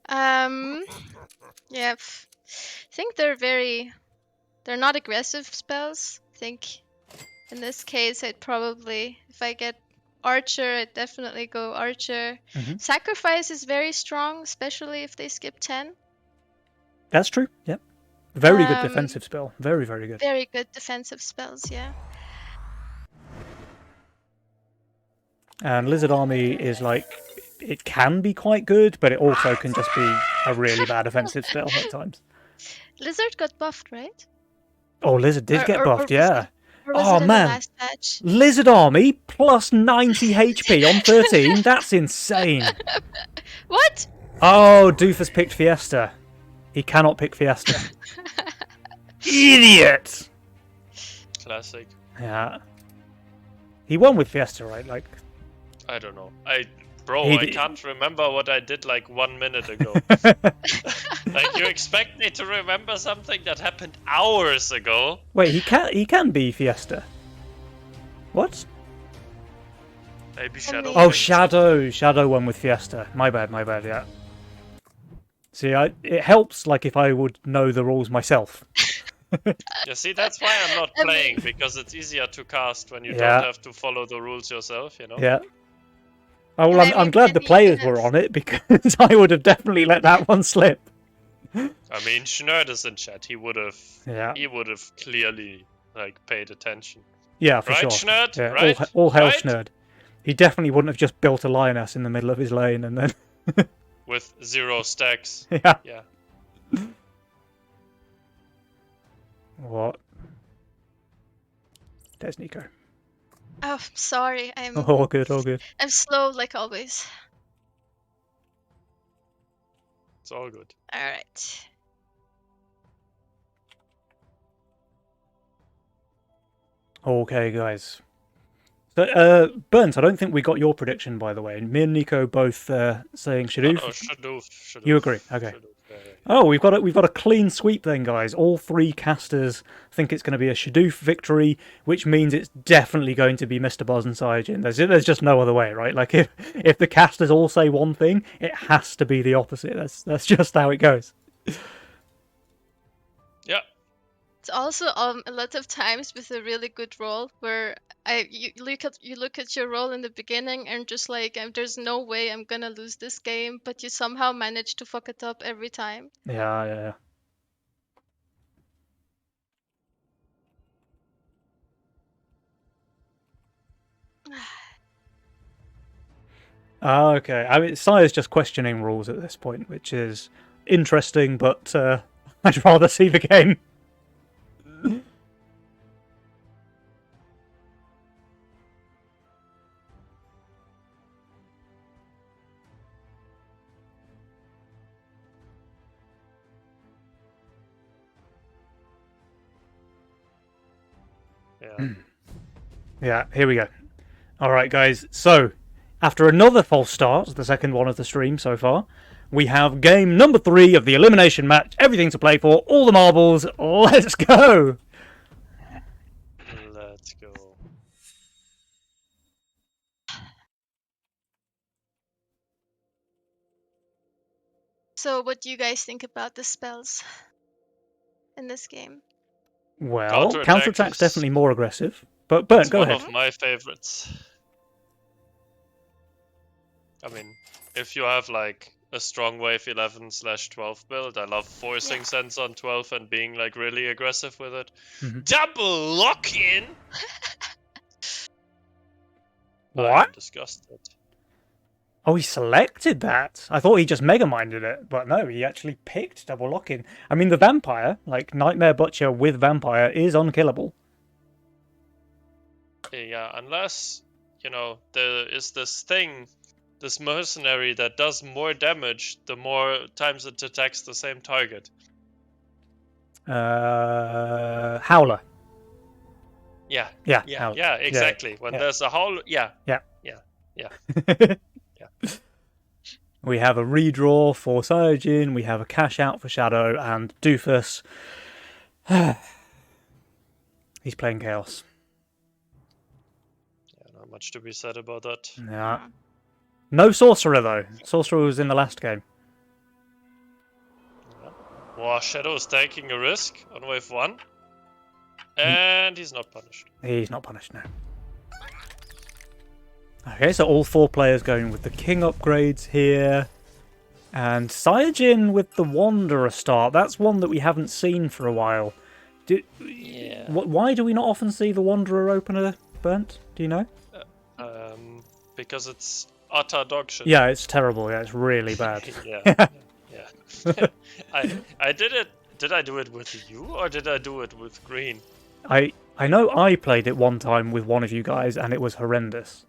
Yeah, I think they're not aggressive spells. I think in this case, I'd probably, if I get Archer, I'd definitely go Archer. Sacrifice is very strong, especially if they skip 10. That's true, yep. Very good defensive spell. Very, very good. Very good defensive spells, yeah. And Lizard Army is like, it can be quite good, but it also can just be a really bad offensive spell at times. Lizard got buffed, right? Oh, Lizard did get buffed, yeah. Or was Oh, it in man. the last patch? Lizard Army plus 90 HP on 13? That's insane. What? Oh, Doofus picked Fiesta. He cannot pick Fiesta. Idiot! Classic. Yeah. He won with Fiesta, right? Like, I don't know. I He- can't remember what I did like 1 minute ago. Like, you expect me to remember something that happened hours ago? wait, he can be Fiesta. What? Maybe Shadow. Oh, picked- Shadow won with Fiesta. My bad, yeah. See, it helps, like, if I would know the rules myself. Yeah, see, that's why I'm not playing, because it's easier to cast when you Yeah. don't have to follow the rules yourself, you know? Yeah. Oh, well, And I I'm mean, glad the maybe players even were if- on it, because I would have definitely let that one slip. I mean, Schnerd is in chat. He would have clearly, like, paid attention. Yeah, for Right, sure. Schnerd? Yeah, Right? all hell Right? Schnerd. He definitely wouldn't have just built a lioness in the middle of his lane and then... With 0 stacks. Yeah. Yeah. What? There's Nico. Oh, sorry. I'm All good, all good. I'm slow like always. It's all good. All right. Okay, guys. So, Burns, I don't think we got your prediction, by the way. Me and Nico both saying Shadoof. Oh, Shadoof. You agree? Okay. Shadoof, yeah. Oh, we've got a clean sweep then, guys. All 3 casters think it's going to be a Shadoof victory, which means it's definitely going to be Mr. Boz and Saiyajin. There's just no other way, right? Like if the casters all say one thing, it has to be the opposite. That's just how it goes. Yeah. It's also a lot of times with a really good roll where you look at your roll in the beginning and just like there's no way I'm gonna lose this game, but you somehow manage to fuck it up every time. Yeah. Okay. I mean, Saya's just questioning rules at this point, which is interesting, but I'd rather see the game. Yeah. Yeah, here we go. Alright, guys. So, after another false start, the second one of the stream so far, we have game number 3 of the elimination match. Everything to play for, all the marbles. Let's go! Let's go. So what do you guys think about the spells in this game? Well, Counterattack counterattack's is- definitely more aggressive. But Burnt, It's go one ahead. of my favorites. I mean, if you have like a strong wave 11/12 build, I love forcing sense on 12 and being like really aggressive with it. Mhm. Double lock in. What? I'm disgusted. Oh, he selected that. I thought he just mega minded it, but no, he actually picked double lock-in. I mean, the vampire, like Nightmare Butcher with vampire, is unkillable. Yeah, unless there is this thing, this mercenary that does more damage the more times it attacks the same target. Howler. Yeah, Yeah, yeah, Howler. yeah, exactly. When yeah. there's a howl, yeah. We have a redraw for Cyojin, we have a cash out for Shadow, and Doofus. He's playing Chaos. Yeah, not much to be said about that. Yeah. No Sorcerer, though. Sorcerer was in the last game. Wow, Shadow is taking a risk on wave 1. And he's not punished. He's not punished now. Okay, so all 4 players going with the King upgrades here. And Cyojin with the Wanderer start. That's one that we haven't seen for a while. Yeah. Why do we not often see the Wanderer opener, Burnt? Do you know? Because it's utter dog shit. Yeah, it's terrible. Yeah, it's really bad. yeah. I did it. Did I do it with you or did I do it with green? I know I played it one time with one of you guys and it was horrendous.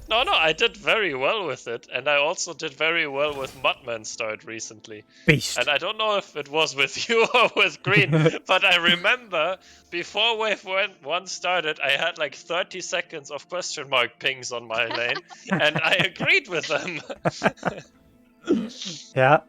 No, I did very well with it, and I also did very well with Mudman start recently. Beast. And I don't know if it was with you or with green, but I remember before wave 1 started, I had like 30 seconds of question mark pings on my lane, and I agreed with them. Yeah.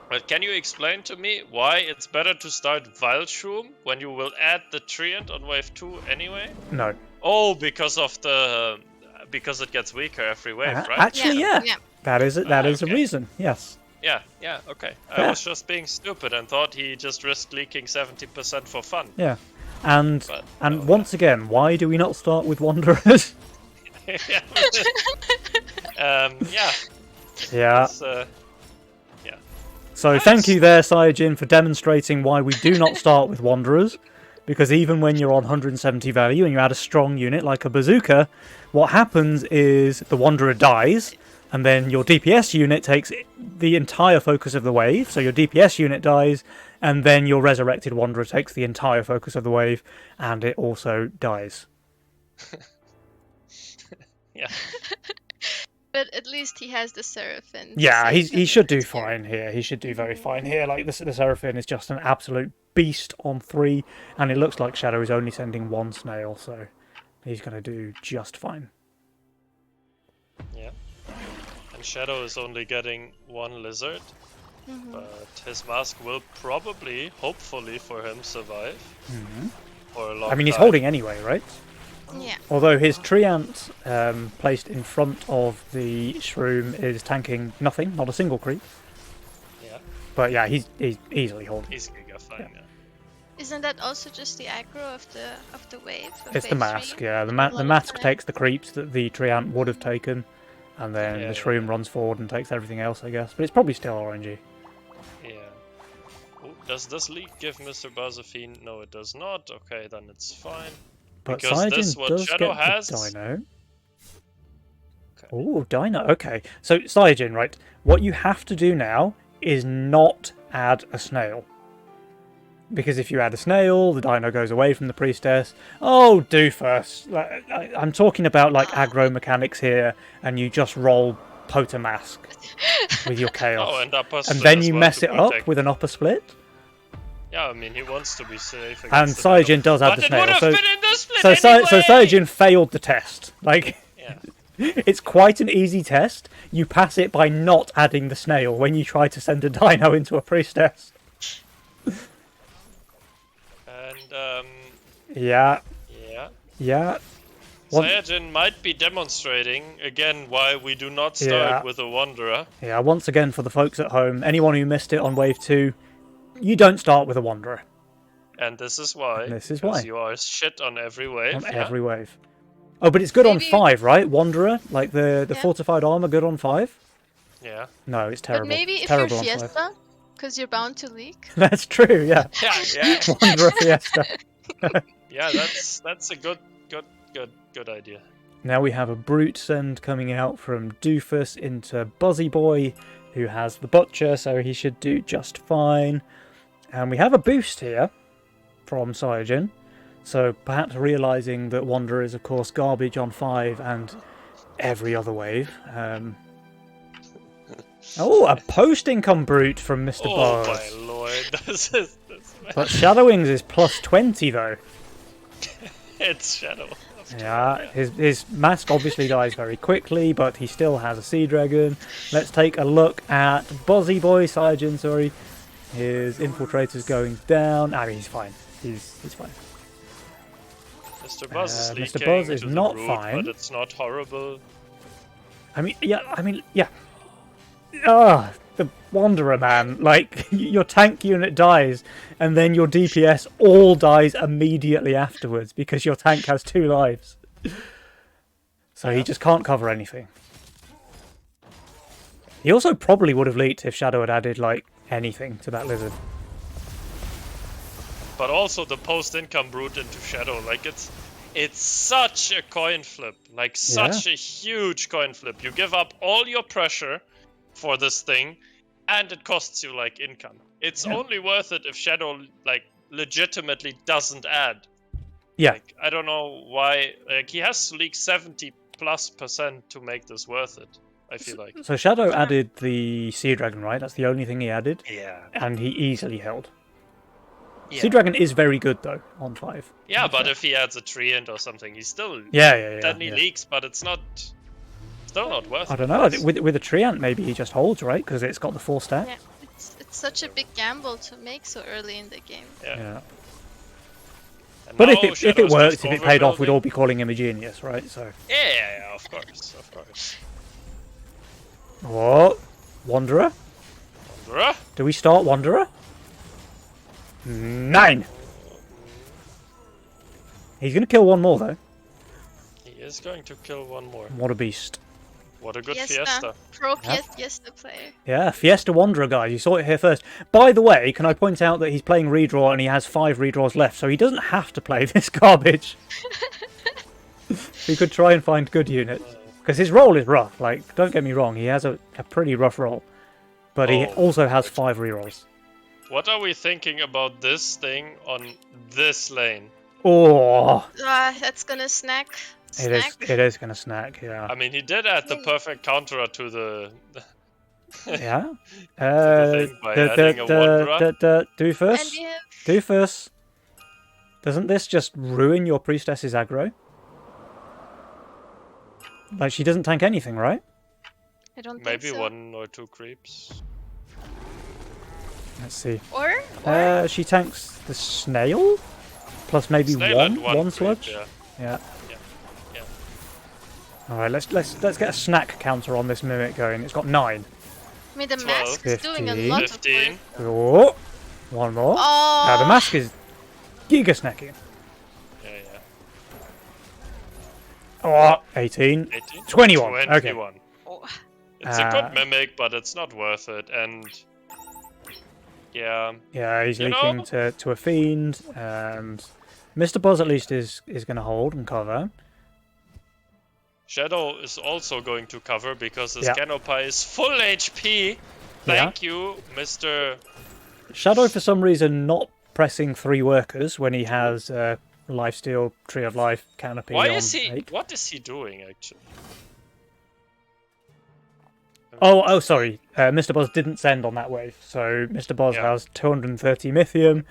But can you explain to me why it's better to start Valshroom when you will add the Treant on wave 2 anyway? No. Oh, because it gets weaker every wave, right? Actually, yeah. Yeah. That is a okay. reason. Yes. Yeah, okay. Yeah. I was just being stupid and thought he just risked leaking 70% for fun. Yeah. And But, once again, why do we not start with Wanderers? Yeah. Yeah. It's, So thank you there, Cyojin, for demonstrating why we do not start with Wanderers. Because even when you're on 170 value and you add a strong unit like a bazooka, what happens is the Wanderer dies, and then your DPS unit takes the entire focus of the wave. So your DPS unit dies, and then your resurrected Wanderer takes the entire focus of the wave, and it also dies. yeah. But at least he has the Seraphim. to Yeah, save he him should do next year. fine here. He should do very fine here. Like the Seraphim is just an absolute beast on 3, and it looks like Shadow is only sending 1 snail, so he's going to do just fine. Yeah. And Shadow is only getting 1 lizard, but his mask will probably, hopefully for him, survive for a long I mean, he's time. holding anyway, right? Yeah. Although his Treant placed in front of the Shroom is tanking nothing, not a single creep. Yeah, But yeah, he's easily holding. he's giga fine. Yeah. Isn't that also just the aggro of the wave? Of It's the wave mask, 3? yeah. The Lot of mask time. takes the creeps that the Treant would have taken, and then Yeah, the Shroom runs forward and takes everything else, I guess. But it's probably still RNG. Yeah. Oh, does this leak give Mr. Bazaphine? No, it does not. Okay, then it's fine. But Because this Cyojin what does Shadow get has. the Dino. Okay. Oh, Dino. Okay. So, Cyojin, right. What you have to do now is not add a snail. Because if you add a snail, the Dino goes away from the Priestess. Oh, Doofus. I'm talking about, like, aggro mechanics here, and you just roll Potamask with your Chaos. Oh, and upper and split then as you well mess to it up protect. with an upper split. Yeah, I mean, he wants to be safe. And against the Cyojin Dino. does add But the it snail. would have So, been in the split so anyway! Cyojin failed the test. Like, Yeah. it's quite an easy test. You pass it by not adding the snail when you try to send a Dino into a Priestess. And Yeah, yeah. yeah. Sayajin might be demonstrating again why we do not start with a Wanderer. Yeah, once again for the folks at home, anyone who missed it on wave 2, you don't start with a Wanderer. And this is why. This is because why. you are shit on every wave. On every wave. Oh, but it's good Maybe- on 5, right? Wanderer? Like the Yeah. fortified armor, good on 5? Yeah. No, it's terrible. But maybe It's if you're terrible on 5. Fiesta, because you're bound to leak. That's true, yeah. Yeah. Wanderer Fiesta. Yeah, that's a good idea. Now we have a Brute send coming out from Doofus into Buzzy Boy, who has the Butcher, so he should do just fine. And we have a boost here from Sayajin, so perhaps realising that Wanderer is, of course, garbage on 5 and every other wave. Oh, a post-income Brute from Mr. Oh Buzz. my lord, this is But Shadow Wings is plus 20, though. it's Shadow. Yeah, his mask obviously dies very quickly, but he still has a Sea Dragon. Let's take a look at Buzzy Boy, Sayajin, sorry. His infiltrator's going down. I mean, he's fine. He's fine. Mr. Buzz is Mr. leaking Buzz is to the not root, fine. but it's not horrible. I mean, yeah. Ah, the Wanderer, man. Like, your tank unit dies, and then your DPS all dies immediately afterwards because your tank has 2 lives. So he just can't cover anything. He also probably would have leaked if Shadow had added, like, anything to that lizard. But also the post-income Brute into Shadow, like it's such a coin flip, like such a huge coin flip. You give up all your pressure for this thing, and it costs you like income. It's only worth it if Shadow like legitimately doesn't add. Yeah. Like, I don't know why. Like he has to leak 70+% to make this worth it. I feel like. So Shadow added the Sea Dragon, right? That's the only thing he added. Yeah. And he easily held. Yeah. Sea Dragon is very good, though, on 5. Yeah, but if he adds a treant or something, he's still Yeah. then he leaks, but it's not still not worth it. I don't know. I think with a Treant, maybe he just holds, right? Because it's got the 4 stat. Yeah, it's such a big gamble to make so early in the game. Yeah. And But now if it Shadow's worked, just if it paid off, we'd overbuilding. all be calling him a genius, right? So. Yeah, of course. What? Wanderer? Wanderer? Do we start Wanderer? 9! He's going to kill one more, though. He is going to kill one more. What a beast. What a good Fiesta. Pro Fiesta player. Yeah, Fiesta Wanderer, guys. You saw it here first. By the way, can I point out that he's playing redraw and he has 5 redraws left, so he doesn't have to play this garbage. He could try and find good units. Because his role is rough. Like, don't get me wrong, he has a pretty rough role. But he also has 5 rerolls. What are we thinking about this thing on this lane? Oh, That's gonna snack. it is going to snack, yeah. I mean, he did add the perfect counter to the... Yeah. thing by adding a Wanderer. Doofus? And we have Doofus. Doesn't this just ruin your priestess's aggro? Like, she doesn't tank anything, right? I don't Maybe think so. 1 or 2 creeps. Let's see. Or She tanks the snail? Plus maybe Snail and one creep, sludge? Yeah. Yeah. Yeah. Alright, let's get a snack counter on this mimic going. It's got 9. I mean, the 12, mask is doing a 15, lot of 15. work. Oh, one more. Oh, The mask is giga snacking. Yeah. Oh, 18. 18? 21. Okay. 21. oh. It's a good mimic, but it's not worth it. And yeah, Yeah, he's You leaking know? to a fiend, and Mr. Buzz at least is going to hold and cover. Shadow is also going to cover because his Yeah. Canopy is full HP. Thank you, Mr. Shadow, for some reason, not pressing 3 workers when he has Lifesteal, Tree of Life, Canopy Why on is he? 8. What is he doing actually? Oh, sorry. Mr. Buzz didn't send on that wave, so Mr. Buzz Yeah. has 230 Mythium,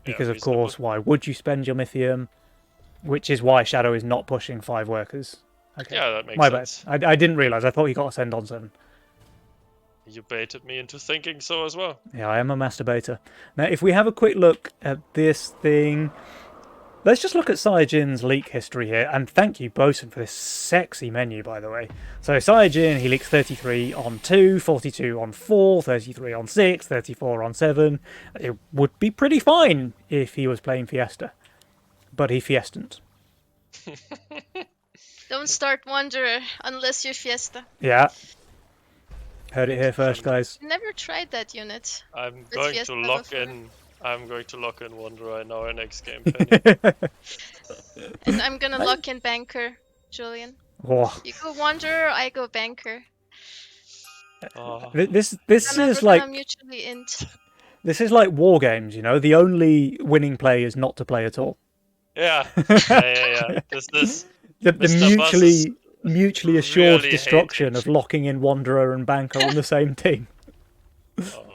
because of reasonable. course, why would you spend your Mythium? Which is why Shadow is not pushing 5 workers. Okay. Yeah, that makes My sense. bad. I didn't realise. I thought he got a send on 7. You baited me into thinking so as well. Yeah, I am a masturbator. Now, if we have a quick look at this thing, Let's just look at Saiyajin's leak history here, and thank you, Bosun, for this sexy menu, by the way. So Saiyajin, he leaks 33 on 2, 42 on 4, 33 on 6, 34 on 7. It would be pretty fine if he was playing Fiesta, but he fiestant. Don't start Wanderer unless you're Fiesta. Yeah. Heard it here first, guys. Never tried that unit. I'm With going to Fiesta lock before. in. I'm going to lock in Wanderer in our next game, Penny. And I'm gonna lock in Banker, Julian. Oh, You go Wanderer, I go Banker. Oh, this And is we're like gonna mutually int. this is like war games, you know. The only winning play is not to play at all. yeah. Yeah. This The Mr. Buzz mutually assured really destruction hated. of locking in Wanderer and Banker on the same team. oh,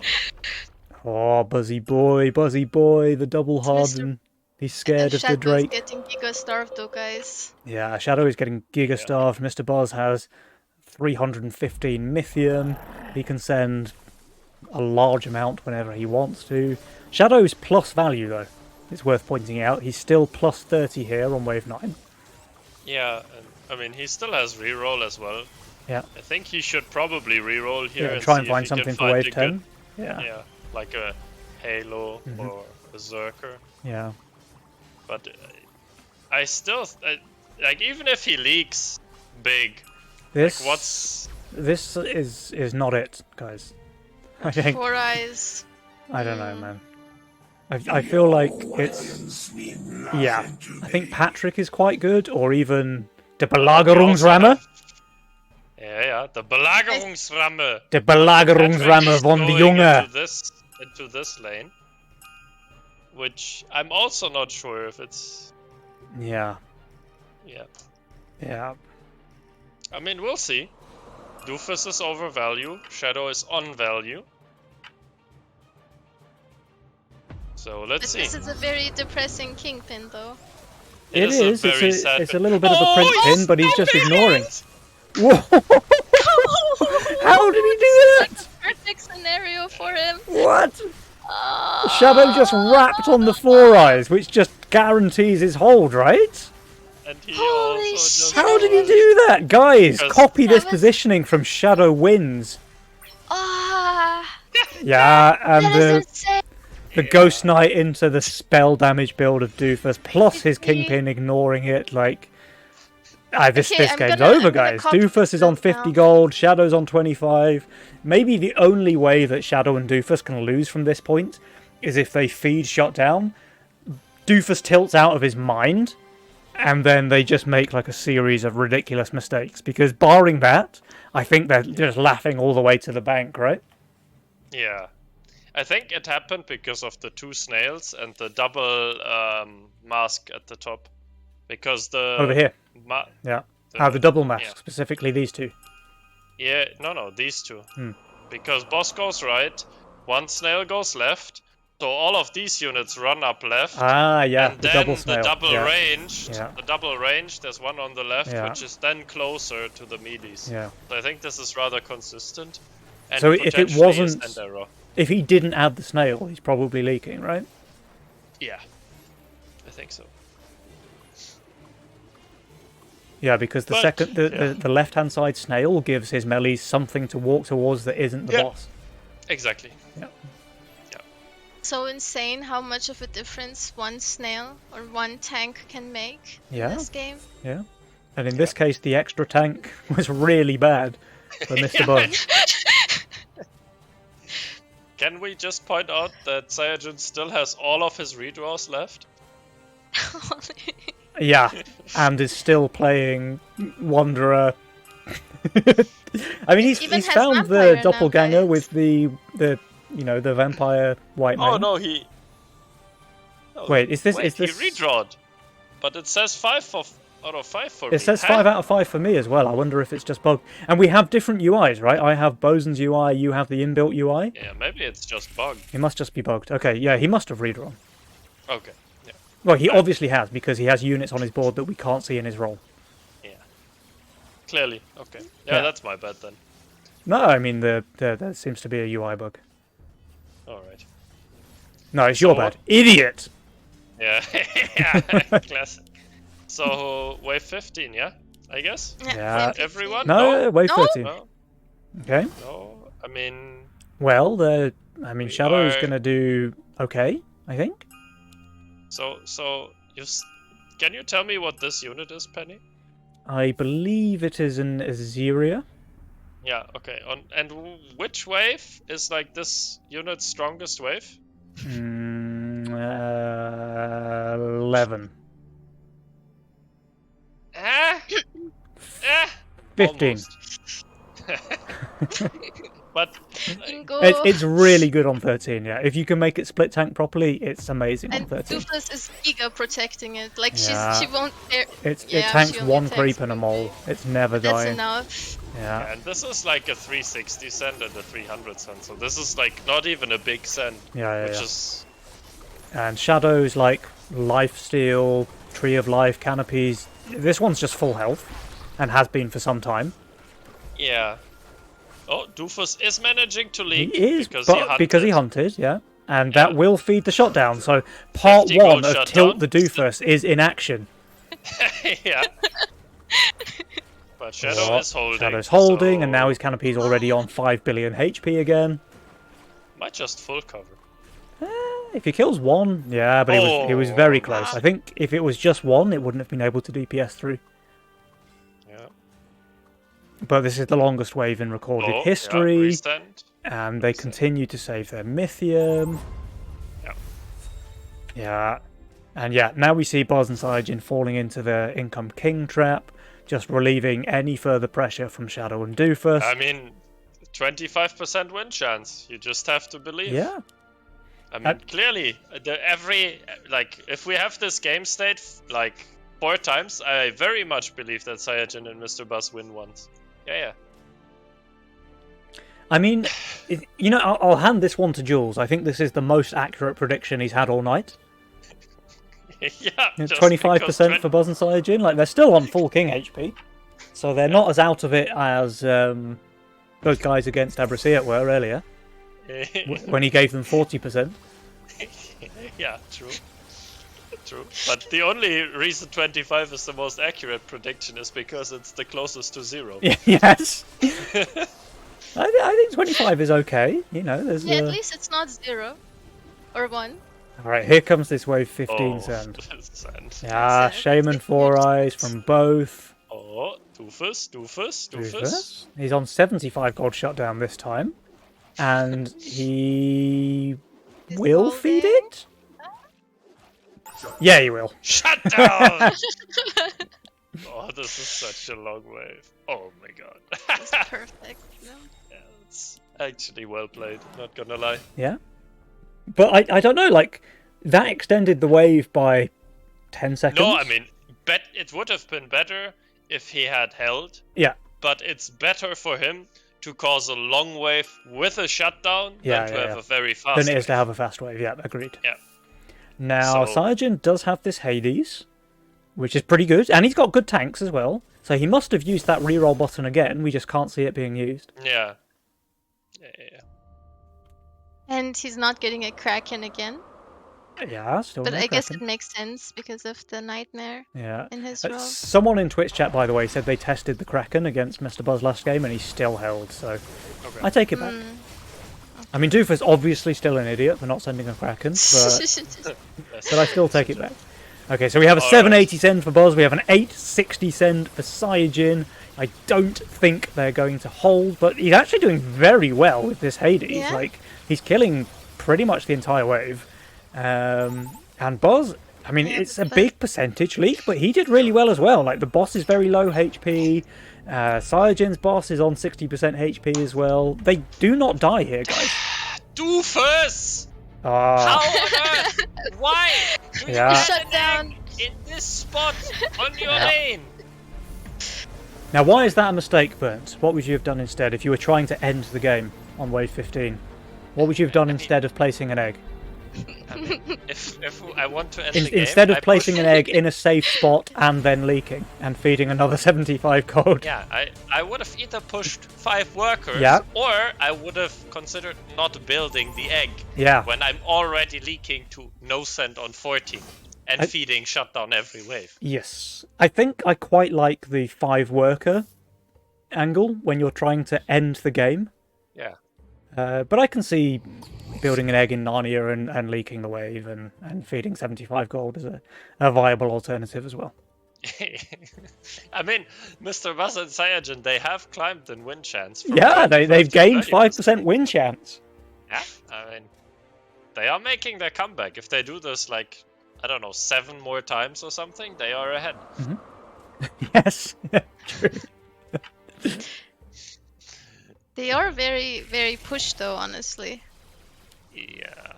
Oh, Buzzy boy, the double Mr. harden. He's scared of the Shadow's Drake. getting Giga Starved though, guys. Yeah, Shadow is getting Giga Starved. Mr. Buzz has 315 Mythium. He can send a large amount whenever he wants to. Shadow's plus value, though. It's worth pointing out. He's still plus 30 here on wave 9. yeah. And, I mean, he still has reroll as well. Yeah. I think he should probably reroll here Yeah, and try see and find if he can something for find wave a 10. Good, Yeah. yeah, like a Halo or Berserker. Yeah. But I still like, even if he leaks big, This like what's this is not it, guys. I think 4 eyes. I don't know, man. I feel like it's Lions mean yeah. nothing to I think me. Patrick is quite good, or even the Belagerungsramme. yeah, the Belagerungsramme. The Belagerungsramme von the Junge. Into this lane, which I'm also not sure if it's Yeah, yeah. yeah. I mean, we'll see. Doofus is over value. Shadow is on value. So let's But see. this is a very depressing kingpin though. It is a very It's sad a little bit of a Oh, print yes! pin, but he's just ignoring. Come How did he do that? Perfect scenario for him. What? Ah. Shadow just wrapped on the 4 eyes, which just guarantees his hold, right? And he Holy also just How did he do that? Guys, Because- copy this That was- positioning from Shadow Wins. Ah, Yeah, and that is insane. the Ghost Knight into the spell damage build of Doofus, plus his Did he- Kingpin ignoring it, like... this Okay, I'm game's gonna- over, I'm gonna guys. copy Doofus is on this 50 now. gold, Shadow's on 25. Maybe the only way that Shadow and Doofus can lose from this point is if they feed Shutdown. Doofus tilts out of his mind, and then they just make like a series of ridiculous mistakes. Because barring that, I think they're just laughing all the way to the bank, right? Yeah. I think it happened because of the 2 snails and the double mask at the top. Because the Over here. ma- Yeah. The double mask, yeah. specifically these two. Yeah, no, these 2. Hmm. Because boss goes right, 1 snail goes left, so all of these units run up left. Ah, yeah, and the then double snail. the double yeah. ranged, Yeah. the double ranged, there's one on the left, Yeah. which is then closer to the meaties. Yeah. So I think this is rather consistent. And So if it potentially is wasn't- end error. If he didn't add the snail, he's probably leaking, right? Yeah, I think so. Yeah, because the But, second, yeah. the left-hand side snail gives his melee something to walk towards that isn't the Yeah. boss. Exactly. So insane how much of a difference one snail or one tank can make Yeah. in this game. Yeah. And in this case, the extra tank was really bad for Mr. Buzz. Can we just point out that Saiyajin still has all of his redraws left? Yeah, and is still playing Wanderer. I mean, Even he's has found the Vampire now, doppelganger guys. with the the vampire white man. Oh no, he. No, Wait, is this- wait, is this- he redrawed? But it says 5 out of 5 for me. It says Huh? 5 out of 5 for me as well. I wonder if it's just bugged. And we have different UIs, right? I have Bosun's UI, you have the inbuilt UI. Yeah, maybe it's just bugged. It must just be bugged. Okay, yeah, he must have redrawn. Okay. Yeah. Well, he obviously has, because he has units on his board that we can't see in his roll. Yeah. Clearly. Okay. Yeah, Yeah. that's my bad then. No, I mean, there seems to be a UI bug. All right. No, it's your So- bad. Idiot! Yeah, yeah, classic. So wave 15, yeah, I guess. Yeah. same Everyone? No, wave No? 13. No, Okay. no. I mean, Well, We Shadow's are- gonna do okay, I think. so can you tell me what this unit is, Penny? I believe it is an Azeria. Yeah, okay. Which wave is like this unit's strongest wave? 11. Ah, 15. almost. But Bingo. It's really good on 13, yeah. If you can make it split tank properly, it's amazing on And 13. Doofus is giga protecting it. Like Yeah. she won't dare. It yeah, tanks she only one attacks creep and a one mole. creep. It's never That's dying. enough. Yeah. and this is like a 360 cent and a 300 cent, so this is like not even a big cent, Yeah, which yeah. is And Shadow's like Lifesteal, Tree of Life, Canopies. This one's just full health and has been for some time. yeah. Oh, Doofus is managing to He leak is, because because he hunted, yeah. And that Yeah. will feed the shutdown. So part 50 one gold of shutdown. Tilt the Doofus is in action. yeah. But Shadow Oh, is holding. Shadow's holding, so and now his Canopy's already on 5 billion HP again. might just full cover. If he kills one, yeah, but he was very close. I think if it was just one, it wouldn't have been able to DPS through. Yeah. But this is the longest wave in recorded Oh, history, Yeah, restand. and they continue to save their Mythium. Yeah. Yeah. And yeah, now we see Buzz and Saiyajin falling into the Income King trap, just relieving any further pressure from Shadow and Doofus. I mean, 25% win chance. You just have to believe. Yeah. I mean, clearly, if we have this game state like 4 times, I very much believe that Saiyajin and Mr. Buzz win once. Yeah. I mean, I'll hand this one to Jules. I think this is the most accurate prediction he's had all night. Yeah. just 25% because for Buzz and Saiyajin. Like, they're still on full King HP. So they're not as out of it as those guys against Abrasiat were earlier, when he gave them 40%. Yeah, true. True. But the only reason 25 is the most accurate prediction is because it's the closest to 0. Yes. I think 25 is okay. There's... Yeah, at least it's not 0 or 1. Alright, here comes this wave 15 Oh, sand. sand. Yeah, Shaman 4 Eyes from both. Oh, Doofus. He's on 75 gold shutdown this time. And he Is will holding. feed it? Yeah, he will. Shut down! Oh, this is such a long wave. Oh my god. It's perfect. No? Yeah, it's actually well played, not gonna lie. Yeah. But I don't know, like, that extended the wave by 10 seconds? No, I mean, it would have been better if he had held, Yeah. but it's better for him to cause a long wave with a shutdown Yeah, than to yeah, have yeah. a very fast Than it is wave. to have a fast wave, yeah, agreed. Yeah. Now, So- Saiyajin does have this Hades, which is pretty good, and he's got good tanks as well. So he must have used that reroll button again, we just can't see it being used. Yeah. And he's not getting a Kraken again. Yeah, still But no I guess it Kraken. makes sense because of the nightmare Yeah. in his Uh, role. Someone in Twitch chat, by the way, said they tested the Kraken against Mr. Buzz last game and he still held, so Okay. I take it back. I mean, Doofus obviously still an idiot for not sending a Kraken, but I still take it back. Okay, so we have a Alright. 780 send for Buzz, we have an 860 send for Saiyajin. I don't think they're going to hold, but he's actually doing very well with this Hades. Yeah. Like, he's killing pretty much the entire wave. And Buzz, I mean, Yeah, it's a but- big percentage leak, but he did really well as well. Like, the boss is very low HP. Saiyajin's boss is on 60% HP as well. They do not die here, guys. Doofus! How Ah, on earth? Why? Do you Yeah. get Shut an down. egg in this spot on your Yeah. lane? now, why is that a mistake, Burnt? What would you have done instead if you were trying to end the game on wave 15? What would you have done instead of placing an egg? I mean, if I want to end the game, Instead of I placing push- an egg in a safe spot and then leaking and feeding another 75 gold. Yeah, I would have either pushed 5 workers, Yeah. or I would have considered not building the egg Yeah. when I'm already leaking to no cent on 14. And feeding shut down every wave. Yes. I think I quite like the 5-worker angle when you're trying to end the game. Yeah. But I can see building an egg in Narnia and leaking the wave and feeding 75 gold as a viable alternative as well. I mean, Mr. Buzz and Cyanogen, they have climbed in win chance. From Yeah, 25 they've to gained 30%. 5% win chance. Yeah, I mean, they are making their comeback. If they do this, like, I don't know, 7 more times or something, they are ahead. Yes. True. They are very, very pushed though, honestly. Yeah.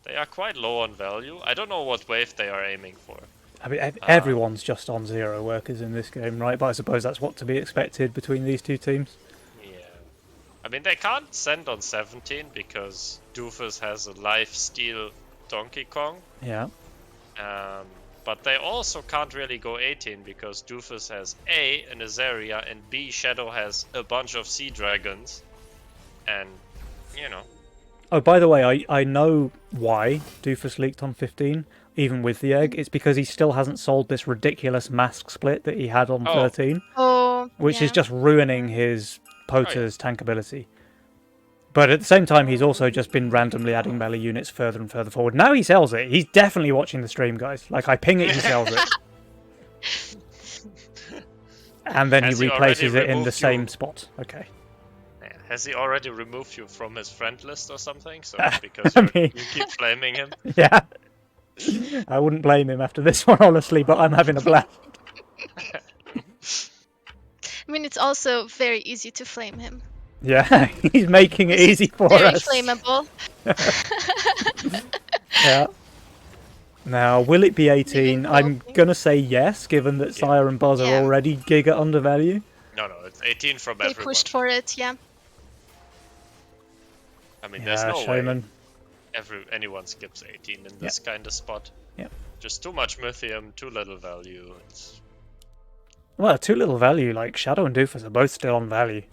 They are quite low on value. I don't know what wave they are aiming for. I mean, everyone's just on 0 workers in this game, right? But I suppose that's what to be expected between these two teams. Yeah. I mean, they can't send on 17 because Doofus has a life steal Donkey Kong. Yeah. But they also can't really go 18 because Doofus has A, an Azaria, and B, Shadow has a bunch of Sea Dragons. And, you know. Oh, by the way, I know why Doofus leaked on 15, even with the egg. It's because he still hasn't sold this ridiculous mask split that he had on 13, which is just ruining his Poter's tank ability. But at the same time, he's also just been randomly adding melee units further and further forward. Now he sells it. He's definitely watching the stream, guys. Like, I ping it, he sells it. And then he replaces it in the same spot. Okay. Has he already removed you from his friend list or something? So because you keep flaming him? Yeah. I wouldn't blame him after this one, honestly, but I'm having a blast. I mean, it's also very easy to flame him. Yeah, he's making it easy for Very us. flammable. Yeah. Now, will it be 18? I'm going to say yes, given that Sire and Buzz are already giga undervalue. No, it's 18 from They everyone. pushed for it, yeah. I mean, there's no Shaman. way anyone skips 18 in this kind of spot. Yep. Just too much Mythium, too little value. Well, too little value. Like, Shadow and Doofus are both still on value.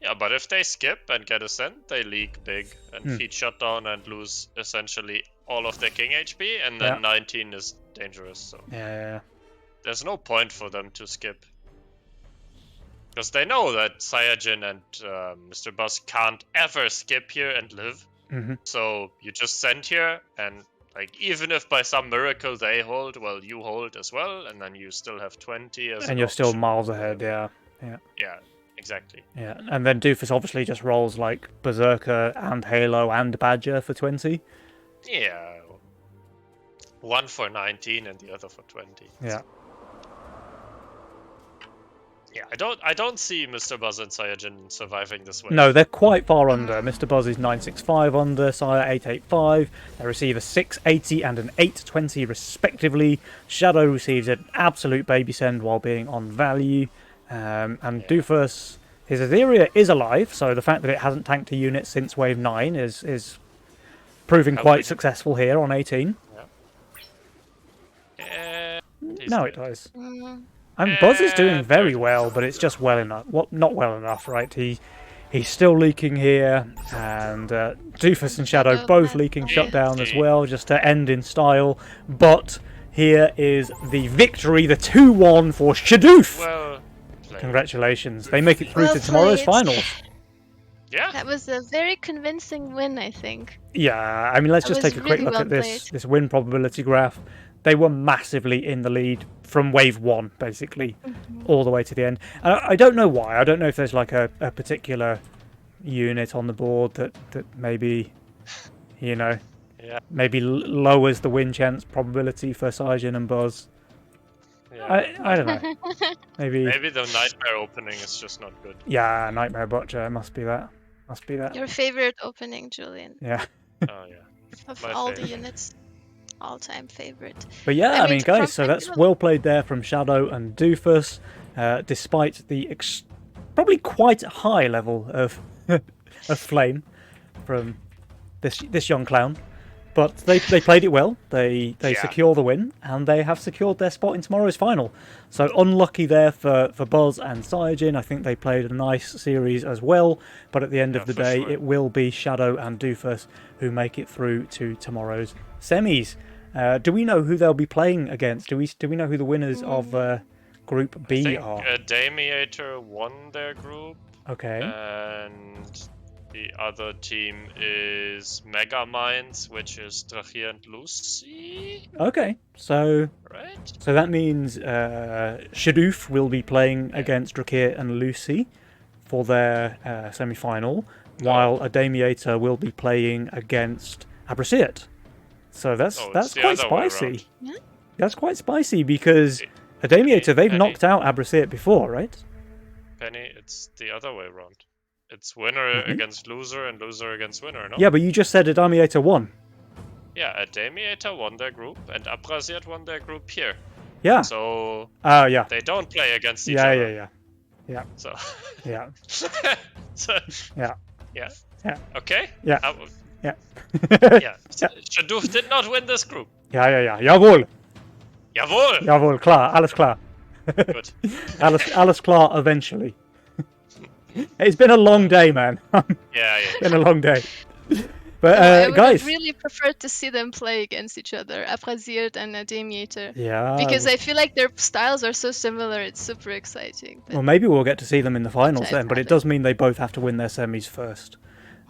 Yeah, but if they skip and get a Ascent, they leak big and feed Shutdown and lose essentially all of their King HP, and then 19 is dangerous. So Yeah. there's no point for them to skip. Because they know that Cyanogen and Mr. Buzz can't ever skip here and live. So you just send here, and like even if by some miracle they hold, well, you hold as well, and then you still have 20 as And you're still miles ahead, yeah. Yeah, exactly. Yeah, and then Doofus obviously just rolls like Berserker and Halo and Badger for 20. Yeah. One for 19 and the other for 20. Yeah. Yeah, I don't see Mr. Buzz and Cyanogen surviving this way. No, they're quite far under. Mr. Buzz is 965 under, Sire 885. They receive a 680 and an 820 respectively. Shadow receives an absolute baby send while being on value. And Doofus, his Atheria is alive, so the fact that it hasn't tanked a unit since wave 9 is proving quite successful here on 18. No, it does. Buzz is doing very well, but it's just well enough. Not well enough, right? He's still leaking here, and Doofus and Shadow both leaking shutdown as well, just to end in style. But here is the victory, the 2-1 for Shadoof. Well, congratulations! They make it through to tomorrow's finals. Yeah, that was a very convincing win, I think. Yeah, I mean, let's just take a quick look at this win probability graph. They were massively in the lead from wave 1, basically, all the way to the end. I don't know why. I don't know if there's like a particular unit on the board that maybe, maybe lowers the win chance probability for Cyanogen and Buzz. Yeah. I don't know. Maybe the Nightmare opening is just not good. Yeah, Nightmare Butcher must be that. Your favorite opening, Julian. Yeah. Oh yeah. Of all the units. All-time favorite. But yeah, I mean, guys, so that's well played there from Shadow and Doofus, despite the probably quite high level of flame from this young clown. But they played it well. They secure the win, and they have secured their spot in tomorrow's final. So unlucky there for Buzz and Cyanogen. I think they played a nice series as well. But at the end of the day, it will be Shadow and Doofus who make it through to tomorrow's semis. Do we know who they'll be playing against? Do we know who the winners of Group I B think are? Damiator won their group, Okay. and the other team is Mega Minds, which is Drachir and Lucy, Okay. So right? that means Shadoof will be playing against Drakir and Lucy for their semi-final, while Adamiator will be playing against Abrasiat. So that's it's the quite other way spicy. around. That's quite spicy because Adamiator, they've Penny. knocked out Abrasiat before, right? Penny, it's the other way around. It's winner against loser and loser against winner, no? Yeah, but you just said Adamiator won. Yeah, Damiator won their group, and Abrasiat won their group here. Yeah. So Oh, yeah. they don't play against each Yeah, other. yeah. So, Yeah. so Yeah. yeah. Yeah. Okay. Yeah. Yeah. Yeah. Shadoof did not win this group. Ja. Jawohl. Jawohl. Jawohl, klar. Alles klar. Good. Alles klar eventually. It's been a long day, man. Yeah. Been a long day. But I would guys, have really preferred to see them play against each other, Abrasiert and Damiator. yeah. Because I feel like their styles are so similar, it's super exciting. But Well, maybe we'll get to see them in the finals Okay, then, but it exactly. does mean they both have to win their semis first.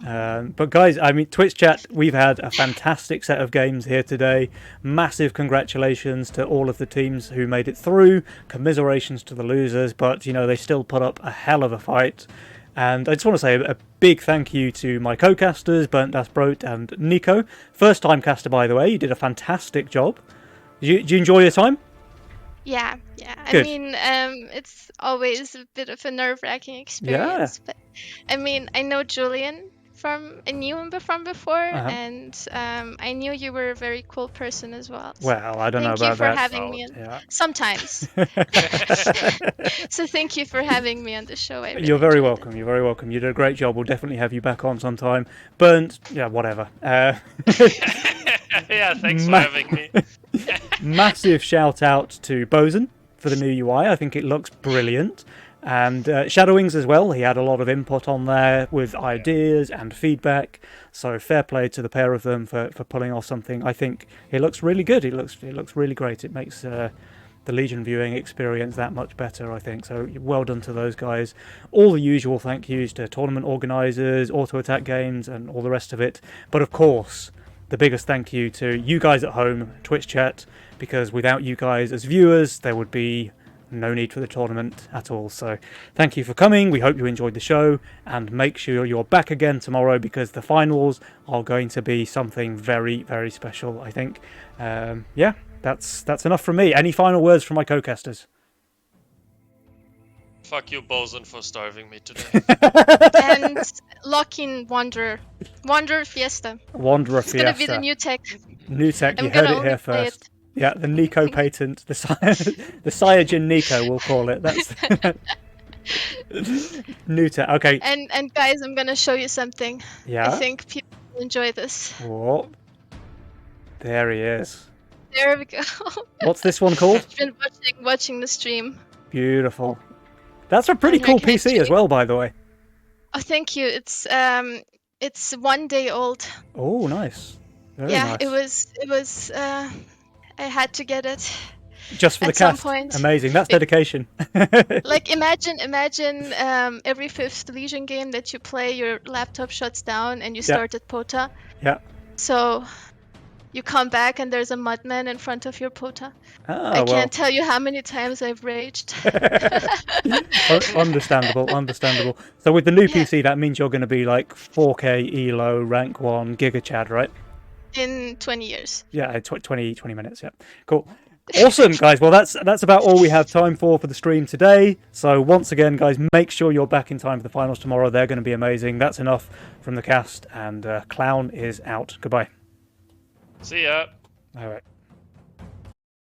But guys, I mean, Twitch chat, we've had a fantastic set of games here today. Massive congratulations to all of the teams who made it through. Commiserations to the losers, but you know they still put up a hell of a fight. And I just want to say a big thank you to my co-casters, Bernd Das Brot and Nico. First time caster, by the way. You did a fantastic job. Did you enjoy your time? yeah. Good. I mean, it's always a bit of a nerve-wracking experience. But I mean, I know Julian I knew him from before, Uh-huh. and I knew you were a very cool person as well. So Well, I don't know thank you about for that. having me. Yeah. Sometimes. So thank you for having me on the show. I really You're very enjoyed it. welcome. You're very welcome. You did a great job. We'll definitely have you back on sometime. Burnt, yeah, whatever. Yeah. Thanks for Ma- having me. Massive shout out to Bosun for the new UI. I think it looks brilliant. And Shadowwings as well. He had a lot of input on there with ideas and feedback. So fair play to the pair of them for pulling off something. I think it looks really good. It looks really great. It makes the Legion viewing experience that much better, I think. So well done to those guys. All the usual thank yous to tournament organisers, Auto Attack Games, and all the rest of it. But of course, the biggest thank you to you guys at home, Twitch chat, because without you guys as viewers, there would be no need for the tournament at all. So thank you for coming. We hope you enjoyed the show, and make sure you're back again tomorrow because the finals are going to be something very, very special, I think. Yeah, that's enough from me. Any final words from my co-casters? Fuck you, Bosun, for starving me today. And lock in Wanderer Fiesta. Wanderer It's gonna be the Fiesta. new tech. New tech, I'm you heard gonna it only here play first. it. Yeah, the Nico patent, the Cyanogen Nico, we'll call it. That's new tech. Okay, And guys, I'm gonna show you something. yeah. I think people will enjoy this. Oh, there he is. There we go. What's this one called? I've been watching the stream. Beautiful. That's a pretty Okay, cool can I PC show as you? well, by the way. Oh, thank you. It's 1 day old. Oh, nice. Very Yeah, nice. it was. I had to get it. Just for the at some cast. point. Amazing. That's dedication. Like imagine every 5th Legion game that you play, your laptop shuts down and you start at POTA. Yeah. So you come back and there's a mudman in front of your POTA. Ah, I well, can't tell you how many times I've raged. understandable. So with the new Yeah. PC, that means you're going to be like 4K ELO, rank 1, Giga Chad, right? In 20 years. Yeah, 20 minutes, yeah. Cool. Awesome, guys. Well, that's about all we have time for the stream today. So once again, guys, make sure you're back in time for the finals tomorrow. They're going to be amazing. That's enough from the cast, and Clown is out. Goodbye. See ya. All right.